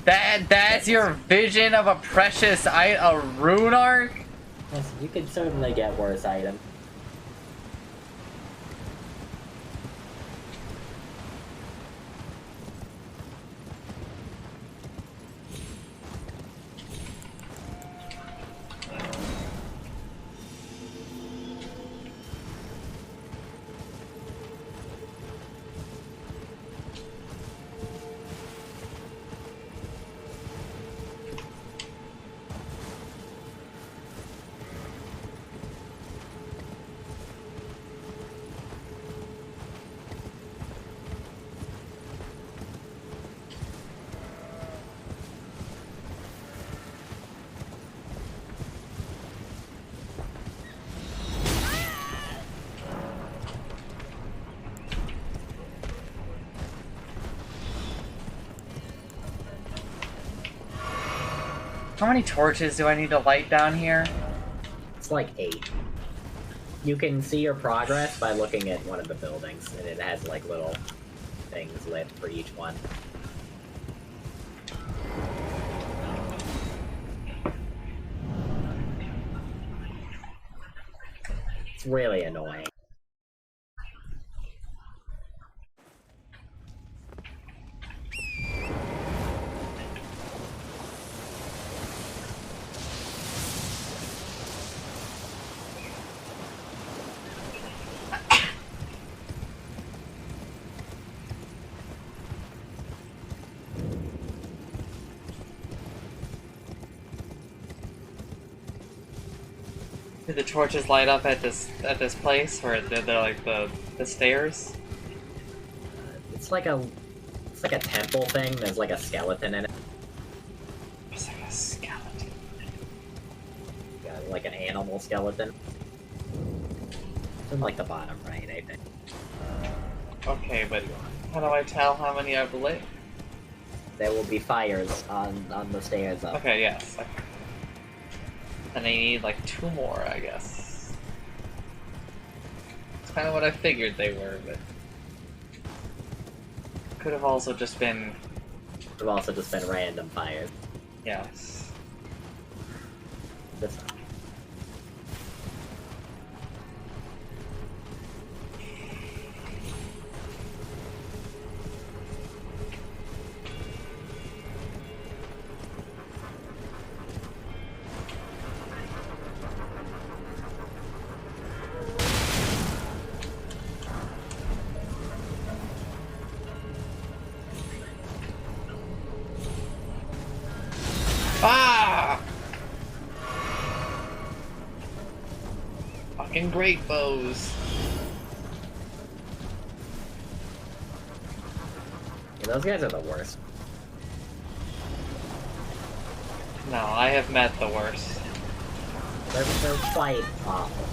That's your vision of a precious a rune arc? Yes, you could certainly get worse items. How many torches do I need to light down here? It's like 8. You can see your progress by looking at one of the buildings, and it has like little things lit for each one. It's really annoying. Did the torches light up at this place, or did they like the stairs? It's like a temple thing. There's like a skeleton in it. It's like a skeleton. Yeah, like an animal skeleton. It's in like the bottom right, I think. Okay, but how do I tell how many I've lit? There will be fires on the stairs up. Okay, yes. And I need like 2 more, I guess. It's kind of what I figured they were, but could have also just been. Could have also just been random fires. Yes. This. Ah! Fucking great bows. Yeah, those guys are the worst. No, I have met the worst. They're quite awful.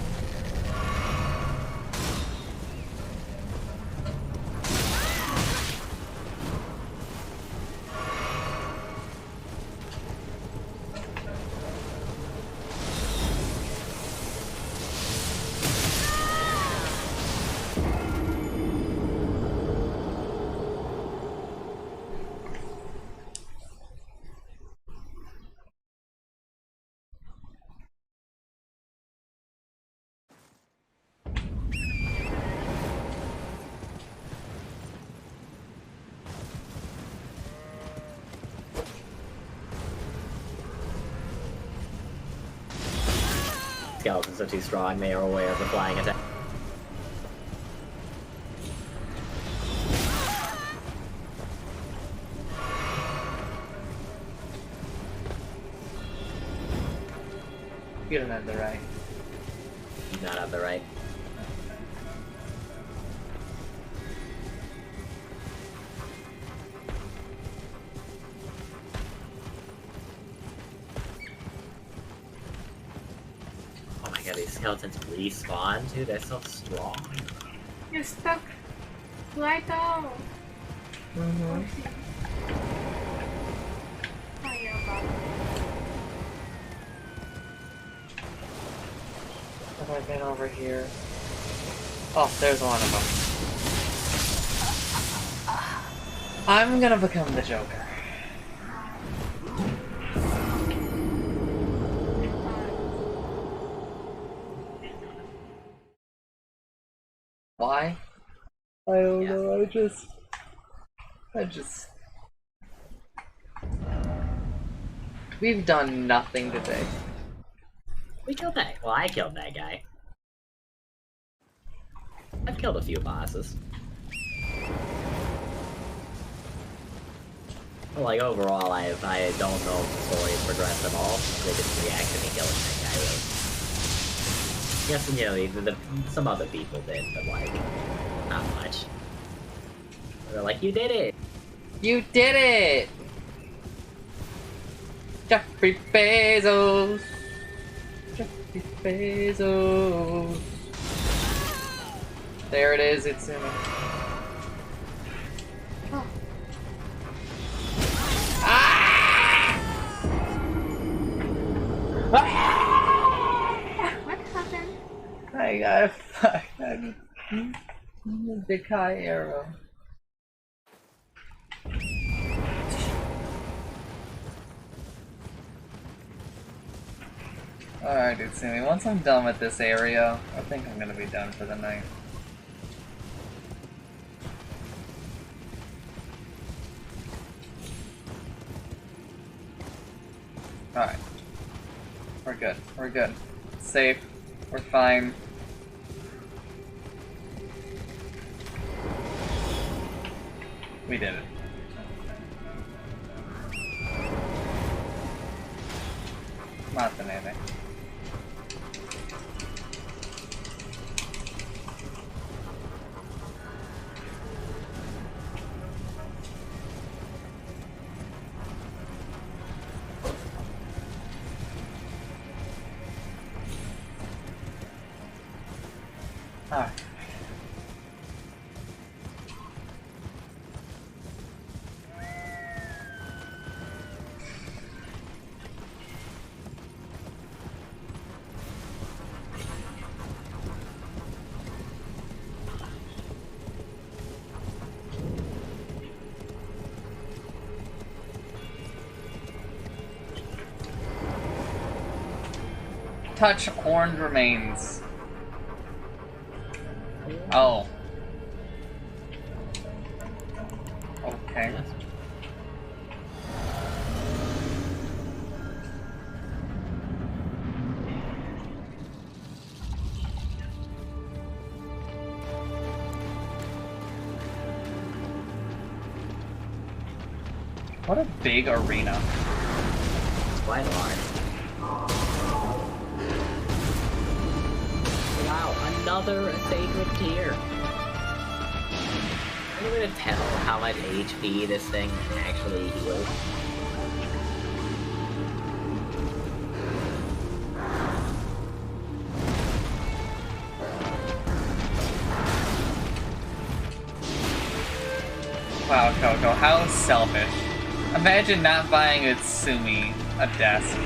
Skeletons are too strong, they are aware of the flying attack. You don't have the right. You do not have the right. Oh my god, these skeletons respawn, dude, they're so strong. You're stuck. Right down. Mm-hmm. Oh, you're about. Have I been over here? Oh, there's one of them. I'm gonna become the Joker. Why? I don't know, I just... We've done nothing today. We killed that. Well, I killed that guy. I've killed a few bosses. But, like, overall, I don't know if the story has progressed at all. They didn't react to me killing that guy, really. Yes, you know, some other people did, but, like, not much. They're like, you did it! You did it! Jeffrey Bezos! Jeffrey Bezos! There it is, it's in it. Oh. Ah! What happened? I got a Dekai arrow. Alright, dude, Sammy, once I'm done with this area, I think I'm gonna be done for the night. Alright. We're good. We're good. Safe. We're fine. We did it. Nothing, anything. Alright. Touch horned remains. Oh. Okay. What a big arena. It's quite large. Wow, another sacred tier. Are you gonna tell how much HP this thing actually heals? Wow, Coco, how selfish. Imagine not buying Utsumi a desk.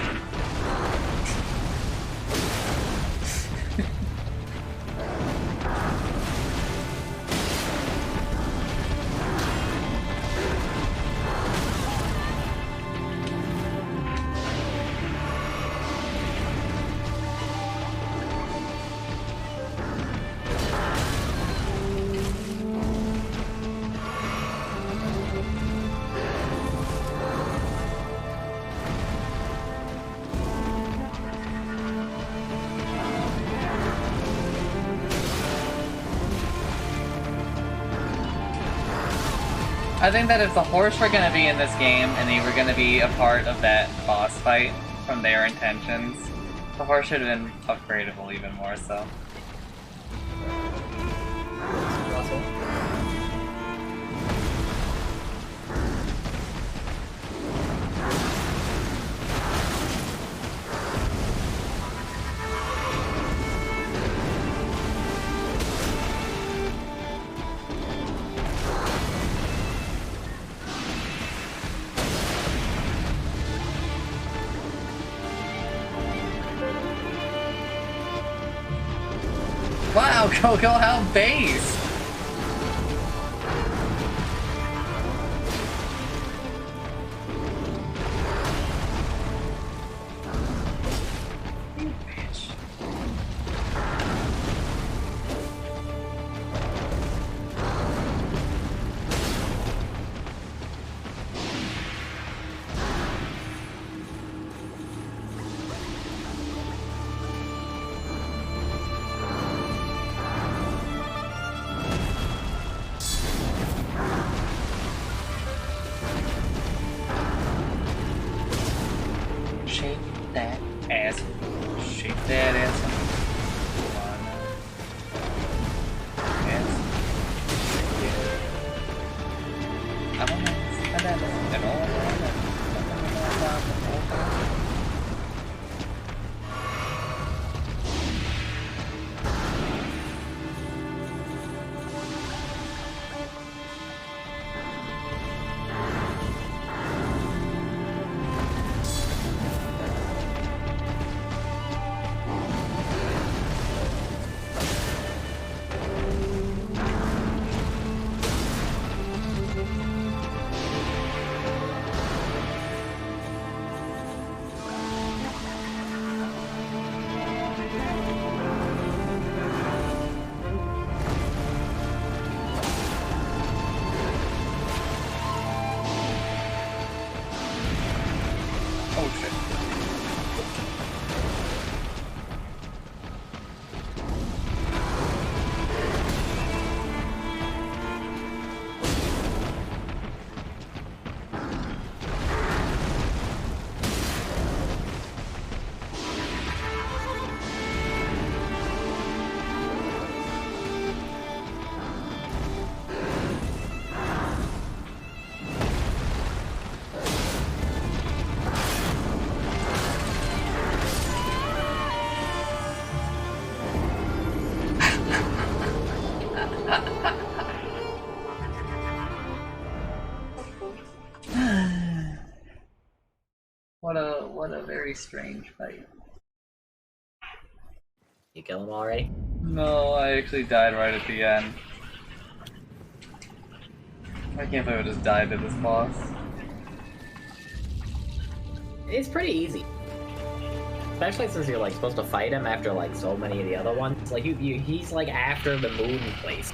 I think that if the horse were going to be in this game and they were going to be a part of that boss fight from their intentions, the horse should have been upgradable even more so. Wow, Coco, how base! What a very strange fight. You kill him already? No, I actually died right at the end. I can't believe I just died to this boss. It's pretty easy. Especially since you're like supposed to fight him after like so many of the other ones. Like he's like after the moon place.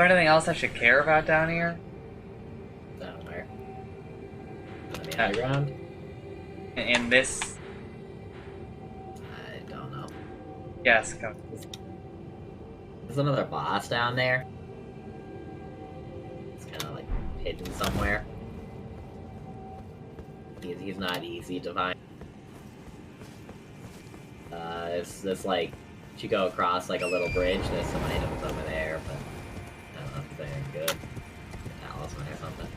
there anything else I should care about down here? Down where? On the underground? In this? I don't know. Yes, go. There's another boss down there. It's kind of like hidden somewhere. He's not easy to find. It's this like, if you go across like a little bridge, there's some items over there, but I don't know if they're good. Talisman or something.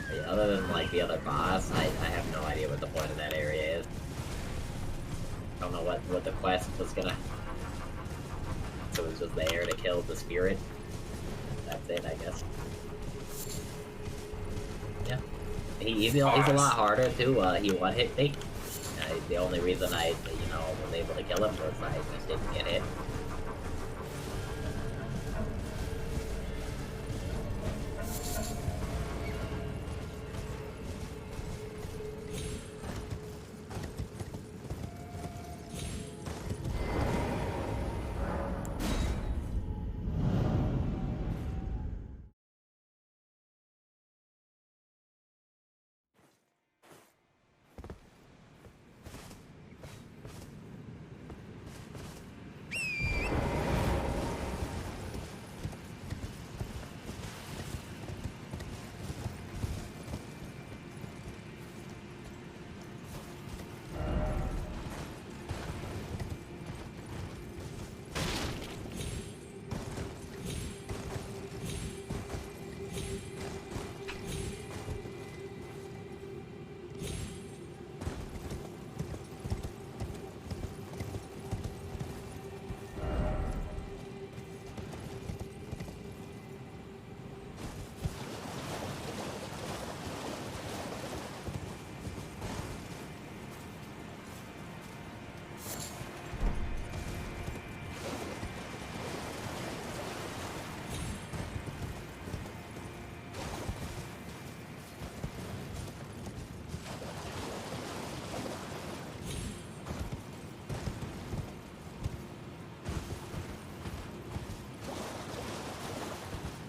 But yeah, other than like the other boss, I have no idea what the point of that area is. I don't know what the quest was gonna. So it was just there to kill the spirit. That's it, I guess. Yeah. He's a lot harder too. He one-hit me. The only reason I, was able to kill him was I just didn't get hit.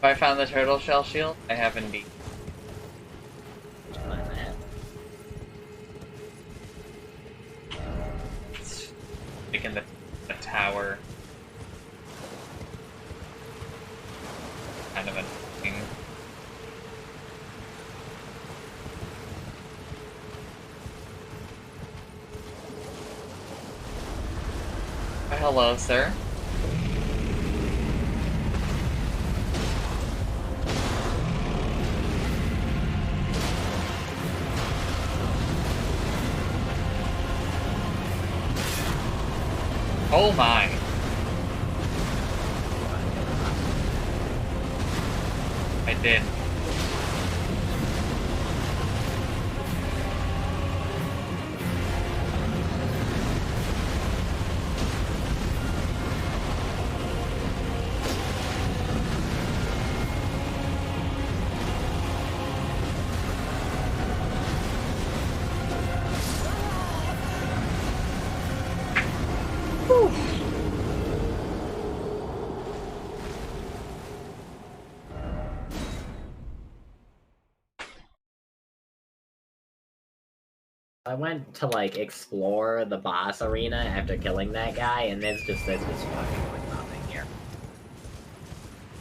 Have I found the turtle shell shield? I have indeed. It's like in the tower. Kind of a thing. Hello, sir. Oh my. I did. I went to like explore the boss arena after killing that guy, and there's just fucking like nothing here.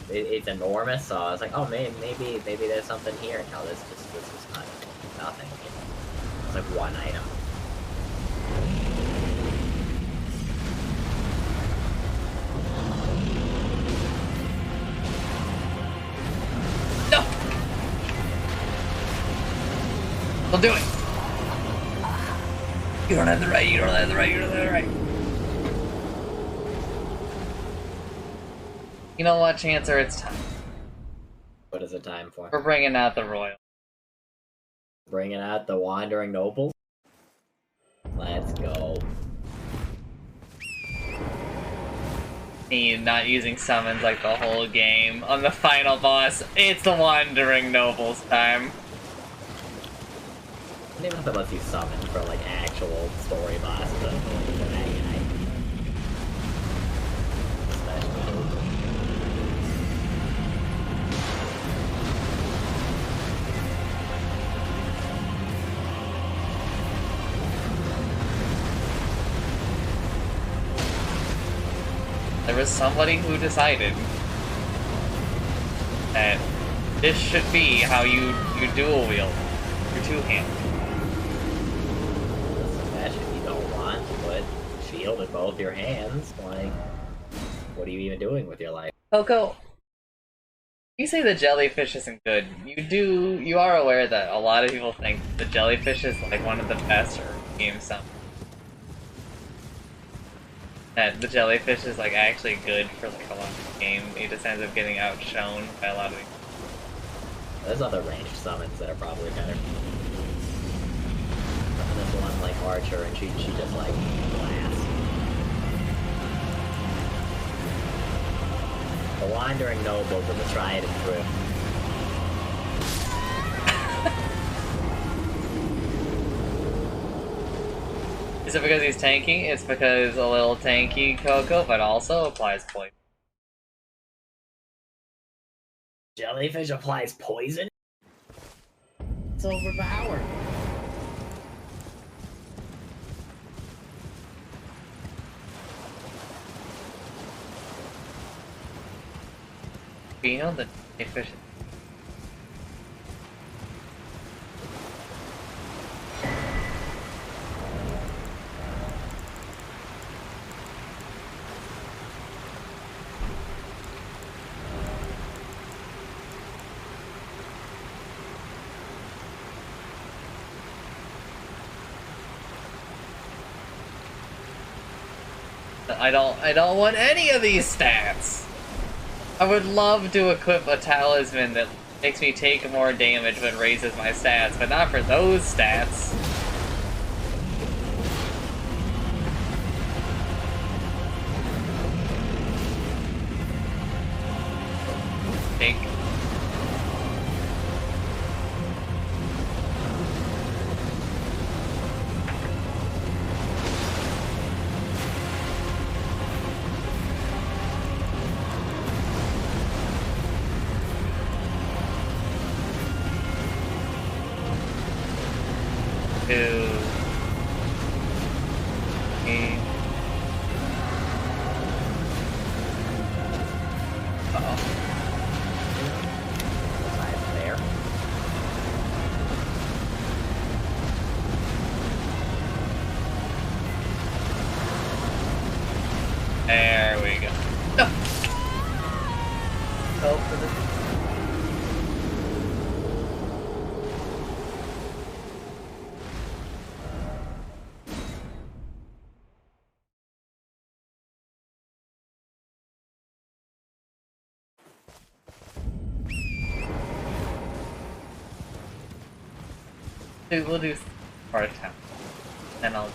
It's enormous, so I was like, oh man, maybe there's something here. No, this is nothing. It's like one item. No! Don't do it! You don't have the right, you don't have the right, you don't have the right. You know what, Chancer, it's time. What is it time for? We're bringing out the royal. Bringing out the Wandering Nobles? Let's go. Me not using summons like the whole game. On the final boss, it's the Wandering Nobles time. I don't even know if it lets you summon for like actual story bosses. There was somebody who decided that this should be how you dual wield your two-hand. Imagine if you don't want to put shield in both your hands. Like, what are you even doing with your life? Coco, you say the jellyfish isn't good. You are aware that a lot of people think the jellyfish is like one of the best game summons. That the jellyfish is like actually good for like a lot of the game. He just ends up getting outshone by a lot of the... There's other ranged summons that are probably better. This one like Archer, and she just like blasts. The Wandering Noble to the Triad and Drift. Is it because he's tanky? It's because a little tanky Coco, but also applies poison. Jellyfish applies poison? It's overpowered. You know the jellyfish. I don't want any of these stats. I would love to equip a talisman that makes me take more damage but raises my stats, but not for those stats. Take. There we go. No. Go for the... We'll do part of town, then I'll...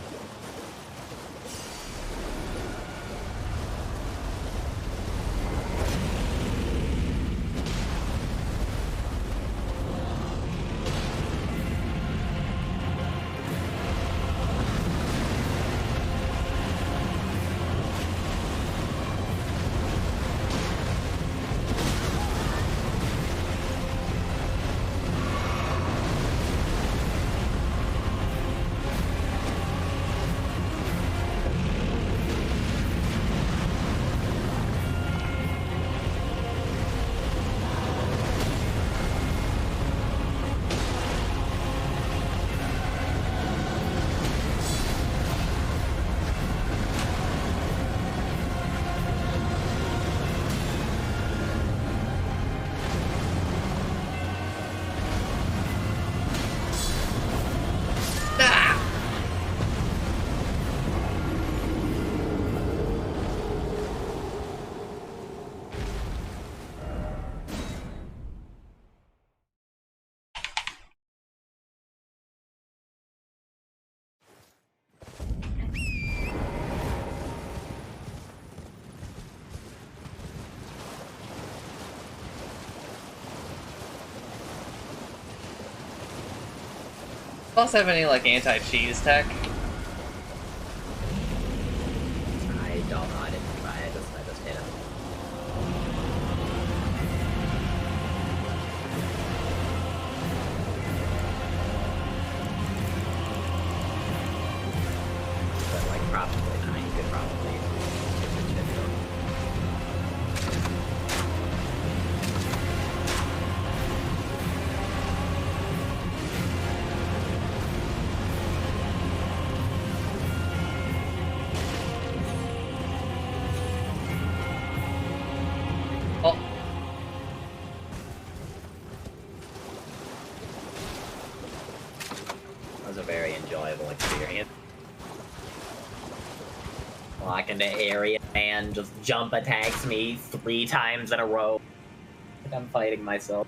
Boss have any like anti-cheese tech? I don't know, I didn't try it, I just hit him. But like probably not, you could probably chip it. into area and just jump attacks me 3 times in a row. Like I'm fighting myself.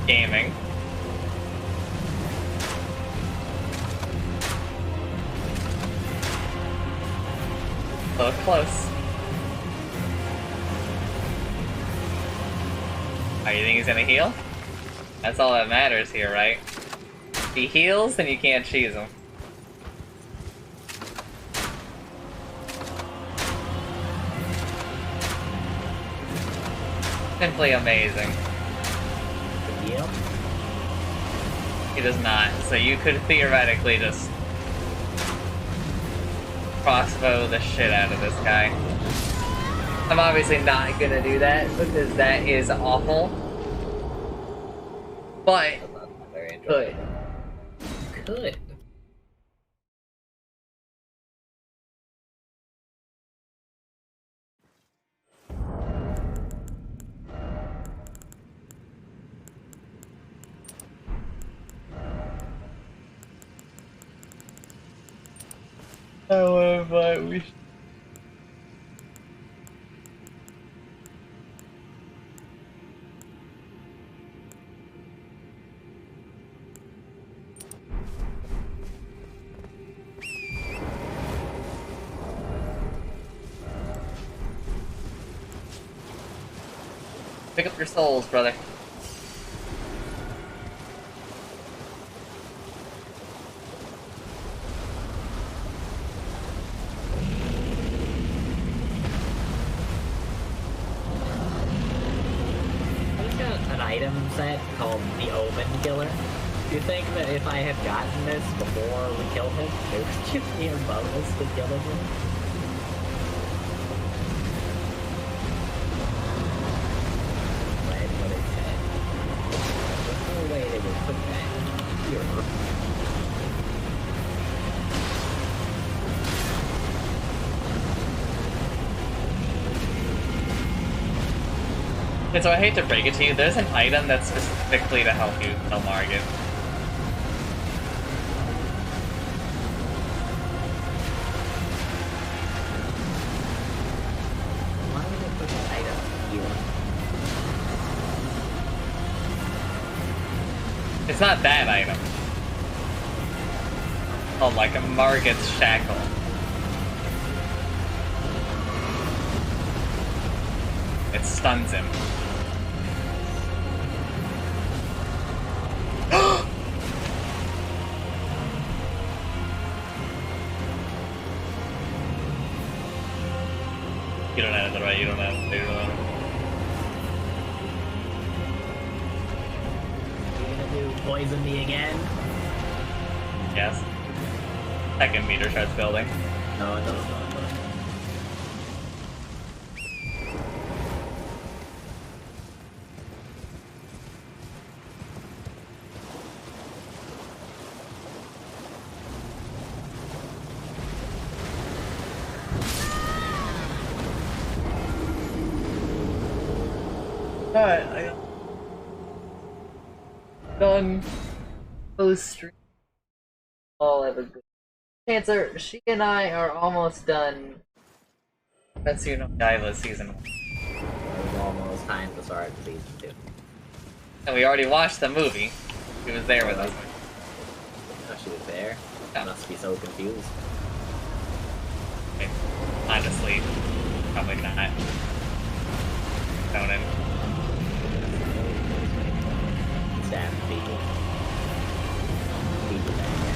Gaming. So close. Oh, you think he's gonna heal? That's all that matters here, right? If he heals, then you can't cheese him. Simply amazing. Yep. He does not, so you could theoretically just crossbow the shit out of this guy. I'm obviously not gonna do that because that is awful. But Very could. Could. However, we pick up your souls, brother. I've got an item set called the Omen Killer. Do you think that if I had gotten this before we killed him, it would give me a bonus to killing him? Right, but it said. There's no way they would put that here. And so I hate to break it to you, there's an item that's specifically to help you kill Margit. Why would they put that item here? It's not that item. Oh, like a Margit's shackle. It stuns him. You don't have it right, you don't have it. You gonna do poison me again? Yes. Second meter starts building. No. Alright, I got done post stream. All have a good answer. She and I are almost done. That's Gaiva season 1. It was almost time to start season 2. And we already watched the movie. She was there with us. Oh, she was there? Yeah. I must be so confused. Honestly, probably not. Conan. Staff people. People back there.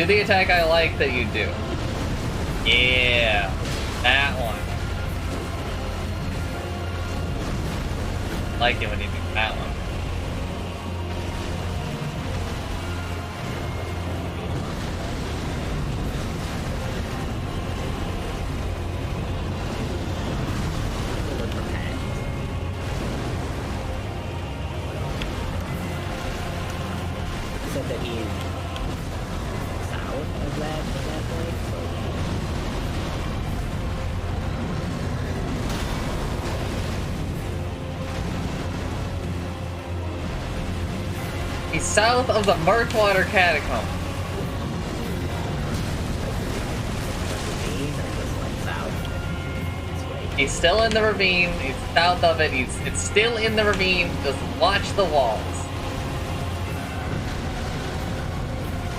Do the attack I like that you do. Yeah, that one. I like it when you do that one. Said that he's south of that place. He's south of the Murkwater Catacomb. He's still in the ravine. He's south of it. It's still in the ravine. Just watch the walls.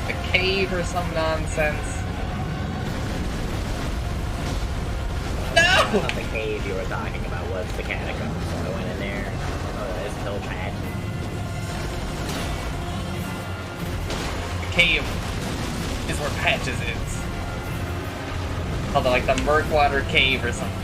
A cave or some nonsense. No! I thought the cave you were talking about was the catacomb, so I went in there. Oh, there's still patch. The cave is where Patches is. Called like the Murkwater Cave or something.